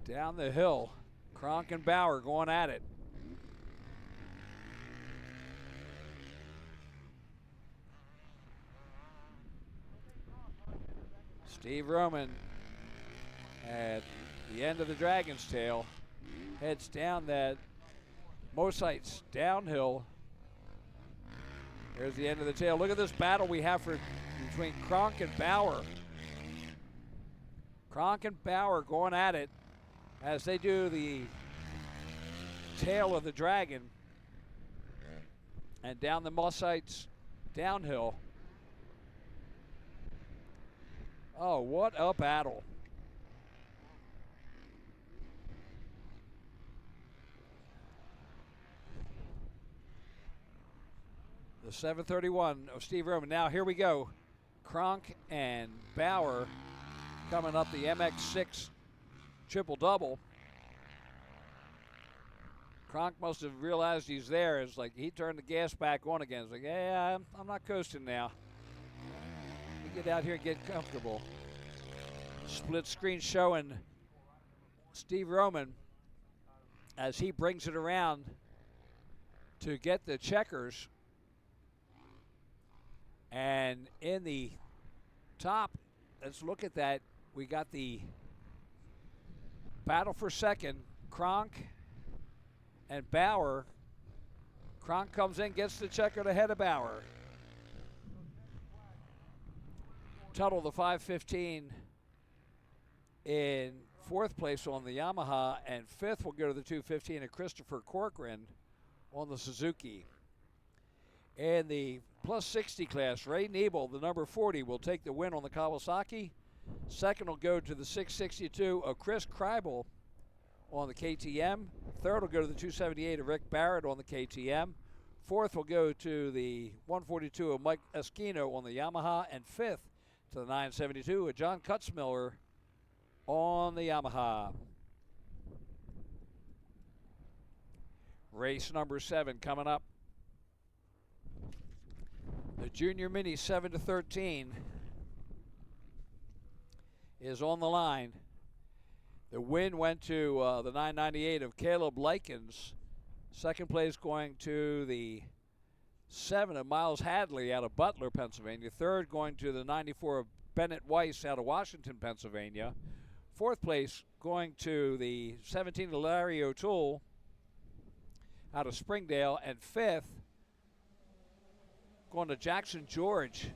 Down the hill. Kronk and Bauer going at it. Steve Roman at the end of the Dragon's Tail, heads down that Mosite's downhill. There's the end of the tail. Look at this battle we have between Kronk and Bauer. Kronk and Bauer going at it as they do the tail of the dragon and down the Mosite's downhill. Oh, what a battle. The 731 of Steve Roman. Now here we go. Kronk and Bauer coming up the MX6 triple-double. Kronk must have realized he's there. It's like he turned the gas back on again. It's like, yeah, I'm not coasting now. You get out here and get comfortable. Split screen showing Steve Roman as he brings it around to get the checkers. And in the top, let's look at that. We got the battle for second. Kronk and Bauer. Kronk comes in, gets the checker ahead of Bauer. Tuttle, the 515, in fourth place on the Yamaha, and fifth will go to the 215 of Christopher Corcoran on the Suzuki. In the plus 60 class, Ray Nebel, the number 40, will take the win on the Kawasaki. Second will go to the 662 of Chris Kreibel on the KTM. Third will go to the 278 of Rick Barrett on the KTM. Fourth will go to the 142 of Mike Esquino on the Yamaha. And fifth to the 972 of John Kutzmiller on the Yamaha. Race number 7 coming up. The Junior Mini 7-13 is on the line. The win went to the 998 of Caleb Likens. Second place going to the 7 of Miles Hadley out of Butler, Pennsylvania. Third going to the 94 of Bennett Weiss out of Washington, Pennsylvania. Fourth place going to the 17 of Larry O'Toole out of Springdale. And fifth going to Jackson George.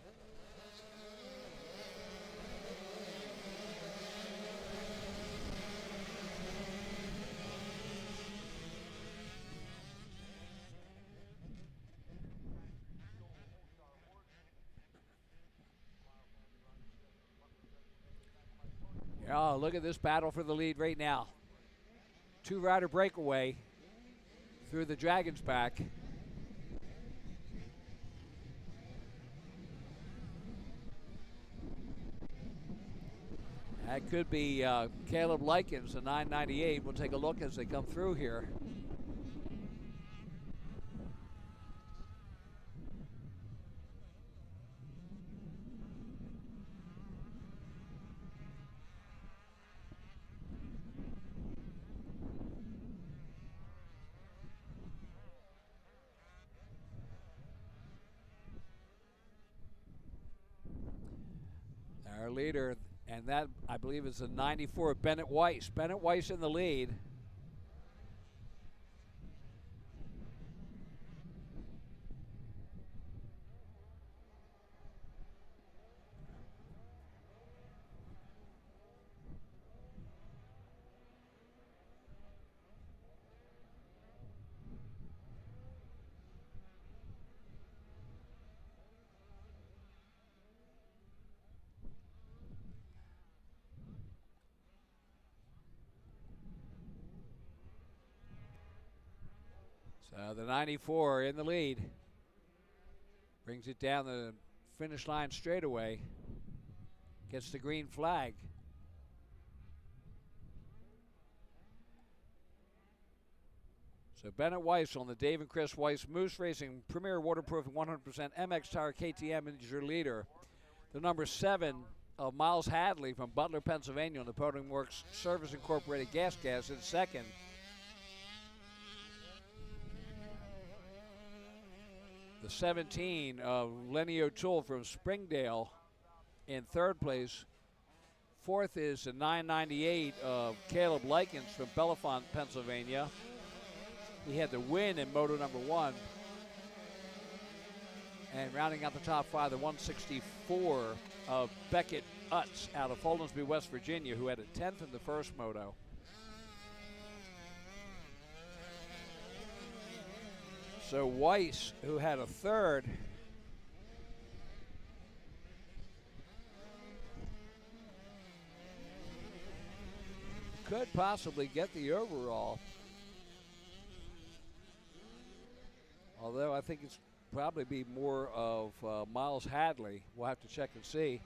Oh, look at this battle for the lead right now. Two-rider breakaway through the Dragon's back. That could be Caleb Likens, the 998. We'll take a look as they come through here. Our leader, and that, I believe, is the 94, Bennett Weiss. Bennett Weiss in the lead. So the 94 in the lead. Brings it down the finish line straightaway. Gets the green flag. So Bennett Weiss on the Dave and Chris Weiss Moose Racing Premier Waterproof and 100% MX Tire KTM is your leader. The number 7 of Miles Hadley from Butler, Pennsylvania on the Podium Works Service Incorporated Gas in second. The 17 of Lenny O'Toole from Springdale in third place. Fourth is the 998 of Caleb Likens from Bellefonte, Pennsylvania. He had the win in Moto number 1. And rounding out the top 5, the 164 of Beckett Utz out of Foldomsby, West Virginia, who had a 10th in the first moto. So Weiss, who had a 3rd, could possibly get the overall. Although I think it's probably be more of Miles Hadley. We'll have to check and see.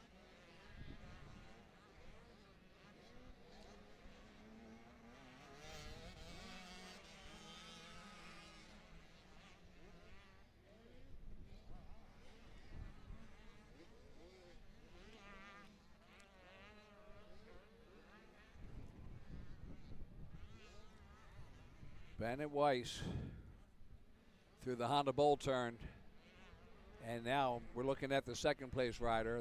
Bennett Weiss through the Honda Bowl turn. And now we're looking at the second place rider.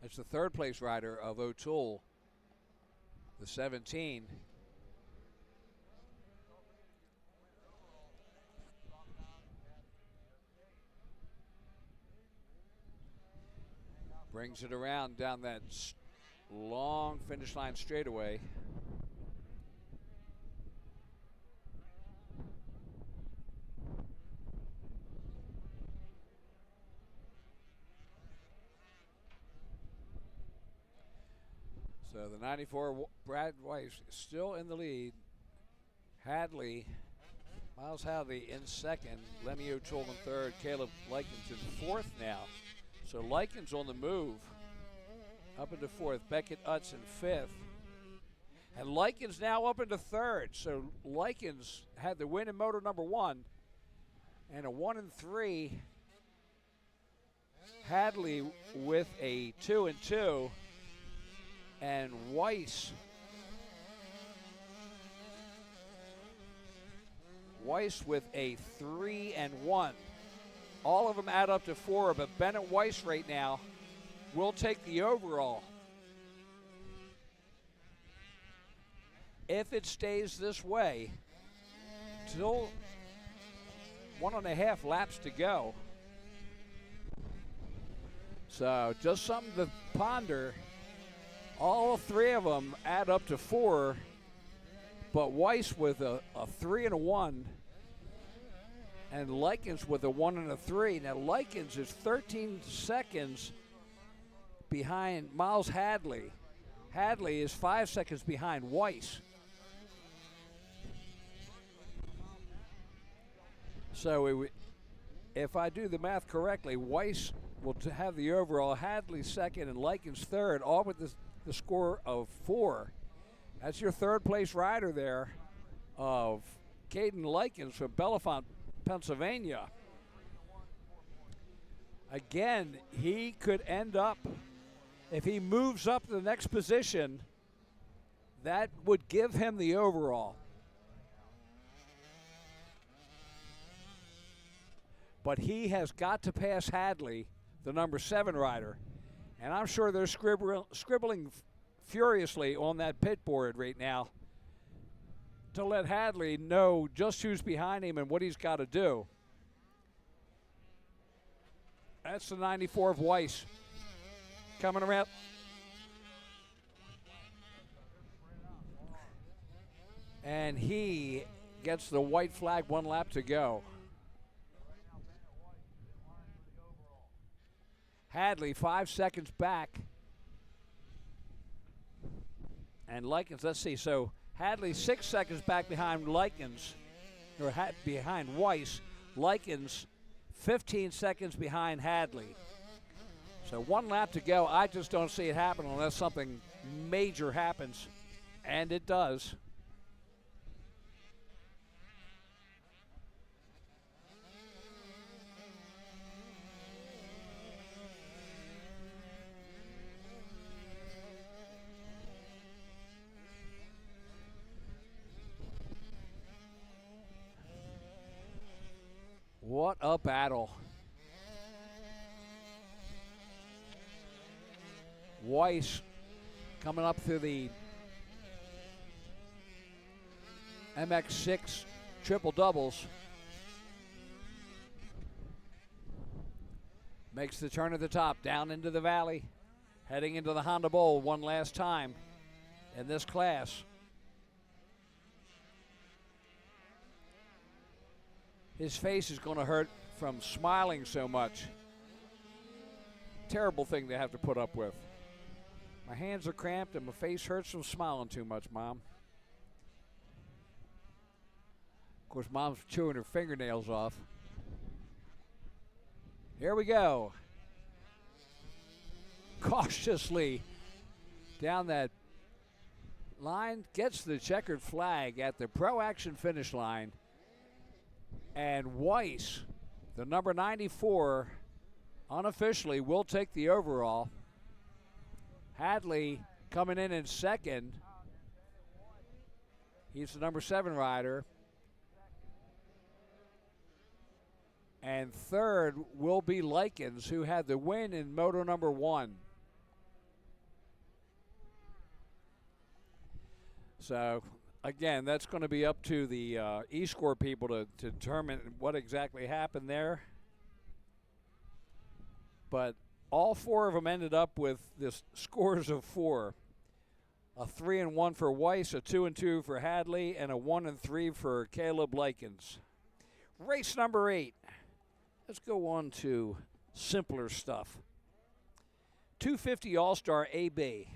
It's the third place rider of O'Toole, the 17. Brings it around down that long finish line straightaway. So the 94, Brad Weiss, still in the lead. Miles Hadley in second. Lemmy O'Toole in third. Caleb Likens in fourth now. So Likens on the move. Up into fourth. Beckett Utz in fifth. And Likens now up into third. So Likens had the win in moto number 1. And a 1 and 3. Hadley with a 2 and 2. And Weiss with a 3 and 1. All of them add up to 4, but Bennett Weiss right now will take the overall. If it stays this way, still 1.5 laps to go. So just something to ponder. All 3 of them add up to 4, but Weiss with a 3 and a 1, and Likens with a 1 and a 3. Now Likens is 13 seconds behind Miles Hadley. Hadley is 5 seconds behind Weiss. So if I do the math correctly, Weiss will have the overall, Hadley second, and Likens third, all with the score of 4. That's your third place rider there of Caden Likens from Bellefonte, Pennsylvania. Again, he could end up, if he moves up to the next position, that would give him the overall. But he has got to pass Hadley, the number 7 rider. And I'm sure they're scribbling furiously on that pit board right now to let Hadley know just who's behind him and what he's got to do. That's the 94 of Weiss coming around. And he gets the white flag, 1 lap to go. Hadley 5 seconds back. And Likens, let's see, so Hadley 6 seconds back behind Likens, or behind Weiss. Likens 15 seconds behind Hadley. So 1 lap to go. I just don't see it happen unless something major happens, and it does. What a battle. Weiss coming up through the MX6 triple doubles. Makes the turn at the top, down into the valley, heading into the Honda Bowl one last time in this class. His face is going to hurt from smiling so much. Terrible thing to have to put up with. My hands are cramped and my face hurts from smiling too much, Mom. Of course, Mom's chewing her fingernails off. Here we go. Cautiously down that line, gets the checkered flag at the Pro Action finish line. And Weiss, the number 94, unofficially will take the overall. Hadley coming in second. He's the number 7 rider. And third will be Likens, who had the win in moto number 1. So, again, that's going to be up to the E-score people to determine what exactly happened there. But all 4 of them ended up with this scores of 4. A 3-1 for Weiss, a 2-2 for Hadley, and a 1-3 for Caleb Likens. Race number 8. Let's go on to simpler stuff. 250 All-Star AB.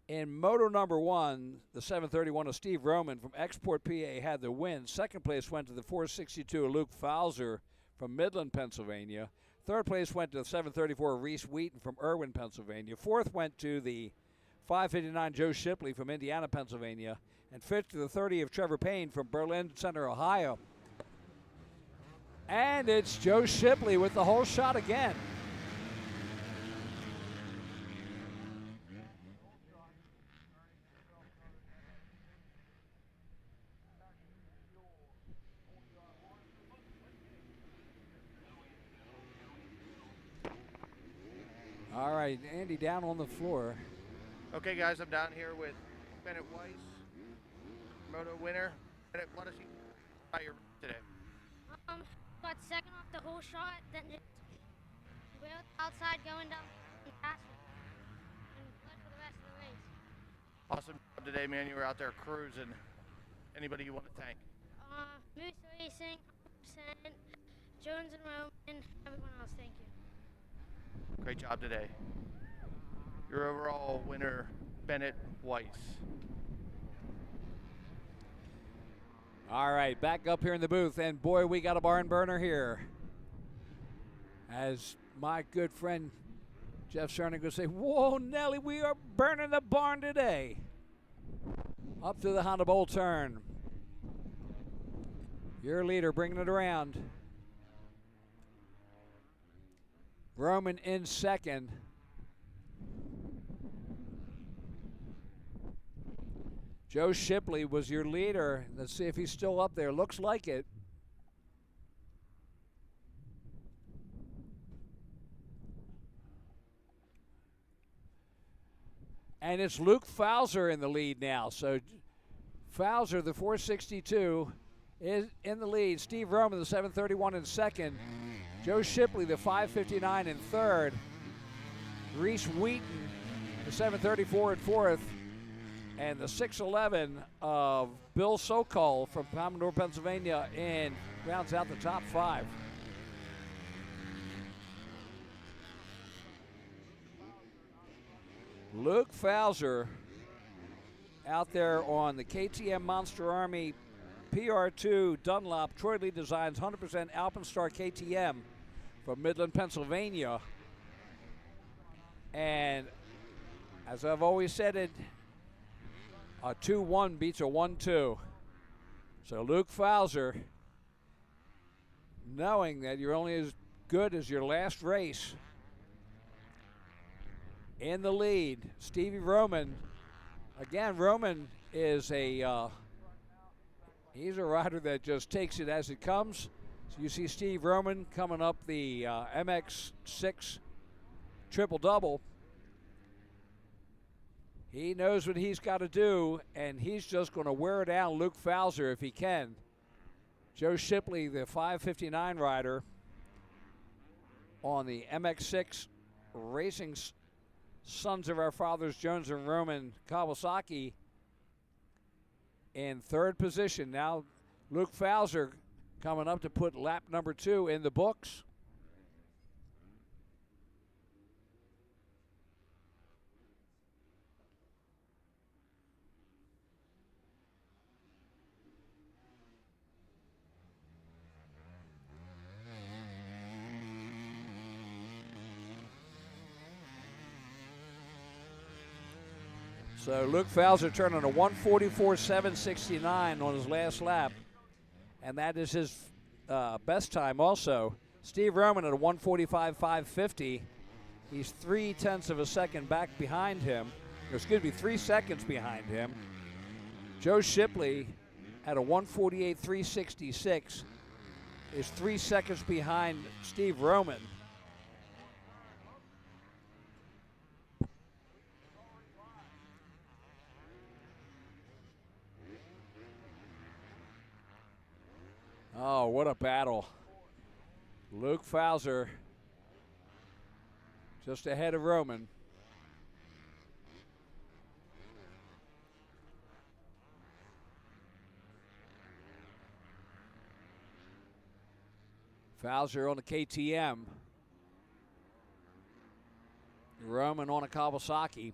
In moto number 1, the 731 of Steve Roman from Export, PA, had the win. Second place went to the 462 of Luke Fowler from Midland, Pennsylvania. Third place went to the 734 of Reese Wheaton from Irwin, Pennsylvania. Fourth went to the 559 Joe Shipley from Indiana, Pennsylvania. And fifth to the 30 of Trevor Payne from Berlin Center, Ohio. And it's Joe Shipley with the whole shot again. All right, Andy down on the floor. Okay, guys, I'm down here with Bennett Weiss, moto winner. Bennett, what is he about your today? Got second off the whole shot, then just went outside going down and faster and led for the rest of the race. Awesome job today, man. You were out there cruising. Anybody you want to thank? Moose Racing, 100%, Jones and Roman, everyone else, thank you. Great job today. Your overall winner, Bennett Weiss. All right, back up here in the booth, and boy, we got a barn burner here. As my good friend Jeff Cernick would say, whoa, Nelly, we are burning the barn today. Up to the Honda Bowl turn. Your leader bringing it around. Roman in second. Joe Shipley was your leader. Let's see if he's still up there. Looks like it. And it's Luke Fowler in the lead now. So Fowler, the 462, is in the lead. Steve Roman, the 731 in second. Joe Shipley, the 559 in third. Reese Wheaton, the 734 in fourth. And the 6'11 of Bill Sokol from Commodore, Pennsylvania, and rounds out the top 5. Luke Fowler out there on the KTM Monster Army PR2 Dunlop Troy Lee Designs 100% Alpenstar KTM from Midland, Pennsylvania. And as I've always said it, a 2-1 beats a 1-2. So Luke Fowler, knowing that you're only as good as your last race, in the lead. Stevie Roman, again, Roman is he's a rider that just takes it as it comes. So you see Steve Roman coming up the MX6 triple-double. He knows what he's got to do, and he's just going to wear down Luke Fowler if he can. Joe Shipley, the 559 rider on the MX6 Racing Sons of Our Fathers Jones and Roman Kawasaki, in third position. Now Luke Fowler coming up to put lap number 2 in the books. So Luke Fowler turning a 1:44.769 on his last lap, and that is his best time also. Steve Roman at a 1:45.550. He's 0.3 of a second back behind him. Excuse me, 3 seconds behind him. Joe Shipley at a 1:48.366 is 3 seconds behind Steve Roman. Oh, what a battle. Luke Fowler just ahead of Roman. Fowler on the KTM. Roman on a Kawasaki.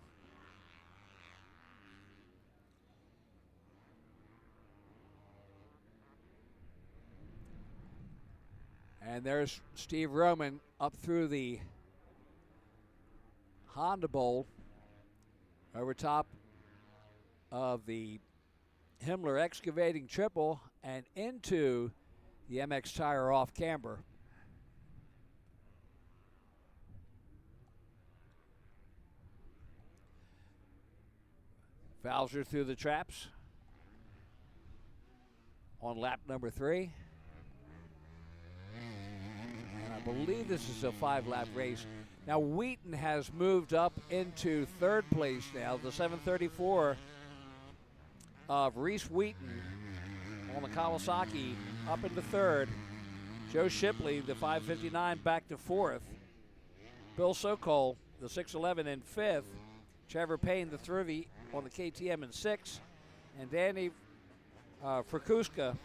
And there's Steve Roman up through the Honda Bowl over top of the Himmler Excavating Triple and into the MX Tire off camber. Fowler through the traps on lap number 3. And I believe this is a 5-lap race. Now Wheaton has moved up into third place now. The 734 of Reese Wheaton on the Kawasaki up into third. Joe Shipley, the 559, back to fourth. Bill Sokol, the 611, in fifth. Trevor Payne, the 30, on the KTM in sixth. And Danny Frakuska,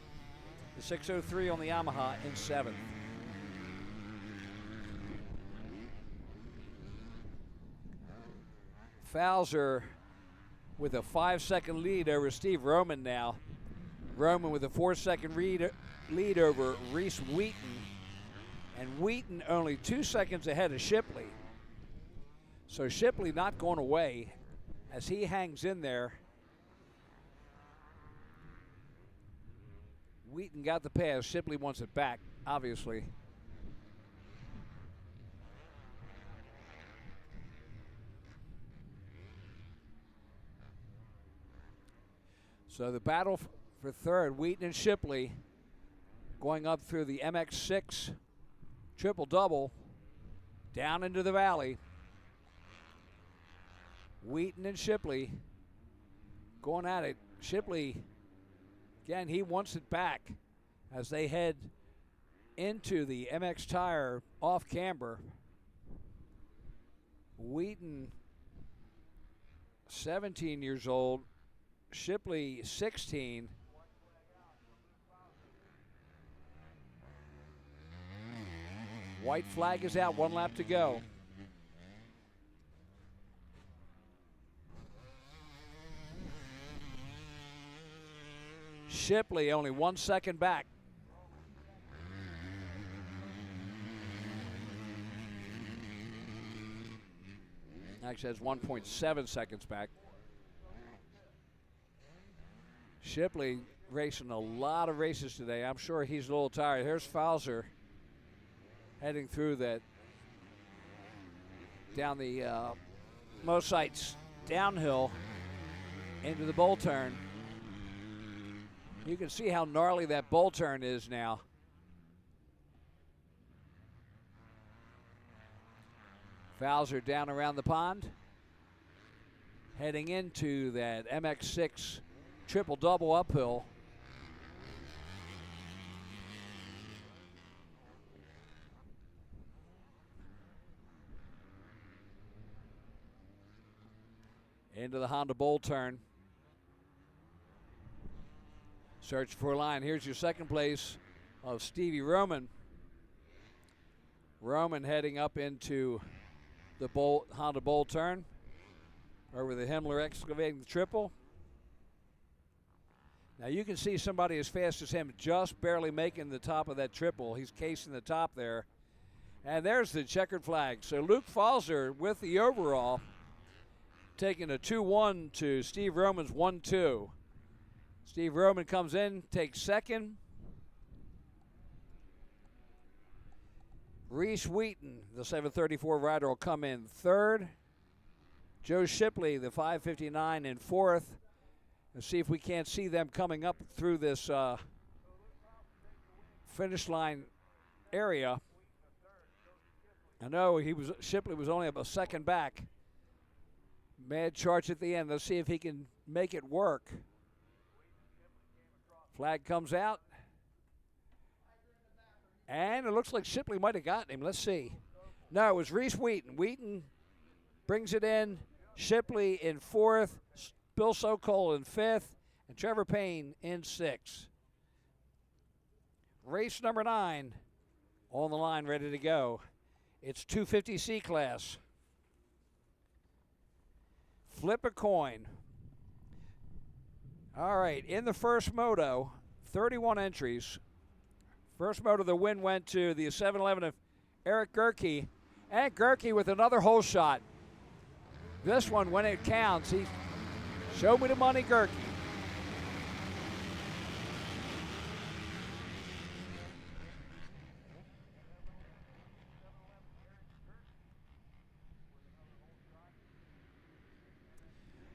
the 603 on the Yamaha, in seventh. Fowler with a 5-second lead over Steve Roman now. Roman with a 4-second lead over Reese Wheaton. And Wheaton only 2 seconds ahead of Shipley. So Shipley not going away as he hangs in there. Wheaton got the pass. Shipley wants it back, obviously. So the battle for third, Wheaton and Shipley going up through the MX6 triple-double down into the valley. Wheaton and Shipley going at it. Shipley, again, he wants it back as they head into the MX Tire off camber. Wheaton, 17 years old. Shipley, 16. White flag is out, 1 lap to go. Shipley only 1 second back. Actually has 1.7 seconds back. Shipley racing a lot of races today. I'm sure he's a little tired. Here's Fowler heading through that down the most sites downhill into the bowl turn. You can see how gnarly that bowl turn is now. Fowler down around the pond, heading into that MX6 triple-double uphill. Into the Honda Bowl turn. Search for a line. Here's your second place of Stevie Roman. Roman heading up into the Honda Bowl turn. Over the Himmler excavating the triple. Now you can see somebody as fast as him just barely making the top of that triple. He's casing the top there. And there's the checkered flag. So Luke Falzer with the overall, taking a 2-1 to Steve Roman's 1-2. Steve Roman comes in, takes second. Reese Wheaton, the 734 rider, will come in third. Joe Shipley, the 559, in fourth. Let's see if we can't see them coming up through this finish line area. I know Shipley was only a second back. Mad charge at the end. Let's see if he can make it work. Flag comes out. And it looks like Shipley might have gotten him. Let's see. No, it was Reese Wheaton. Wheaton brings it in. Shipley in fourth. Bill Sokol in fifth. And Trevor Payne in sixth. Race number 9 on the line, ready to go. It's 250C class. Flip a coin. All right, in the first moto, 31 entries. First moto, the win went to the 711 of Eric Gerke. And Gerke with another hole shot. This one, when it counts, he showed me the money, Gerke.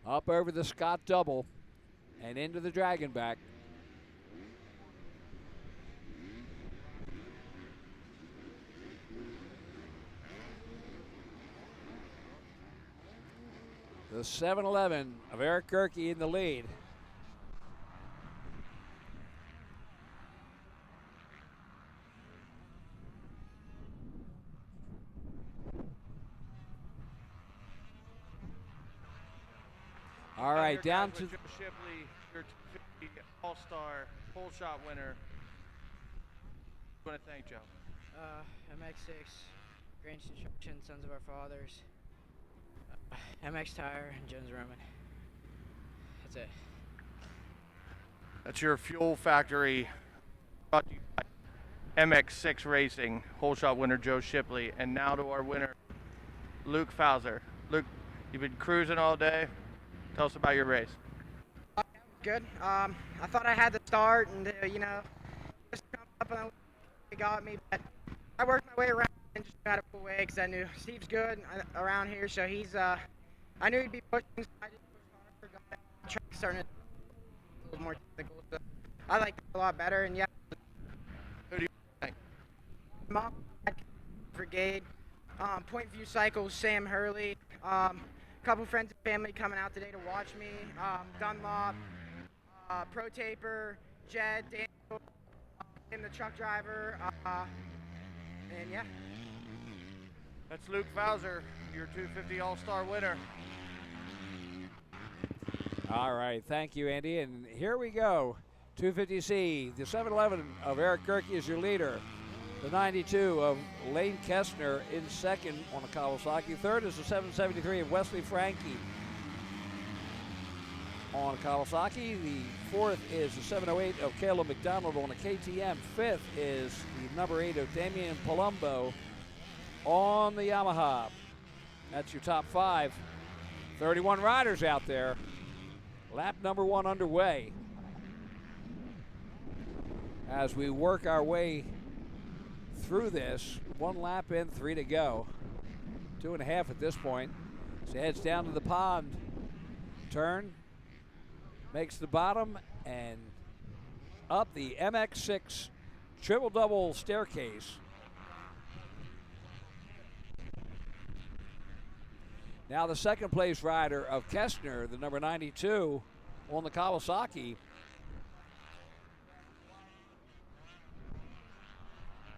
Up over the Scott double and into the Dragonback. The 711 of Eric Gerke in the lead. All right, down to Joe Shipley, your 250 All-Star pole shot winner. I want to thank Joe. MX6, Grange Construction, Sons of Our Fathers, MX Tire, and Jones Roman. That's it. That's your Fuel Factory. Brought to you by MX6 Racing, whole shot winner Joe Shipley, and now to our winner, Luke Falzer. Luke, you've been cruising all day. Tell us about your race. Good. I thought I had the start, and just come up and it got me, but I worked my way around and just got a full way because I knew Steve's good around here, so he's. I knew he'd be pushing, so I just pushed harder, got that track starting to a little more technical. So I like that a lot better, and yeah. Who do you think? Mom, Brigade, Point View Cycles, Sam Hurley. Couple friends and family coming out today to watch me. Dunlop, Pro Taper, Jed, Daniel, and the truck driver, and yeah. That's Luke Falzer, your 250 All-Star winner. All right, thank you, Andy. And here we go. 250C, the 711 of Eric Gerke is your leader. The 92 of Lane Kestner in second on a Kawasaki. Third is the 773 of Wesley Frankie on a Kawasaki. The fourth is the 708 of Caleb McDonald on a KTM. Fifth is the number 8 of Damian Palumbo on the Yamaha. That's your top 5. 31 riders out there. Lap number 1 underway. As we work our way through this, 1 lap in, 3 to go. 2.5 at this point. So heads down to the pond. Turn. Makes the bottom and up the MX6 triple-double staircase. Now the second place rider of Kestner, the number 92 on the Kawasaki.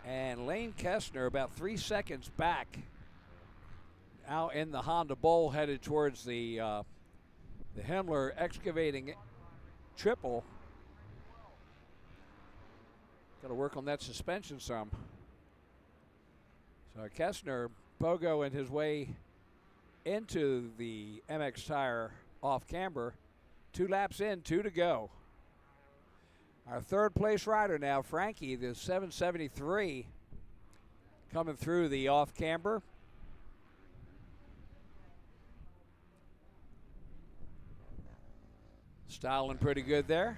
And Lane Kestner about 3 seconds back out in the Honda Bowl headed towards the Himmler excavating triple. Got to work on that suspension some. So Kestner, Bogo in his way into the MX tire off camber. 2 laps in, 2 to go. Our third place rider now, Frankie, the 773, coming through the off camber. Styling pretty good there.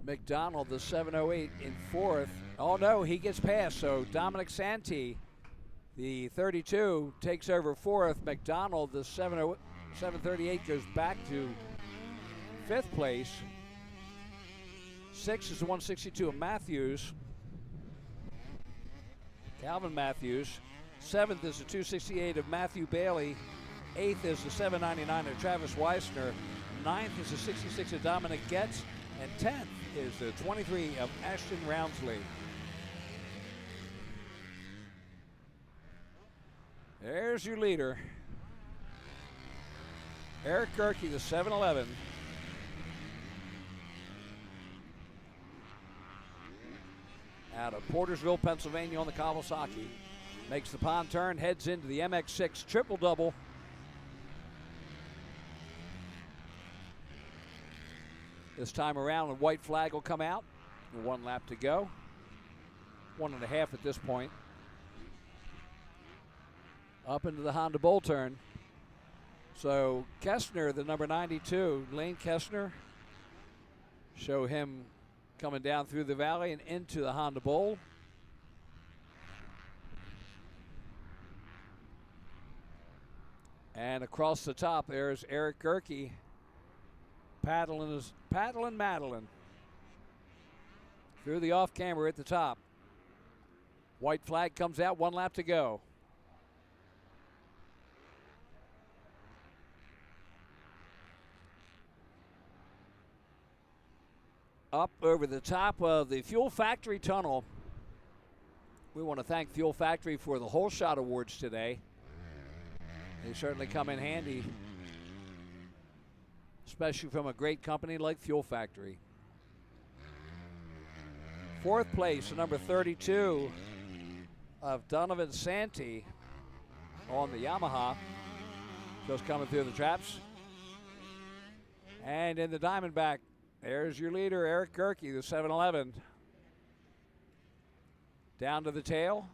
McDonald, the 708 in fourth. Oh no, he gets past, so Dominic Santee, the 32, takes over fourth. McDonald, the 738, goes back to fifth place. Sixth is the 162 of Matthews, Calvin Matthews. Seventh is the 268 of Matthew Bailey. Eighth is the 799 of Travis Weissner. Ninth is the 66 of Dominic Getz. And 10th is the 23 of Ashton Roundsley. There's your leader, Eric Gerke, the 711. Out of Portersville, Pennsylvania on the Kawasaki. Makes the pond turn, heads into the MX6 triple-double. This time around, a white flag will come out. 1 lap to go. 1.5 at this point. Up into the Honda Bowl turn. So Kestner, the number 92, Lane Kestner. Show him coming down through the valley and into the Honda Bowl. And across the top, there's Eric Gerke. Paddling Madeline. Through the off camber at the top. White flag comes out, 1 lap to go. Up over the top of the Fuel Factory tunnel. We want to thank Fuel Factory for the Whole Shot Awards today. They certainly come in handy, especially from a great company like Fuel Factory. Fourth place, number 32 of Donovan Santee on the Yamaha. Just coming through the traps. And in the Diamondback, there's your leader, Eric Gerke, the 711. Down to the tail.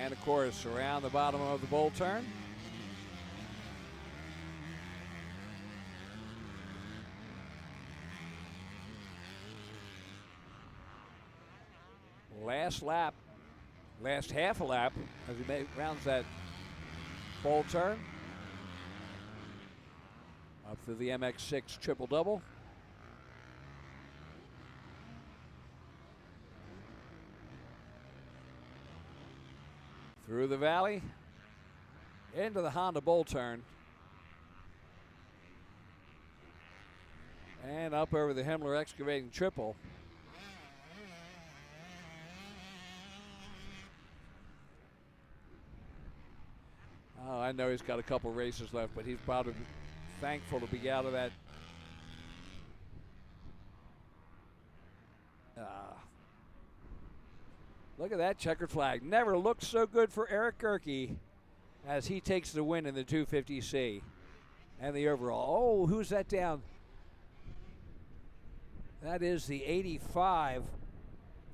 And of course, around the bottom of the bowl turn. Last lap, last half a lap as he rounds that bowl turn. Up through the MX6 triple-double. Through the valley, into the Honda Bowl turn. And up over the Himmler excavating triple. Oh, I know he's got a couple races left, but he's probably thankful to be out of that. Look at that checkered flag. Never looked so good for Eric Gerke as he takes the win in the 250C and the overall. Oh, who's that down? That is the 85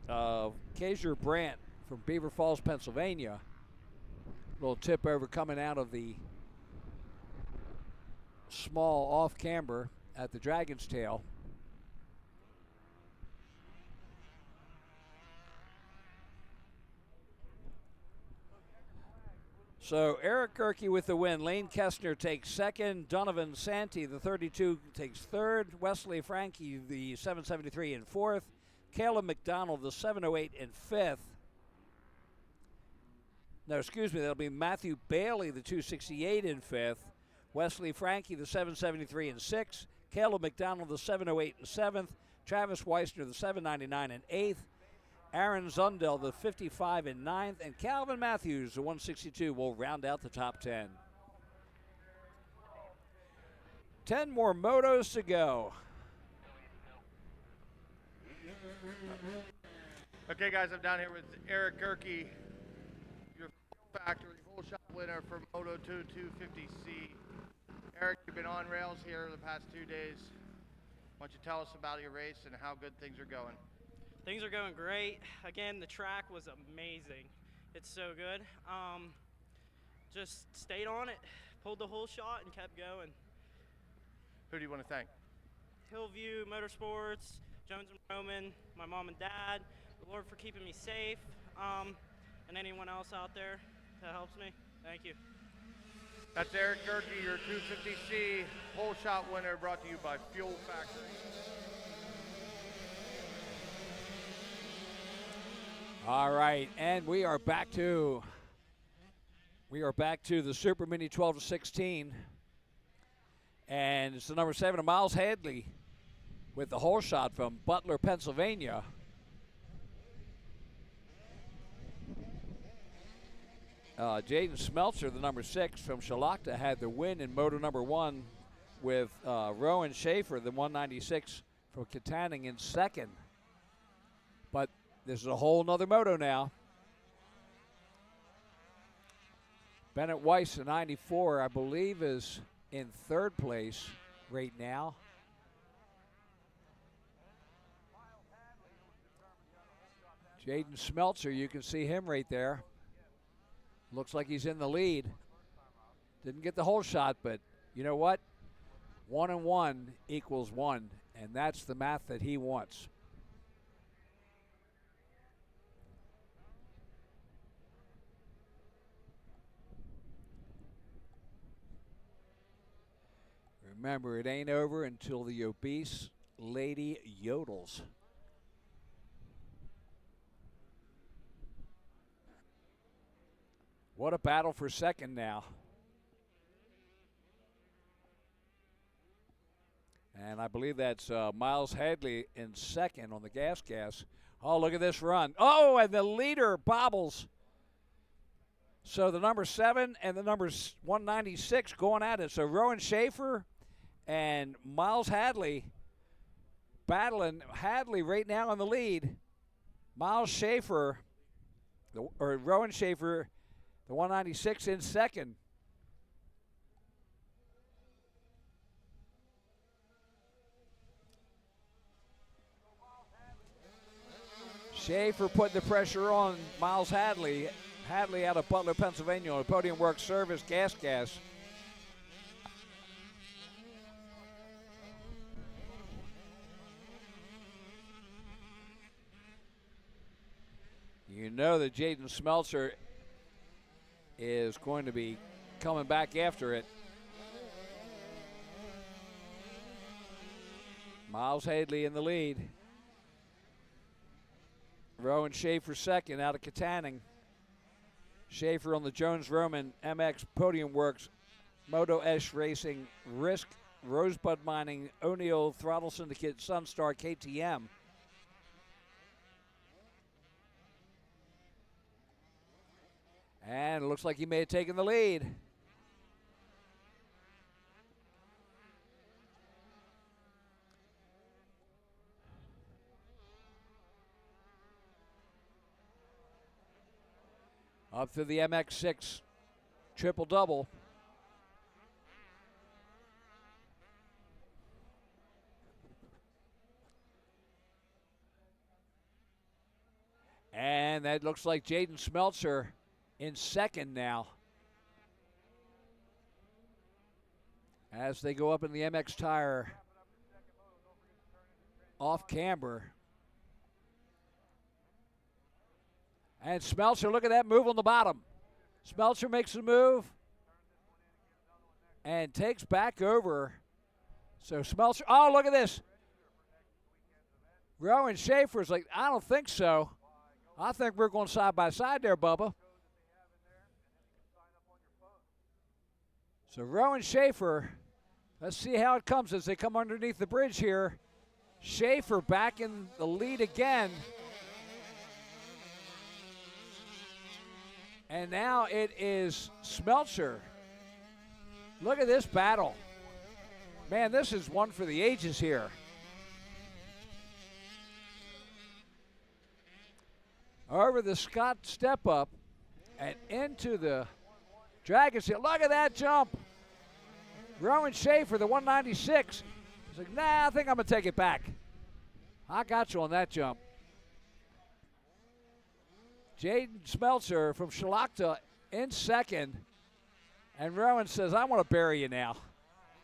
of Kaiser Brandt from Beaver Falls, Pennsylvania. Little tip over coming out of the small off camber at the Dragon's Tail. So Eric Gerke with the win. Lane Kestner takes second. Donovan Santee, the 32, takes third. Wesley Frankie, the 773, in fourth. Caleb McDonald, the 708, in fifth. No, excuse me, that'll be Matthew Bailey, the 268, in fifth. Wesley Frankie, the 773, in sixth. Caleb McDonald, the 708, in seventh. Travis Weissner, the 799, in eighth. Aaron Zundel, the 55, in ninth. And Calvin Matthews, the 162, will round out the top 10. 10 more motos to go. Okay, guys, I'm down here with Eric Gerke, your factory whole shot winner for Moto 2 250C. Eric, you've been on rails here the past 2 days. Why don't you tell us about your race and how good things are going? Things are going great. Again, the track was amazing. It's so good. Just stayed on it, pulled the whole shot, and kept going. Who do you want to thank? Hillview Motorsports, Jones and Roman, my mom and dad, the Lord for keeping me safe, and anyone else out there that helps me. Thank you. That's Eric Gerke, your 250C whole shot winner, brought to you by Fuel Factory. All right, and we are back to the Super Mini 12 to 16, and it's the number 7 of Miles Hadley with the whole shot from Butler, Pennsylvania. Jaden Smeltzer, the number 6 from Shalakta, had the win in moto number 1 with Rowan Schaefer, the 196 from Katanning, in second. But this is a whole nother moto now. Bennett Weiss, the 94, I believe, is in third place right now. Jaden Smeltzer, you can see him right there. Looks like he's in the lead. Didn't get the whole shot, but you know what? 1 and 1 equals 1, and that's the math that he wants. Remember, it ain't over until the obese lady yodels. What a battle for second now. And I believe that's Miles Hadley in second on the gas. Oh, look at this run. Oh, and the leader bobbles. So the number 7 and the number 196 going at it. So Rowan Schaefer and Miles Hadley battling. Hadley right now in the lead. Miles Schaefer, or Rowan Schaefer, the 196 in second. Schaefer putting the pressure on Miles Hadley. Hadley out of Butler, Pennsylvania on Podium Works Service gas. You know that Jaden Smeltzer is going to be coming back after it. Miles Hadley in the lead. Rowan Schaefer second out of Katanning. Schaefer on the Jones Roman MX Podium Works, Moto S Racing, Risk, Rosebud Mining, O'Neill Throttle Syndicate, Sunstar, KTM. And it looks like he may have taken the lead. Up to the MX6 triple-double. And that looks like Jaden Smeltzer in second now. As they go up in the MX tire off camber. And Smeltzer, look at that move on the bottom. Smeltzer makes a move and takes back over. So Smeltzer, oh, look at this. Rowan Schaefer's like, I don't think so. I think we're going side by side there, Bubba. So Rowan Schaefer, let's see how it comes as they come underneath the bridge here. Schaefer back in the lead again. And now it is Smeltzer. Look at this battle. Man, this is one for the ages here. Over the Scott step up and into the Dragon Seal. Look at that jump. Rowan Schaefer, the 196. He's like, nah, I think I'm going to take it back. I got you on that jump. Jaden Smeltzer from Shalakta in second. And Rowan says, I want to bury you now.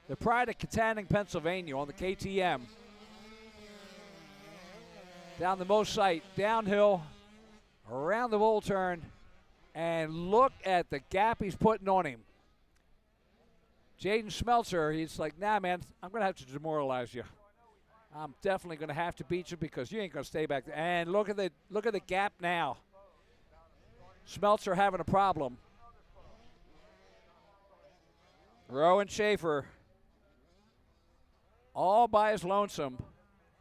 The pride of Katanning, Pennsylvania on the KTM. Down the most site, downhill, around the bowl turn, and look at the gap he's putting on him. Jaden Smeltzer, he's like, nah, man, I'm going to have to demoralize you. I'm definitely going to have to beat you because you ain't going to stay back there. And look at the gap now. Smeltzer having a problem. Rowan Schaefer, all by his lonesome,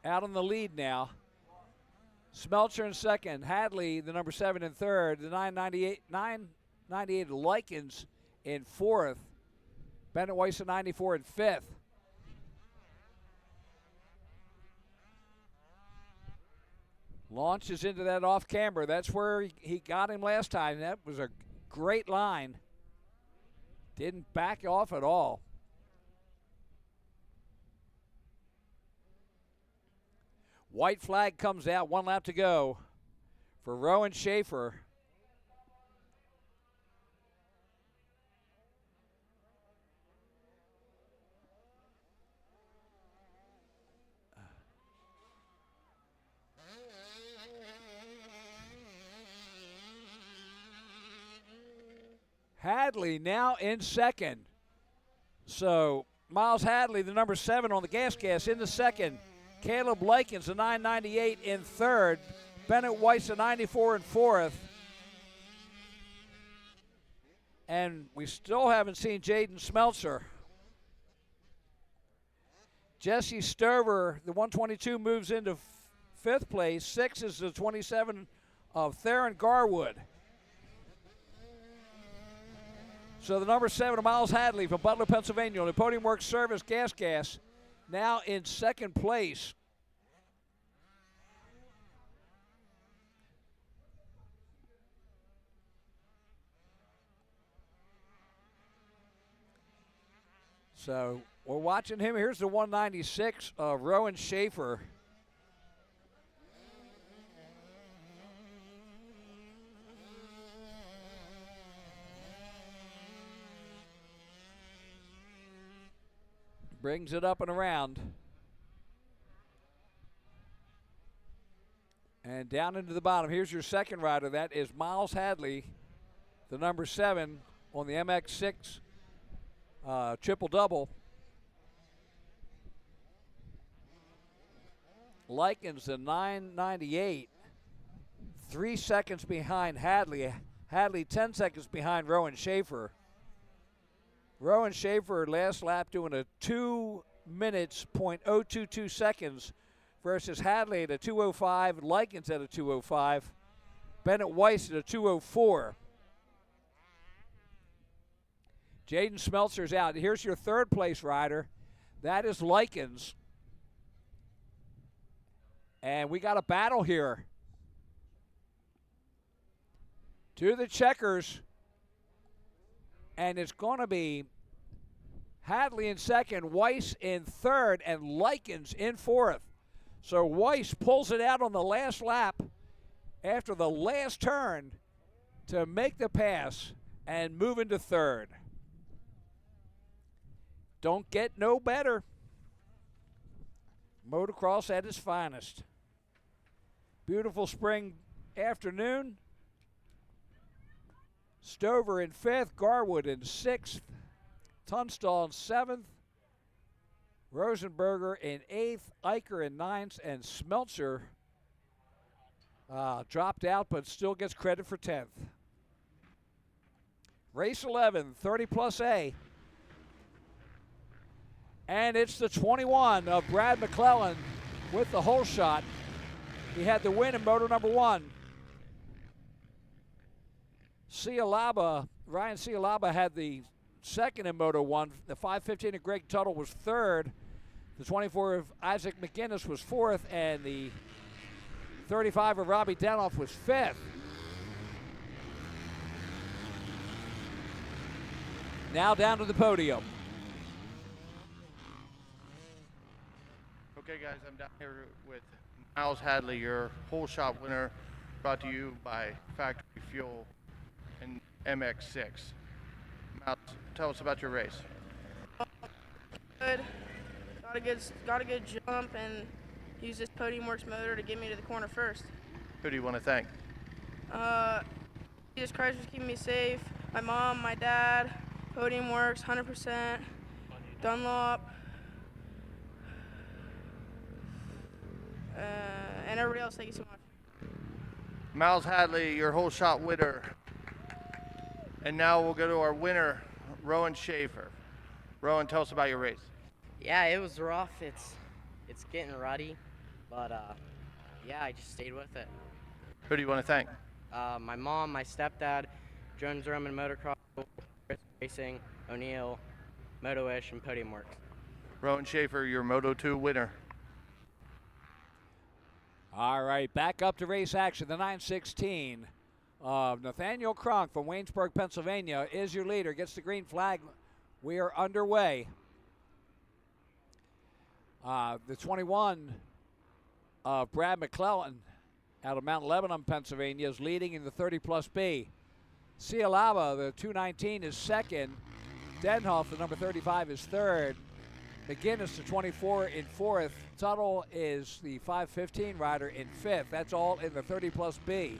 out on the lead now. Smeltzer in second. Hadley, the number 7, in third. The 998 Likens in fourth. Bennett Weiss, the 94, in fifth. Launches into that off camber. That's where he got him last time. That was a great line. Didn't back off at all. White flag comes out, 1 lap to go for Rowan Schaefer. Hadley now in second. So Miles Hadley, the number 7 on the gas in the second. Caleb Likens, the 998, in third. Bennett Weiss, the 94, in fourth. And we still haven't seen Jaden Smeltzer. Jesse Stover, the 122, moves into fifth place. 6 is the 27 of Theron Garwood. So the number 7 of Miles Hadley from Butler, Pennsylvania, on the Podium Works Service Gas, now in second place. So we're watching him. Here's the 196 of Rowan Schaefer. Brings it up and around. And down into the bottom. Here's your second rider. That is Miles Hadley, the number 7 on the MX6 triple-double. Likens, the 998, 3 seconds behind Hadley. Hadley 10 seconds behind Rowan Schaefer. Rowan Schaefer last lap doing a 2 minutes, .022 seconds versus Hadley at a 2:05, Likens at a 2:05, Bennett Weiss at a 2:04. Jaden Smeltzer's out. Here's your third place rider. That is Likens. And we got a battle here. To the checkers. And it's going to be Hadley in second, Weiss in third, and Likens in fourth. So Weiss pulls it out on the last lap after the last turn to make the pass and move into third. Don't get no better. Motocross at its finest. Beautiful spring afternoon. Stover in 5th, Garwood in 6th, Tunstall in 7th, Rosenberger in 8th, Eicher in 9th, and Smeltzer dropped out but still gets credit for 10th. Race 11, 30 plus A. And it's the 21 of Brad McClellan with the whole shot. He had the win in moto number 1. Ryan Cialaba had the second in moto 1. The 5:15 of Greg Tuttle was 3rd. The 24 of Isaac McGinnis was 4th, and the 35 of Robbie Denoff was 5th. Now down to the podium. Okay, guys, I'm down here with Miles Hadley, your whole shot winner, brought to you by Factory Fuel and MX6. Miles, tell us about your race. Good. Got a good jump and used this Podium Works motor to get me to the corner first. Who do you want to thank? Jesus Christ was keeping me safe. My mom, my dad, Podium Works, 100%, Dunlop, and everybody else. Thank you so much. Miles Hadley, your whole shot winner. And now we'll go to our winner, Rowan Schaefer. Rowan, tell us about your race. Yeah, it was rough. It's getting ruddy, but yeah, I just stayed with it. Who do you want to thank? My mom, my stepdad, Jones Roman Motocross, Racing, O'Neill, Moto-ish, and Podium Works. Rowan Schaefer, your Moto 2 winner. All right, back up to race action. The 916 of Nathaniel Kronk from Waynesburg, Pennsylvania is your leader. Gets the green flag. We are underway. The 21 of Brad McClellan out of Mount Lebanon, Pennsylvania, is leading in the 30 plus B. Cialaba, the 219, is second. Denhoff, the number 35, is third. McGinnis, the 24, in fourth. Tuttle is the 515 rider in fifth. That's all in the 30 plus B.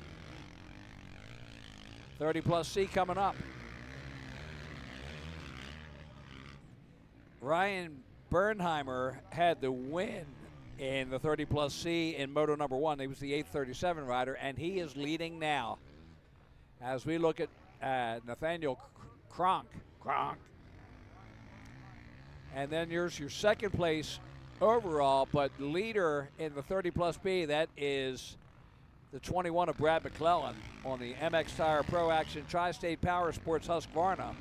30 plus C coming up. Ryan Bernheimer had the win in the 30 plus C in moto number 1. He was the 837 rider, and he is leading now. As we look at Nathaniel Kronk. And then here's your second place overall, but leader in the 30 plus B, that is the 21 of Brad McClellan on the MX Tire Pro Action Tri-State Power Sports Husqvarna.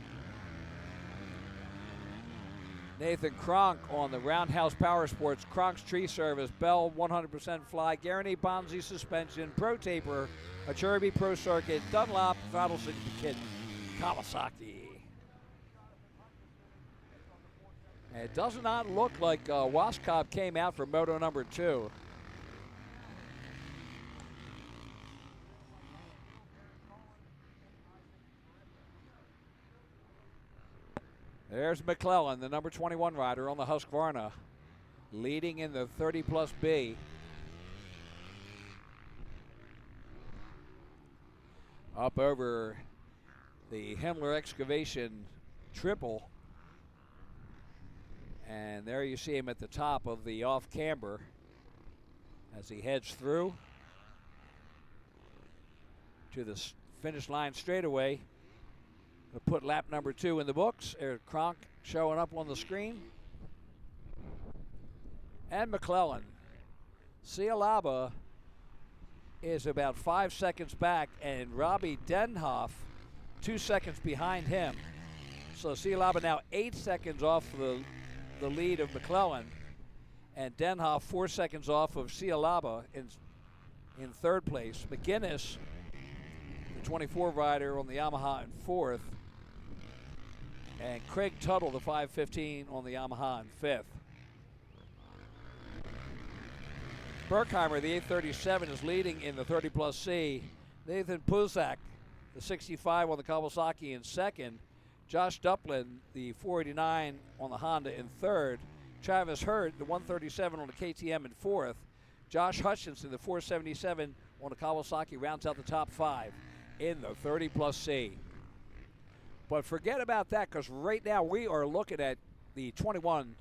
Nathan Kronk on the Roundhouse Power Sports, Kronk's Tree Service, Bell 100% Fly, Guarantee Bonzi Suspension, Pro Taper, Achirby Pro Circuit, Dunlop, Throttle Syndicate, Kawasaki. And it does not look like Waskop came out for moto number 2. There's McClellan, the number 21 rider on the Husqvarna, leading in the 30 plus B. Up over the Himmler Excavation triple. And there you see him at the top of the off camber as he heads through to the finish line straightaway. We'll put lap number 2 in the books. There's Kronk showing up on the screen. And McClellan. Cialaba is about 5 seconds back, and Robbie Denhoff 2 seconds behind him. So Cialaba now 8 seconds off the lead of McClellan, and Denhoff 4 seconds off of Cialaba in third place. McGinnis, the 24 rider on the Yamaha, in fourth. And Craig Tuttle, the 515 on the Yamaha, in fifth. Berkheimer, the 837, is leading in the 30 plus C. Nathan Puzak, the 65 on the Kawasaki, in second. Josh Duplin, the 489 on the Honda, in third. Travis Hurd, the 137 on the KTM, in fourth. Josh Hutchinson, the 477 on the Kawasaki, rounds out the top 5 in the 30 plus C. But forget about that, because right now we are looking at the 21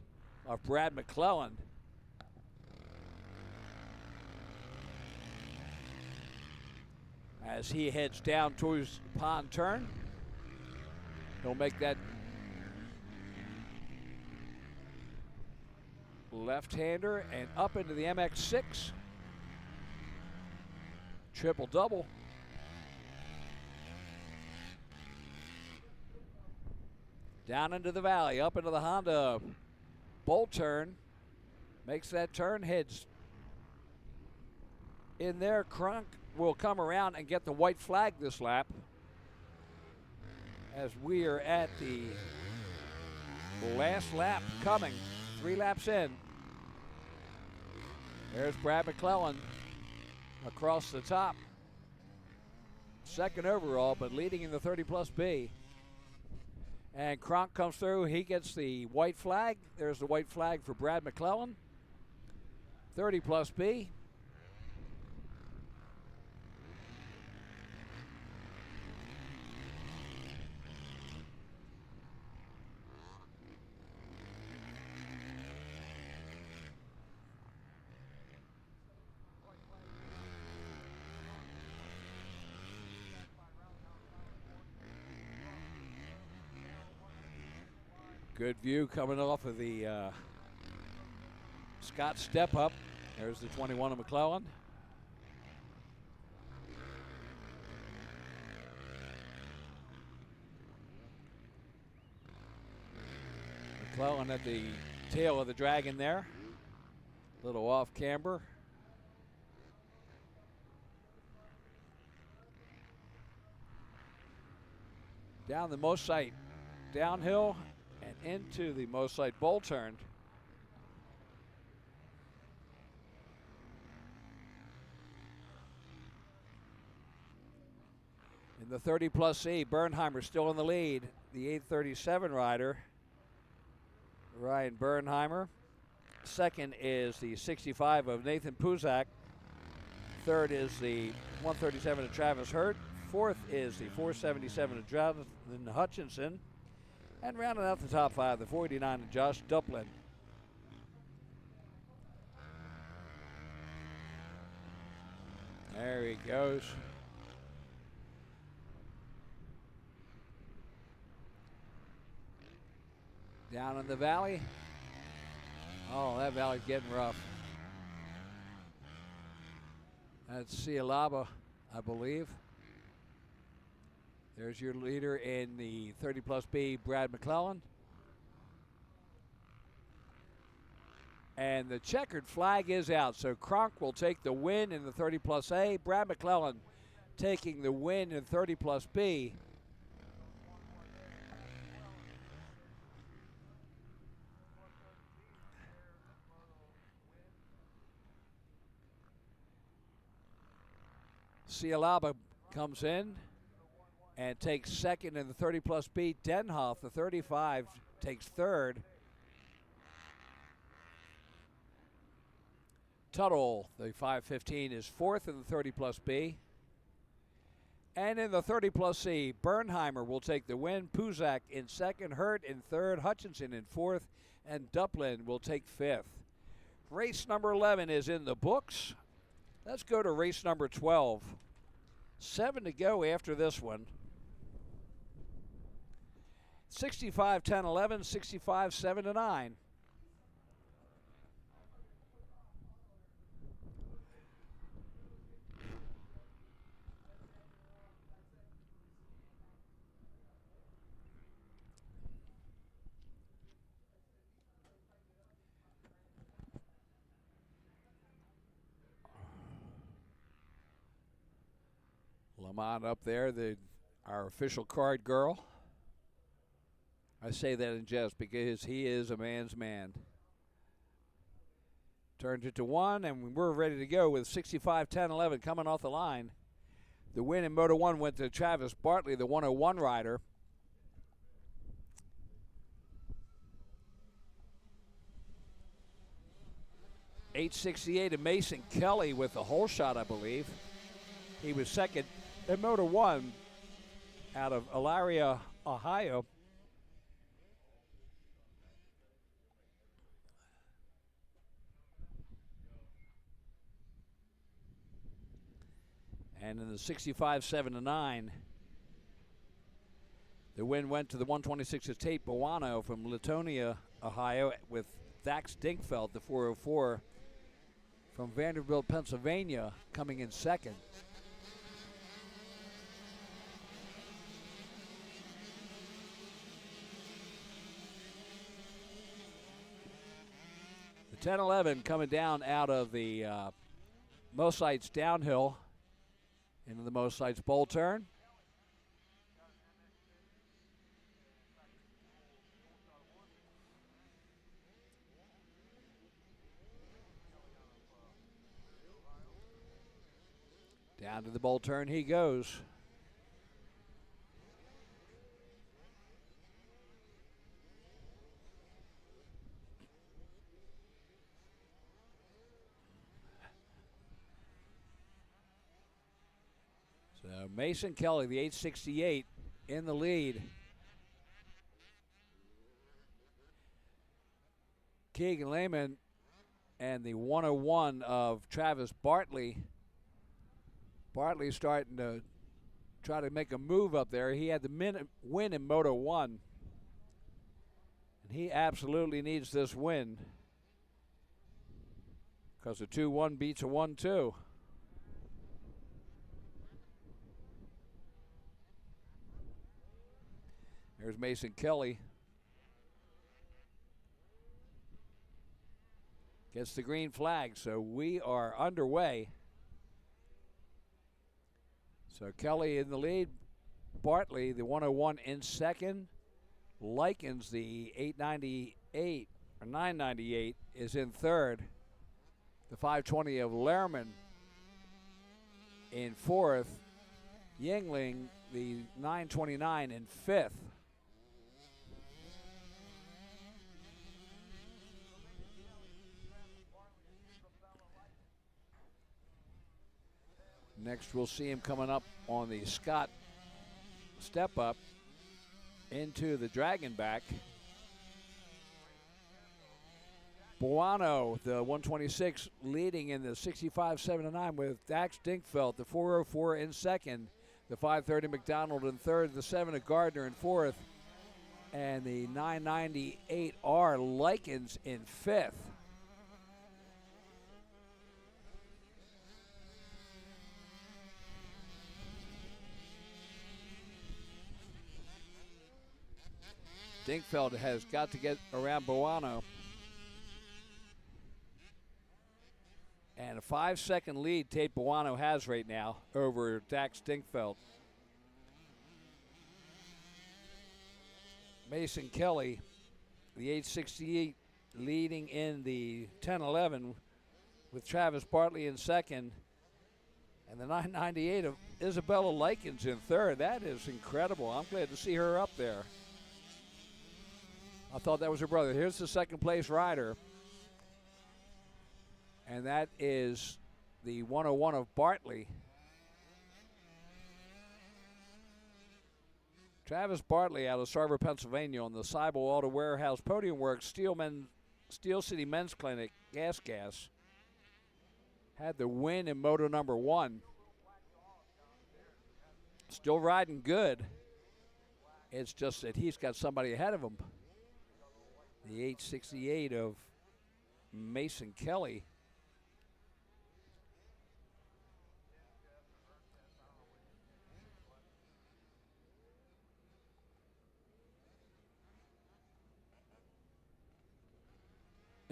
of Brad McClellan. As he heads down towards pond turn, he'll make that left-hander and up into the MX6. Triple double. Down into the valley, up into the Honda bowl turn. Makes that turn, heads in there. Kronk will come around and get the white flag this lap, as we are at the last lap coming, 3 laps in. There's Brad McClellan across the top. Second overall, but leading in the 30 plus B. And Kronk comes through, he gets the white flag. There's the white flag for Brad McClellan. 30 plus B. Good view coming off of the Scott step up. There's the 21 of McClellan. McClellan at the tail of the dragon there. Little off camber. Down the most site, downhill and into the most site bowl turn. In the 30 plus C, Bernheimer still in the lead. The 837 rider, Ryan Bernheimer. Second is the 65 of Nathan Puzak. Third is the 137 of Travis Hurt. Fourth is the 477 of Jonathan Hutchinson. And rounding out the top 5, the 49 of Josh Duplin. There he goes. Down in the valley. Oh, that valley's getting rough. That's Cialaba, I believe. There's your leader in the 30 plus B, Brad McClellan. And the checkered flag is out, so Kronk will take the win in the 30 plus A. Brad McClellan taking the win in 30 plus B. Cialaba comes in and takes second in the 30 plus B. Denhoff, the 35, takes third. Tuttle, the 515, is fourth in the 30 plus B. And in the 30 plus C, Bernheimer will take the win. Puzak in second, Hurt in third, Hutchinson in fourth, and Duplin will take fifth. Race number 11 is in the books. Let's go to race number 12. 7 to go after this one. 65, 10, 11, 65, 7 to 9. Lamont up there, our official card girl. I say that in jest because he is a man's man. Turns it to 1, and we're ready to go with 65, 10, 11 coming off the line. The win in Moto 1 went to Travis Bartley, the 101 rider. $868 of Mason Kelly with the whole shot, I believe. He was second in Moto 1. out of Elyria, Ohio. And in the 65-7-9, the win went to the 126 of Tate Bowano from Latonia, Ohio, with Dax Dinkfeld, the 404 from Vanderbilt, Pennsylvania, coming in second. The 10-11 coming down out of the Mosites downhill into the Mosites bowl turn. Down to the bowl turn he goes. So Mason Kelly, the 868, in the lead. Keegan Lehman and the 101 of Travis Bartley. Bartley starting to try to make a move up there. He had the win in Moto 1. And he absolutely needs this win because a 2-1 beats a 1-2. There's Mason Kelly. Gets the green flag, so we are underway. So Kelly in the lead. Bartley, the 101, in second. Likens, the 898 or 998, is in third. The 520 of Lehrman in fourth. Yingling, the 929, in fifth. Next, we'll see him coming up on the Scott step up into the Dragon back. Buono, the 126, leading in the 65-7-9 with Dax Dinkfeld, the 404 in second, the 530 McDonald in third, the 7 of Gardner in fourth, and the 998R Likens in fifth. Dinkfeld has got to get around Buono. And a 5-second lead Tate Buono has right now over Dax Dinkfeld. Mason Kelly, the 868, leading in the 10-11 with Travis Bartley in second. And the 998 of Isabella Likens in third. That is incredible. I'm glad to see her up there. I thought that was her brother. Here's the second place rider. And that is the 101 of Bartley. Travis Bartley out of Sarver, Pennsylvania on the Cyber Auto Warehouse Podium Works Steel City Men's Clinic Gas. Had the win in moto number 1. Still riding good. It's just that he's got somebody ahead of him. The 868 of Mason Kelly.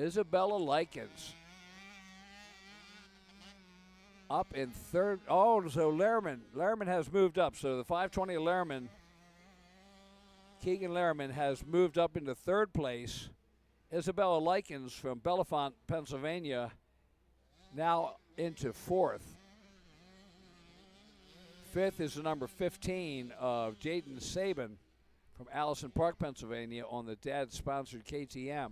Isabella Likens up in third. Oh, so Lehrman has moved up. So the 520 Lehrman, Keegan Lehrman, has moved up into third place. Isabella Likens from Bellefonte, Pennsylvania, now into fourth. Fifth is the number 15 of Jaden Saban from Allison Park, Pennsylvania, on the dad-sponsored KTM.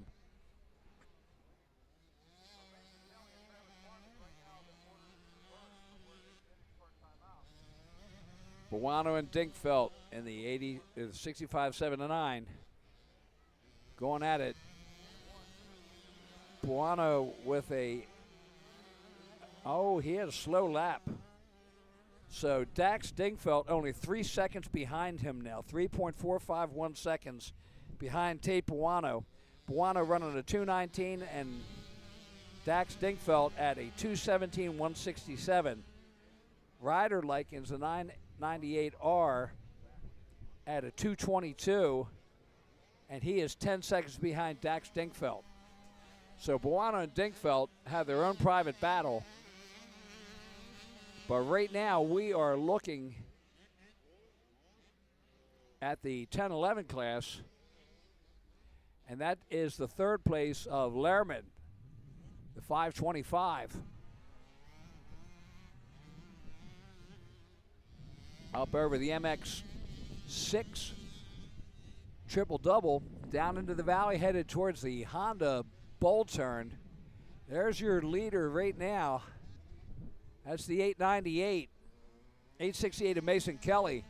Buono and Dinkfeld in the 65-7-9. Going at it. Buono with he had a slow lap. So Dax Dingfeld only 3 seconds behind him now, 3.451 seconds behind Tate Buono. Buono running a 2:19 and Dax Dingfeld at a 2:17.167. Ryder Likens the 998R at a 2:22, and he is 10 seconds behind Dax Dingfeld. So Buono and Dingfeld have their own private battle. But right now we are looking at the 10-11 class, and that is the third place of Lehrman, the 525. Up over the MX6 triple-double, down into the valley, headed towards the Honda bowl turn. There's your leader right now. That's the 898, 868 of Mason Kelly.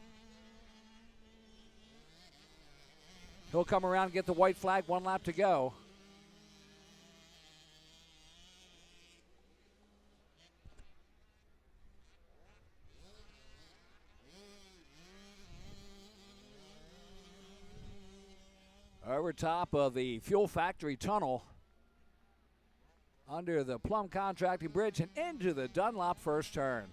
He'll come around and get the white flag, 1 lap to go. Over top of the Fuel Factory Tunnel, under the Plum Contracting Bridge and into the Dunlop first turn.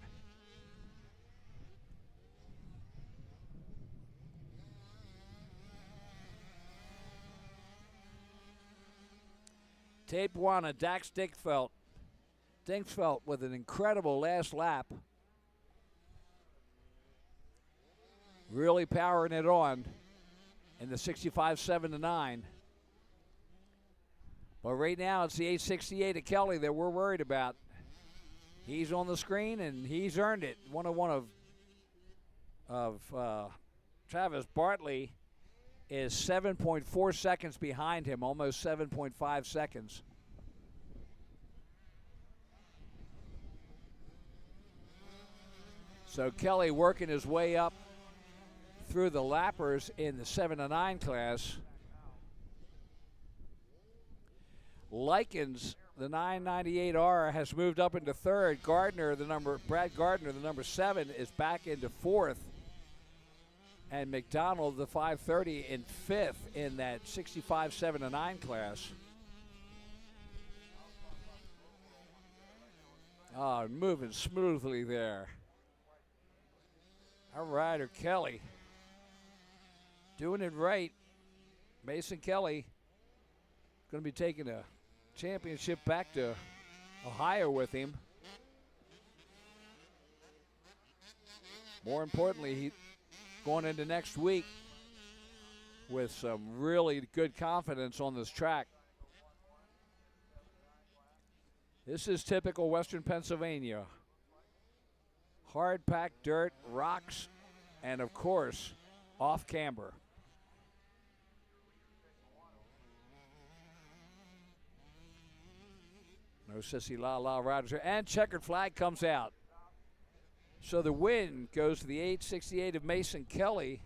Tate Buono, Dax Dingfeld. Dingfeld with an incredible last lap. Really powering it on in the 65-7-9. But right now it's the 868 of Kelly that we're worried about. He's on the screen and he's earned it. 101 of Travis Bartley is 7.4 seconds behind him, almost 7.5 seconds. So Kelly working his way up through the lappers in the 7-9 class. Likens, the 998R, has moved up into third. Brad Gardner, the number 7, is back into fourth. And McDonald, the 530, in fifth in that 65-7-9 class. Oh, moving smoothly there. Our rider, Kelly, doing it right. Mason Kelly going to be taking a championship back to Ohio with him. More importantly, he going into next week with some really good confidence on this track. This is typical Western Pennsylvania. Hard packed dirt, rocks, and of course, off camber. No sissy la la riders here. And checkered flag comes out. So the win goes to the 868 of Mason Kelly.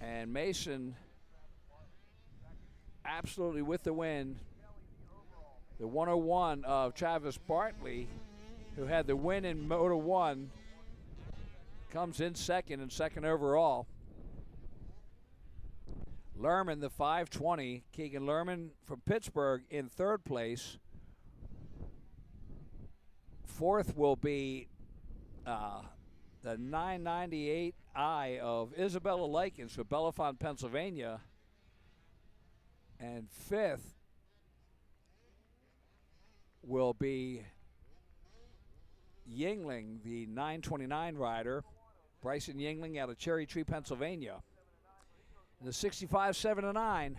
And Mason absolutely with the win. The 101 of Travis Bartley, who had the win in Moto 1, comes in second and second overall. Lerman, the 520, Keegan Lerman from Pittsburgh in third place. Fourth will be the 998I of Isabella Likens from Bellefonte, Pennsylvania. And fifth will be Yingling, the 929 rider, Bryson Yingling out of Cherry Tree, Pennsylvania. In the 65-7-9,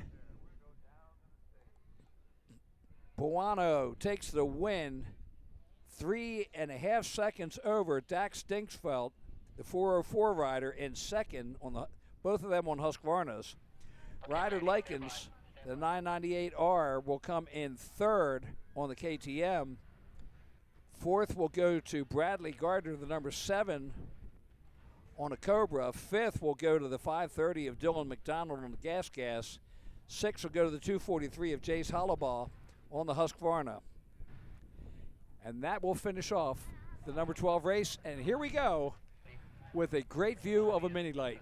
Buono takes the win, 3.5 seconds over Dax Dingfeld, the 404 rider, in second on both of them on Husqvarnas. Ryder Likens, the 998R, will come in third on the KTM. Fourth will go to Bradley Gardner, the number 7 on a Cobra. Fifth will go to the 530 of Dylan McDonald on the Gas. Sixth will go to the 243 of Jace Hollabaugh on the Husqvarna. And that will finish off the number 12 race. And here we go with a great view of a mini light.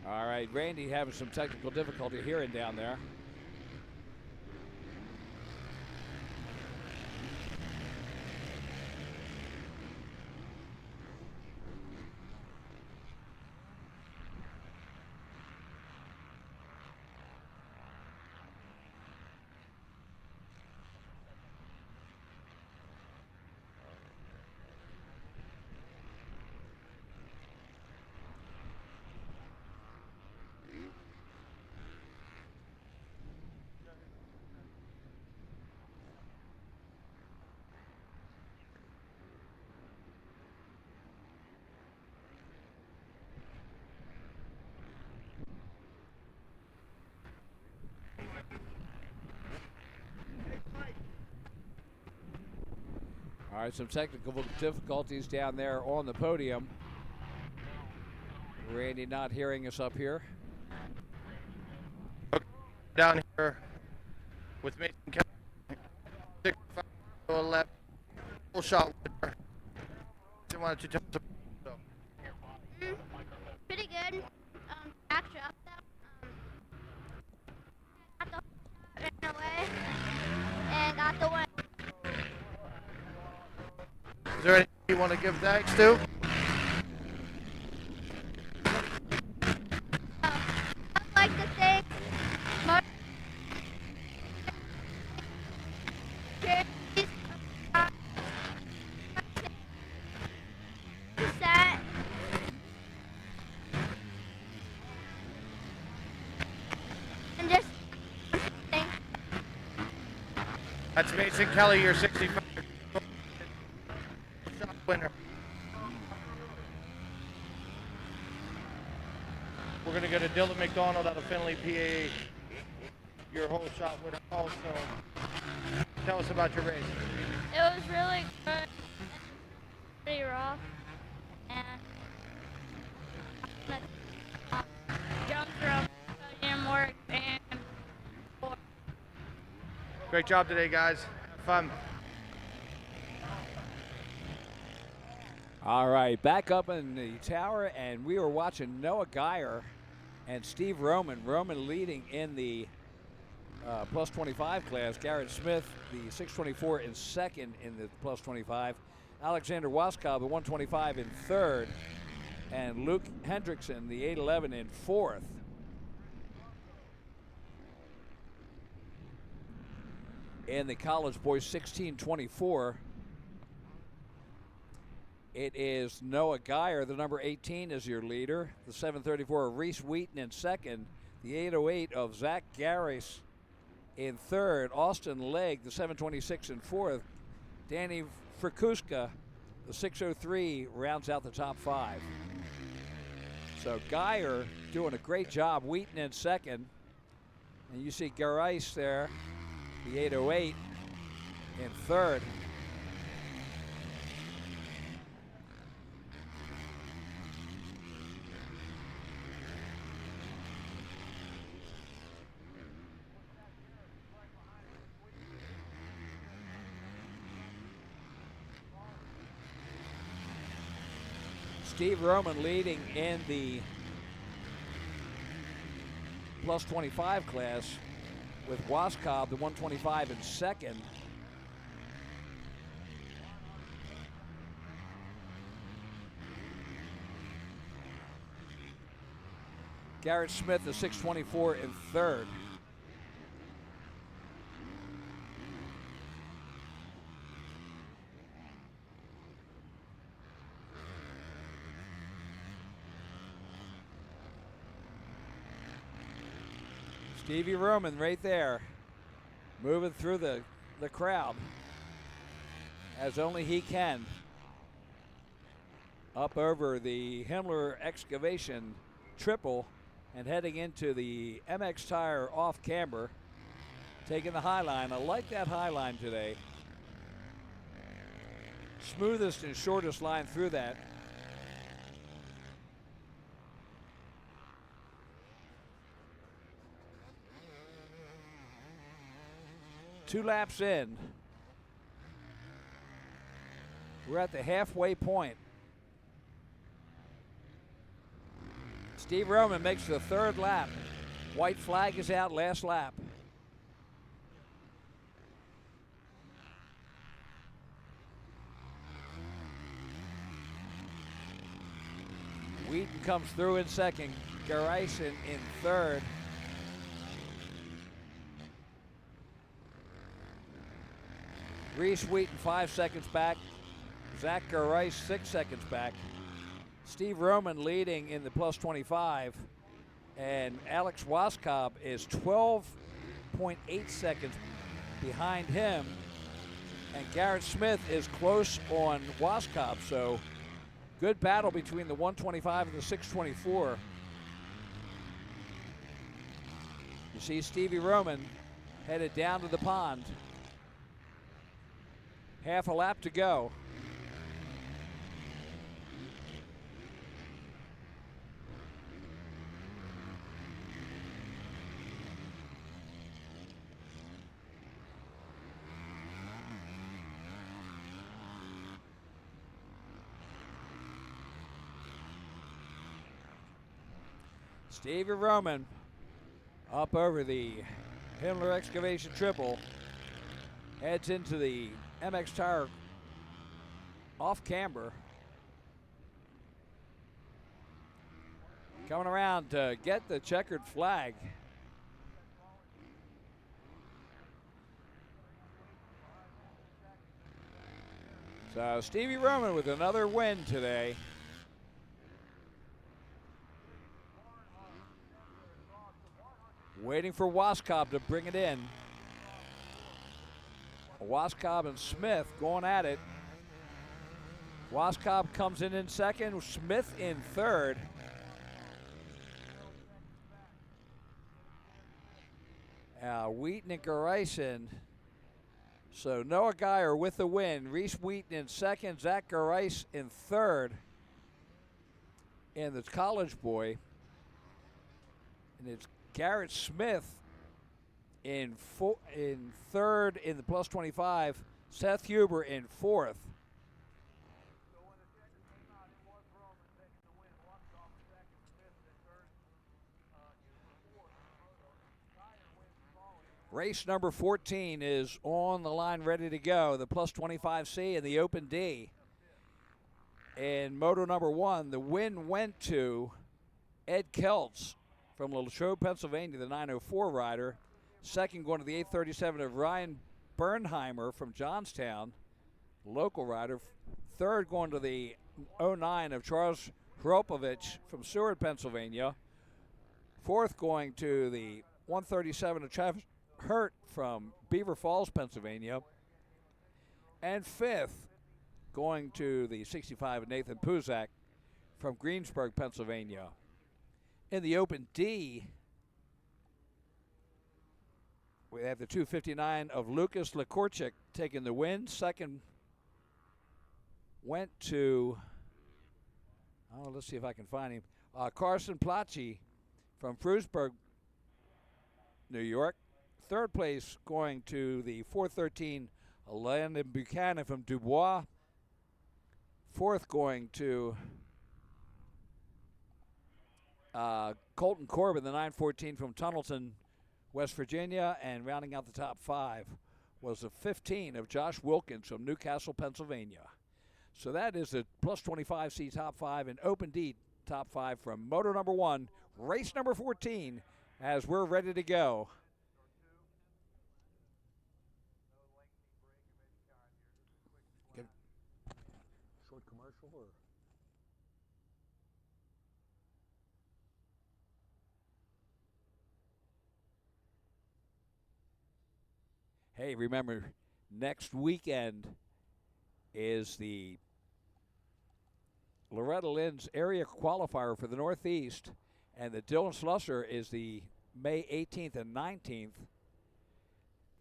All right, Randy having some technical difficulty hearing down there. All right, some technical difficulties down there on the podium. Randy not hearing us up here. Down here with Mason Kelly, 6-5 to 11, full shot winner. Why don't you tell us about it? Pretty good. Actually, up there. Got the ran away and got the win. Is there anything you want to give thanks to? I'd like to thank and just That's Mason Kelly, your 65 shot winner. We're going to go to Dylan McDonald out of Findlay, PA, your whole shot winner also. Tell us about your race. it was really good, pretty rough, and jumped from podium work and Great job today, guys. Have fun. All right, back up in the tower, and we were watching Noah Geyer and Steve Roman. Roman leading in the plus 25 class. Garrett Smith, the 624, in second in the plus 25. Alexander Waskow, the 125, in third. And Luke Hendrickson, the 811, in fourth. In the college boys 1624, it is Noah Geyer, the number 18, is your leader. The 734 of Reese Wheaton in second. The 808 of Zach Garris in third. Austin Legg, the 726, in fourth. Danny Frikuska, the 603, rounds out the top five. So Geyer doing a great job. Wheaton in second. And you see Garris there, the 808, in third. Steve Roman leading in the plus 25 class, with Waskow, the 125, in second. Garrett Smith, the 624, in third. Stevie Roman right there, moving through the crowd as only he can. Up over the Himmler Excavation triple and heading into the MX Tire off camber, taking the high line. I like that high line today. Smoothest and shortest line through that. Two laps in. We're at the halfway point. Steve Roman makes the third lap. White flag is out, last lap. Wheaton comes through in second. Garais in third. Reese Wheaton 5 seconds back. Zach Garais 6 seconds back. Steve Roman leading in the plus 25. And Alex Waskob is 12.8 seconds behind him. And Garrett Smith is close on Waskob. So good battle between the 125 and the 624. You see Stevie Roman headed down to the pond. Half a lap to go. Stevie Roman up over the Himmler Excavation triple, heads into the MX Tire off camber. Coming around to get the checkered flag. So Stevie Roman with another win today. Waiting for Waskob to bring it in. Waskob and Smith going at it. Waskob comes in second, Smith in third. Wheaton and Garais. So Noah Geyer with the win. Reese Wheaton in second, Zach Garais in third. And the college boy. And it's Garrett Smith in third in the plus 25. Seth Huber in fourth. Race number 14 is on the line, ready to go. The plus 25C and the Open D. And moto number 1, the win went to Ed Keltz from Latrobe, Pennsylvania, the 904 rider. Second going to the 837 of Ryan Bernheimer from Johnstown, local rider. Third going to the 09 of Charles Hropovich from Seward, Pennsylvania. Fourth going to the 137 of Travis Hurt from Beaver Falls, Pennsylvania. And fifth going to the 65 of Nathan Puzak from Greensburg, Pennsylvania. In the Open D, we have the 259 of Lucas Lekorchik taking the win. Second went to, let's see if I can find him, Carson Placci from Frewsburg, New York. Third place going to the 413 Landon Buchanan from Dubois. Fourth going to Colton Corbin, the 914 from Tunnelton, West Virginia. And rounding out the top 5 was the 15 of Josh Wilkins from Newcastle, Pennsylvania. So that is the plus 25C top 5 and Open D top 5 from moto number 1, race number 14, as we're ready to go. Short commercial or? Hey, remember, next weekend is the Loretta Lynn's area qualifier for the Northeast, and the Dylan Slusser is the May 18th and 19th.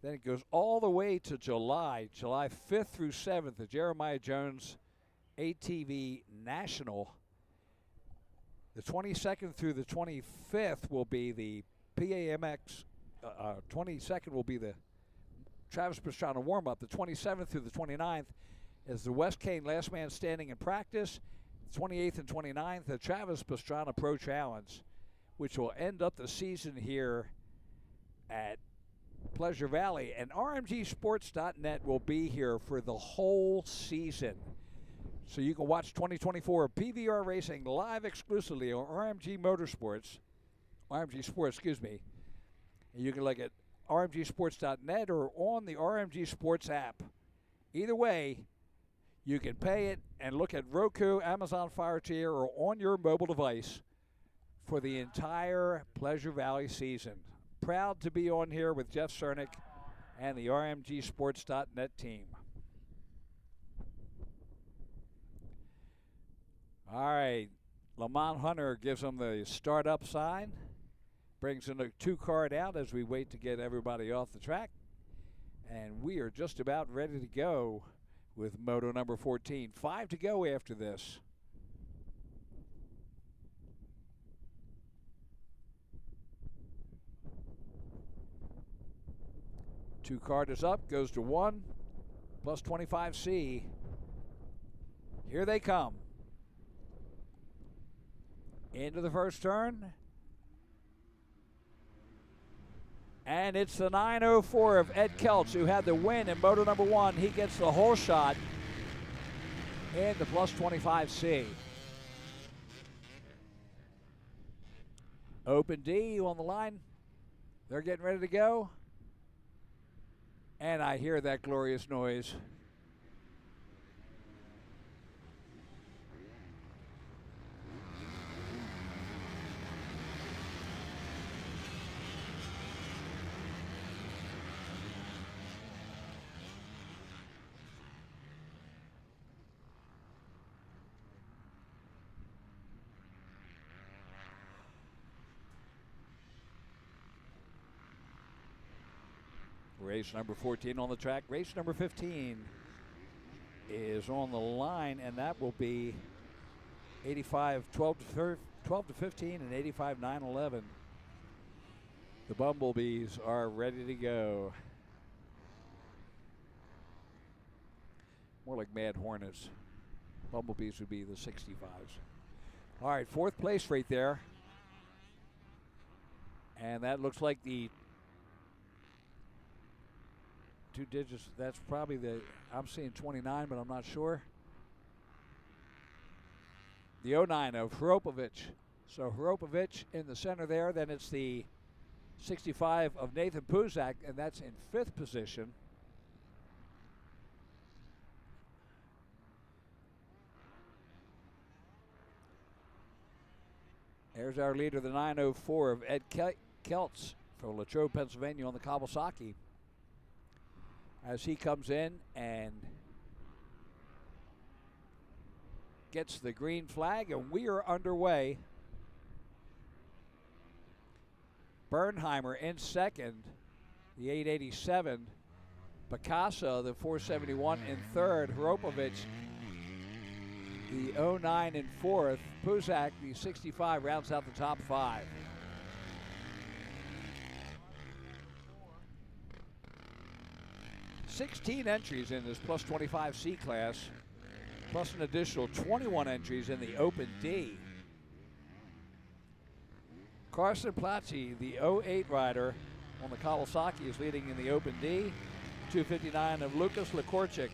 Then it goes all the way to July 5th through 7th, the Jeremiah Jones ATV National. The 22nd through the 25th will be the PAMX, 22nd will be the Travis Pastrana warm-up. The 27th through the 29th is the West Kane Last Man Standing in Practice. 28th and 29th, the Travis Pastrana Pro Challenge, which will end up the season here at Pleasure Valley. And RMGSports.net will be here for the whole season. So you can watch 2024 PVR Racing live exclusively on RMG Motorsports, RMG Sports, excuse me. And you can look at RMGSports.net or on the RMG Sports app. Either way, you can pay it and look at Roku, Amazon Fire TV, or on your mobile device for the entire Pleasure Valley season. Proud to be on here with Jeff Cernick and the RMGSports.net team. All right, Lamont Hunter gives them the start-up sign, brings in a 2-card out as we wait to get everybody off the track, and we are just about ready to go with moto number 14. 5 to go after this. Two card is up, goes to 1, plus 25C. Here they come. Into the first turn. And it's the 904 of Ed Kelch, who had the win in moto number 1. He gets the whole shot and the plus 25C. Open D on the line. They're getting ready to go. And I hear that glorious noise. Race number 14 on the track. Race number 15 is on the line, and that will be 85 12 to 15 and 85 9-11. The Bumblebees are ready to go. More like Mad Hornets. Bumblebees would be the 65s. All right, 4th place right there. And that looks like the 2 digits, that's probably the, I'm seeing 29, but I'm not sure. The 09 of Hropovich. So Hropovich in the center there. Then it's the 65 of Nathan Puzak, and that's in 5th position. There's our leader, the 904 of Ed Keltz from Latrobe, Pennsylvania on the Kawasaki. As he comes in and gets the green flag, and we are underway. Bernheimer in second, the 887. Picasso, the 471 in third. Hropovich, the 09 in fourth. Puzak, the 65, rounds out the top 5. $16 entries in this plus 25C class, plus an additional 21 entries in the Open D. Carson Platzi, the 08 rider on the Kawasaki, is leading in the Open D. 259 of Lucas Lekorchik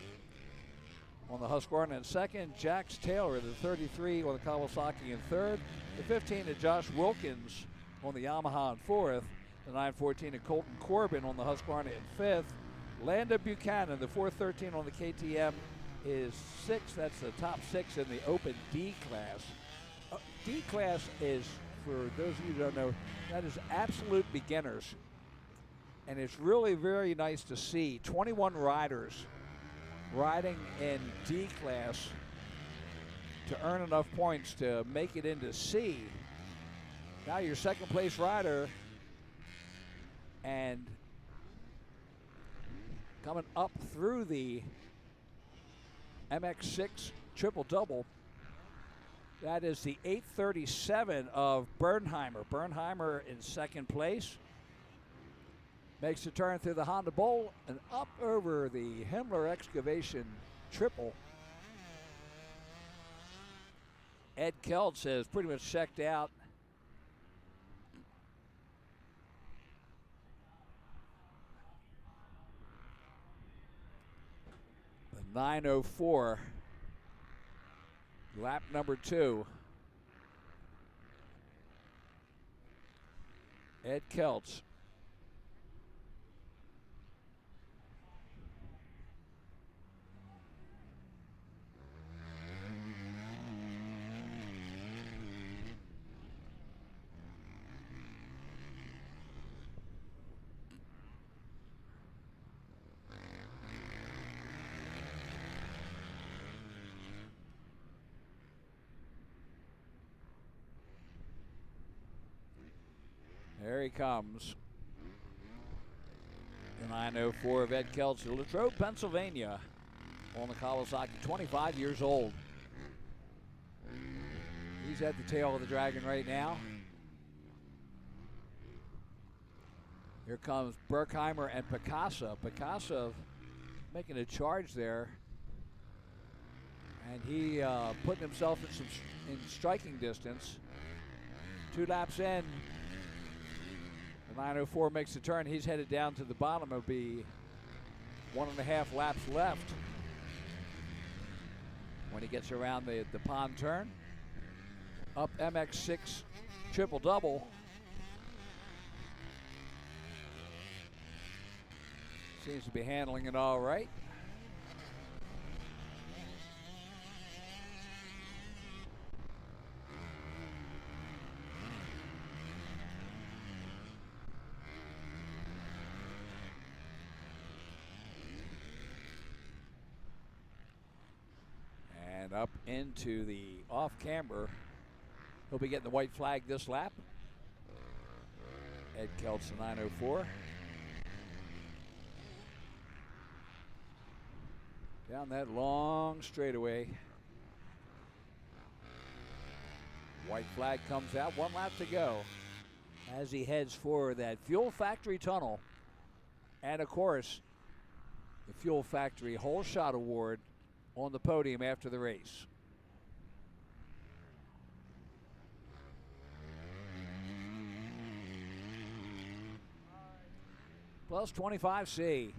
on the Husqvarna in second. Jax Taylor, the 33 on the Kawasaki in third. The 15 of Josh Wilkins on the Yamaha in fourth. The 914 of Colton Corbin on the Husqvarna in fifth. Landa Buchanan, the 413 on the KTM, is 6th. That's the top 6 in the Open D class. D class is, for those of you who don't know, that is absolute beginners. And it's really very nice to see 21 riders riding in D class to earn enough points to make it into C. Now your second place rider and coming up through the MX6 triple double. That is the 837 of Bernheimer. Bernheimer in second place. Makes a turn through the Honda Bowl and up over the Himmler Excavation triple. Ed Keltz has pretty much checked out. The 9:04, lap number 2. Ed Keltz. There he comes. The 9:04 of Ed Keltz, Latrobe, Pennsylvania, on the Kawasaki, 25 years old. He's at the tail of the dragon right now. Here comes Berkheimer and Picasa. Picasa making a charge there. And he putting himself in striking distance. 2 laps in. The 9:04 makes the turn. He's headed down to the bottom. It'll be 1.5 laps left when he gets around the pond turn. Up MX6 triple double. Seems to be handling it all right. And up into the off-camber. He'll be getting the white flag this lap. Ed Keltz, the 9:04. Down that long straightaway. White flag comes out, 1 lap to go as he heads for that Fuel Factory tunnel. And of course, the Fuel Factory Whole Shot Award on the podium after the race. Plus 25C.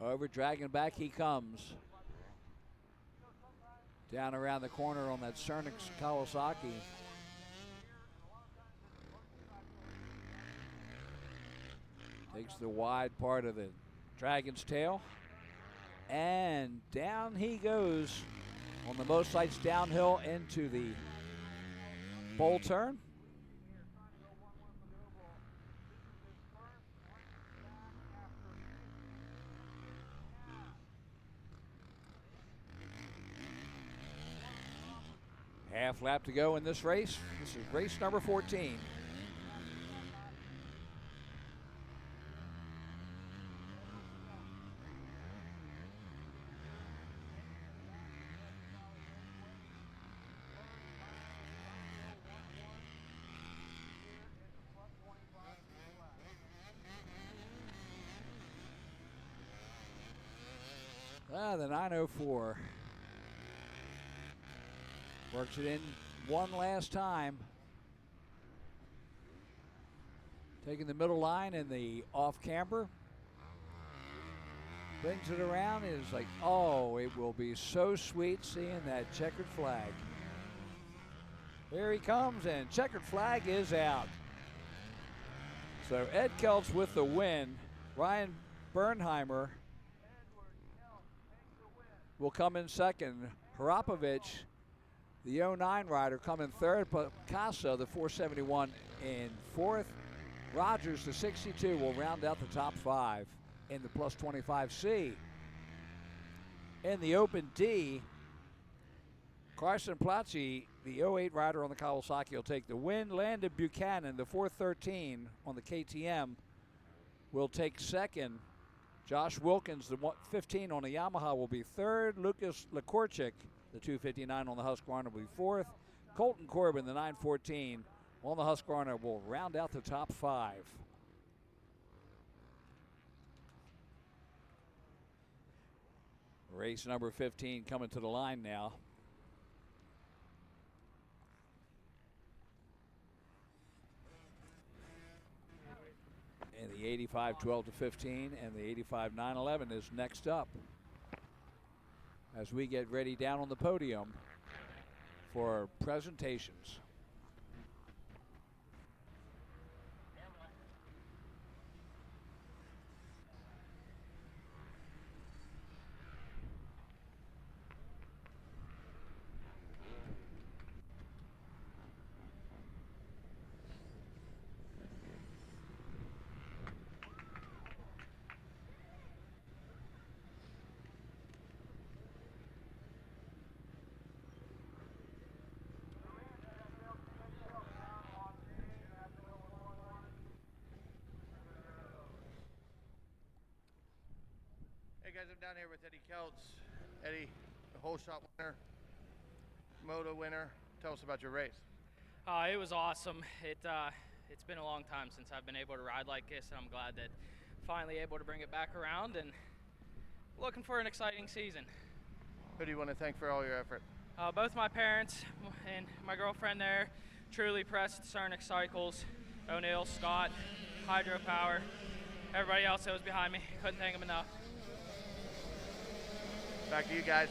Over, dragging back he comes. Down around the corner on that Cernix Kawasaki. Takes the wide part of the Dragon's tail. And down he goes on the most sights downhill into the bowl turn. Half lap to go in this race. This is race number 14. The 9:04. Works it in one last time. Taking the middle line in the off camber. Brings it around. It's like, oh, it will be so sweet seeing that checkered flag. Here he comes, and checkered flag is out. So Ed Kelts with the win. Ryan Bernheimer will come in second. Harapovich, the 09 rider, come in third. Picasso, the 471, in fourth. Rogers, the 62, will round out the top 5 in the plus 25C. In the Open D, Carson Platzi, the 08 rider on the Kawasaki, will take the win. Landon Buchanan, the 413 on the KTM, will take second. Josh Wilkins, the 15 on the Yamaha, will be third. Lucas Lakorchik, the 259 on the Husqvarna, will be fourth. Colton Corbin, the 914 on the Husqvarna, will round out the top 5. Race number 15 coming to the line now. And the 85 12-15 and the 85 9-11 is next up as we get ready down on the podium for presentations. Hey guys, I'm down here with Eddie Kelts. Eddie, the whole shot winner, moto winner. Tell us about your race. It was awesome. It's been a long time since I've been able to ride like this, and I'm glad that finally able to bring it back around and looking for an exciting season. Who do you want to thank for all your effort? Both my parents and my girlfriend there, Truly Pressed, Cernic Cycles, O'Neill, Scott, Hydropower, everybody else that was behind me. Couldn't thank them enough. Back to you guys.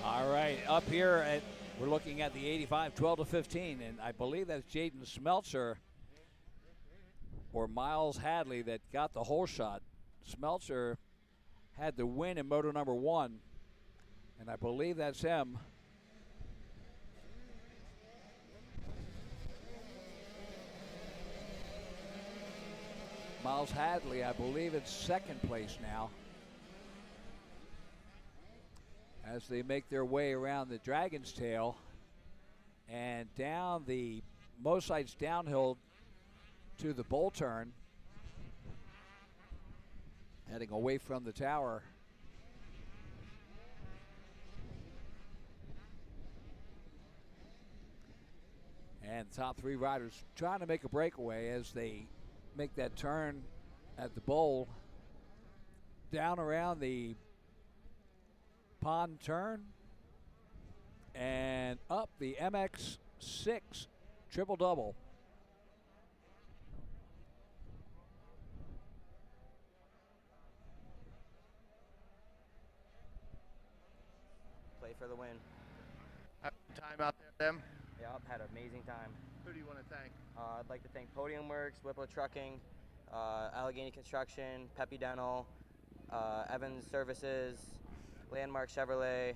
All right, up here we're looking at the 85 12-15, and I believe that's Jaden Smeltzer or Miles Hadley that got the whole shot. Smeltzer had the win in moto number 1, and I believe that's him. Miles Hadley, I believe it's second place now, as they make their way around the Dragon's Tail and down the Mosites downhill to the bowl turn, heading away from the tower. And the top 3 riders trying to make a breakaway as they make that turn at the bowl, down around the pond turn and up the MX6 triple double. Play for the win. Have a time out there, them. Yep, had an amazing time. Who do you want to thank? I'd like to thank Podium Works, Whipple Trucking, Allegheny Construction, Peppy Dental, Evans Services, Landmark Chevrolet,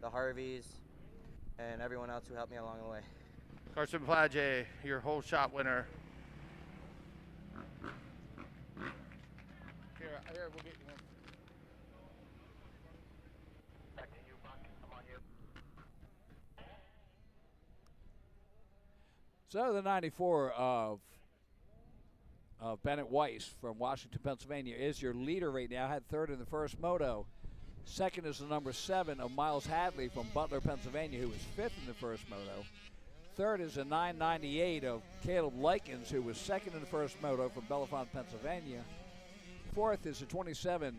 the Harveys, and everyone else who helped me along the way. Carson Plage, your whole shot winner. Here, we'll get you one. Back to you, Buck. I'm on you. So the 94 of Bennett Weiss from Washington, Pennsylvania is your leader right now. Had third in the first moto. Second is the number 7 of Miles Hadley from Butler, Pennsylvania, who was 5th in the first moto. Third is a 998 of Caleb Likens, who was 2nd in the first moto from Bellefonte, Pennsylvania. Fourth is a 27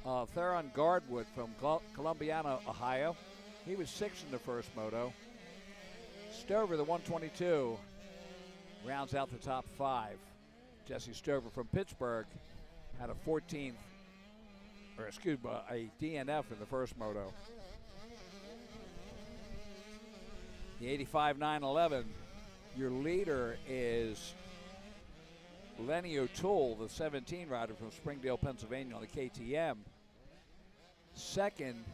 of Theron Gardwood from Columbiana, Ohio. He was 6th in the first moto. Stover, the 122, rounds out the top 5. Jesse Stover from Pittsburgh had a 14th, or excuse me, a DNF in the first moto. The 85 911, your leader is Lenny O'Toole, the 17 rider from Springdale, Pennsylvania on the KTM. Second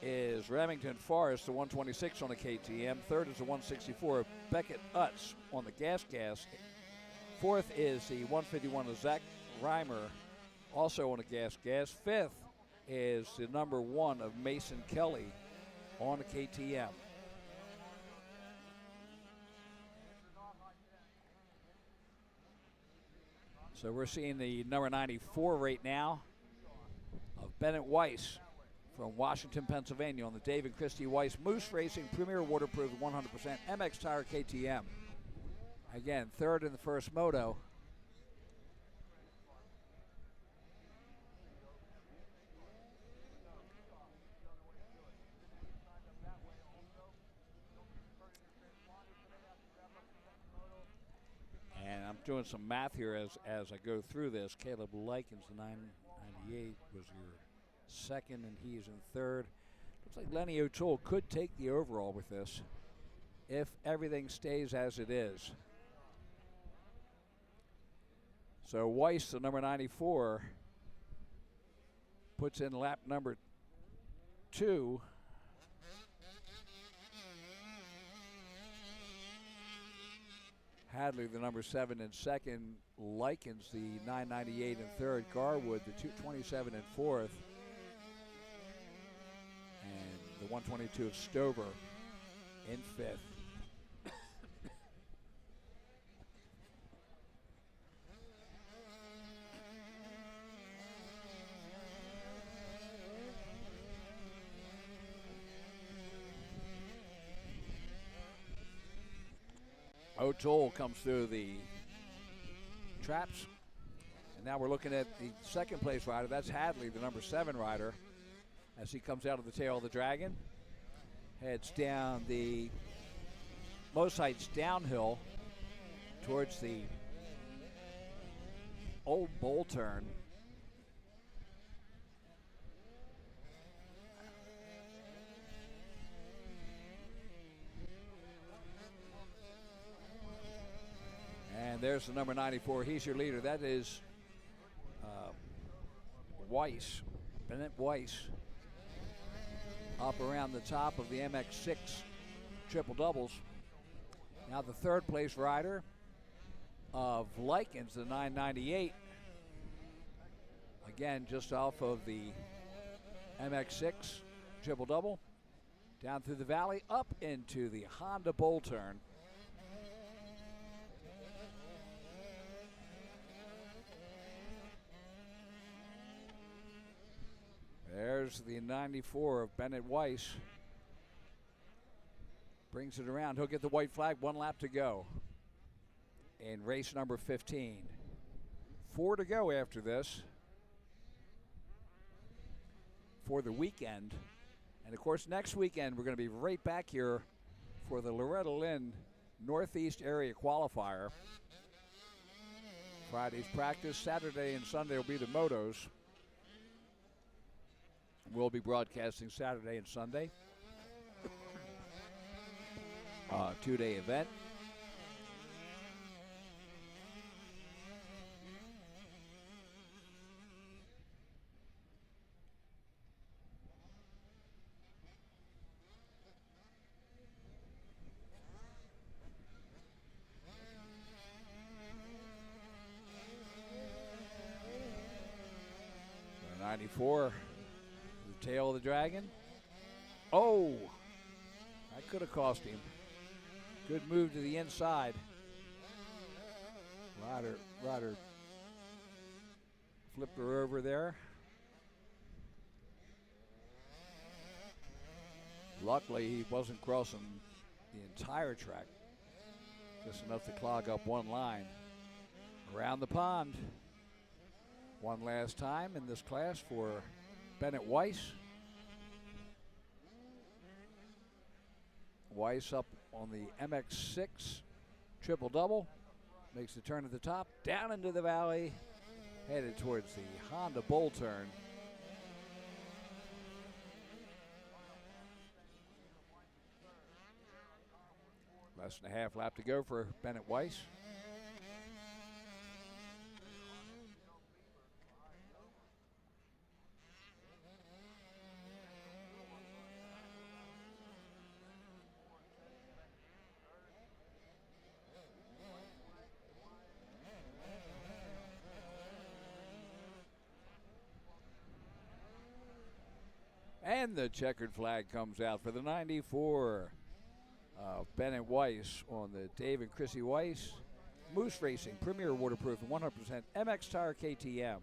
is Remington Forrest, the 126 on the KTM. Third is the 164, Beckett Utz on the gas. Fourth is the 151 of Zach Reimer, also on the gas. Fifth is the number 1 of Mason Kelly on the KTM. So we're seeing the number 94 right now of Bennett Weiss from Washington, Pennsylvania on the Dave and Christy Weiss Moose Racing Premier Waterproof 100% MX Tire KTM. Again, third in the first moto. And I'm doing some math here as I go through this. Caleb Likens, the 998, was your second, and he is in third. Looks like Lenny O'Toole could take the overall with this if everything stays as it is. So Weiss, the number 94, puts in lap number 2. Hadley, the number 7, in second. Likens, the 998, in third. Garwood, the 227, in fourth. And the 122 of Stover in fifth. O'Toole comes through the traps. And now we're looking at the second place rider. That's Hadley, the number 7 rider, as he comes out of the tail of the Dragon. Heads down the most heights downhill towards the old bowl turn. And there's the number 94. He's your leader. That is Weiss, Bennett Weiss, up around the top of the MX6 triple doubles. Now the third place rider of Likens, the 998. Again, just off of the MX6 triple double. Down through the valley, up into the Honda bowl turn. There's the 94 of Bennett Weiss. Brings it around. He'll get the white flag. 1 lap to go in race number 15. 4 to go after this for the weekend. And of course, next weekend we're going to be right back here for the Loretta Lynn Northeast Area Qualifier. Friday's practice. Saturday and Sunday will be the motos. We'll be broadcasting Saturday and Sunday. 2-day event. So 94. Tail of the Dragon. Oh, that could have cost him. Good move to the inside. Ryder flipped her over there. Luckily, he wasn't crossing the entire track. Just enough to clog up one line. Around the pond. One last time in this class for Bennett Weiss. Weiss up on the MX6 triple double. Makes the turn at the top, down into the valley, headed towards the Honda bowl turn. Less than a half lap to go for Bennett Weiss. And the checkered flag comes out for the 94. Bennett Weiss on the Dave and Chrissy Weiss. Moose Racing, Premier Waterproof and 100% MX Tire KTM.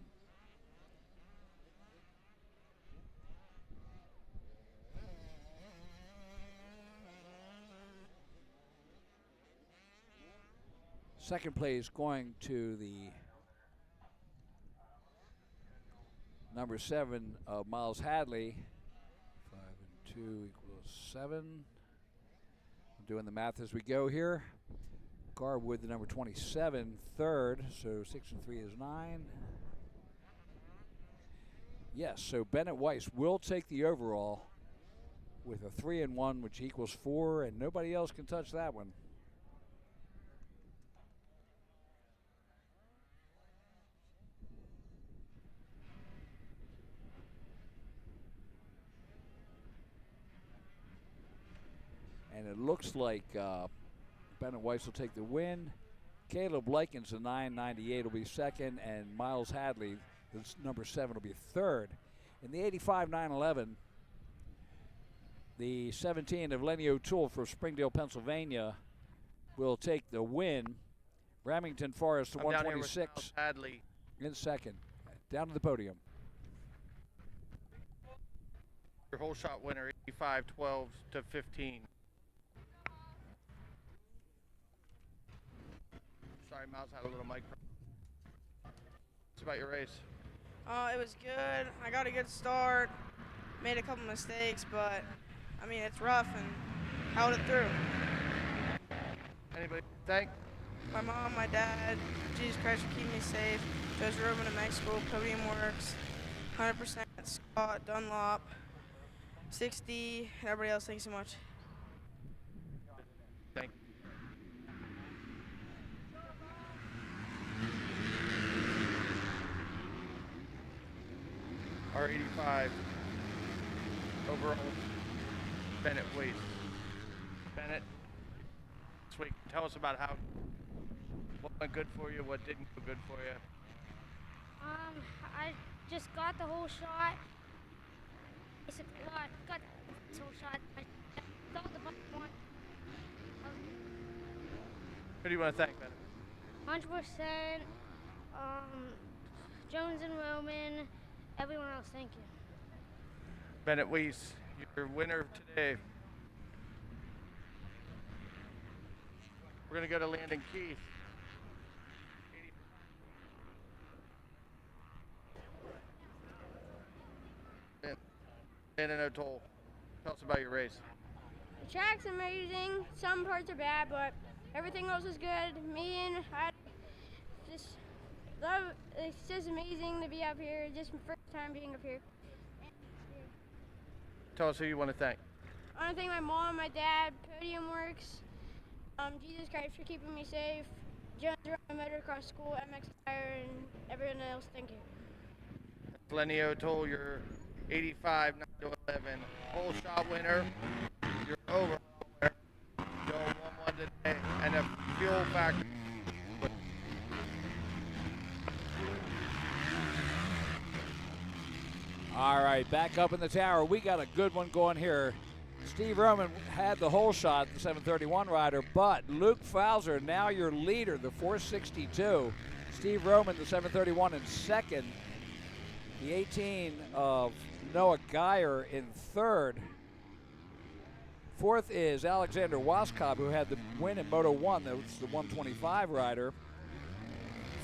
Second place going to the number 7 of Miles Hadley. 5 and 2 equals 7. I'm doing the math as we go here. Garwood, the number 27, third, so 6 and 3 is 9. Yes, so Bennett Weiss will take the overall with a 3 and 1, which equals 4, and nobody else can touch that one. And it looks like Bennett Weiss will take the win. Caleb Likens, the 998, will be second, and Miles Hadley, the number 7, will be third. In the 85 911, the 17 of Lenny O'Toole from Springdale, Pennsylvania, will take the win. Remington Forest, the 126, Hadley in second. Down to the podium. Your whole shot winner, 85-12 to 15. Sorry, Miles had a little mic problem. What's about your race? It was good. I got a good start. Made a couple mistakes, but I mean it's rough and held it through. Anybody thank? My mom, my dad, Jesus Christ for keeping me safe. Joe's Roman in Mexico, Podium Works, 100% Scott, Dunlop, 60, and everybody else. Thanks so much. Thank you. R85 overall, Bennett Weiss. Bennett, this week, tell us about how what went good for you, what didn't go good for you. I just got the whole shot. Basically, I got this whole shot. I felt the button one. Who do you want to thank, Bennett? 100%. Jones and Roman. Everyone else, thank you. Bennett Weiss, your winner today. We're going to go to Landon Keith. Landon O'Toole, tell us about your race. The track's amazing. Some parts are bad, but everything else is good. Me and I just love. It's just amazing to be up here. Just my first time being up here. Tell us who you want to thank. I want to thank my mom, my dad, Podium Works, Jesus Christ for keeping me safe, Jones Roman Motocross School, MX Tire, and everyone else. Thank you. Lenny O'Toole, your 85 9 to 11 whole shot winner. You're over. Going 1-1 today, and a fuel factor. All right, back up in the tower. We got a good one going here. Steve Roman had the whole shot, the 731 rider, but Luke Fowler, now your leader, the 462. Steve Roman, the 731 in second. The 18 of Noah Geyer in third. Fourth is Alexander Waskob, who had the win in Moto 1. That was the 125 rider.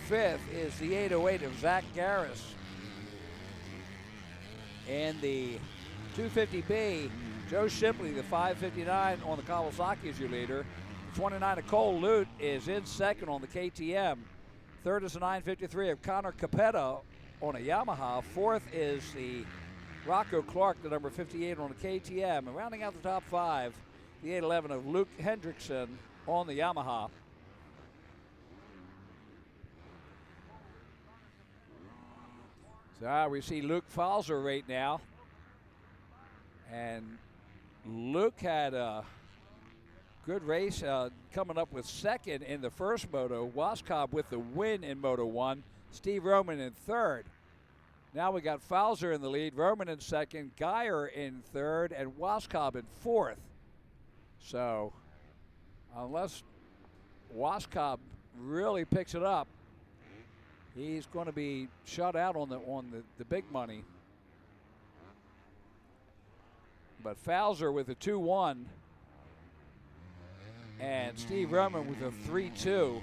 Fifth is the 808 of Zach Garris. And the 250B, Joe Shipley, the 559 on the Kawasaki is your leader. The 29 of Cole Lute is in second on the KTM. Third is the 953 of Connor Capetta on a Yamaha. Fourth is the Rocco Clark, the number 58 on the KTM. And rounding out the top five, the 811 of Luke Hendrickson on the Yamaha. So we see Luke Falzer right now. And Luke had a good race, coming up with second in the first moto. Waskob with the win in Moto 1. Steve Roman in third. Now we got Fowler in the lead, Roman in second, Geyer in third, and Waskob in fourth. So unless Waskob really picks it up, he's going to be shut out on the big money. But Fowler with a 2-1 and Steve Roman with a 3-2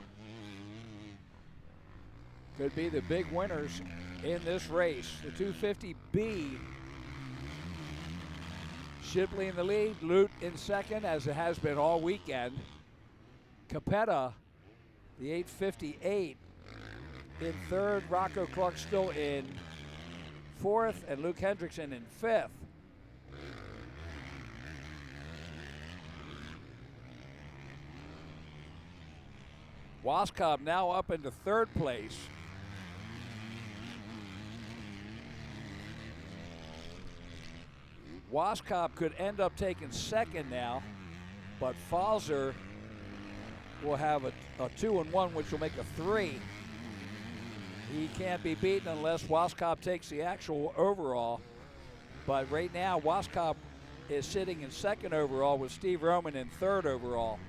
could be the big winners in this race. The 250B, Shipley in the lead, Lute in second, as it has been all weekend. Capetta, the 858, in third. Rocco Clark still in fourth, and Luke Hendrickson in fifth. Waskob now up into third place. Waskob could end up taking second now, but Falzer will have a 2-1, which will make a 3. He can't be beaten unless Waskob takes the actual overall. But right now, Waskob is sitting in second overall with Steve Roman in third overall.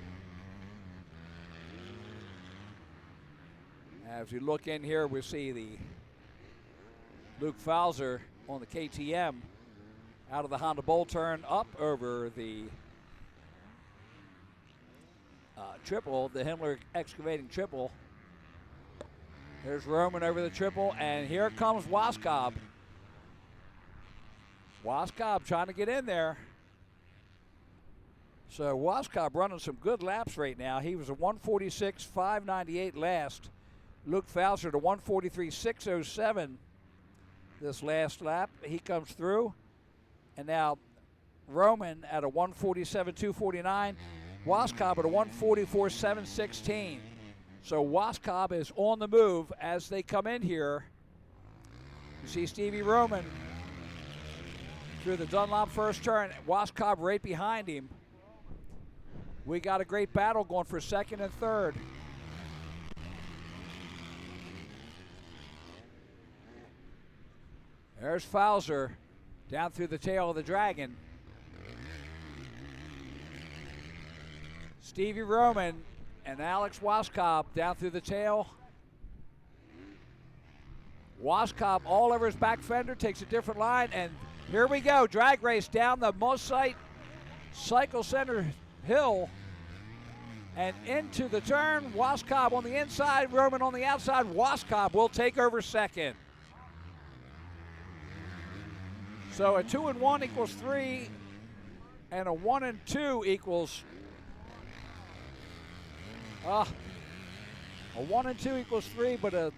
As we look in here, we see the Luke Falzer on the KTM out of the Honda Bull turn up over the triple, the Himmler excavating triple. There's Roman over the triple, and here comes Waskob. Waskob trying to get in there. So Waskob running some good laps right now. He was a 146.598 last. Luke Falzer to 143.607 this last lap. He comes through. And now Roman at a 147.249. Waskob at a 144.716. So Waskob is on the move as they come in here. You see Stevie Roman through the Dunlop first turn. Waskob right behind him. We got a great battle going for second and third. There's Falzer down through the tail of the Dragon. Stevie Roman and Alex Waskob down through the tail. Waskob all over his back fender, takes a different line, and here we go. Drag race down the Mosite Cycle Center hill and into the turn. Waskob on the inside, Roman on the outside. Waskob will take over second. So a 2-1 equals 3, and a 1-2 equals a 1-2 equals 3, but a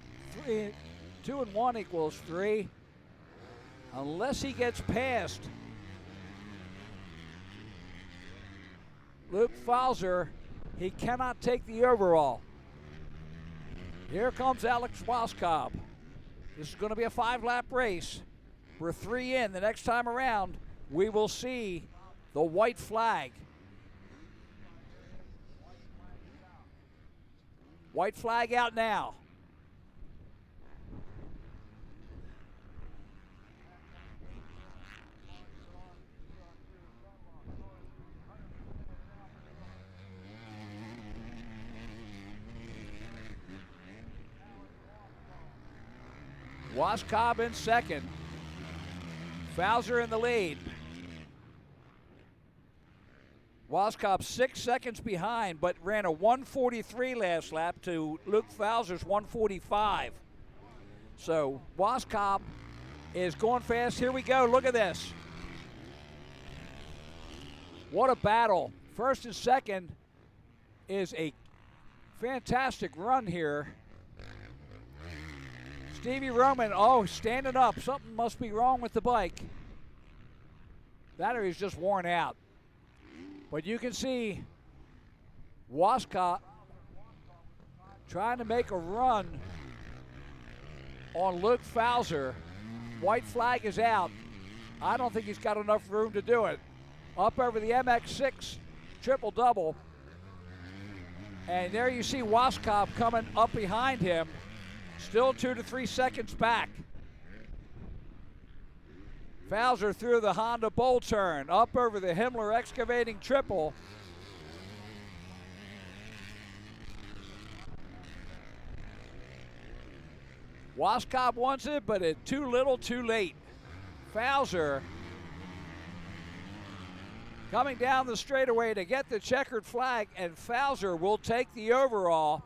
2-1 equals 3, unless he gets past Luke Falzer. He cannot take the overall. Here comes Alex Waskob. This is going to be a 5-lap race. We're 3 in. The next time around, we will see the white flag. White flag out now. Waskob in second. Falzer in the lead. Waskob 6 seconds behind, but ran a 1:43 last lap to Luke Falzer's 1:45. So Waskob is going fast. Here we go. Look at this. What a battle. First and second is a fantastic run here. Stevie Roman, standing up. Something must be wrong with the bike. That or he's just worn out. But you can see Waskob trying to make a run on Luke Falzer. White flag is out. I don't think he's got enough room to do it. Up over the MX6 triple-double. And there you see Waskob coming up behind him. Still 2 to 3 seconds back. Fowler through the Honda Bull turn, up over the Himmler excavating triple. Waskop wants it, but it's too little, too late. Fowler coming down the straightaway to get the checkered flag, and Fowler will take the overall.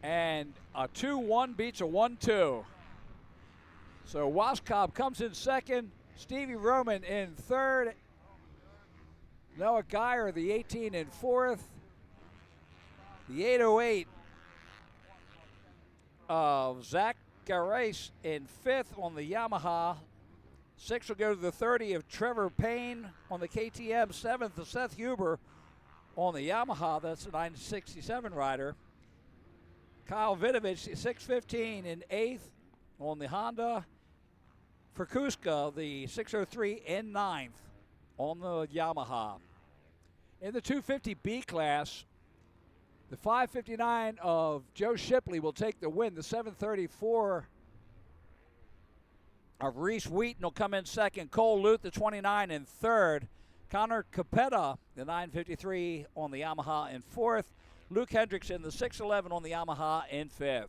And a 2-1 beats a 1-2. So Waskop comes in second, Stevie Roman in third, Noah Geyer, the 18, in fourth. The 808 of Zach Garais in fifth on the Yamaha. Sixth will go to the 30 of Trevor Payne on the KTM. Seventh of Seth Huber on the Yamaha. That's the 967 rider. Kyle Vidovich, 615 in eighth on the Honda. Ferkuska, the 603, in ninth on the Yamaha. In the 250B class, the 559 of Joe Shipley will take the win. The 734 of Reese Wheaton will come in second. Cole Luth, the 29, in third. Connor Capetta, the 953 on the Yamaha, in fourth. Luke Hendrickson, the 611 on the Yamaha, in fifth.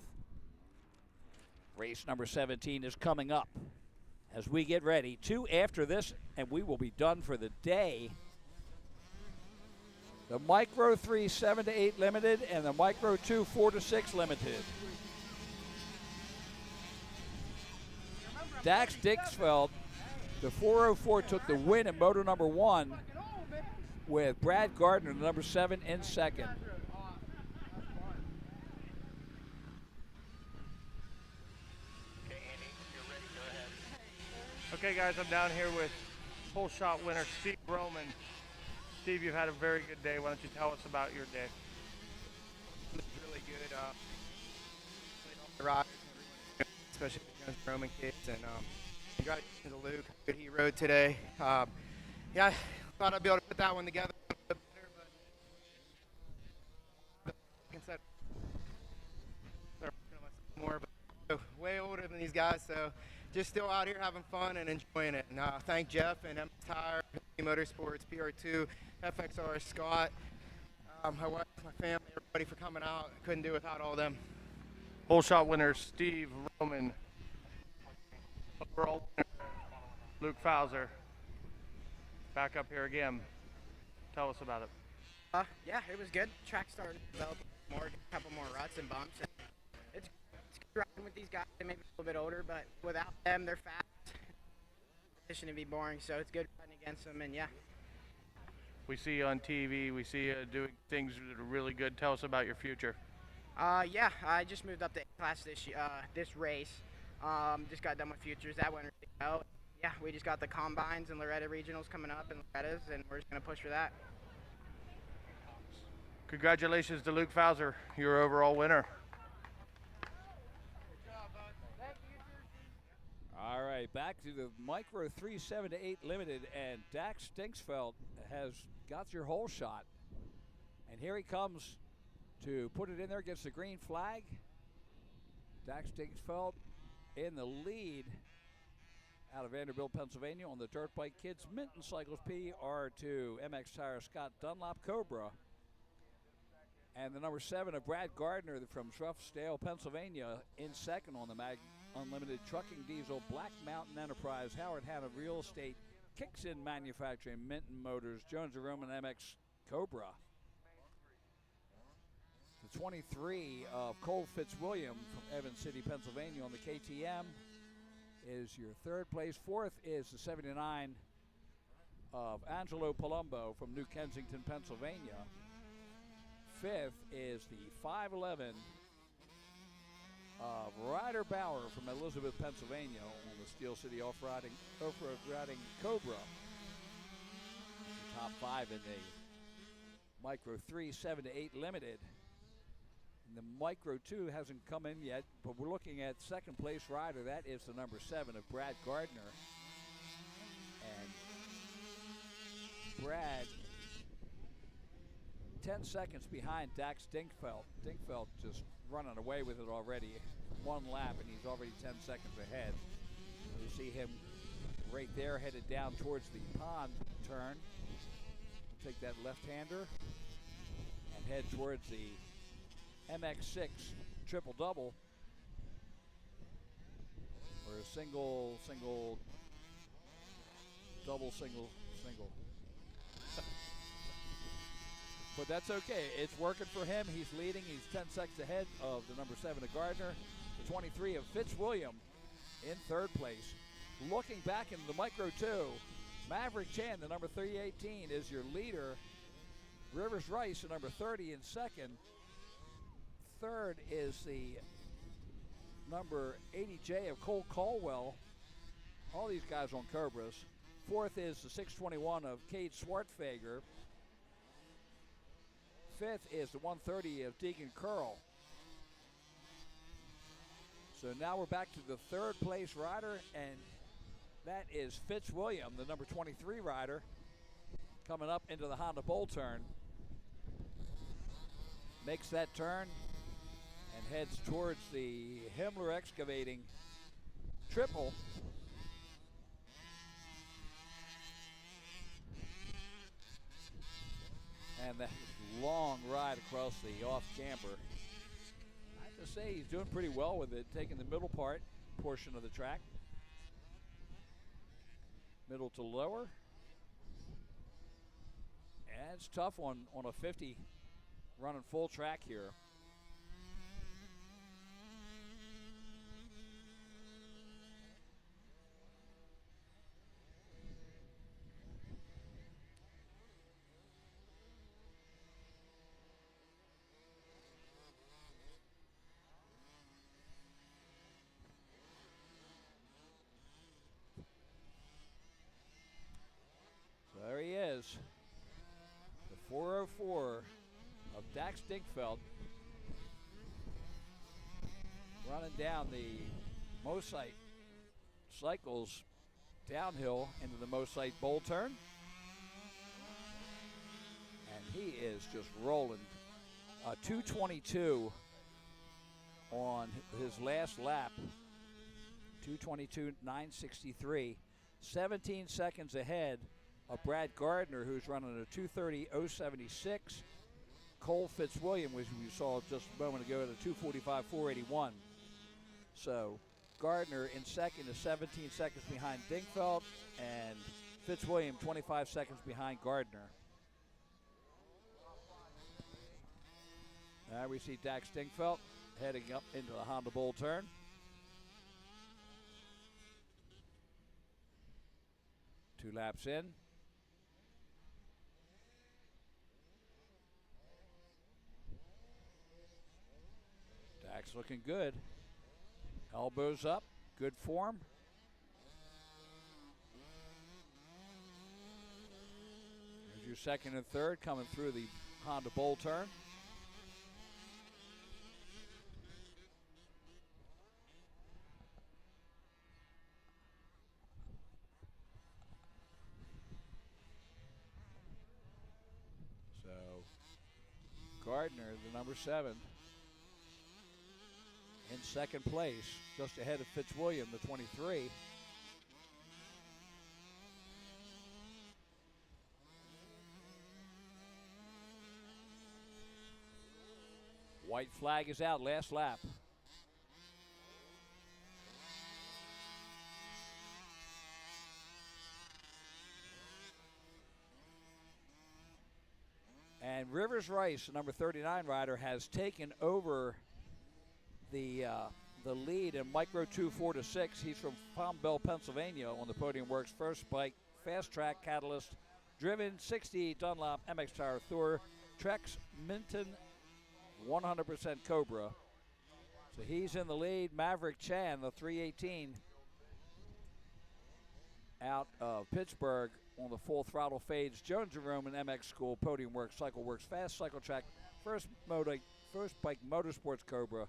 Race number 17 is coming up as we get ready. 2 after this, and we will be done for the day. The Micro 3 7 to 8 limited and the Micro 2 4 to 6 limited. Dax Dixfeld, the 404, took the win in moto number 1 with Brad Gardner, the number 7, in second. Okay, guys, I'm down here with whole shot winner Steve Roman. Steve, you've had a very good day. Why don't you tell us about your day? It was really good. The riders, especially the Jones Roman kids, and congratulations to Luke. Good he rode today. Yeah, thought I'd be able to put that one together a little bit better, but like I said, they're working on myself more, but way older than these guys, so just still out here having fun and enjoying it. And thank Jeff and MX Tire, Motorsports, PR2, FXR, Scott, my wife, my family, everybody for coming out. Couldn't do without all of them. Whole shot winner Steve Roman. Overall winner Luke Fowler. Back up here again. Tell us about it. Yeah, it was good. Track started to develop more, a couple more ruts and bumps. And it's good riding with these guys. They may be a little bit older, but without them, they're fast. Competition to be boring, so it's good riding against them, and yeah. We see you on TV. We see you doing things that are really good. Tell us about your future. Yeah, I just moved up to A-class this race. Just got done with futures. That went really well. Yeah, we just got the combines and Loretta regionals coming up in Loretta's, and we're just going to push for that. Congratulations to Luke Fowler, your overall winner. All right, back to the Micro 3 7 to 8 limited, and Dax Dixfeld has got your whole shot. And here he comes to put it in there against the green flag. Dax Dixfeld in the lead out of Vanderbilt, Pennsylvania on the Dirt Bike Kids. Minton Cycles PR2, MX Tire Scott Dunlop Cobra. And the number 7 of Brad Gardner from Schruftsdale, Pennsylvania, in second on the Unlimited Trucking Diesel, Black Mountain Enterprise, Howard Hanna Real Estate, Kicks In Manufacturing, Minton Motors, Jones & Roman MX Cobra. The 23 of Cole Fitzwilliam from Evans City, Pennsylvania on the KTM is your third place. Fourth is the 79 of Angelo Palumbo from New Kensington, Pennsylvania. Fifth is the 511 of Ryder Bauer from Elizabeth, Pennsylvania on the Steel City Off-Road Riding Cobra. The top 5 in the Micro 3 7 to 8 limited. And the Micro 2 hasn't come in yet, but we're looking at second place rider. That is the number 7 of Brad Gardner. And Brad 10 seconds behind Dax Dinkfeld. Dinkfeld just running away with it already. One lap, and he's already 10 seconds ahead. You see him right there headed down towards the pond turn. Take that left-hander and head towards the MX6 triple-double, or a single, double, single. But that's okay. It's working for him. He's leading. He's 10 seconds ahead of the number 7 of Gardner, the 23 of Fitzwilliam in third place. Looking back into the Micro 2, Maverick Chan, the number 318, is your leader. Rivers Rice, the number 30, in second. Third is the number 80J of Cole Caldwell. All these guys on Cobras. Fourth is the 621 of Cade Swartfager. Fifth is the 130 of Deegan Curl. So now we're back to the third place rider, and that is Fitzwilliam, the number 23 rider, coming up into the Honda Bowl turn. Makes that turn and heads towards the Himmler Excavating triple. And that long ride across the off camber. I have to say he's doing pretty well with it, taking the middle portion of the track. Middle to lower. And it's tough on a 50 running full track here. So there he is, the 404 of Dax Dinkfeld, running down the Mosite Cycles downhill into the Mosite Bowl turn. And he is just rolling. 222 on his last lap. 222.963. 17 seconds ahead of Brad Gardner, who's running a 230.076. Cole Fitzwilliam, which we saw just a moment ago, at a 245.481. So Gardner in second is 17 seconds behind Dinkfeld, and Fitzwilliam 25 seconds behind Gardner. Now we see Dax Dinkfeld heading up into the Honda Bowl turn. Two laps in. Dax looking good. Elbows up, good form. There's your second and third coming through the Honda Bowl turn. So Gardner, the number 7, in second place, just ahead of Fitzwilliam, the 23. White flag is out, last lap. And Rivers Rice, the number 39 rider, has taken over the lead in Micro 2 4-6. He's from Palm Bell, Pennsylvania, on the Podium Works First Bike Fast Track Catalyst driven 60 Dunlop MX Tire Thor Trex Minton 100% Cobra. So he's in the lead. Maverick Chan, the 318, out of Pittsburgh on the full throttle fades. Jones and Roman MX School, Podium Works, Cycle Works, Fast Cycle Track, First Bike Motorsports Cobra.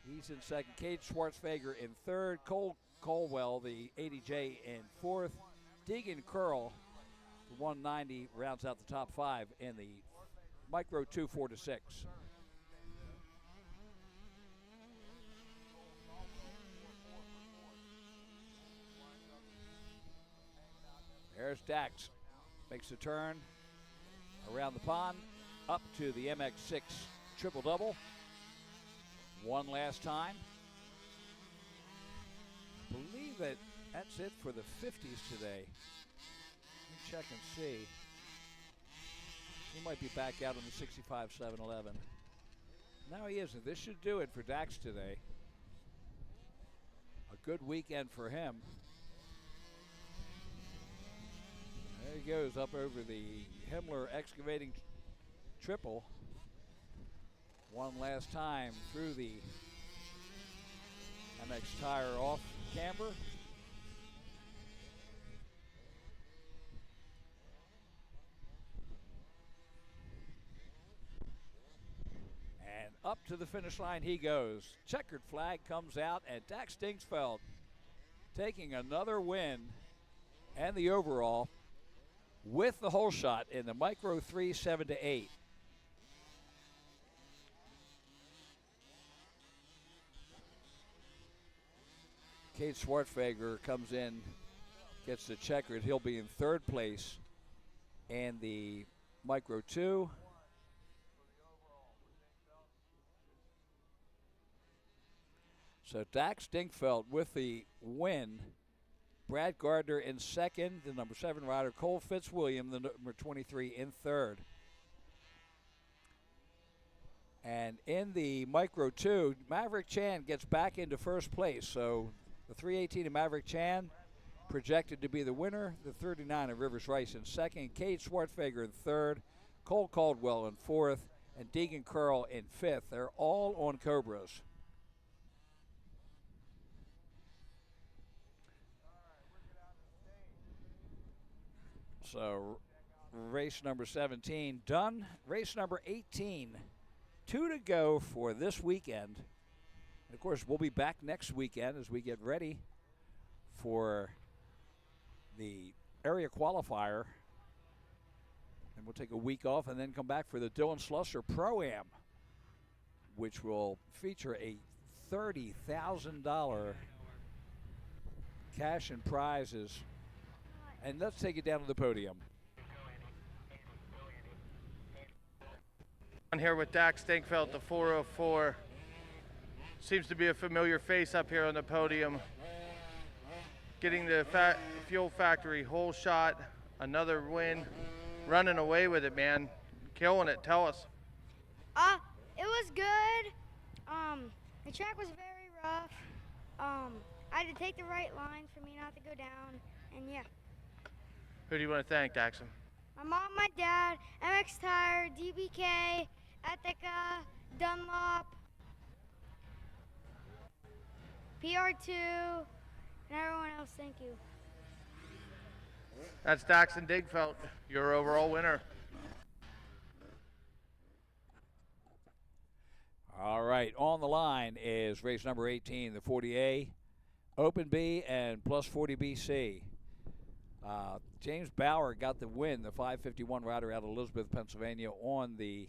He's in second. Cade Schwartzfager in third. Cole Colwell, the 80J, in fourth. Deegan Curl, the 190, rounds out the top 5 in the Micro 2 4-6. There's Dax. Makes a turn around the pond up to the MX6 triple-double. One last time. I believe that's it for the 50s today. Let me check and see. He might be back out on the 65 711. No, he isn't. This should do it for Dax today. A good weekend for him. There he goes up over the Himmler excavating triple. One last time through the MX tire off camber. And up to the finish line he goes. Checkered flag comes out, and Dax Dingsfeld taking another win and the overall with the whole shot in the Micro 3 7-8. Kate Schwartzfager comes in, gets the checkered. He'll be in third place in the Micro 2. So Dax Dinkfeld with the win. Brad Gardner in second, the number 7 rider. Cole Fitzwilliam, the number 23, in third. And in the Micro 2, Maverick Chan gets back into first place. So the 318 of Maverick Chan projected to be the winner. The 39 of Rivers Rice in second. Kate Schwartzfager in third. Cole Caldwell in fourth. And Deegan Curl in fifth. They're all on Cobras. So race number 17 done. Race number 18. 2 to go for this weekend. And of course, we'll be back next weekend as we get ready for the area qualifier. And we'll take a week off and then come back for the Dylan Slusser Pro-Am, which will feature a $30,000 cash and prizes. And let's take it down to the podium. I'm here with Dax Dinkfeld, the 404. Seems to be a familiar face up here on the podium. Getting the Fuel Factory whole shot, another win, running away with it, man. Killing it. Tell us. It was good. The track was very rough. I had to take the right line for me not to go down, and yeah. Who do you want to thank, Daxon? My mom, my dad, MX Tire, DBK, Ethica, Dunlop, PR2, and everyone else. Thank you. That's Daxon Dinkfeld, your overall winner. All right, on the line is race number 18, the 40A, Open B, and plus 40 BC. James Bauer got the win, the 551 rider out of Elizabeth, Pennsylvania, on the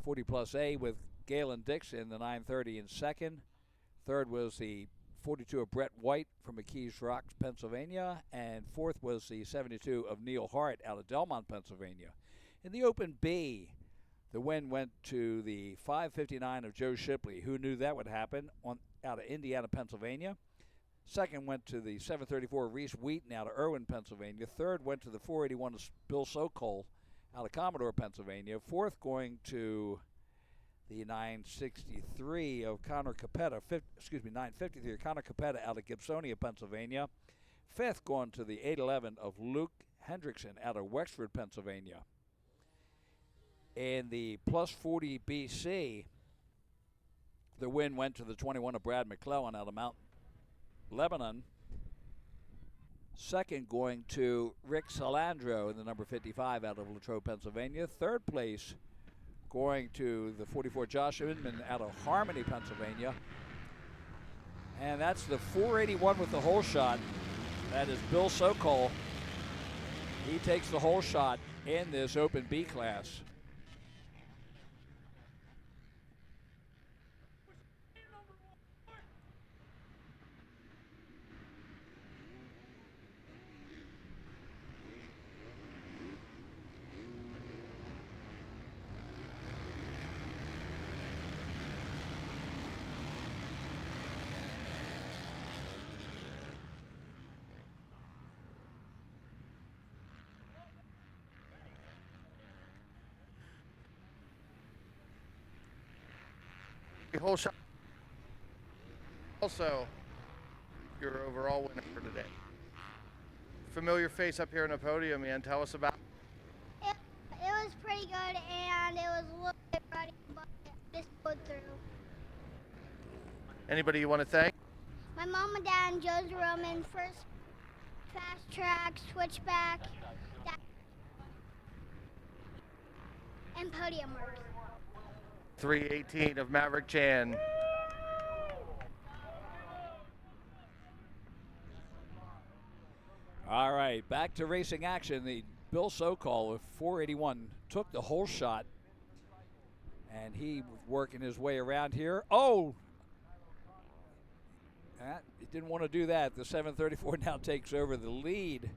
40 plus A with Galen Dixon, the 930 in second. Third was the 42 of Brett White from McKees Rocks, Pennsylvania. And fourth was the 72 of Neil Hart out of Delmont, Pennsylvania. In the Open B, the win went to the 559 of Joe Shipley. Who knew that would happen? Out of Indiana, Pennsylvania. Second went to the 734 Reese Wheaton out of Irwin, Pennsylvania. Third went to the 481 of Bill Sokol out of Commodore, Pennsylvania. Fourth going to the 963 of Connor Capetta, 953 of Connor Capetta out of Gibsonia, Pennsylvania. Fifth going to the 811 of Luke Hendrickson out of Wexford, Pennsylvania. In the plus 40 BC, the win went to the 21 of Brad McClellan out of Mount Lebanon. Second going to Rick Salandro in the number 55 out of Latrobe, Pennsylvania. Third place going to the 44 Josh Inman out of Harmony, Pennsylvania. And that's the 481 with the whole shot. That is Bill Sokol. He takes the whole shot in this Open B class. whole shot. Also, your overall winner for today. Familiar face up here on the podium, man. Tell us about It was pretty good, and it was a little bit ruddy, but I just pulled through. anybody you want to thank. My mom and dad and Joe's Roman, first fast track, switchback, and podium work. 318 of Maverick Chan. All right, back to racing action. The Bill Sokol with 481 took the whole shot, and he was working his way around here. Oh! He didn't want to do that. The 734 now takes over the lead.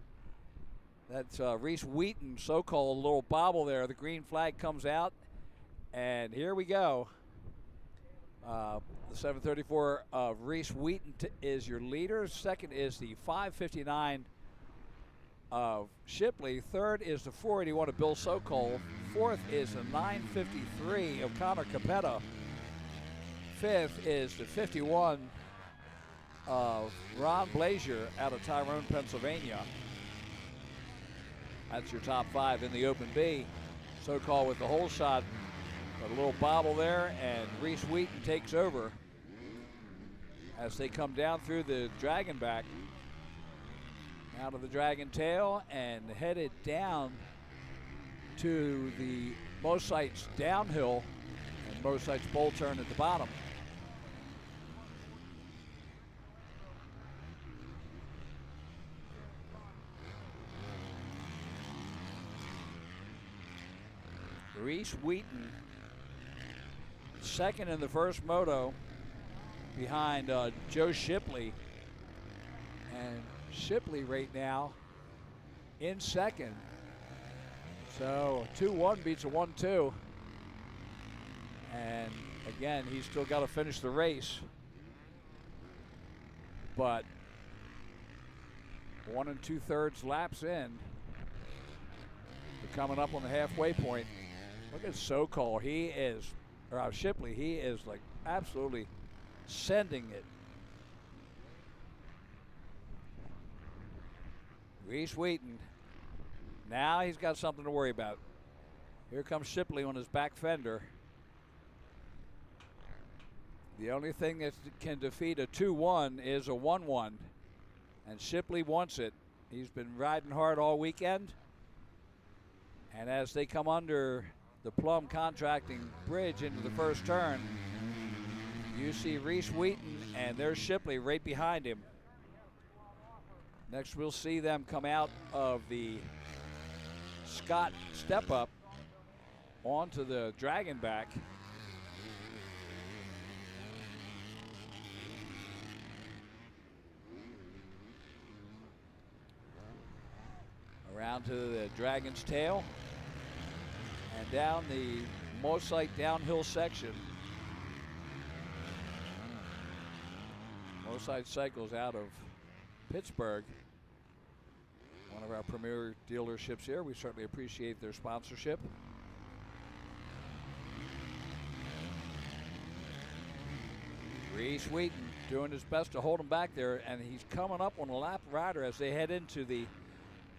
That's Reese Wheaton. Sokol, a little bobble there. The green flag comes out, and here we go. The 734 of Reese Wheaton is your leader. Second is the 559 of Shipley. Third is the 481 of Bill Sokol. Fourth is the 953 of Connor Capetta. Fifth is the 51 of Ron Blazier out of Tyrone, Pennsylvania. That's your top five in the Open B. Sokol with the whole shot, but a little bobble there, and Reese Wheaton takes over as they come down through the Dragon back, out of the Dragon tail, and headed down to the Mosite's downhill, and Mosite's bowl turn at the bottom. Reese Wheaton, second in the first moto, behind Joe Shipley. And Shipley right now in second. So 2-1 beats a 1-2. And again, he's still got to finish the race. But 1 2/3 laps in. We're coming up on the halfway point. Look at Sokol. He is, or Shipley, he is like absolutely sending it. Reese Wheaton. Now he's got something to worry about. Here comes Shipley on his back fender. The only thing that can defeat a 2-1 is a 1-1. And Shipley wants it. He's been riding hard all weekend. And as they come under the Plum Contracting Bridge into the first turn, you see Reese Wheaton, and there's Shipley right behind him. Next, we'll see them come out of the Scott step up onto the Dragon back. Around to the Dragon's tail and down the Mosite downhill section. Mosite Cycles out of Pittsburgh, one of our premier dealerships here. We certainly appreciate their sponsorship. Reese Wheaton doing his best to hold him back there, and he's coming up on a lap rider as they head into the,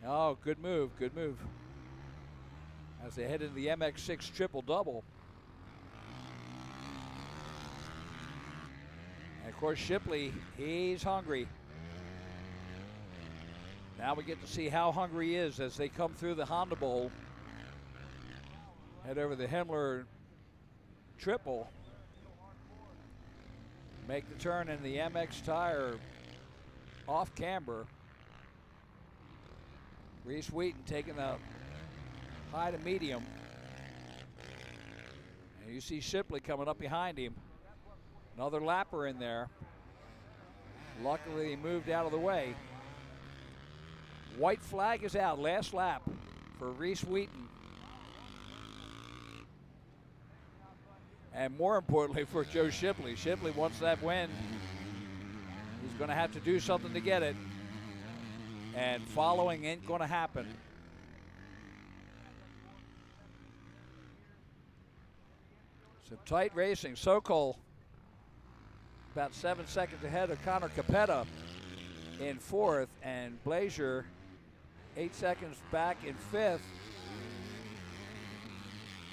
oh, good move, good move. As they head into the MX6 triple-double. And of course, Shipley, he's hungry. Now we get to see how hungry he is as they come through the Honda Bowl. Head over the Himmler triple. Make the turn in the MX tire off camber. Reese Wheaton taking the high to medium. And you see Shipley coming up behind him. Another lapper in there. Luckily he moved out of the way. White flag is out, last lap for Reese Wheaton. And more importantly for Joe Shipley. Shipley wants that win. He's going to have to do something to get it. And following ain't going to happen. Some tight racing. Sokol about 7 seconds ahead of Connor Capetta in 4th, and Pleasure 8 seconds back in 5th.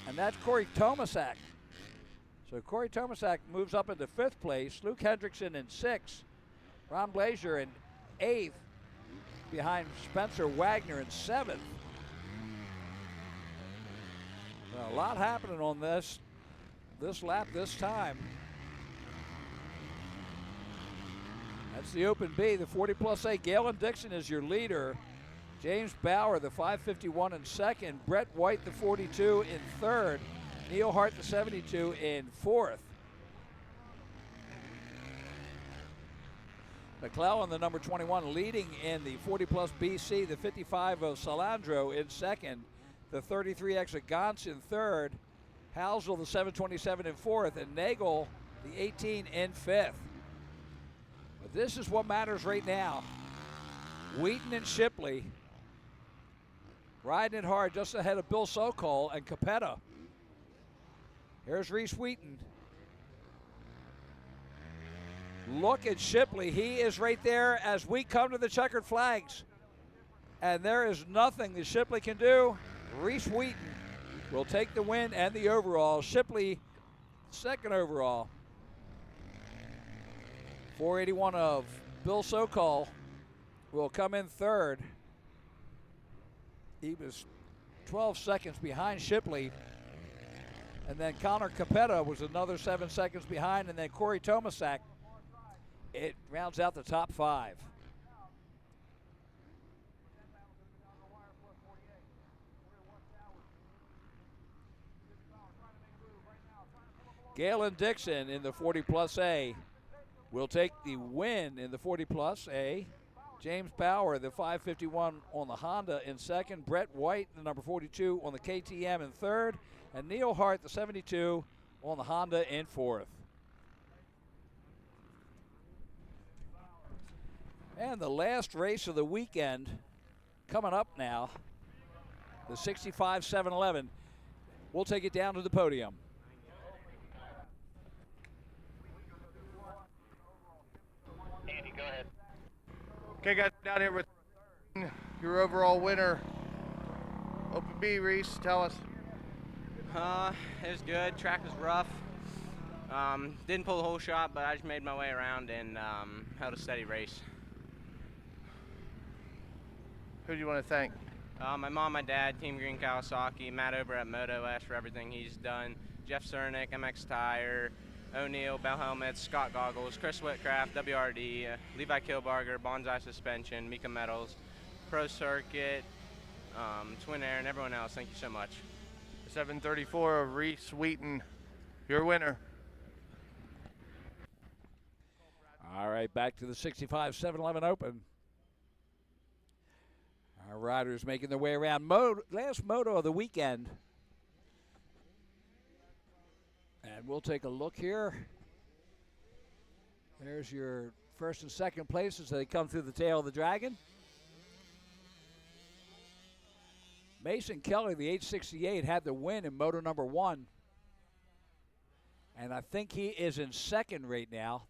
And that's Corey Tomasak. So Corey Tomasak moves up into 5th place. Luke Hendrickson in 6th. Ron Pleasure in 8th, behind Spencer Wagner in 7th. A lot happening on this lap this time. That's the Open B, the 40 plus A. Galen Dixon is your leader. James Bauer, the 551 in 2nd. Brett White, the 42 in 3rd. Neil Hart, the 72 in 4th. McClellan, the number 21, leading in the 40 plus BC, the 55 of Salandro in 2nd. The 33X of Gantz in 3rd. Housel, the 727 in 4th. And Nagel, the 18 in 5th. But this is what matters right now. Wheaton and Shipley riding it hard just ahead of Bill Sokol and Capetta. Here's Reese Wheaton. Look at Shipley. He is right there as we come to the checkered flags. And there is nothing that Shipley can do. Reese Wheaton will take the win and the overall. Shipley, 2nd overall. 481 of Bill Sokol will come in 3rd. He was 12 seconds behind Shipley. And then Connor Capetta was another 7 seconds behind. And then Corey Tomasak, it rounds out the top 5. Galen Dixon in the 40 plus A will take the win in the 40 plus A. James Bauer, the 551 on the Honda in 2nd. Brett White, the number 42 on the KTM in 3rd. And Neil Hart, the 72 on the Honda in 4th. And the last race of the weekend coming up now, the 65 711. We'll take it down to the podium. Andy, go ahead. Okay, guys, down here with your overall winner, Open B. Reese, tell us. It was good. Track was rough. Didn't pull the whole shot, but I just made my way around and held a steady race. Who do you want to thank? My mom, my dad, Team Green Kawasaki, Matt over at Moto West for everything he's done, Jeff Cernick, MX Tire, O'Neill, Bell Helmets, Scott Goggles, Chris Whitcraft, WRD, Levi Kilbarger, Bonsai Suspension, Mika Metals, Pro Circuit, Twin Air, and everyone else. Thank you so much. 734 of Reese Wheaton, your winner. All right, back to the 65 711 Open. Our riders making their way around. Last moto of the weekend. And we'll take a look here. There's your 1st and 2nd place as they come through the tail of the Dragon. Mason Kelly, the 868, had the win in moto number 1. And I think he is in 2nd right now.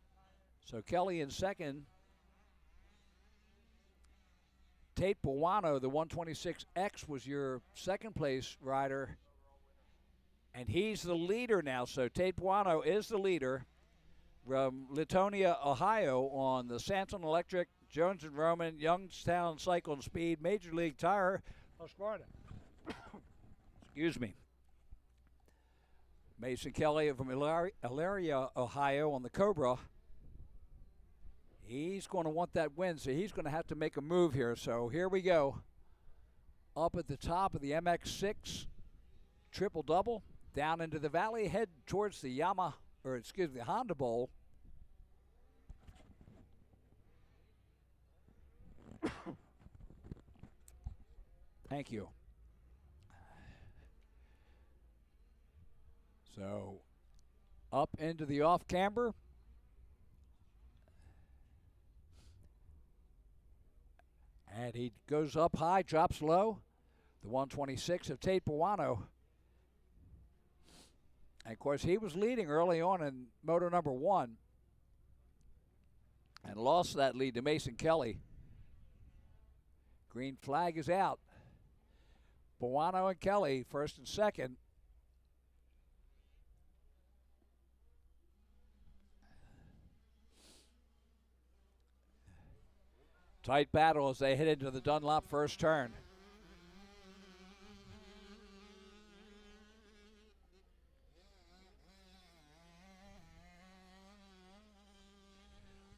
So Kelly in 2nd. Tate Buono, the 126X, was your 2nd place rider. And he's the leader now. So Tate Buono is the leader from Latonia, Ohio on the Santon Electric, Jones and Roman, Youngstown Cycle and Speed, Major League Tire. Excuse me. Mason Kelly from Elyria, Ohio on the Cobra. He's going to want that win, so he's going to have to make a move here. So here we go. Up at the top of the MX6 triple-double, down into the valley, head towards the Honda Bowl. Thank you. So up into the off-camber. And he goes up high, drops low. The 126 of Tate Buono. And of course, he was leading early on in moto number 1. and lost that lead to Mason Kelly. Green flag is out. Buono and Kelly, first and second. Tight battle as they head into the Dunlop first turn.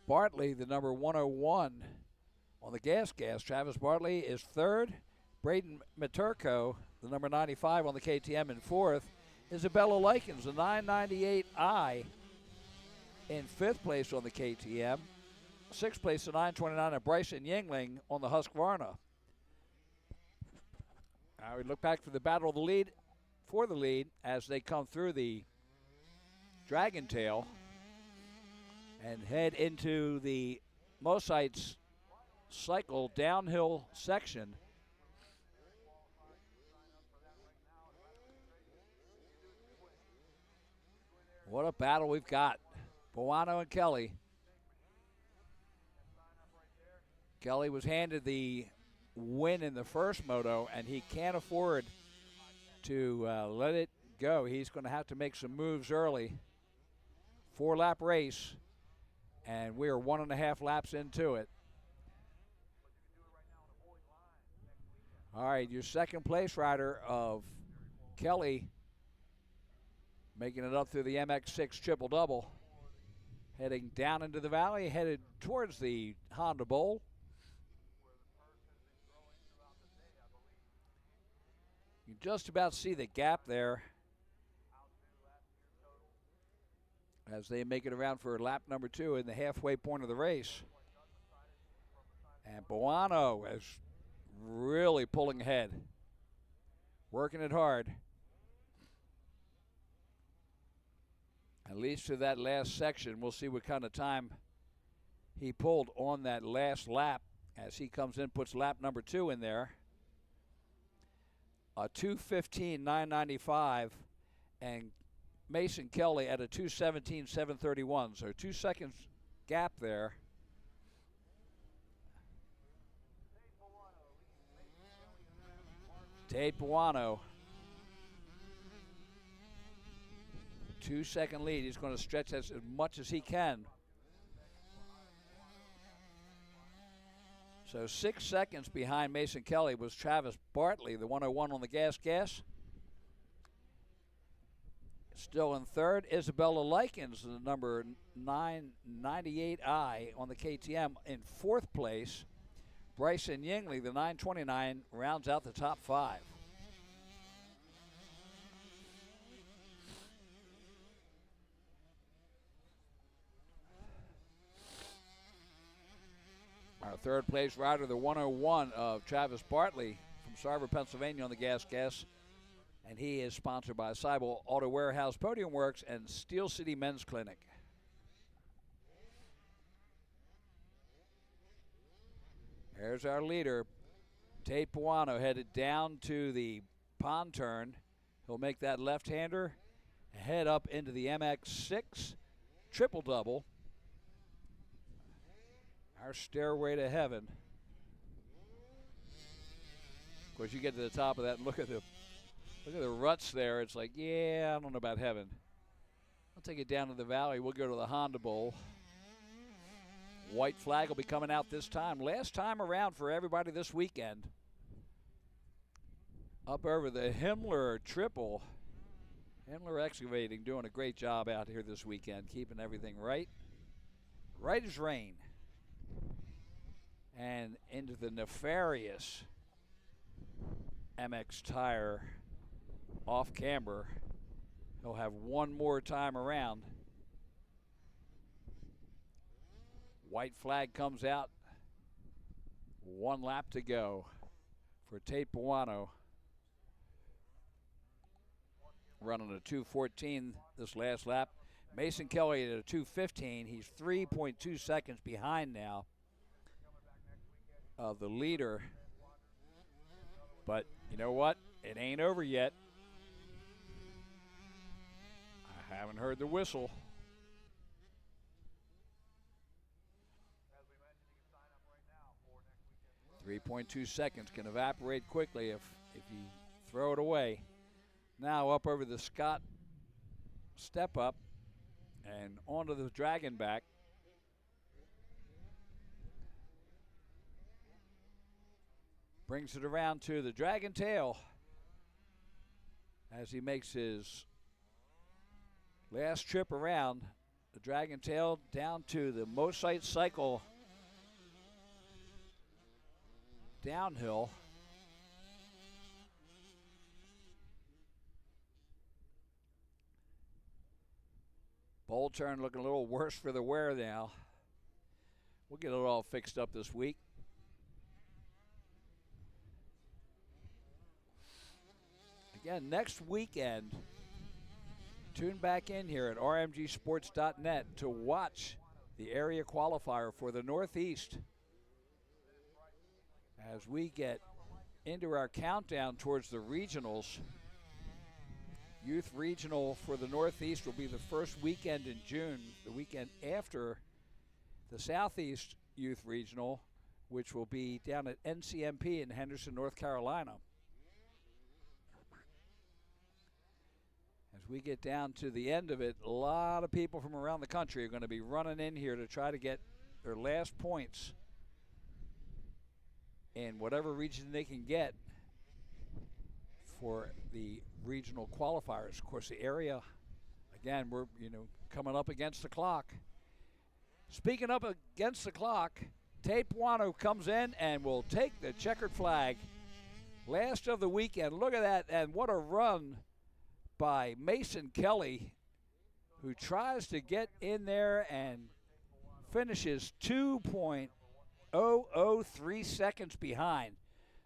Bartley, the number 101 on the gas. Travis Bartley is third. Braden Maturko, the number 95 on the KTM, in fourth. Isabella Likens, the 998i, in fifth place on the KTM. Sixth place, the 929 of Bryson Yingling on the Husqvarna. Now we look back for the battle of the lead, as they come through the Dragon Tail and head into the Mosites cycle downhill section. What a battle we've got. Buono and Kelly. Kelly was handed the win in the first moto, and he can't afford to let it go. He's going to have to make some moves early. 4-lap race, and we are 1.5 laps into it. All right, your second place rider of Kelly making it up through the MX6 triple-double, heading down into the valley, headed towards the Honda Bowl. You just about see the gap there as they make it around for lap number 2 in the halfway point of the race. And Buono is really pulling ahead, working it hard. At least to that last section. We'll see what kind of time he pulled on that last lap as he comes in, puts lap number 2 in there. A 2:15.995, and Mason Kelly at a 2:17.731. So 2 seconds gap there. Tate Buono. 2-second lead. He's going to stretch as much as he can. So 6 seconds behind Mason Kelly was Travis Bartley, the 101 on the gas. Still in third, Isabella Likens, the number 998i on the KTM, in fourth place. Bryson Yingling, the 929, rounds out the top 5. Our third place rider, the 101 of Travis Bartley from Sarver, Pennsylvania on the gas. And he is sponsored by Seibel Auto Warehouse, Podium Works, and Steel City Men's Clinic. There's our leader, Tate Buono, headed down to the pond turn. He'll make that left-hander, head up into the MX6 triple-double. Our stairway to heaven. Of course, you get to the top of that and look at the ruts there. It's like, yeah, I don't know about heaven. I'll take it down to the valley. We'll go to the Honda Bowl. White flag will be coming out this time. Last time around for everybody this weekend. Up over the Himmler triple. Himmler Excavating doing a great job out here this weekend, keeping everything right as rain. And into the nefarious MX Tire off camber. He'll have one more time around. White flag comes out. 1 lap to go for Tate Buono. Running a 2:14 this last lap. Mason Kelly at a 2:15. He's 3.2 seconds behind now of the leader. But you know what? It ain't over yet. I haven't heard the whistle. 3.2 seconds can evaporate quickly if you throw it away. Now up over the Scott step up and onto the dragon back. Brings it around to the dragon tail as he makes his last trip around the dragon tail down to the Mosite cycle downhill. Bowl turn looking a little worse for the wear now. We'll get it all fixed up this week. Again, next weekend, tune back in here at rmgsports.net to watch the area qualifier for the Northeast as we get into our countdown towards the regionals. Youth Regional for the Northeast will be the first weekend in June, the weekend after the Southeast Youth Regional, which will be down at NCMP in Henderson, North Carolina. As we get down to the end of it, a lot of people from around the country are going to be running in here to try to get their last points in whatever region they can get for the regional qualifiers. Of course, the area, again, we're coming up against the clock. Speaking up against the clock, Tapewana comes in and will take the checkered flag. Last of the weekend. Look at that, and what a run by Mason Kelly, who tries to get in there and finishes 2.003 seconds behind.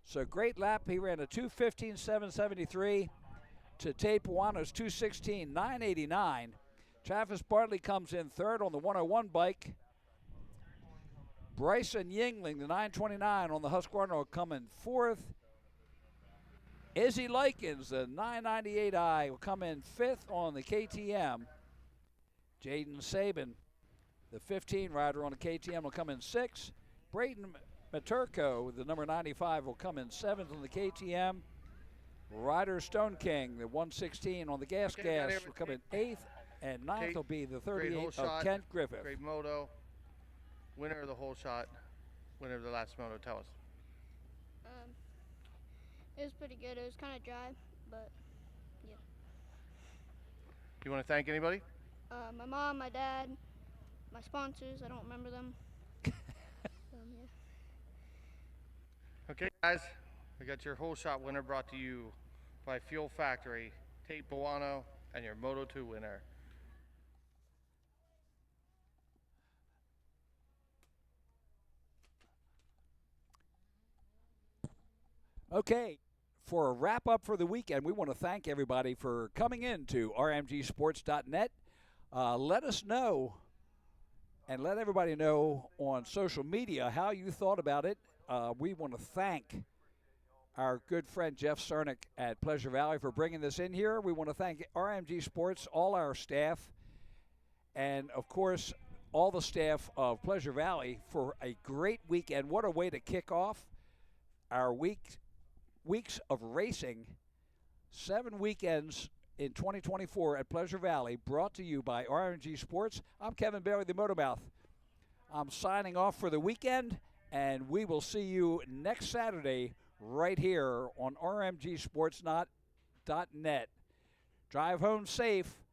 So great lap. He ran a 2:15.773 to Tapewana's 2:16.989. Travis Bartley comes in third on the 101 bike. Bryson Yingling, the 929 on the Husqvarna, will come in fourth. Izzy Likens, the 998i, will come in fifth on the KTM. Jaden Sabin, the 15 rider on the KTM, will come in sixth. Brayden Maturko, the number 95, will come in seventh on the KTM. Ryder Stone King, the 116 on the gas, will come in eighth. And ninth will be the 38 of Kent Griffith. Great moto. Winner of the whole shot. Winner of the last moto. Tell us. It was pretty good. It was kind of dry, but yeah. You want to thank anybody? My mom, my dad, my sponsors. I don't remember them. Yeah. Okay, guys. We got your whole shot winner brought to you by Fuel Factory, Tate Buono, and your Moto 2 winner. Okay, for a wrap-up for the weekend, we want to thank everybody for coming in to rmgsports.net. Let us know and let everybody know on social media how you thought about it. We want to thank our good friend Jeff Cernick at Pleasure Valley for bringing this in here. We want to thank RMG Sports, all our staff, and, of course, all the staff of Pleasure Valley for a great weekend. What a way to kick off our weeks of racing. 7 weekends in 2024 at Pleasure Valley, brought to you by RMG Sports. I'm Kevin Bailey, the Motomouth. I'm signing off for the weekend, and we will see you next Saturday right here on rmgsports.net. Drive home safe,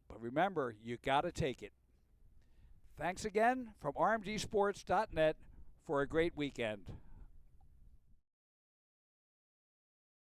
but remember, you got to take it. Thanks again from rmgsports.net for a great weekend.